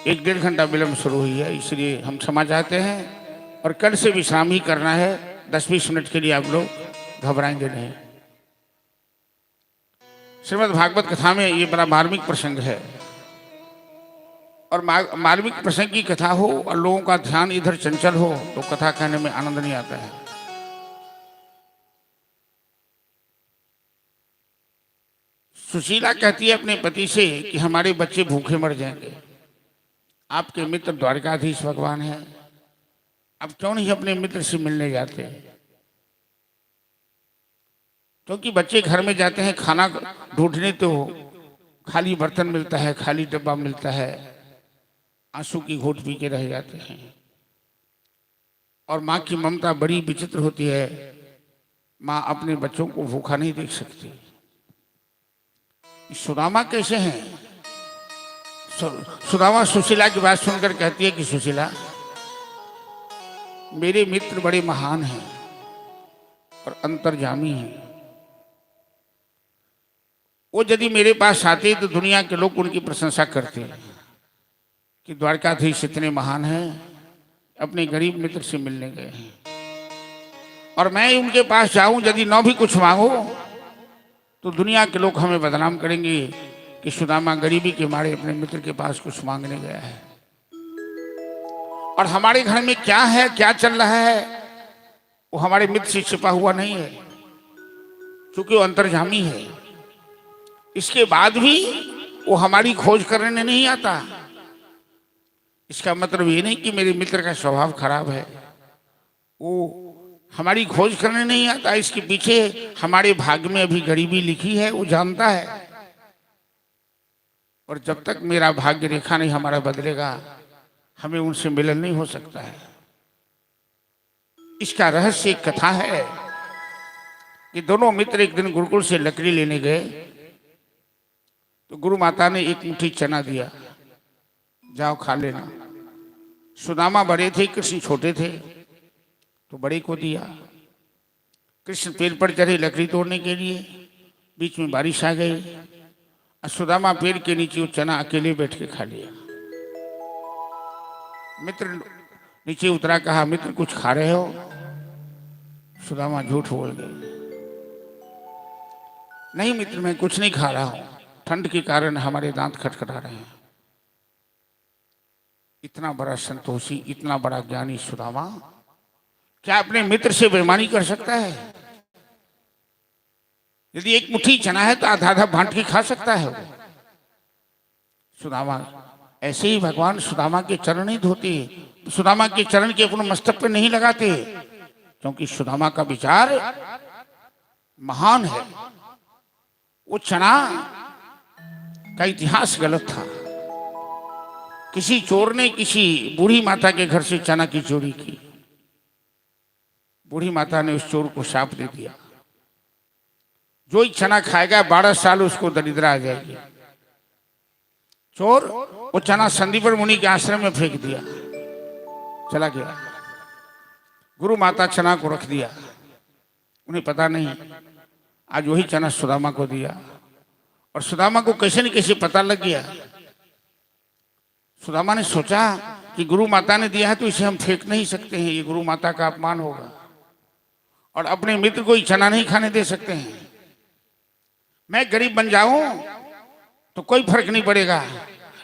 S1: 1-1.5 घंटा विलंब शुरू हुई है, इसलिए हम क्षमा चाहते हैं। और कल से विश्राम ही करना है, 10-20 मिनट के लिए आप लोग घबराएंगे नहीं। श्रीमद् भागवत कथा में ये बड़ा मार्मिक प्रसंग है, और मार्मिक प्रसंग की कथा हो और लोगों का ध्यान इधर चंचल हो तो कथा कहने में आनंद नहीं आता है। सुशीला कहती है अपने पति से कि हमारे बच्चे भूखे मर जाएंगे, आपके मित्र द्वारकाधीश भगवान हैं, अब क्यों नहीं अपने मित्र से मिलने जाते? क्योंकि बच्चे घर में जाते हैं खाना ढूंढने तो खाली बर्तन मिलता है, खाली डब्बा मिलता है, आंसू की घूंट पी के रह जाते हैं। और माँ की ममता बड़ी विचित्र होती है, माँ अपने बच्चों को भूखा नहीं देख सकती। सुदामा कैसे हैं? सुदामा सुशीला की बात सुनकर कहती है कि सुशीला, मेरे मित्र बड़े महान हैं और अंतर्यामी हैं। वो यदि मेरे पास आते तो दुनिया के लोग उनकी प्रशंसा करते कि द्वारकाधीश इतने महान हैं, अपने गरीब मित्र से मिलने गए हैं। और मैं उनके पास जाऊं, यदि न भी कुछ मांगो तो दुनिया के लोग हमें बदनाम करेंगे कि सुदामा गरीबी के मारे अपने मित्र के पास कुछ मांगने गया है। और हमारे घर में क्या है, क्या चल रहा है, वो हमारे मित्र से छिपा हुआ नहीं है, क्योंकि वो अंतर्यामी है। इसके बाद भी वो हमारी खोज करने नहीं आता। इसका मतलब ये नहीं कि मेरे मित्र का स्वभाव खराब है, वो हमारी खोज करने नहीं आता। इसके पीछे हमारे भाग्य में अभी गरीबी लिखी है, वो जानता है। और जब तक मेरा भाग्य रेखा नहीं हमारा बदलेगा, हमें उनसे मिलन नहीं हो सकता है। इसका रहस्य एक कथा है कि दोनों मित्र एक दिन गुरुकुल से लकड़ी लेने गए, तो गुरु माता ने एक मुट्ठी चना दिया, जाओ खा लेना। सुदामा बड़े थे, कृष्ण छोटे थे, तो बड़े को दिया। कृष्ण पेड़ पर चढ़े लकड़ी तोड़ने के लिए, बीच में बारिश आ गई और सुदामा पेड़ के नीचे वो चना अकेले बैठ के खा लिया। मित्र नीचे उतरा, कहा मित्र कुछ खा रहे हो? सुदामा झूठ बोल गए, नहीं मित्र मैं कुछ नहीं खा रहा हूं, ठंड के कारण हमारे दांत खटखटा रहे हैं। इतना बड़ा संतोषी, इतना बड़ा ज्ञानी सुदामा क्या अपने मित्र से बेईमानी कर सकता है? यदि एक मुट्ठी चना है तो आधा आधा बांट के खा सकता है वो। सुदामा ऐसे ही भगवान सुदामा के चरण नहीं धोते, सुदामा के चरण के अपने मस्तक पर नहीं लगाते, क्योंकि सुदामा का विचार महान है। वो चना का इतिहास गलत था। किसी चोर ने किसी बूढ़ी माता के घर से चना की चोरी की। बूढ़ी माता ने उस चोर को शाप दे दिया, जो ही चना खाएगा 12 साल उसको दरिद्र आ जाएगी। चोर वो चना संदीपर मुनि के आश्रम में फेंक दिया, चला गया। गुरु माता चना को रख दिया, उन्हें पता नहीं। आज वही चना सुदामा को दिया, और सुदामा को कैसे न कैसे पता लग गया। सुदामा ने सोचा कि गुरु माता ने दिया है तो इसे हम फेंक नहीं सकते हैं, ये गुरु माता का अपमान होगा, और अपने मित्र को चना नहीं खाने दे सकते हैं। मैं गरीब बन जाऊं तो कोई फर्क नहीं पड़ेगा,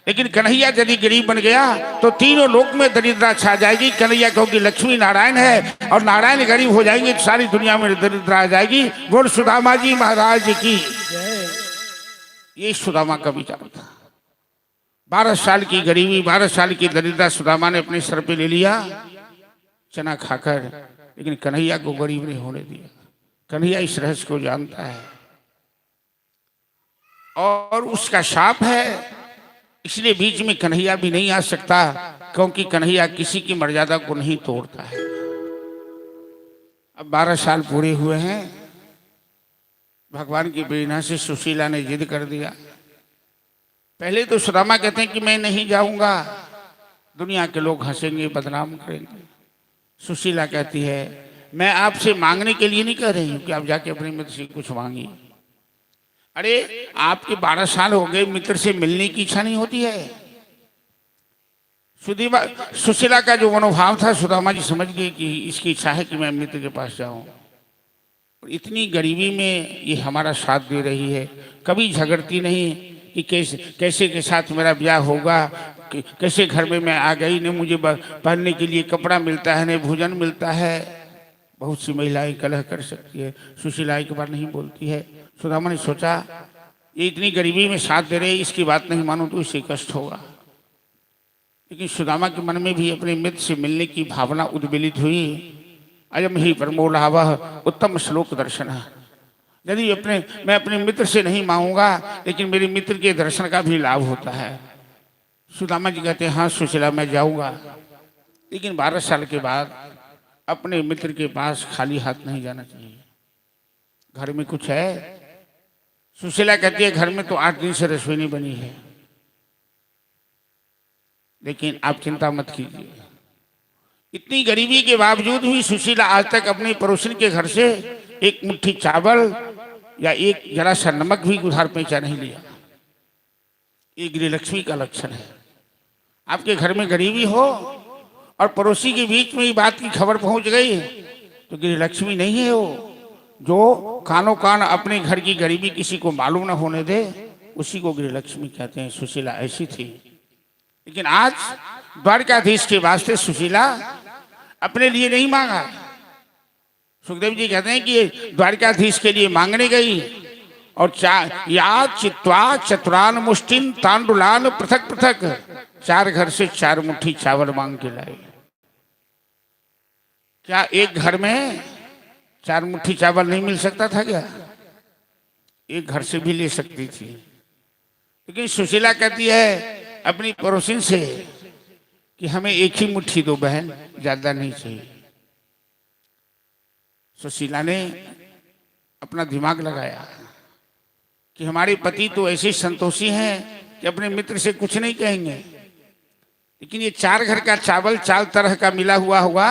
S1: लेकिन कन्हैया यदि गरीब बन गया तो तीनों लोक में दरिद्रता छा जाएगी। कन्हैया क्योंकि लक्ष्मी नारायण है और नारायण गरीब हो जाएंगे तो सारी दुनिया में दरिद्रता आ जाएगी। बोल सुदामा जी महाराज की। ये सुदामा का विचार था। 12 साल की गरीबी, 12 साल की दरिद्रता सुदामा ने अपने सर पे ले लिया चना खाकर, लेकिन कन्हैया को गरीब नहीं होने दिया। कन्हैया इस रहस्य को जानता है और उसका शाप है, इसलिए बीच में कन्हैया भी नहीं आ सकता, क्योंकि कन्हैया किसी की मर्यादा को नहीं तोड़ता है। अब 12 साल पूरे हुए हैं। भगवान की प्रेरणा से सुशीला ने जिद कर दिया। पहले तो सुदामा कहते हैं कि मैं नहीं जाऊंगा, दुनिया के लोग हंसेंगे, बदनाम करेंगे। सुशीला कहती है मैं आपसे मांगने के लिए नहीं कह रही हूं कि आप जाके अपने मित्र से कुछ मांगिए। अरे आपके 12 साल हो गए, मित्र से मिलने की इच्छा नहीं होती है। सुशीला का जो मनोभाव था सुदामा जी समझ गए कि इसकी इच्छा है कि मैं मित्र के पास जाऊं। और इतनी गरीबी में ये हमारा साथ दे रही है, कभी झगड़ती नहीं कि कैसे के साथ मेरा ब्याह होगा, कैसे घर में मैं आ गई, न मुझे पहनने के लिए कपड़ा मिलता है, न भोजन मिलता है। बहुत सी महिलाएं कलह कर सकती है, सुशीला एक बार नहीं बोलती है। सुदामा ने सोचा ये इतनी गरीबी में साथ दे रहे, इसकी बात नहीं मानूं तो इसे कष्ट होगा। लेकिन सुदामा के मन में भी अपने मित्र से मिलने की भावना उद्वेलित हुई। अयम ही परमोलाभः उत्तम श्लोक दर्शन। यदि मैं अपने मित्र से नहीं मांगूंगा, लेकिन मेरे मित्र के दर्शन का भी लाभ होता है। सुदामा जी कहते हैं हाँ सुशीला मैं जाऊंगा, लेकिन 12 साल के बाद अपने मित्र के पास खाली हाथ नहीं जाना चाहिए। घर में कुछ है? सुशीला कहती है घर में तो 8 दिन से रसोई नहीं बनी है। लेकिन आप चिंता मत कीजिए, इतनी गरीबी के बावजूद भी सुशीला आज तक अपने पड़ोसन के घर से एक मुट्ठी चावल या एक जरा सा नमक भी उधार पैसा नहीं लिया। ये गृहलक्ष्मी का लक्षण है। आपके घर में गरीबी हो और पड़ोसी के बीच में ये बात की खबर पहुंच गई तो गृहलक्ष्मी नहीं है वो। जो कानों कान अपने घर की गरीबी किसी को मालूम ना होने दे, उसी को गृहलक्ष्मी कहते हैं। सुशीला ऐसी थी। लेकिन आज द्वारकाधीश के वास्ते सुशीला अपने लिए नहीं मांगा। सुखदेव जी कहते हैं कि द्वारकाधीश के लिए मांगने गई और या चित्वा चतुरान मुष्टिन तांडुलान पृथक पृथक, 4 घर से 4 मुट्ठी चावल मांग के लाए। क्या एक घर में 4 मुट्ठी चावल नहीं मिल सकता था क्या? एक घर से भी ले सकती थी। लेकिन सुशीला कहती है अपनी पड़ोसिन से कि हमें एक ही मुट्ठी दो बहन, ज्यादा नहीं चाहिए। सुशीला ने अपना दिमाग लगाया कि हमारे पति तो ऐसे संतोषी हैं कि अपने मित्र से कुछ नहीं कहेंगे, लेकिन ये 4 घर का चावल 4 तरह का मिला हुआ होगा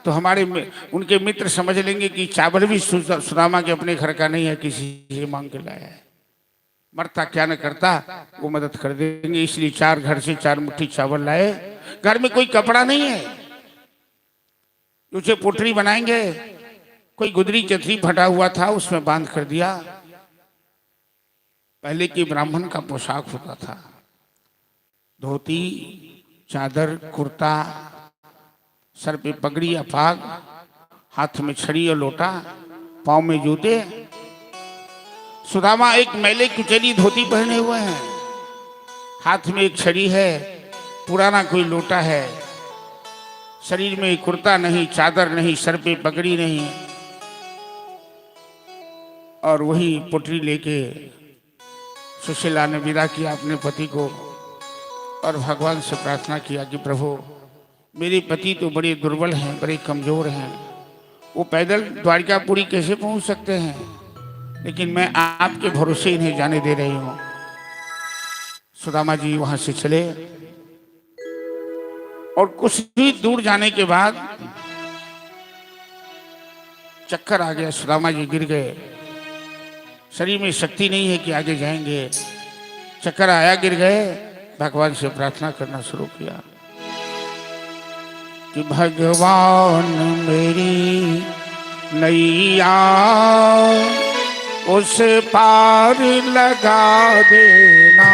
S1: तो उनके मित्र समझ लेंगे कि चावल भी सुदामा के अपने घर का नहीं है, किसी से मांग के लाया है। मरता क्या न करता, वो मदद कर देंगे। इसलिए 4 घर से 4 मुट्ठी चावल लाए। घर में कोई कपड़ा नहीं है, उसे पोटरी बनाएंगे। कोई गुदरी चथरी फटा हुआ था, उसमें बांध कर दिया। पहले के ब्राह्मण का पोशाक होता था, धोती, चादर, कुर्ता, सर पे पगड़ी या पाग, हाथ में छड़ी और लोटा, पांव में जूते। सुदामा एक मैले कुचली धोती पहने हुए हैं, हाथ में एक छड़ी है, पुराना कोई लोटा है, शरीर में कुर्ता नहीं, चादर नहीं, सर पे पगड़ी नहीं, और वही पोटरी लेके सुशीला ने विदा किया अपने पति को और भगवान से प्रार्थना किया कि प्रभु मेरे पति तो बड़े दुर्बल हैं, बड़े कमजोर हैं, वो पैदल द्वारकापुरी कैसे पहुंच सकते हैं, लेकिन मैं आपके भरोसे इन्हें जाने दे रही हूं। सुदामा जी वहां से चले और कुछ ही दूर जाने के बाद चक्कर आ गया, सुदामा जी गिर गए। शरीर में शक्ति नहीं है कि आगे जाएंगे। चक्कर आया, गिर गए। भगवान से प्रार्थना करना शुरू किया कि भगवान मेरी नैया उस पार लगा देना,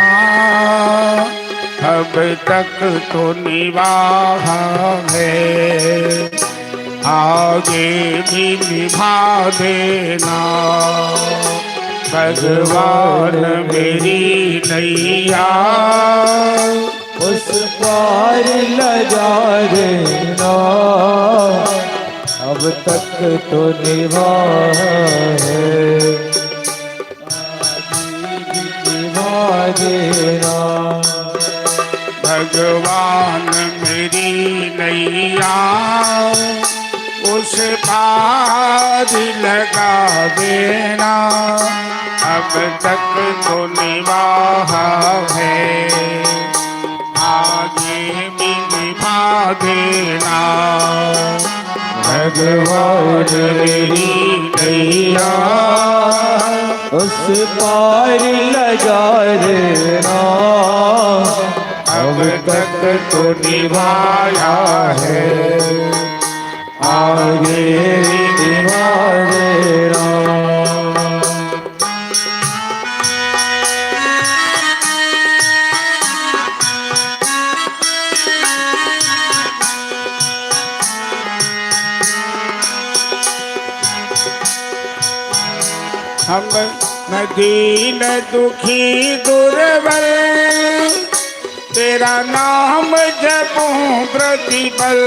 S1: अब तक तो निभाह है, आगे भी निभा देना। भगवान मेरी नैया
S2: उस पार लगा देना, अब तक तो निभा है, निभा देना।
S1: भगवान मेरी नैया उस पार लगा देना, अब तक तो निभाह है, आगे भी निभा देना। भगवान मेरी नैया
S2: उस पार लगा देना,
S1: अब तक तो निभाया है, आगे भी निभा देना। हम न दीन दुखी दुर्बल, तेरा नाम जपूं प्रतिपल।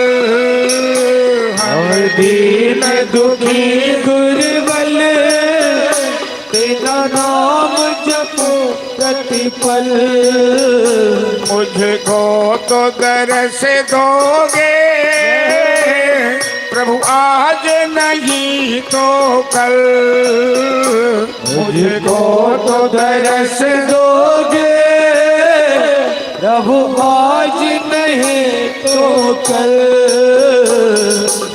S2: हम दीन दुखी दुर्बल, तेरा नाम जपो प्रतिपल।
S1: मुझको तो दरस दोगे प्रभु आज नहीं तो कल,
S2: मुझको तो दरस दोगे प्रभु आज नहीं तो कल।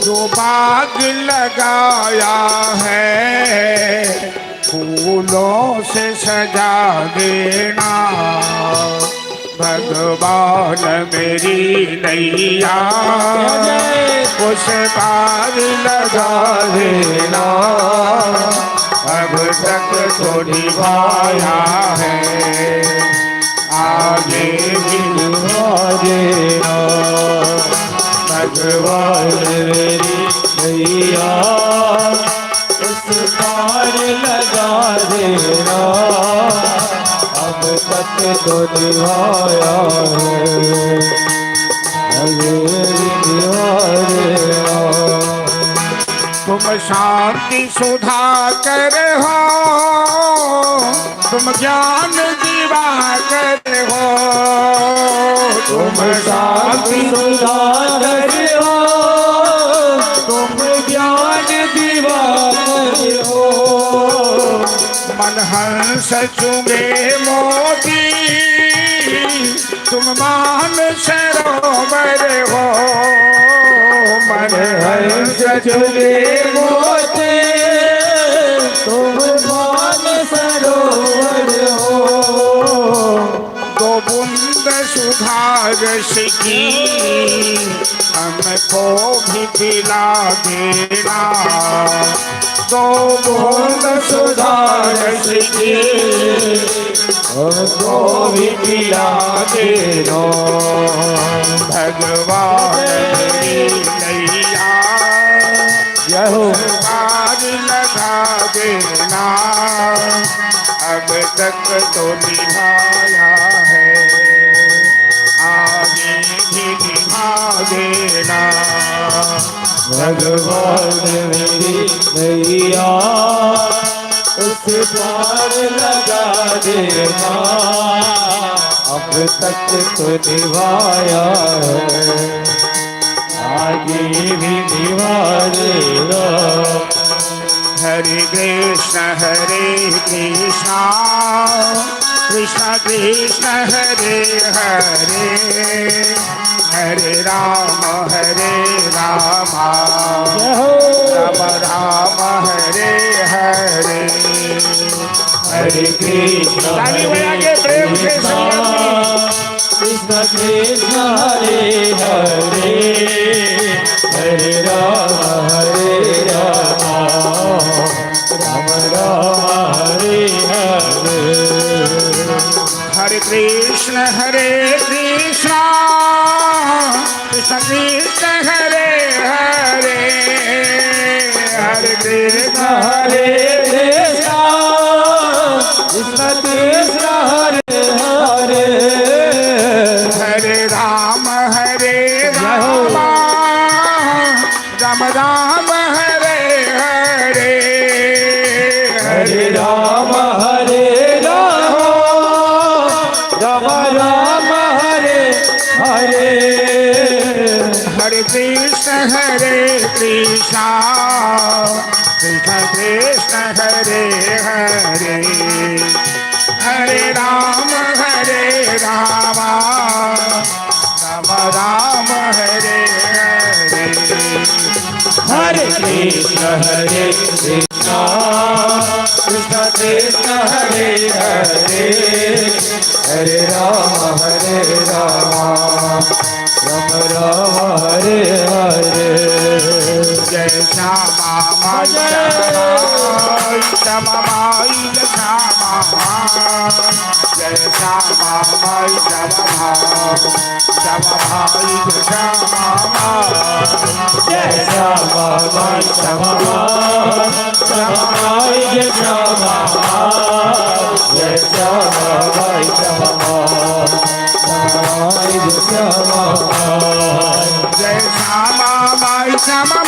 S1: जो बाग लगाया है फूलों से सजा देना। भगवान मेरी नैया उस पार लगा देना, अब तक तो निभाया है, आगे भी
S2: निभा देना।
S1: भगवान
S2: मेरी नैया उस पार लगा देना, अब तक तो निभाया है, आगे निभा देना।
S1: तुम शांति सुधा कर हो, तुम ज्ञान दिवाकर हो।
S2: तुम शांति सुधाकर हो, तुम ज्ञान दिवाकर हो।
S1: मन हंस चुमे मोती, तुम मान सरोवर हो। मन हंस
S2: चुमे मोती, तुम मान सरोवर हो।
S1: दो बूंद सुधा रस की हमको भी पिला देना। दो बूंद सुधा रस की
S2: हमको भी पिला देना।
S1: भगवान मेरी नैया
S2: यहो
S1: पार लगा देना, अब तक तो निभाया है, आगे भी निभा देना।
S2: भगवान मेरी नैया उस पार लगा देना, अब तक तो निभाया है, आगे भी निभा देना।
S1: हरे कृष्ण कृष्ण कृष्ण हरे हरे, हरे राम राम राम हरे हरे।
S2: हरे कृष्ण
S1: ताली बजा के प्रेम से
S2: कृष्ण हरे राम राम राम हरे हरे
S1: हरे कृष्ण कृष्ण कृष्ण हरे हरे हरे कृष्ण
S2: हरे कृष्ण कृष्ण कृष्ण हरे हरे
S1: हरे राम राम राम हरे हरे
S2: हरे राम राम राम हरे हरे
S1: हरे कृष्ण कृष्ण कृष्ण कृष्ण हरे हरे हरे राम राम राम हरे हरे
S2: हरे कृष्ण कृष्ण कृष्ण हरे हरे हरे राम राम राम हरे हरे
S1: जय श्यामा माई श्यामा माई जय श्यामा माई श्यामा भाई श्यामा
S2: जय श्यामा माई श्यामा माई जय श्यामा जय श्यामा माई श्यामा माई जय श्यामा
S1: जय श्यामा माई श्यामा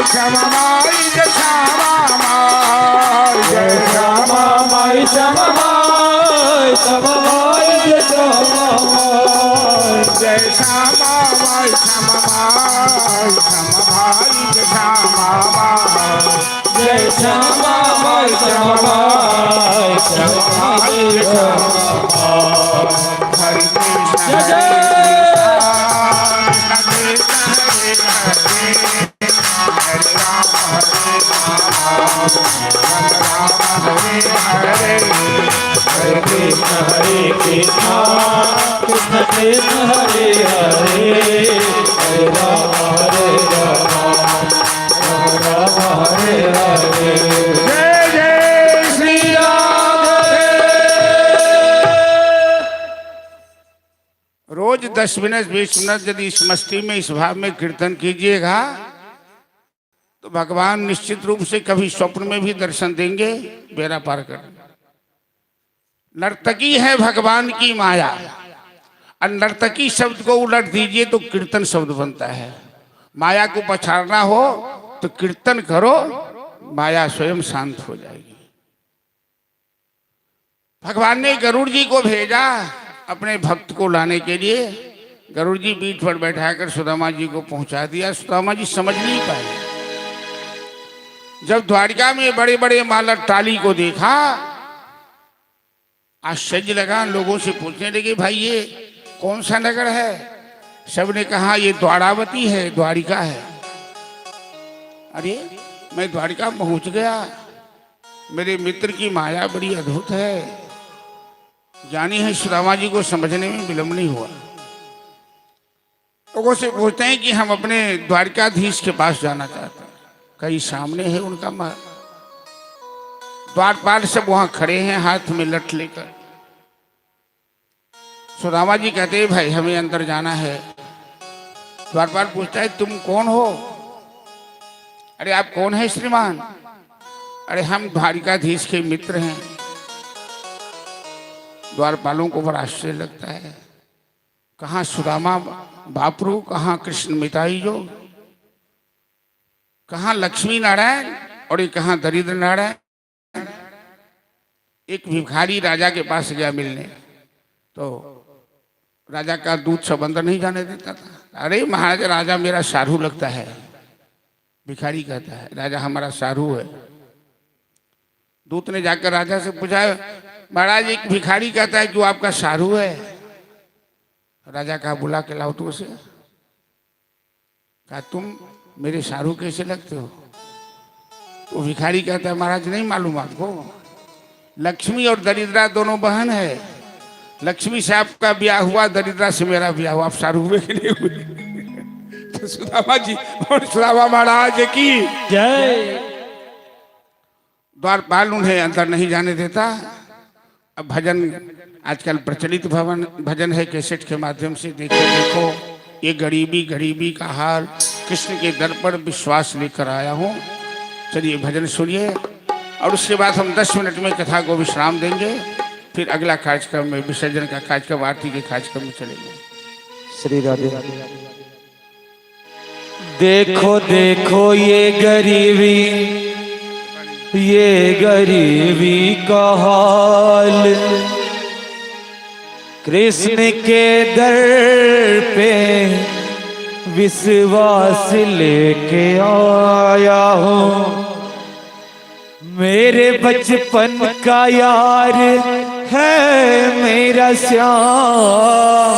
S1: श्यामा माई जय श्यामा
S2: जय श्यामा माई श्यामा श्यामा माई जय श्यामा
S1: जय श्यामा माई श्यामा श्यामा भाई जय श्यामा
S2: जय श्यामा माई श्यामा श्यामा माई जय श्यामा
S1: हरे कृष्ण
S2: जय
S1: कृष्ण हरे हरे हरे राम हरे हरे
S2: हरे कृष्ण कृष्ण कृष्ण हरे हरे हरे राम राम हरे हरे
S1: जय जय श्री राम। रोज 10 मिनट 20 मिनट यदि इस मस्ती में इस भाव में कीर्तन कीजिएगा तो भगवान निश्चित रूप से कभी स्वप्न में भी दर्शन देंगे, बेड़ा पार कर। नर्तकी है भगवान की माया, और नर्तकी शब्द को उलट दीजिए तो कीर्तन शब्द बनता है। माया को पछाड़ना हो तो कीर्तन करो, माया स्वयं शांत हो जाएगी। भगवान ने गरुड़ जी को भेजा अपने भक्त को लाने के लिए। गरुड़ जी पीठ पर बैठाकर सुदामा जी को पहुंचा दिया। सुदामा जी समझ नहीं पाए। जब द्वारिका में बड़े बड़े मालक टाली को देखा, आश्चर्य लगा। लोगों से पूछने लगे, भाई ये कौन सा नगर है? सबने कहा ये द्वारावती है, द्वारिका है। अरे मैं द्वारिका पहुंच गया, मेरे मित्र की माया बड़ी अद्भुत है। जानी है सुदामा जी को समझने में विलंब नहीं हुआ। लोगों से पूछते हैं कि हम अपने द्वारकाधीश के पास जाना चाहते हैं। कहीं सामने है उनका महल। द्वारपाल सब वहां खड़े हैं हाथ में लठ लेकर। सुदामा जी कहते हैं भाई हमें अंदर जाना है। द्वारपाल पूछता है तुम कौन हो? अरे आप कौन है श्रीमान? अरे हम द्वारिकाधीश के मित्र हैं। द्वारपालों को बड़ा आश्चर्य लगता है। कहाँ सुदामा बापरू, कहाँ कृष्ण मिताई जो, कहाँ लक्ष्मी नारायण और ये कहाँ दरिद्र नारायण। एक भिखारी राजा के पास गया मिलने, तो राजा का दूध सब अंदर नहीं जाने देता था। अरे महाराज राजा मेरा साधु लगता है। भिखारी कहता है राजा हमारा साधु है। दूत ने जाकर राजा से पूछा, महाराज एक भिखारी कहता है कि वो आपका साधु है। राजा कहा बुला के लाओ तो उसे। कहा तुम मेरे साधु कैसे लगते हो? तो भिखारी कहता है महाराज नहीं मालूम आपको, लक्ष्मी और दरिद्रा दोनों बहन है। लक्ष्मी से आपका ब्याह हुआ, दरिद्रा से मेरा ब्याह हुआ। आप साधु हुए कि नहीं हुए? तो सुदामा जी और सुदामा महाराज की
S2: जय।
S1: द्वारपाल उन्हें अंदर नहीं जाने देता। अब भजन आजकल प्रचलित भजन है, कैसेट के माध्यम से देखो ये गरीबी गरीबी का हाल, कृष्ण के दर पर विश्वास लेकर आया हूँ। चलिए भजन सुनिए और उसके बाद हम 10 मिनट में कथा को विश्राम देंगे, फिर अगला कार्यक्रम में विसर्जन का कार्यक्रम, आरती के कार्यक्रम में चलेंगे।
S2: श्री राधे। देखो देखो ये गरीबी का हाल, कृष्ण के दर पे विश्वास लेके आया हूँ। मेरे बचपन का यार है मेरा श्याम,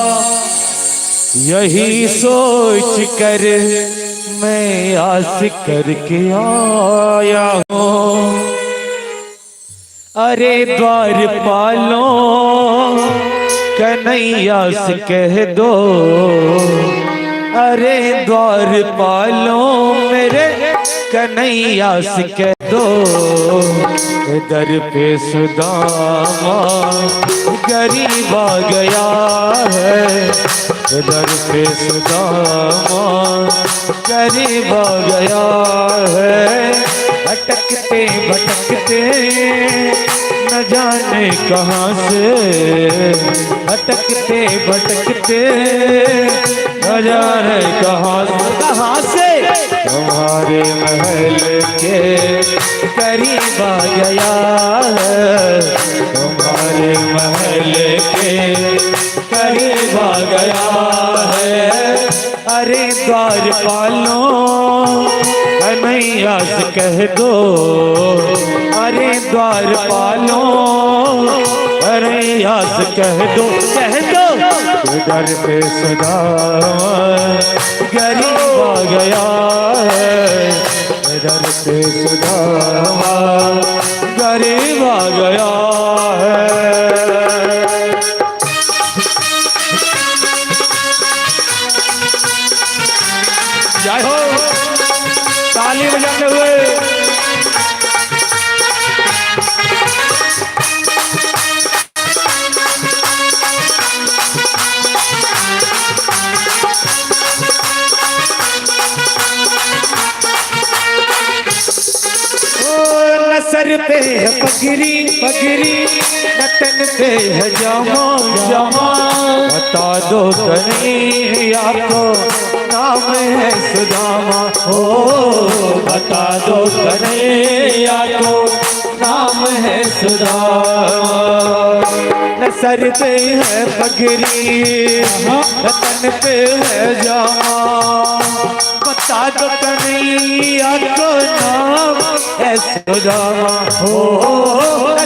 S2: यही सोच कर मैं आस करके आया हूँ। अरे द्वारपालों कन्हैया से कह दो, अरे द्वारपालों मेरे कन्हैया से कह दो, दर पे सुदामा गरीब आ गया है, दर पे सुदामा गरीब आ गया है। भटकते भटकते न जाने कहाँ से, भटकते भटकते न जाने कहाँ से तुम्हारे महल के करीब आ गया है, तुम्हारे महल के करीब आ गया है। अरे द्वारपालों कन्हैया से कह दो, अरे द्वारपालों कन्हैया से कह दो, दर पे सुदामा गरीब आ गया है, दर पे सुदामा गरीब आ गया है। जय हो, ताली बजाते हुए। सर पे है पगड़ी पगड़ी, नतन पे है जामा जामा, बता दो कन्हैया को नाम है सुदामा, हो बता दो कन्हैया को नाम है सुदामा। न सर पे है पगड़ी नतन पे है जामा, बता दो कन्हैया को नाम है सुदामा, हो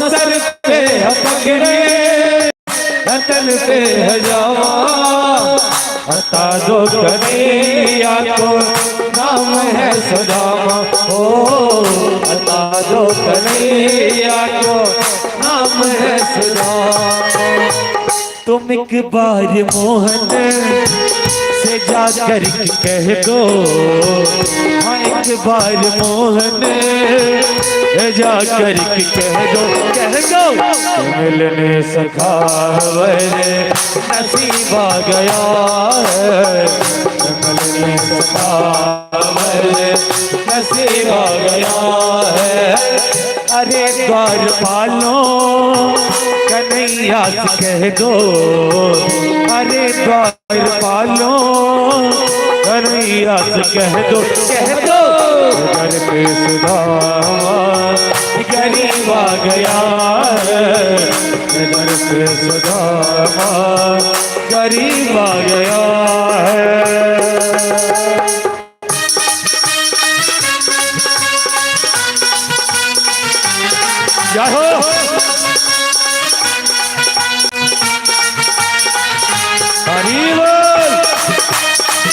S2: सर पे है पगड़ी नतन पे है जामा, बता दो कन्हैया को नाम है सुदामा, हो बता दो कन्हैया को नाम है सुदामा। तुम एक बार मोहन से जाकर कह दो, हाँ एक बार मोहन जाकर कह दो, मिलने सखावरे नसीब आ गया है, मिलने सखावरे नसीब आ गया है। अरे द्वारपालों कन्हैया से कह दो, अरे द्वारपालों कन्हैया से कह दो, घर पे सुदामा गरीब आ गया है, घर पे सुदामा गरीब आ गया है। जय हो, हरि बोल,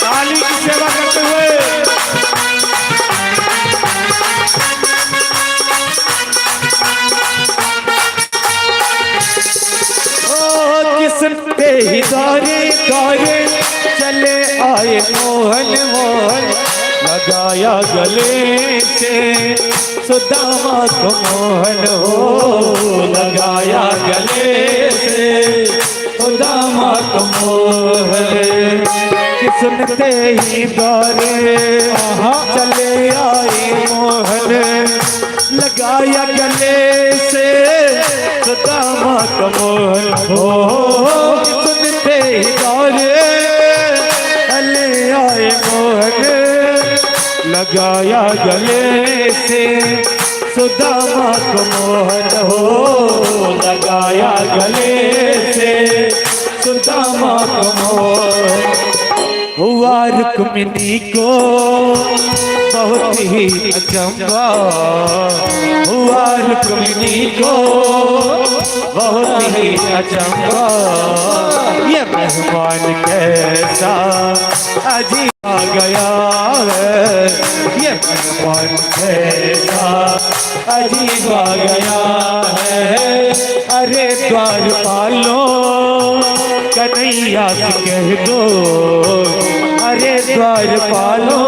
S2: ताली की सेवा करते हुए। किस्म पे ही दौरे दौरे चले आए मोहन मोहन, लगाया गले से सुदामा को मोहन हो, लगाया गले से सुदामा को मोहन। कि सुनते ही द्वारे चले आए मोहन, लगाया गले से सुदामा को मोहन हो। सुनते ही द्वारे चले आए मोहन, लगाया गले से सुदामा को मोहन हो, लगाया गले से सुदामा को मोहन। हुआ रुक्मिणी को बहुत ही अचंभा, हुआ रुक्मिणी को बहुत ही अचंभा। ये मेहमान कैसा अजीब आ गया है, ये मेहमान कैसा अजीब आ गया है। अरे द्वारपालो कन्हैया से कह दो, अरे द्वारपालो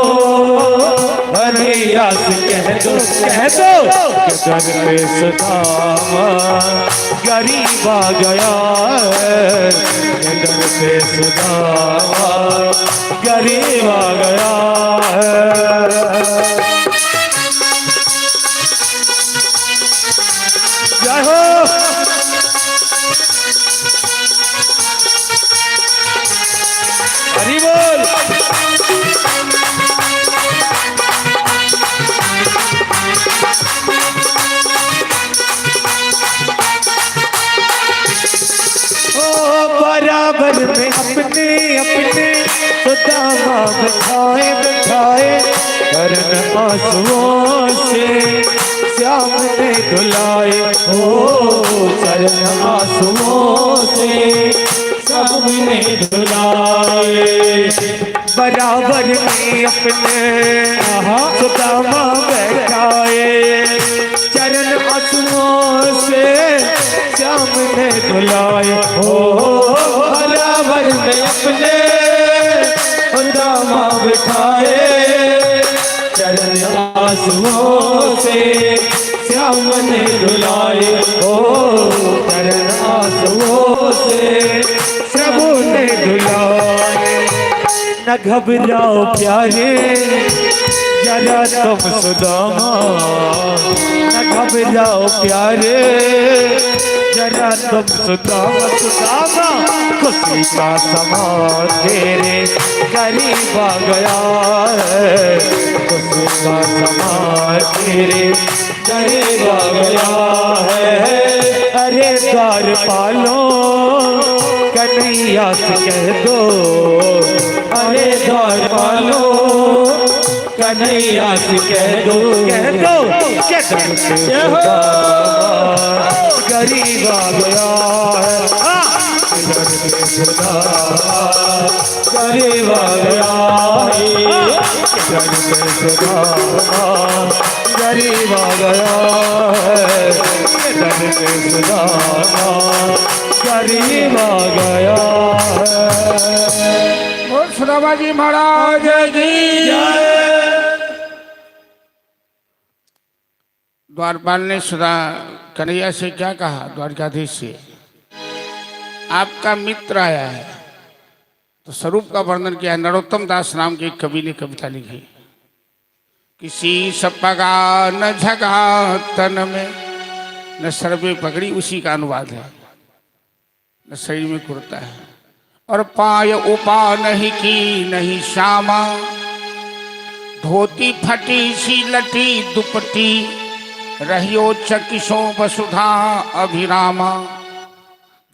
S2: कन्हैया से कह दो कि दर पे सुदामा गरीब आ गया है, दर पे सुदामा गरीब आ गया है। जय हो। हरि बोल। ओ बराबर में अपने अपने सुदामा बिठाए बिठाए, करन आंसुओं से श्याम ने धुलाए हो, चरण आंसुओं से श्याम ने धुलाए। बराबर में अपने सुदामा बैठाए, चरण आंसुओं से श्याम ने धुलाए हो। बराबर में अपने सुदामा बैठाए, चरण आंसुओं से श्याम ने धुलाए हो, चरण आंसुओं से प्रभु ने धुलाए। न घबराओ प्यारे जरा तुम सुदामा, न घबराओ प्यारे जरा तुम सुदामा। सुदामा खुशी का समा तेरे करीब आ गया है, खुशी का समा तेरे करीब आ गया है। अरे द्वारपालो कन्हैया से कह दो, अरे द्वारपालो कन्हैया से कह दो कि दर से सुदामा गरीब आ गया है, दर से सुदामा गरीब आ गया है, दर से सुदामा गरीब आ गया है, दर से सुदामा गरीब आ गया है।
S1: बोल सुदामा जी महाराज की जय। द्वारपाल ने सुधा कन्हैया से क्या कहा, द्वारकाधीश से, आपका मित्र आया है। तो स्वरूप का वर्णन किया। नरोत्तम दास नाम के एक कवि ने कविता लिखी, किसी सपगा न झगा तन में न सर्वे पगड़ी, उसी का अनुवाद है, न शरीर में कुर्ता है, और पाय उपा नहीं की नहीं श्यामा, धोती फटी सी लटी दुपटी, रहियो चकिशो वसुधा अभिरामा,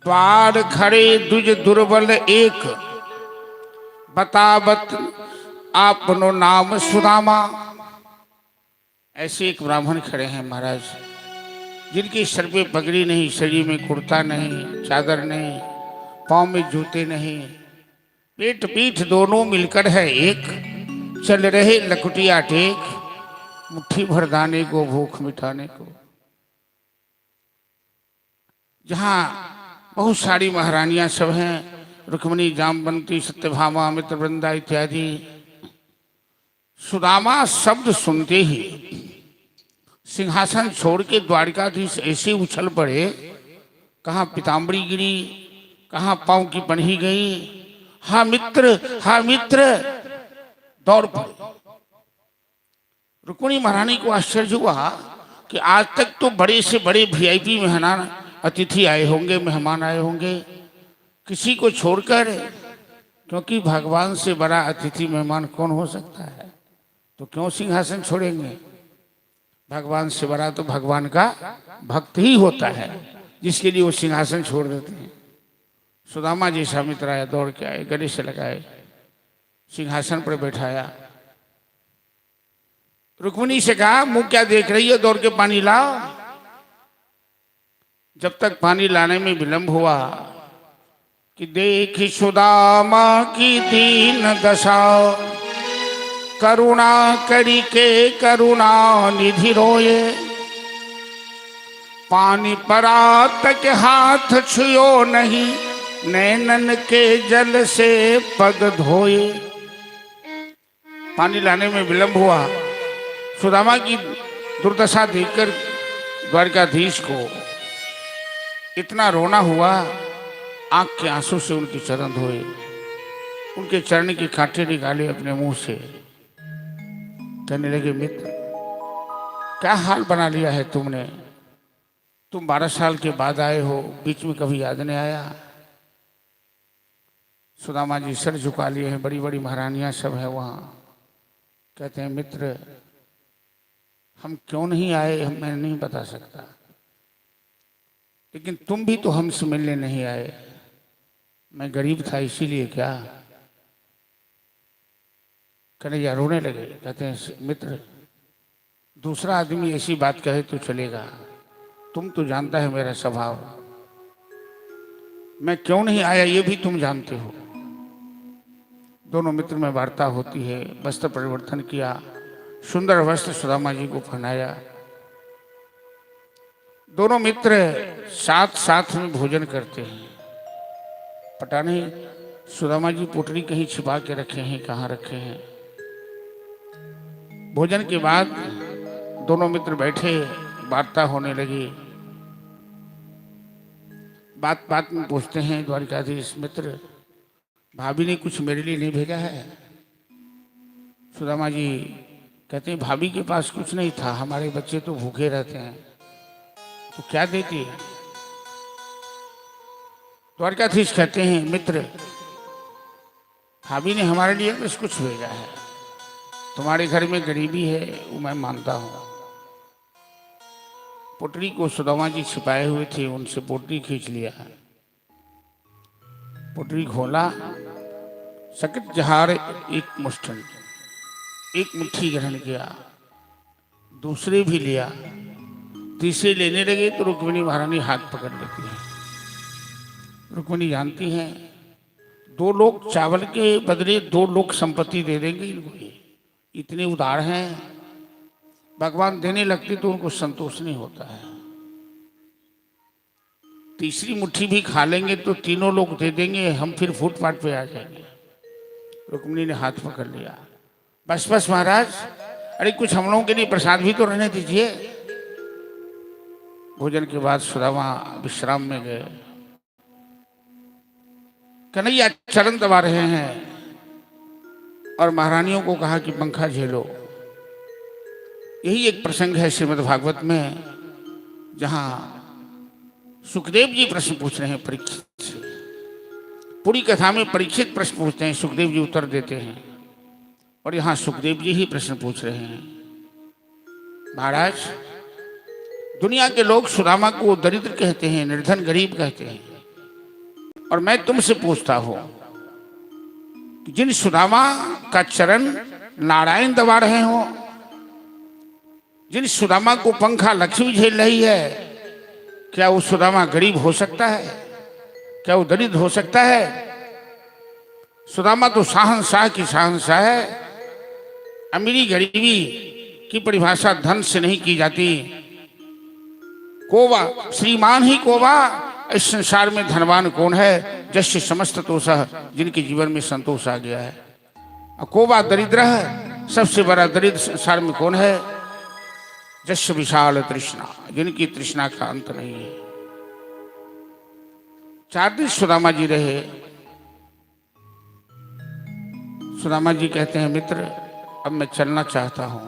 S1: द्वार खड़े दुज दुर्बल एक, बतावत आपनो नाम सुदामा। ऐसे एक ब्राह्मण खड़े हैं महाराज, जिनकी सर पे पगड़ी नहीं, शरीर में कुर्ता नहीं, चादर नहीं, पाँव में जूते नहीं, पेट पीठ दोनों मिलकर है एक, चल रहे लकुटिया टेक, मुट्ठी भर दाने को भूख मिटाने को। जहाँ बहुत सारी महारानियां सब हैं, रुक्मिणी, जामवंती, सत्यभामा, मित्रवृंदा इत्यादि, सुदामा शब्द सुनते ही सिंहासन छोड़ के द्वारकाधीश ऐसे उछल पड़े, कहाँ पीताम्बरी गिरी, कहाँ पांव की पन्ही गई। हाँ मित्र, हाँ मित्र, दौड़ पड़े। रुक्मिणी महारानी को आश्चर्य हुआ कि आज तक तो बड़े से बड़े वीआईपी मेहमान अतिथि आए होंगे, मेहमान आए होंगे, किसी को छोड़कर, क्योंकि भगवान से बड़ा अतिथि मेहमान कौन हो सकता है, तो क्यों सिंहासन छोड़ेंगे। भगवान से बड़ा तो भगवान का भक्त ही होता है, जिसके लिए वो सिंहासन छोड़ देते हैं। सुदामा जैसा मित्र आया, दौड़ के आए, गले से लगाए, सिंहासन पर बैठाया। रुक्मिणी से कहा, मुंह क्या देख रही है, दौड़ के पानी लाओ। जब तक पानी लाने में विलंब हुआ कि देखी सुदामा की दीन दशा, करुणा करी के करुणा निधि रोए, पानी परा तक हाथ छुयो नहीं, नैनन के जल से पग धोए। पानी लाने में विलंब हुआ। सुदामा की दुर्दशा देखकर द्वारकाधीश को इतना रोना हुआ, आंख के आंसू से उनके चरण धोए, उनके चरण के कांटे निकाले अपने मुंह से। कहने लगे, मित्र क्या हाल बना लिया है तुमने, तुम 12 साल के बाद आए हो, बीच में कभी याद नहीं आया। सुदामा जी सर झुका लिए हैं, बड़ी बड़ी महारानियां सब है वहाँ। कहते हैं, मित्र हम क्यों नहीं आए मैं नहीं बता सकता, लेकिन तुम भी तो हमसे मिलने नहीं आए। मैं गरीब था इसीलिए क्या। कन्हैया रोने लगे। कहते हैं, मित्र दूसरा आदमी ऐसी बात कहे तो चलेगा, तुम तो जानता है मेरा स्वभाव, मैं क्यों नहीं आया ये भी तुम जानते हो। दोनों मित्र में वार्ता होती है। वस्त्र परिवर्तन किया, सुंदर वस्त्र सुदामा जी को पहनाया। दोनों मित्र साथ साथ में भोजन करते हैं। पता नहीं सुदामा जी पोटली कहीं छिपा के रखे हैं, कहाँ रखे हैं। भोजन के बाद दोनों मित्र बैठे, वार्ता होने लगी। बात बात में पूछते हैं द्वारकाधीश, मित्र भाभी ने कुछ मेरे लिए नहीं भेजा है। सुदामा जी कहते हैं, भाभी के पास कुछ नहीं था, हमारे बच्चे तो भूखे रहते हैं, तो क्या देती। द्वारकाधीश कहते हैं, मित्र भाभी ने हमारे लिए बस कुछ भेजा है, तुम्हारे घर में गरीबी है वो मैं मानता हूं। पोटली को सुदामा जी छिपाए हुए थे, उनसे पोटली खींच लिया। पोटली खोला, सकट जहार एक मुष्ठन, एक मुट्ठी ग्रहण किया, दूसरे भी लिया, तीसरे लेने लगे तो रुक्मिणी महारानी हाथ पकड़ लेती है। रुक्मिणी जानती हैं 2 लोग चावल के बदले 2 लोग संपत्ति दे देंगे इनको, इतने उदार हैं। भगवान देने लगते तो उनको संतोष नहीं होता है। तीसरी मुट्ठी भी खा लेंगे तो 3 लोग दे देंगे, हम फिर फुटपाथ पे आ जाएंगे। रुक्मिणी ने हाथ पकड़ लिया। बस बस महाराज, अरे कुछ हम लोगों के लिए प्रसाद भी तो रहने दीजिए। भोजन के बाद सुदामा विश्राम में गए। कन्हैया चरण दबा रहे हैं और महारानियों को कहा कि पंखा झेलो। यही एक प्रसंग है श्रीमद् भागवत में, जहां सुखदेव जी प्रश्न पूछ रहे हैं परीक्षित से। पूरी कथा में परीक्षित प्रश्न पूछते हैं, सुखदेव जी उत्तर देते हैं, और यहां सुखदेव जी ही प्रश्न पूछ रहे हैं। महाराज, दुनिया के लोग सुदामा को दरिद्र कहते हैं, निर्धन गरीब कहते हैं, और मैं तुमसे पूछता हूं कि जिन सुदामा का चरण नारायण दबा रहे हो, जिन सुदामा को पंखा लक्ष्मी झेल रही है, क्या वो सुदामा गरीब हो सकता है? क्या वो दरिद्र हो सकता है? सुदामा तो शहंशाह की शहंशाह है। अमीरी गरीबी की परिभाषा धन से नहीं की जाती। कोवा श्रीमान ही कोवा, इस संसार में धनवान कौन है? जस्य समस्त तोषः, जिनके जीवन में संतोष आ गया है। कोवा दरिद्र है, सबसे बड़ा दरिद्र संसार में कौन है? जश विशाल तृष्णा, जिनकी तृष्णा का अंत नहीं है। 4 दिन सुदामा जी रहे। सुदामा जी कहते हैं, मित्र अब मैं चलना चाहता हूं,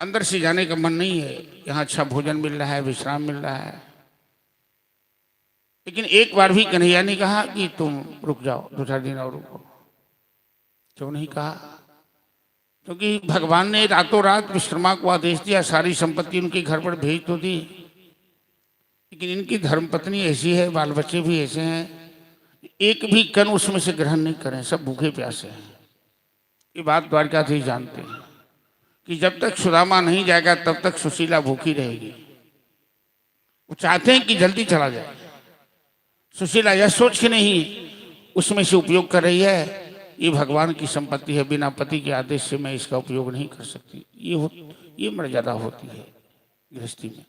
S1: अंदर से जाने का मन नहीं है। यहां अच्छा भोजन मिल रहा है, विश्राम मिल रहा है, लेकिन एक बार भी कन्हैया ने कहा कि तुम रुक जाओ, 2-4 दिन और रुको। क्यों नहीं कहा? क्योंकि भगवान ने रातों रात विश्वकर्मा को आदेश दिया, सारी संपत्ति उनके घर पर भेज तो दी, लेकिन इनकी धर्मपत्नी ऐसी है, बाल बच्चे भी ऐसे हैं, एक भी कण उसमें से ग्रहण नहीं करें, सब भूखे प्यासे हैं। ये बात द्वारकाधीश जानते हैं कि जब तक सुदामा नहीं जाएगा तब तक सुशीला भूखी रहेगी। वो चाहते हैं कि जल्दी चला जाए। सुशीला यह सोच के नहीं उसमें से उपयोग कर रही है, ये भगवान की संपत्ति है, बिना पति के आदेश से मैं इसका उपयोग नहीं कर सकती। ये मर्यादा होती है गृहस्थी में।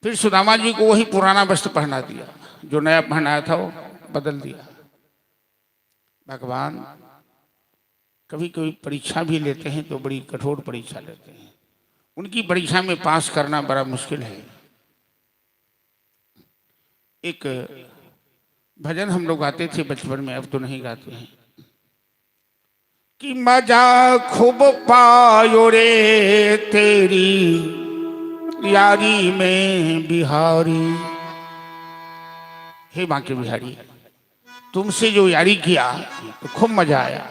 S1: फिर सुदामा जी को वही पुराना वस्त्र पहना दिया, जो नया पहनाया था वो बदल दिया। भगवान कभी कभी परीक्षा भी लेते हैं तो बड़ी कठोर परीक्षा लेते हैं। उनकी परीक्षा में पास करना बड़ा मुश्किल है। एक भजन हम लोग गाते थे बचपन में, अब तो नहीं गाते हैं, कि मजा खूब पायो रे तेरी यारी में बिहारी। हे बांके बिहारी, तुमसे जो यारी किया तो खूब मजा आया।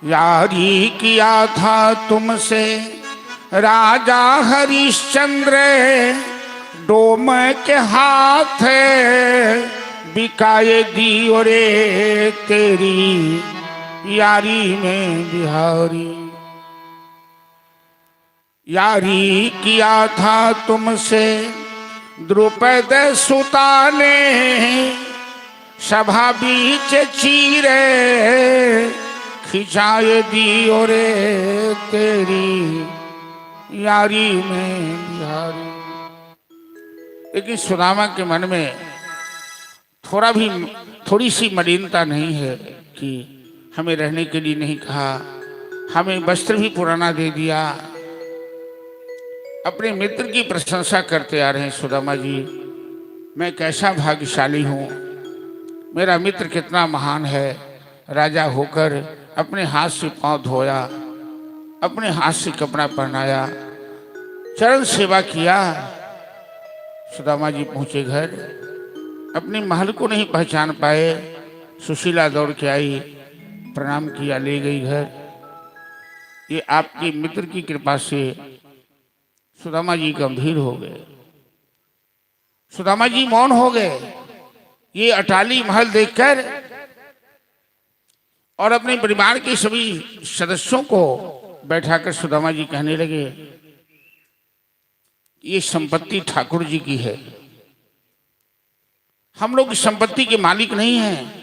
S1: यारी किया था तुमसे राजा हरिश्चंद्र, डोम के हाथ बिकाए दियो रे तेरी यारी में बिहारी। यारी किया था तुमसे द्रुपद सुता ने, सभा बीच चीरे खिंचाए दियो रे तेरी यारी में बिहारी। लेकिन सुदामा के मन में थोड़ी सी मलिनता नहीं है कि हमें रहने के लिए नहीं कहा, हमें वस्त्र भी पुराना दे दिया। अपने मित्र की प्रशंसा करते आ रहे हैं सुदामा जी, मैं कैसा भाग्यशाली हूँ, मेरा मित्र कितना महान है। राजा होकर अपने हाथ से पांव धोया, अपने हाथ से कपड़ा पहनाया, चरण सेवा किया। सुदामा जी पहुंचे घर, अपने महल को नहीं पहचान पाए। सुशीला दौड़ के आई, प्रणाम किया, ले गई घर। ये आपके मित्र की कृपा से सुदामा जी गंभीर हो गए, सुदामा जी मौन हो गए। ये अटाली महल देखकर और अपने परिवार के सभी सदस्यों को बैठाकर सुदामा जी कहने लगे, ये संपत्ति ठाकुर जी की है, हम लोग इस संपत्ति के मालिक नहीं हैं,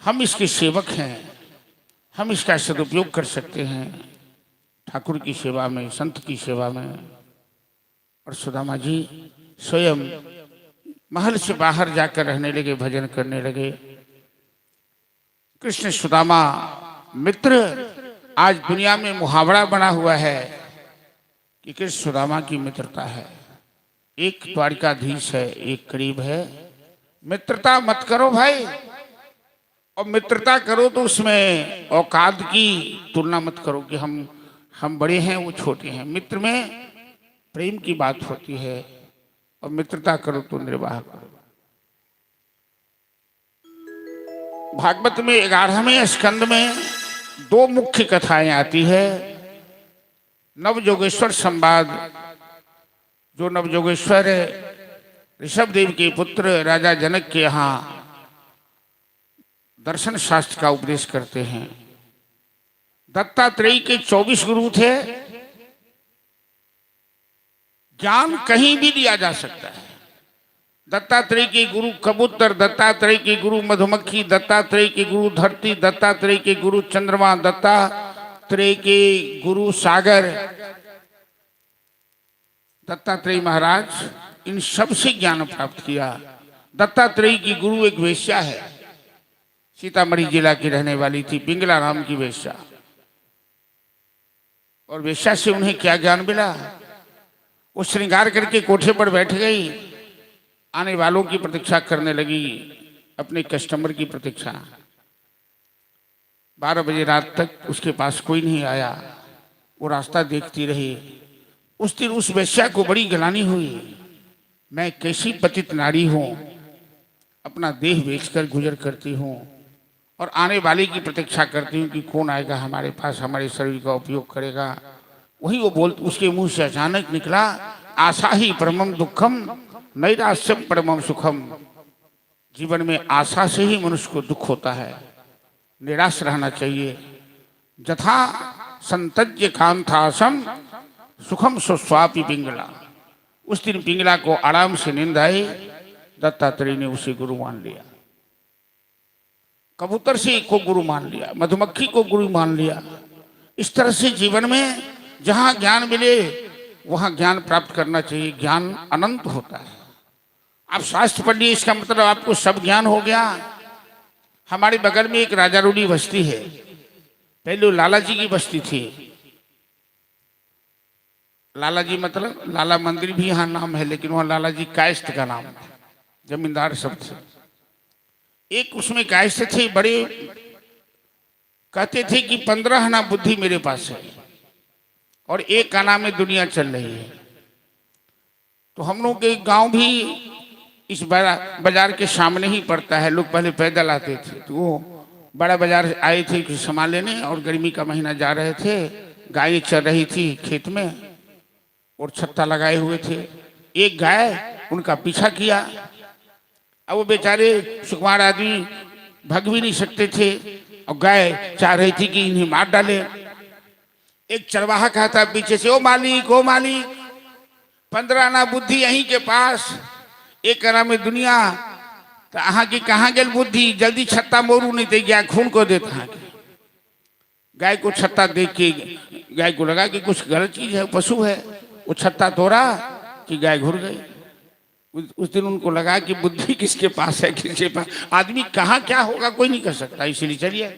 S1: हम इसके सेवक हैं, हम इसका सदुपयोग कर सकते हैं ठाकुर की सेवा में, संत की सेवा में। और सुदामा जी स्वयं महल से बाहर जाकर रहने लगे, भजन करने लगे। कृष्ण सुदामा मित्र आज दुनिया में मुहावरा बना हुआ है कि कृष्ण सुदामा की मित्रता है। एक द्वारकाधीश है, एक करीब है। मित्रता मत करो भाई, और मित्रता करो तो उसमें औकात की तुलना मत करो कि हम बड़े हैं वो छोटे हैं। मित्र में प्रेम की बात होती है, और मित्रता करो तो निर्वाह करो। भागवत में 11वें स्कंद में 2 मुख्य कथाएं आती है। नवजोगेश्वर संवाद, जो नवजोगेश्वर ऋषभदेव के पुत्र राजा जनक के यहाँ दर्शन शास्त्र का उपदेश करते हैं। दत्तात्रेय के 24 गुरु थे। ज्ञान कहीं भी दिया जा सकता है। दत्तात्रेय के गुरु कबूतर, दत्तात्रेय के गुरु मधुमक्खी, दत्तात्रेय के गुरु धरती, दत्तात्रेय के गुरु चंद्रमा, दत्तात्रेय के गुरु सागर। दत्तात्रेय महाराज इन सब से ज्ञान प्राप्त किया। दत्तात्रेय की गुरु एक वेश्या है, सीतामढ़ी जिला की रहने वाली थी, पिंगला नाम की वेश्या। और वेश्या से उन्हें क्या ज्ञान मिला? वो श्रृंगार करके कोठे पर बैठ गई, आने वालों की प्रतीक्षा करने लगी, अपने कस्टमर की प्रतीक्षा। 12 बजे रात तक उसके पास कोई नहीं आया। वो रास्ता देखती रही। उस दिन उस वेश्या को बड़ी ग्लानि हुई, मैं कैसी पतित नारी हूं, अपना देह बेचकर गुजर करती हूं और आने वाले की प्रतीक्षा करती हूँ कि कौन आएगा हमारे पास, हमारे शरीर का उपयोग करेगा। वही वो उसके मुंह से अचानक निकला, आशा ही परमम दुखम नैराश्यम परमम सुखम। जीवन में आशा से ही मनुष्य को दुख होता है, निराश रहना चाहिए। जथा संतज्य कांथासम सुखम सुस्वापि पिंगला। उस दिन पिंगला को आराम से नींद आई। दत्तात्रेय ने उसे गुरु मान लिया, कबूतर से को गुरु मान लिया, मधुमक्खी को गुरु मान लिया। इस तरह से जीवन में जहां ज्ञान मिले वहां ज्ञान प्राप्त करना चाहिए। ज्ञान अनंत होता है। आप शास्त्र पढ़ लिए, इसका मतलब आपको सब ज्ञान हो गया। हमारे बगल में एक राजारूढ़ी बस्ती है, पहले लाला जी की बस्ती थी। लाला जी मतलब लाला मंदिर भी यहाँ नाम है, लेकिन वहाँ लाला जी कायस्थ का नाम है, जमींदार सब थे। एक उसमें कायस्थ थे, बड़े कहते थे कि 15 आना बुद्धि मेरे पास है और 1 आना में दुनिया चल रही है। तो हम लोग के गांव भी इस बाजार के सामने ही पड़ता है। लोग पहले पैदल आते थे, तो वो बड़ा बाजार आए थे कुछ सामान लेने, और गर्मी का महीना जा रहे थे। गाय चल रही थी खेत में और छत्ता लगाए हुए थे। एक गाय उनका पीछा किया। अब वो बेचारे सुकुमार आदमी भाग भी नहीं सकते थे, और गाय चाह रही थी कि इन्हें मार डाले। एक चरवाहा कहता पीछे से, ओ मालिक, ओ मालिक, 15 आना बुद्धि यहीं के पास, 1 आना में दुनिया। तो अहाँ की कहाँ गल बुद्धि, जल्दी छत्ता मोरू नहीं दे गया खून को देता। गाय को छत्ता देख के गाय को लगा कि कुछ गलत चीज है, पशु है। वो छत्ता तोड़ा कि गाय घुर गई। उस दिन उनको लगा कि बुद्धि किसके पास है, किसके पास, आदमी कहाँ क्या होगा कोई नहीं कर सकता। इसीलिए चलिए,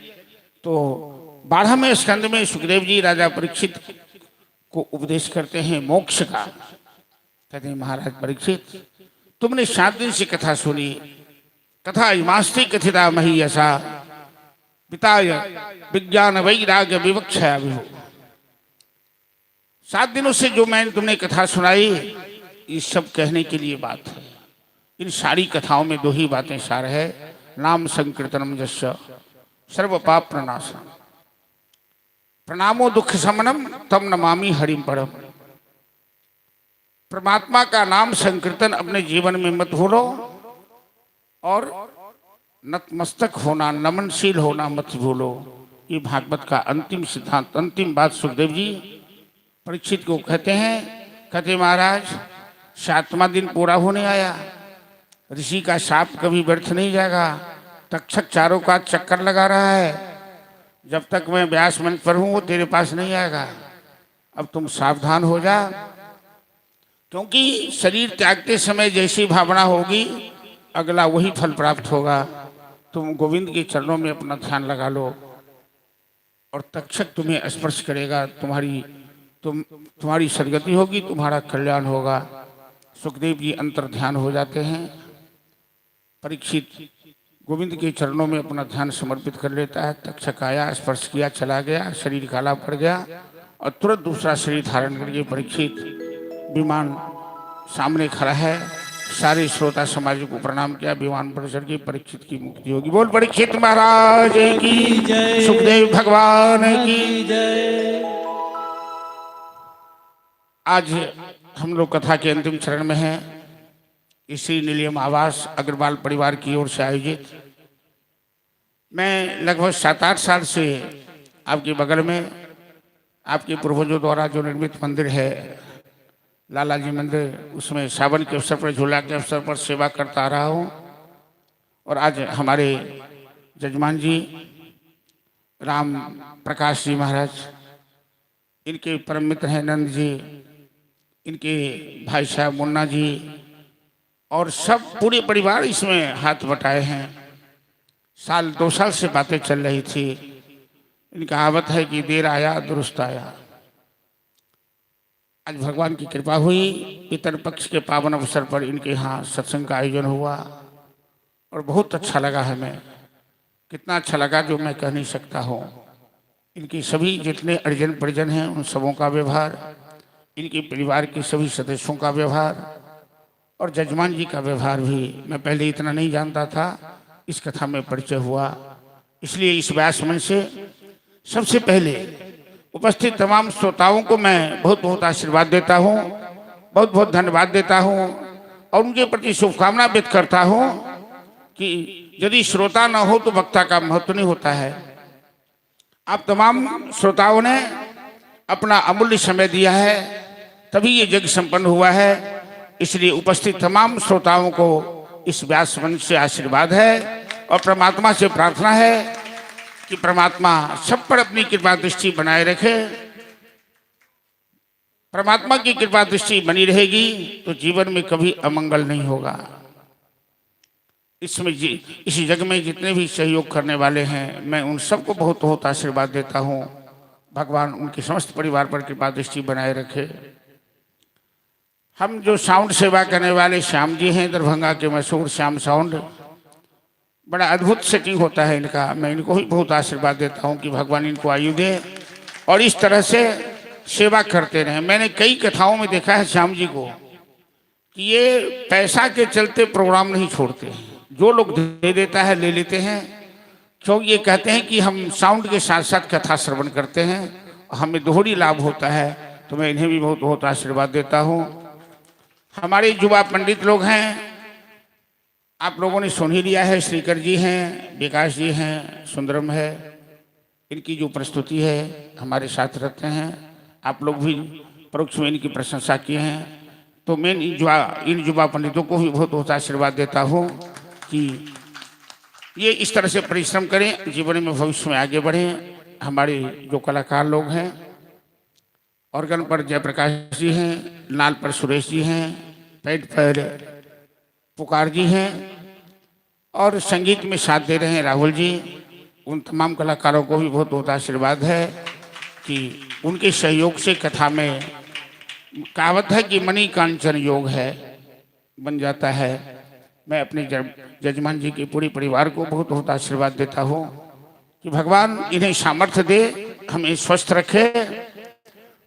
S1: तो 12वें स्कंद में सुखदेव जी राजा परीक्षित को उपदेश करते हैं मोक्ष का। कहते हैं, महाराज परीक्षित, तुमने 7 दिन से कथा सुनी। कथा इमास्ति कथिता मही यशा पिता विज्ञान वैराग्य विवक्षा विभु। 7 दिनों से जो मैंने तुमने कथा सुनाई, ये सब कहने के लिए बात है। इन सारी कथाओं में 2 ही बातें सार है, नाम संकीर्तनम जस्य सर्व पाप प्रनाशनम, प्रणामो दुख शमनम तम नमामि हरिम परम। परमात्मा का नाम संकीर्तन अपने जीवन में मत भूलो, और नतमस्तक होना, नमनशील होना मत भूलो। ये भागवत का अंतिम सिद्धांत, अंतिम बात सुखदेव जी परीक्षित को कहते हैं। कहते महाराज, 7वां दिन पूरा होने आया, ऋषि का शाप कभी व्यर्थ नहीं जाएगा। तक्षक चारों का चक्कर लगा रहा है, जब तक मैं व्यास मंच पर हूं वो तेरे पास नहीं आएगा। अब तुम सावधान हो जा, क्योंकि शरीर त्यागते समय जैसी भावना होगी अगला वही फल प्राप्त होगा। तुम गोविंद के चरणों में अपना ध्यान लगा लो, और तक्षक तुम्हें स्पर्श करेगा, तुम्हारी सदगति होगी, तुम्हारा कल्याण होगा। सुखदेव जी अंतर ध्यान हो जाते हैं। परीक्षित गोविंद के चरणों में अपना ध्यान समर्पित कर लेता है। तक्षक आया, स्पर्श किया, चला गया, शरीर काला पड़ गया, और तुरंत दूसरा शरीर धारण करके परीक्षित विमान सामने खड़ा है। सारे श्रोता समाज को प्रणाम किया, विमान पर चढ़ के परीक्षित की मुक्ति होगी। बोल परीक्षित महाराज की जय, सुखदेव भगवान की जय। आज हम लोग कथा के अंतिम चरण में हैं। इसी नीलियम आवास अग्रवाल परिवार की ओर से आयोजित, मैं लगभग 7-8 साल से आपके बगल में आपके पूर्वजों द्वारा जो निर्मित मंदिर है लाला जी मंदिर, उसमें सावन के अवसर पर, झूला के अवसर पर सेवा करता रहा हूँ। और आज हमारे जजमान जी राम प्रकाश जी महाराज, इनके परम मित्र हैं नंद जी, इनके भाई साहब मुन्ना जी, और सब पूरे परिवार इसमें हाथ बटाए हैं। साल 2 साल से बातें चल रही थी। इनकी कहावत है कि देर आया दुरुस्त आया। आज भगवान की कृपा हुई, पितर पक्ष के पावन अवसर पर इनके यहाँ सत्संग का आयोजन हुआ और बहुत अच्छा लगा हमें। कितना अच्छा लगा जो मैं कह नहीं सकता हूँ। इनकी सभी जितने अर्जन परिजन हैं उन सबों का व्यवहार, इनके परिवार के सभी सदस्यों का व्यवहार और जजमान जी का व्यवहार भी मैं पहले इतना नहीं जानता था, इस कथा में परिचय हुआ। इसलिए इस व्यास मंच से सबसे पहले उपस्थित तमाम श्रोताओं को मैं बहुत बहुत आशीर्वाद देता हूँ, बहुत बहुत धन्यवाद देता हूँ और उनके प्रति शुभकामना व्यक्त करता हूँ कि यदि श्रोता न हो तो वक्ता का महत्व नहीं होता है। आप तमाम श्रोताओं ने अपना अमूल्य समय दिया है, तभी ये यज्ञ संपन्न हुआ है। इसलिए उपस्थित तमाम श्रोताओं को इस व्यास मंच से आशीर्वाद है और परमात्मा से प्रार्थना है कि परमात्मा सब पर अपनी कृपा दृष्टि बनाए रखे। परमात्मा की कृपा दृष्टि बनी रहेगी तो जीवन में कभी अमंगल नहीं होगा। इस जग में जितने भी सहयोग करने वाले हैं मैं उन सबको बहुत बहुत आशीर्वाद देता हूँ। भगवान उनके समस्त परिवार पर कृपा दृष्टि बनाए रखे। हम जो साउंड सेवा करने वाले श्याम जी हैं, दरभंगा के मशहूर श्याम साउंड, बड़ा अद्भुत सेटिंग होता है इनका। मैं इनको ही बहुत आशीर्वाद देता हूँ कि भगवान इनको आयु दे और इस तरह से सेवा करते रहें। मैंने कई कथाओं में देखा है श्याम जी को कि ये पैसा के चलते प्रोग्राम नहीं छोड़ते हैं। जो लोग दे देता है ले लेते हैं, क्योंकि ये कहते हैं कि हम साउंड के साथ साथ कथा श्रवण करते हैं, हमें दोहरी लाभ होता है। तो मैं इन्हें भी बहुत बहुत आशीर्वाद देता हूँ। हमारे युवा पंडित लोग हैं, आप लोगों ने सुन ही लिया है। श्रीकर जी हैं, विकास जी हैं, सुंदरम है, इनकी जो प्रस्तुति है हमारे साथ रहते हैं। आप लोग भी परोक्ष में इनकी प्रशंसा किए हैं। तो मैं इन युवा पंडितों को भी बहुत बहुत आशीर्वाद देता हूँ कि ये इस तरह से परिश्रम करें, जीवन में भविष्य में आगे बढ़ें। हमारे जो कलाकार लोग हैं, ऑर्गन पर जयप्रकाश जी हैं, नाल पर सुरेश जी हैं, पैड पर पुकार जी हैं और संगीत में साथ दे रहे हैं राहुल जी। उन तमाम कलाकारों को भी बहुत बहुत आशीर्वाद है कि उनके सहयोग से कथा में कहावत है कि मणि कांचन योग है बन जाता है। मैं अपने जजमान जी के पूरे परिवार को बहुत बहुत आशीर्वाद देता हूँ कि भगवान इन्हें सामर्थ्य दे, हमें स्वस्थ रखे।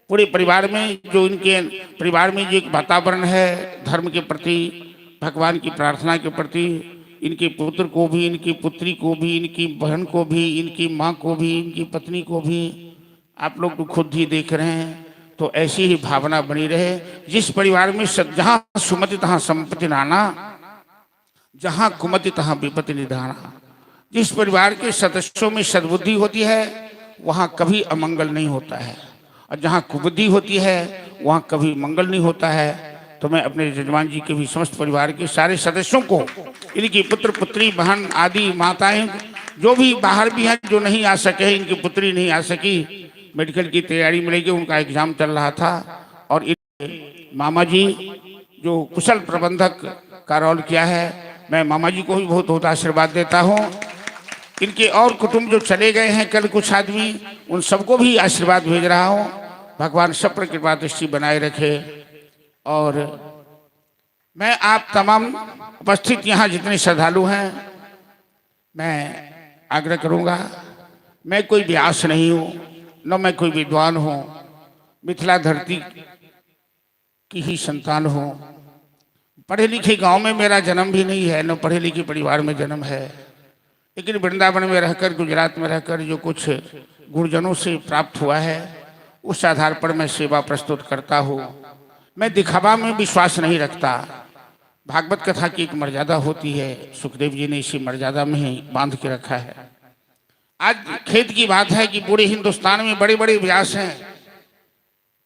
S1: पूरे परिवार में जो इनके परिवार में जो एक वातावरण है धर्म के प्रति, भगवान की प्रार्थना के प्रति, इनके पुत्र को भी, इनकी पुत्री को भी, इनकी बहन को भी, इनकी माँ को भी, इनकी पत्नी को भी, आप लोग तो खुद ही देख रहे हैं। तो ऐसी ही भावना बनी रहे। जिस परिवार में जहाँ सुमति तहाँ संपत्ति नाना, जहाँ कुमति तहाँ विपत्ति निधाना। जिस परिवार के सदस्यों में सद्बुद्धि होती है वहाँ कभी अमंगल नहीं होता है, और जहाँ कुबुद्धि होती है वहाँ कभी मंगल नहीं होता है। तो मैं अपने जजमान जी के भी समस्त परिवार के सारे सदस्यों को, इनकी पुत्र पुत्री बहन आदि माताएं जो भी बाहर भी हैं, जो नहीं आ सके, इनकी पुत्री नहीं आ सकी, मेडिकल की तैयारी में लेके उनका एग्जाम चल रहा था, और इन मामा जी जो कुशल प्रबंधक का रोल किया है, मैं मामा जी को भी बहुत बहुत आशीर्वाद देता हूँ। इनके और कुटुंब जो चले गए हैं कल कुछ आदमी, उन सबको भी आशीर्वाद भेज रहा हूँ। भगवान सब पर कृपा दृष्टि बनाए रखे। और मैं आप तमाम उपस्थित यहाँ जितने श्रद्धालु हैं, मैं आग्रह करूँगा, मैं कोई व्यास नहीं हूँ, न मैं कोई विद्वान हूँ, मिथिला धरती की ही संतान हूँ। पढ़े लिखे गांव में मेरा जन्म भी नहीं है, न पढ़े लिखे परिवार में जन्म है, लेकिन वृंदावन में रहकर, गुजरात में रहकर जो कुछ गुरुजनों से प्राप्त हुआ है उस आधार पर मैं सेवा प्रस्तुत करता हूँ। मैं दिखावा में विश्वास नहीं रखता। भागवत कथा की एक मर्यादा होती है, सुखदेव जी ने इसी मर्यादा में ही बांध के रखा है। आज खेत की बात है कि पूरे हिंदुस्तान में बड़े बड़े व्यास हैं,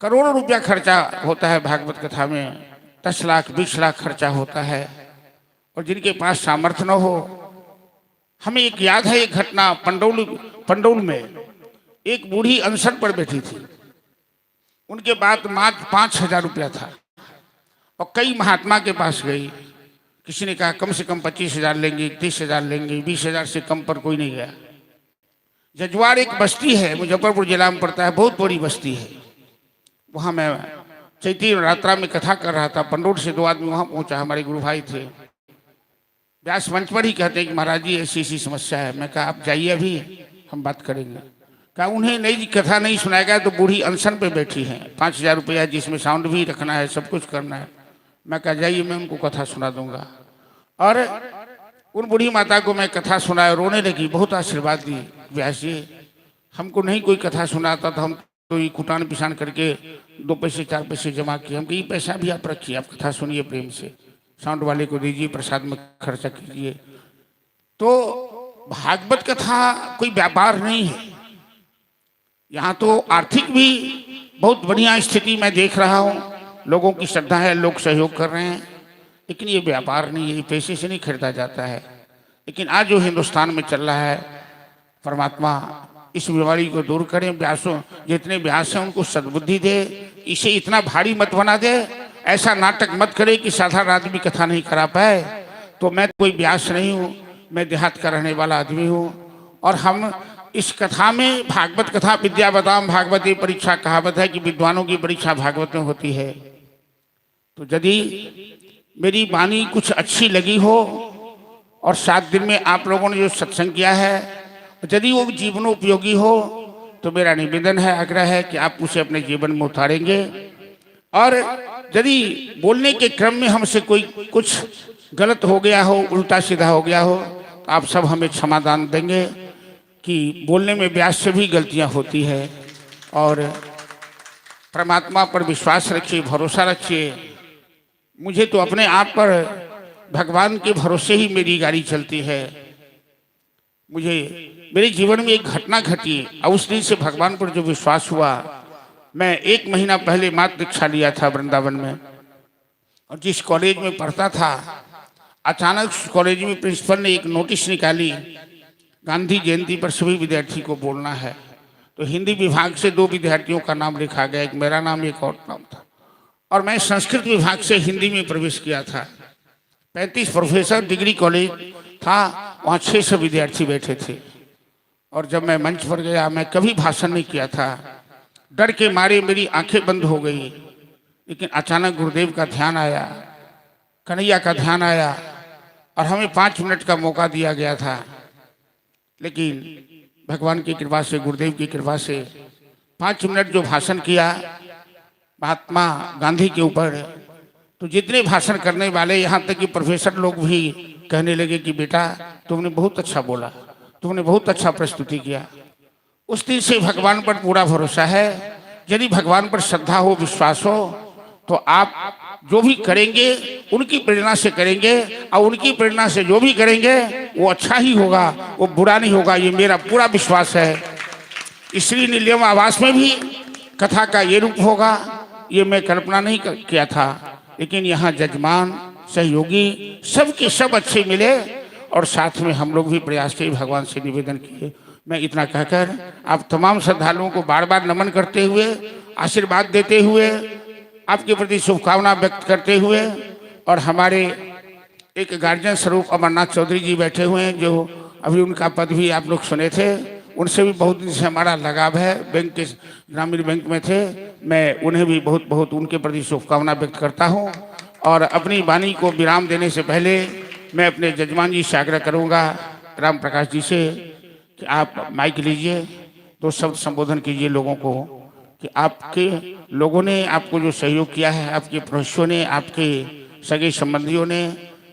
S1: करोड़ों रुपया खर्चा होता है भागवत कथा में, 10 लाख 20 लाख खर्चा होता है, और जिनके पास सामर्थ्य न हो। हमें एक याद है एक घटना, पंडौल में एक बूढ़ी अनशन पर बैठी थी, उनके पास मात्र 5000 रुपया था, और कई महात्मा के पास गई, किसी ने कहा कम से कम 25,000 लेंगे, 30,000 लेंगे, 20,000 से कम पर कोई नहीं गया। जजवाड़ एक बस्ती है, मुजफ्फरपुर जिला में पड़ता है, बहुत बड़ी बस्ती है। वहाँ मैं चैती नवरात्रा में कथा कर रहा था, पंडोर से 2 आदमी वहाँ पहुँचा, हमारे गुरु भाई थे। व्यास मंच पर ही कहते हैं कि महाराज जी ऐसी ऐसी समस्या है। मैं कहा आप जाइए, अभी हम बात करेंगे। कहा उन्हें नहीं, कथा नहीं सुनाएगा तो बूढ़ी अनशन पे बैठी है, 5,000 रुपया जिसमें साउंड भी रखना है, सब कुछ करना है। मैं कहा जाइए, मैं उनको कथा सुना दूंगा। और उन बूढ़ी माता को मैं कथा सुनाया, रोने लगी, बहुत आशीर्वाद दी। व्यास जी हमको नहीं कोई कथा सुनाता तो हम तो ये कुटान पिसान करके 2 पैसे 4 पैसे जमा किए। हम ये पैसा भी आप रखिए, आप कथा सुनिए प्रेम से, साउंड वाले को दीजिए, प्रसाद में खर्चा कीजिए। तो भागवत कथा कोई व्यापार नहीं है। यहाँ तो आर्थिक भी बहुत बढ़िया स्थिति मैं देख रहा हूँ, लोगों की श्रद्धा है, लोग सहयोग कर रहे हैं, लेकिन ये व्यापार नहीं है, ये पैसे से नहीं खरीदा जाता है। लेकिन आज जो हिंदुस्तान में चल रहा है, परमात्मा इस बीमारी को दूर करें। व्यासों जितने व्यास हैं उनको सद्बुद्धि दे, इसे इतना भारी मत बना दे, ऐसा नाटक मत करे कि साधारण आदमी कथा नहीं करा पाए। तो मैं कोई व्यास नहीं हूँ, मैं देहात का रहने वाला आदमी हूँ। और हम इस कथा में, भागवत कथा विद्या बताम भागवती परीक्षा, कहावत है कि विद्वानों की परीक्षा भागवत में होती है। तो यदि मेरी वाणी कुछ अच्छी लगी हो और 7 दिन में आप लोगों ने जो सत्संग किया है, यदि वो जीवनोपयोगी हो, तो मेरा निवेदन है, आग्रह है कि आप उसे अपने जीवन में उतारेंगे। और यदि बोलने के क्रम में हमसे कोई कुछ गलत हो गया हो, उल्टा सीधा हो गया हो, तो आप सब हमें क्षमादान देंगे कि बोलने में व्यास से भी गलतियां होती है। और परमात्मा पर विश्वास रखिए, भरोसा रखिए। मुझे तो अपने आप पर, भगवान के भरोसे ही मेरी गाड़ी चलती है। मुझे मेरे जीवन में एक घटना घटी और उस दिन से भगवान पर जो विश्वास हुआ, मैं 1 महीना पहले मात्र दीक्षा लिया था वृंदावन में, और जिस कॉलेज में पढ़ता था, अचानक कॉलेज में प्रिंसिपल ने एक नोटिस निकाली, गांधी जयंती पर सभी विद्यार्थी को बोलना है। तो हिंदी विभाग से 2 विद्यार्थियों का नाम लिखा गया, एक मेरा नाम, एक और नाम था। और मैं संस्कृत विभाग से हिंदी में प्रवेश किया था। 35 प्रोफेसर, डिग्री कॉलेज था, वहाँ 600 विद्यार्थी बैठे थे। और जब मैं मंच पर गया, मैं कभी भाषण नहीं किया था, डर के मारे मेरी आंखें बंद हो गई। लेकिन अचानक गुरुदेव का ध्यान आया, कन्हैया का ध्यान आया, और हमें 5 मिनट का मौका दिया गया था। लेकिन भगवान की कृपा से, गुरुदेव की कृपा से 5 मिनट जो भाषण किया महात्मा गांधी के ऊपर, तो जितने भाषण करने वाले, यहाँ तक कि प्रोफेसर लोग भी कहने लगे कि बेटा तुमने बहुत अच्छा बोला, तुमने बहुत अच्छा प्रस्तुति किया। उस दिन से भगवान पर पूरा भरोसा है। यदि भगवान पर श्रद्धा हो, विश्वास हो, तो आप जो भी करेंगे उनकी प्रेरणा से करेंगे, और उनकी प्रेरणा से जो भी करेंगे वो अच्छा ही होगा, वो बुरा नहीं होगा। ये मेरा पूरा विश्वास है। श्री नीलम आवास में भी कथा का ये रूप होगा, ये मैं कल्पना नहीं किया था। लेकिन यहाँ जजमान, सहयोगी, सबके सब अच्छे मिले, और साथ में हम लोग भी प्रयास किए, भगवान से निवेदन किए। मैं इतना कहकर आप तमाम श्रद्धालुओं को बार बार नमन करते हुए, आशीर्वाद देते हुए, आपके प्रति शुभकामना व्यक्त करते हुए, और हमारे एक गार्जियन स्वरूप अमरनाथ चौधरी जी बैठे हुए हैं, जो अभी उनका पद भी आप लोग सुने थे, उनसे भी बहुत दिन से हमारा लगाव है, बैंक के, ग्रामीण बैंक में थे। मैं उन्हें भी बहुत बहुत उनके प्रति शुभकामना व्यक्त करता हूं। और अपनी वाणी को विराम देने से पहले मैं अपने जजमान जी से आग्रह करूंगा, राम प्रकाश जी से, कि आप माइक लीजिए, 2 शब्द संबोधन कीजिए लोगों को, कि आपके लोगों ने आपको जो सहयोग किया है, आपके पड़ोसियों ने, आपके सगे संबंधियों ने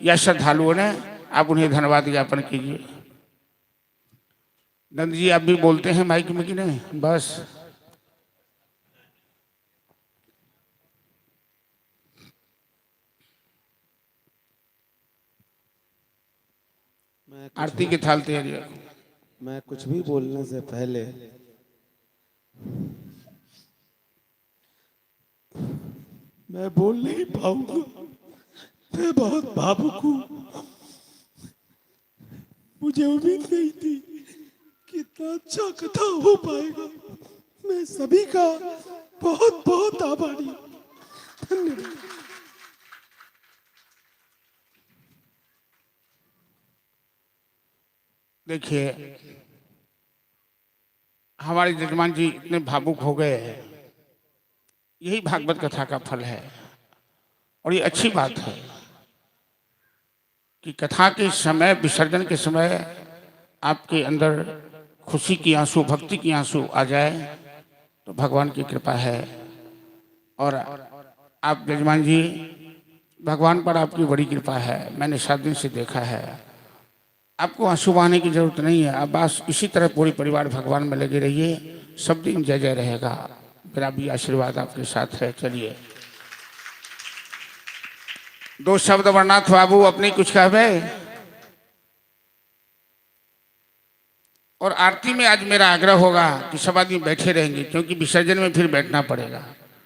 S1: या श्रद्धालुओं ने, आप उन्हें धन्यवाद ज्ञापन कीजिए। नंद जी आप भी बोलते हैं माइक में कि नहीं? बस आरती की थाल तैयारी रखो।
S2: मैं कुछ भी बोलने से पहले मैं बोल नहीं पाऊंगा, मैं बहुत भावुक हूं। मुझे उम्मीद नहीं थी कि इतना अच्छा कथा हो पाएगा। मैं सभी का बहुत बहुत आभारी हूं। धन्यवाद।
S1: देखिए, हमारे जजमान जी इतने भावुक हो गए हैं, यही भागवत कथा का फल है। और ये अच्छी बात है कि कथा के समय, विसर्जन के समय आपके अंदर खुशी की आंसू, भक्ति की आंसू आ जाए तो भगवान की कृपा है। और आप जजमान जी, भगवान पर आपकी बड़ी कृपा है, मैंने 7 दिन से देखा है। आपको आंसू बहाने की जरूरत नहीं है, आप बस इसी तरह पूरी परिवार भगवान में लगे रहिए, सब दिन जय जय रहेगा। मेरा भी आशीर्वाद आपके साथ है। चलिए 2 शब्द वर्णाथ बाबू अपनी कुछ कहवे। और आरती में आज मेरा आग्रह होगा कि सब आदमी बैठे रहेंगे, क्योंकि विसर्जन में फिर बैठना पड़ेगा।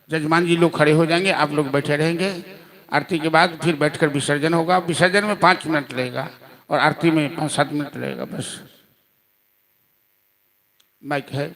S1: जजमान जी लोग खड़े हो जाएंगे, आप लोग बैठे रहेंगे। आरती के बाद फिर बैठकर विसर्जन होगा। विसर्जन में 5 मिनट लगेगा और आरती में 5-7 मिनट लगेगा बस। माइक है।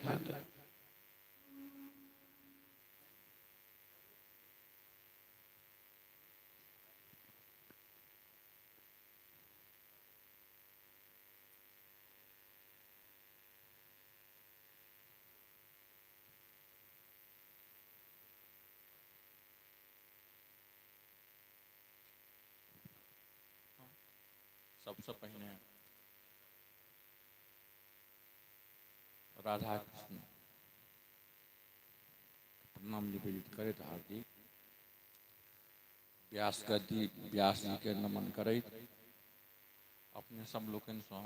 S6: सबसे पहले राधा कृष्ण प्रणाम निवेदित करैत हार्दिक व्यास गद्दी व्यास जी के नमन करैत अपने सब लोकनि सँ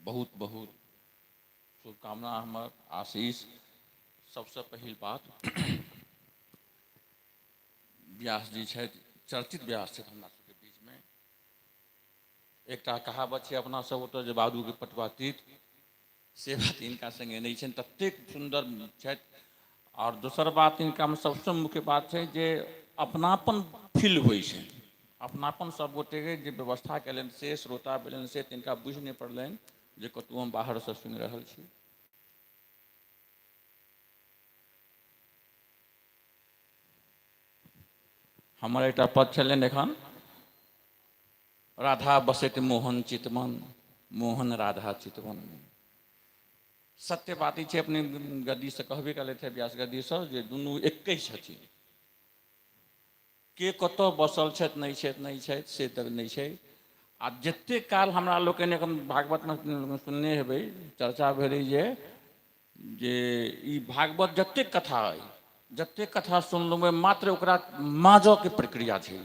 S6: बहुत बहुत शुभकामना, हमर आशीष। सबसे पहिल बात, व्यास जी छथि, चर्चित व्यास छथि हमरा सबके बीच में। एकटा कहावत छै अपना सब ओतऽ जे बादू के पटवा तीत, से बात इनका संगे नहीं छनि, ततेक सुंदर छथि। और दोसर बात, इनका में सबसे मुख्य बात छै जे अपनापन फील होइ छै। अपनापन सब गोटे के जे व्यवस्था केलनि से, श्रोता भेलनि से, तिनका बुझि नहि पड़लनि जे कतौ हम बाहर से सुनि रहल छी। हमर एकटा पद छलनि एखन, राधा बसैत मोहन चितवन, मोहन राधा चितवन। सत्य बात ई छै, अपने गद्दी से कहबे कले थे, व्यास गद्दी से, जे दुनू एके छथिन। के कतौ बसल छथि नहीं छथि से तक नहीं छै। आ जते काल हमरा लोकनि एखन भागवत में सुनने हेबै, चर्चा भेलै जे ई भागवत जतेक कथा अइ, जतेक कथा सुनलहुँ मात्र ओकरा माजऽ के प्रक्रिया छै।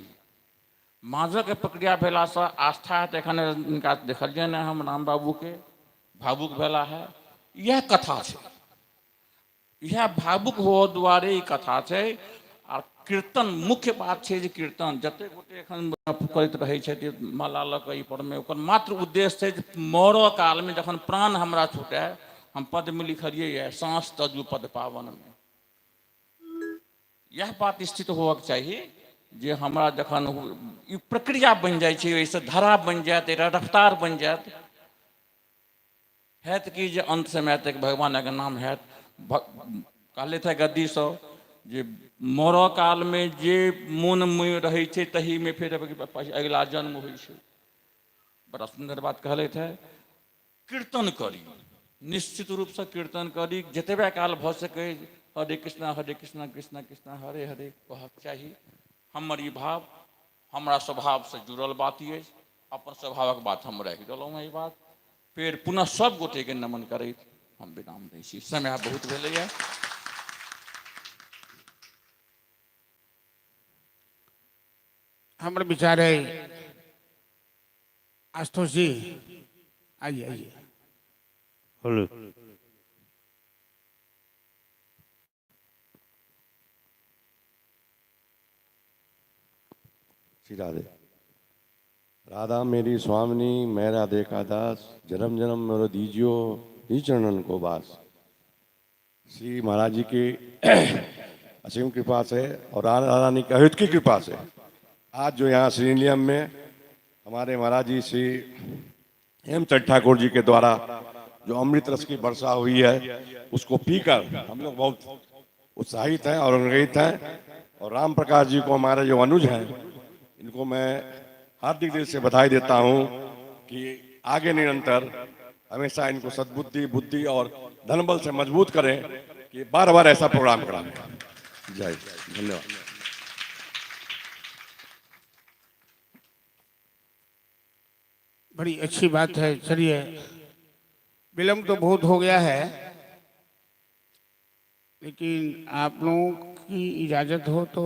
S6: माजऽ के प्रक्रिया भेला से आस्था है। एखन इनका देखलिए ना हम राम बाबू के भावुक भेला है, यह कथा छै। यह भावुक हो दुआरे ई कथा छै। आ कीर्तन मुख्य बात छै जे कीर्तन जते गोटे एखन करैत रहै छथि माला लऽ कऽ ई पर में, ओकर मात्र उद्देश्य छै जे मरऽ काल में जखन प्राण हमरा छूटे, हम पद में लिखलिए है, सांस तजु पद पावन में। यह बात स्थित होवक चाहिए जे हमरा जखन ई प्रक्रिया बन जाए छै, ओइसे धारा बन जाए, रफ्तार बन जाए, हैत कि जे अंत समय तक भगवान के नाम हैत। कहले थे गद्दी सो जे मरऽ काल में जे मोन में रहे छै तही में फिर अगला जन्म होइ छै। बड़ा सुंदर बात कहले थे। कीर्तन करी, निश्चित रूप से कीर्तन करी, जतबे काल भ सके हरे कृष्णा कृष्णा कृष्णा हरे हरे कहक चाही। हमर ई भाव हमरा स्वभाव से जुड़ल बात ये, अपन स्वभावक बात हम रख देलहुँ ई बात। फिर पुनः सब गोटे के नमन करैत हम विराम दै छी, समय बहुत भेलैया।
S1: हमारे विचार है, आशुतोष जी आइए आइए।
S7: हेलो, श्री राधे। राधा मेरी स्वामिनी, मैं राधे का दास, जन्म जन्म मेरो दीजियो ही चरणन को वास। श्री महाराज जी की असीम कृपा से और राधा रानी की अहित की कृपा से आज जो यहाँ श्रीनिलयम में हमारे महाराज जी श्री हेमचंद ठाकुर जी के द्वारा जो अमृत रस की वर्षा हुई है, उसको पीकर हम लोग बहुत उत्साहित हैं और अनुग्रहित हैं। और राम प्रकाश जी को हमारे जो अनुज हैं, इनको मैं हार्दिक दिल से बधाई देता हूं कि आगे निरंतर हमेशा इनको सद्बुद्धि, बुद्धि और धनबल से मजबूत करें कि बार बार ऐसा प्रोग्राम कराएं। जय, धन्यवाद।
S1: बड़ी अच्छी बात है। चलिए, विलम्ब तो बहुत हो गया है, लेकिन आप लोगों की इजाजत हो तो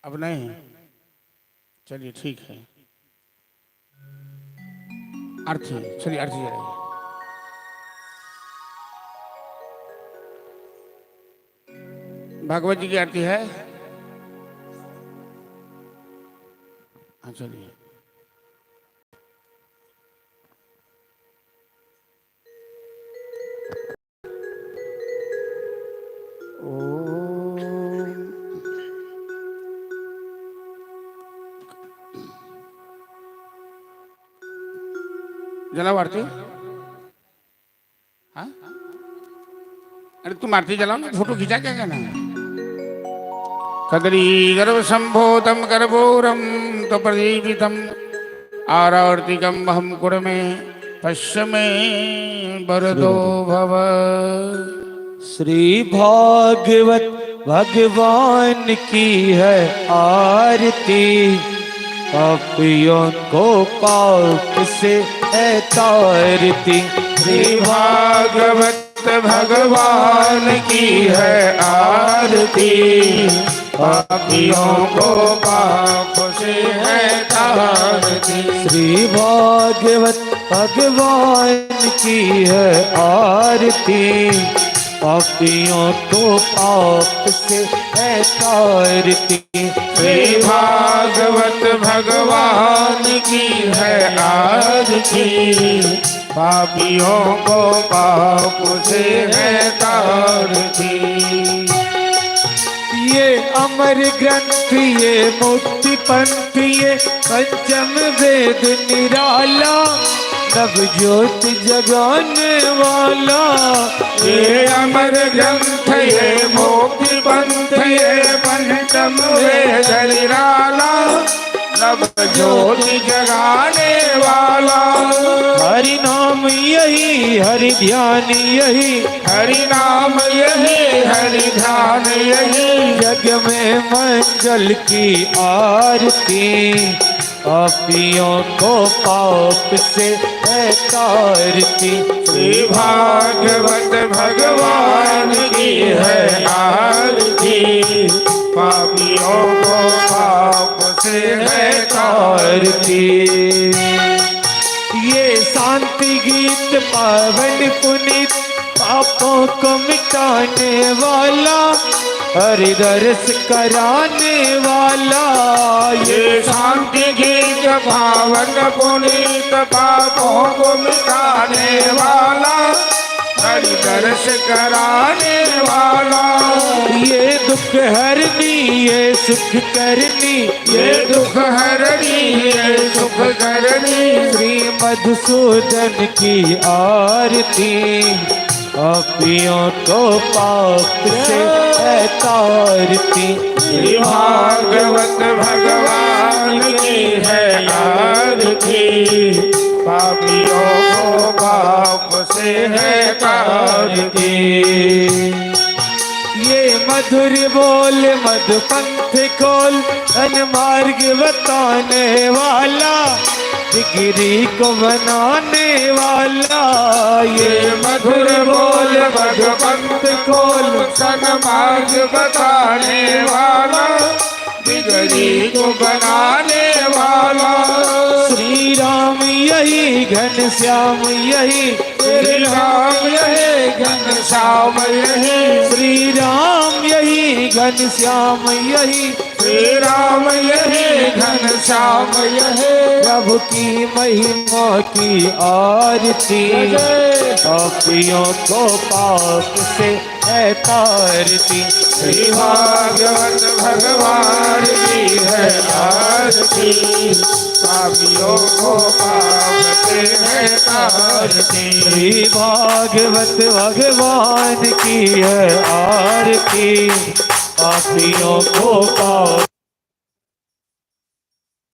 S1: अब नहीं। चलिए ठीक है। आरती, चलिए आरती जलाइए। भागवत जी की आरती है। हाँ चलिए। जलाओ आरती। हाँ, अरे तुम आरती जलाओ ना, फोटो खींचा क्या कहना है। कदरी गर्भ संभोतम गर्भोरम तो प्रदीपितम आरार्तिकम हम कुरमे पश्चिमे वरदो भव।
S2: श्री भागवत भगवान की है आरती, पापियों को पाप से है तारती।
S1: श्री भागवत भगवान की है आरती, पापियों को पाप से है तारती।
S2: श्री भागवत भगवान की है आरती, पापियों को पाप से है तारती।
S1: श्री भागवत भगवान की है आरती, पापियों को पाप से है तारती।
S2: ये अमर ग्रंथ, ये मुक्ति पंथ, ये पंचम वेद निराला, नव ज्योत जगाने वाला।
S1: ये अमर ग्रंथ, ये मुक्ति पंथ, ये पंचम वेद निराला, नव ज्योति जगाने वाला।
S2: हरि नाम यही, हरि ध्यान यही,
S1: हरि नाम यही, हरि ध्यान यही,
S2: जग में मंगल की आरती, पापियों को पाप से है तारती।
S1: श्री भागवत भगवान की है आरती, पापियों को पाप से है तारती।
S2: ये शांति गीत पावन पुनीत, पापों को मिटाने वाला, हरि दर्श कराने वाला।
S1: ये शांति गीत पावन पुनीत, पापों को मिटाने वाला, हरि दर्श कराने वाला।
S2: ये दुख हरनी, ये सुख करनी,
S1: ये दुख हरनी, ये सुख करनी।
S2: श्री मधुसूदन की आरती, पापियों को पाप से है तारती।
S1: श्री भागवत भगवान की है आरती, पापियों को पाप से है तारती।
S2: ये मधुर बोल मधु पंथ खोल, धन मार्ग बताने वाला, डिग्री को बनाने वाला।
S1: ये मधुर बोल मधु पंथ खोल, सन मार्ग बताने वाला, बिगड़ी को बनाने वाला।
S2: श्री राम यही, घन श्याम यही,
S1: श्री राम यही, घन श्याम यही,
S2: श्री राम यही, घन श्याम यही,
S1: श्री राम यही, घन श्याम यही।
S2: प्रभु की महिमा की आरती, पापियों को पाप से है तारती।
S1: श्री भागवत भगवान की है आरती, पापियों को पाप से है तारती।
S2: श्री भागवत भगवान की है आरती, पापियों को पाप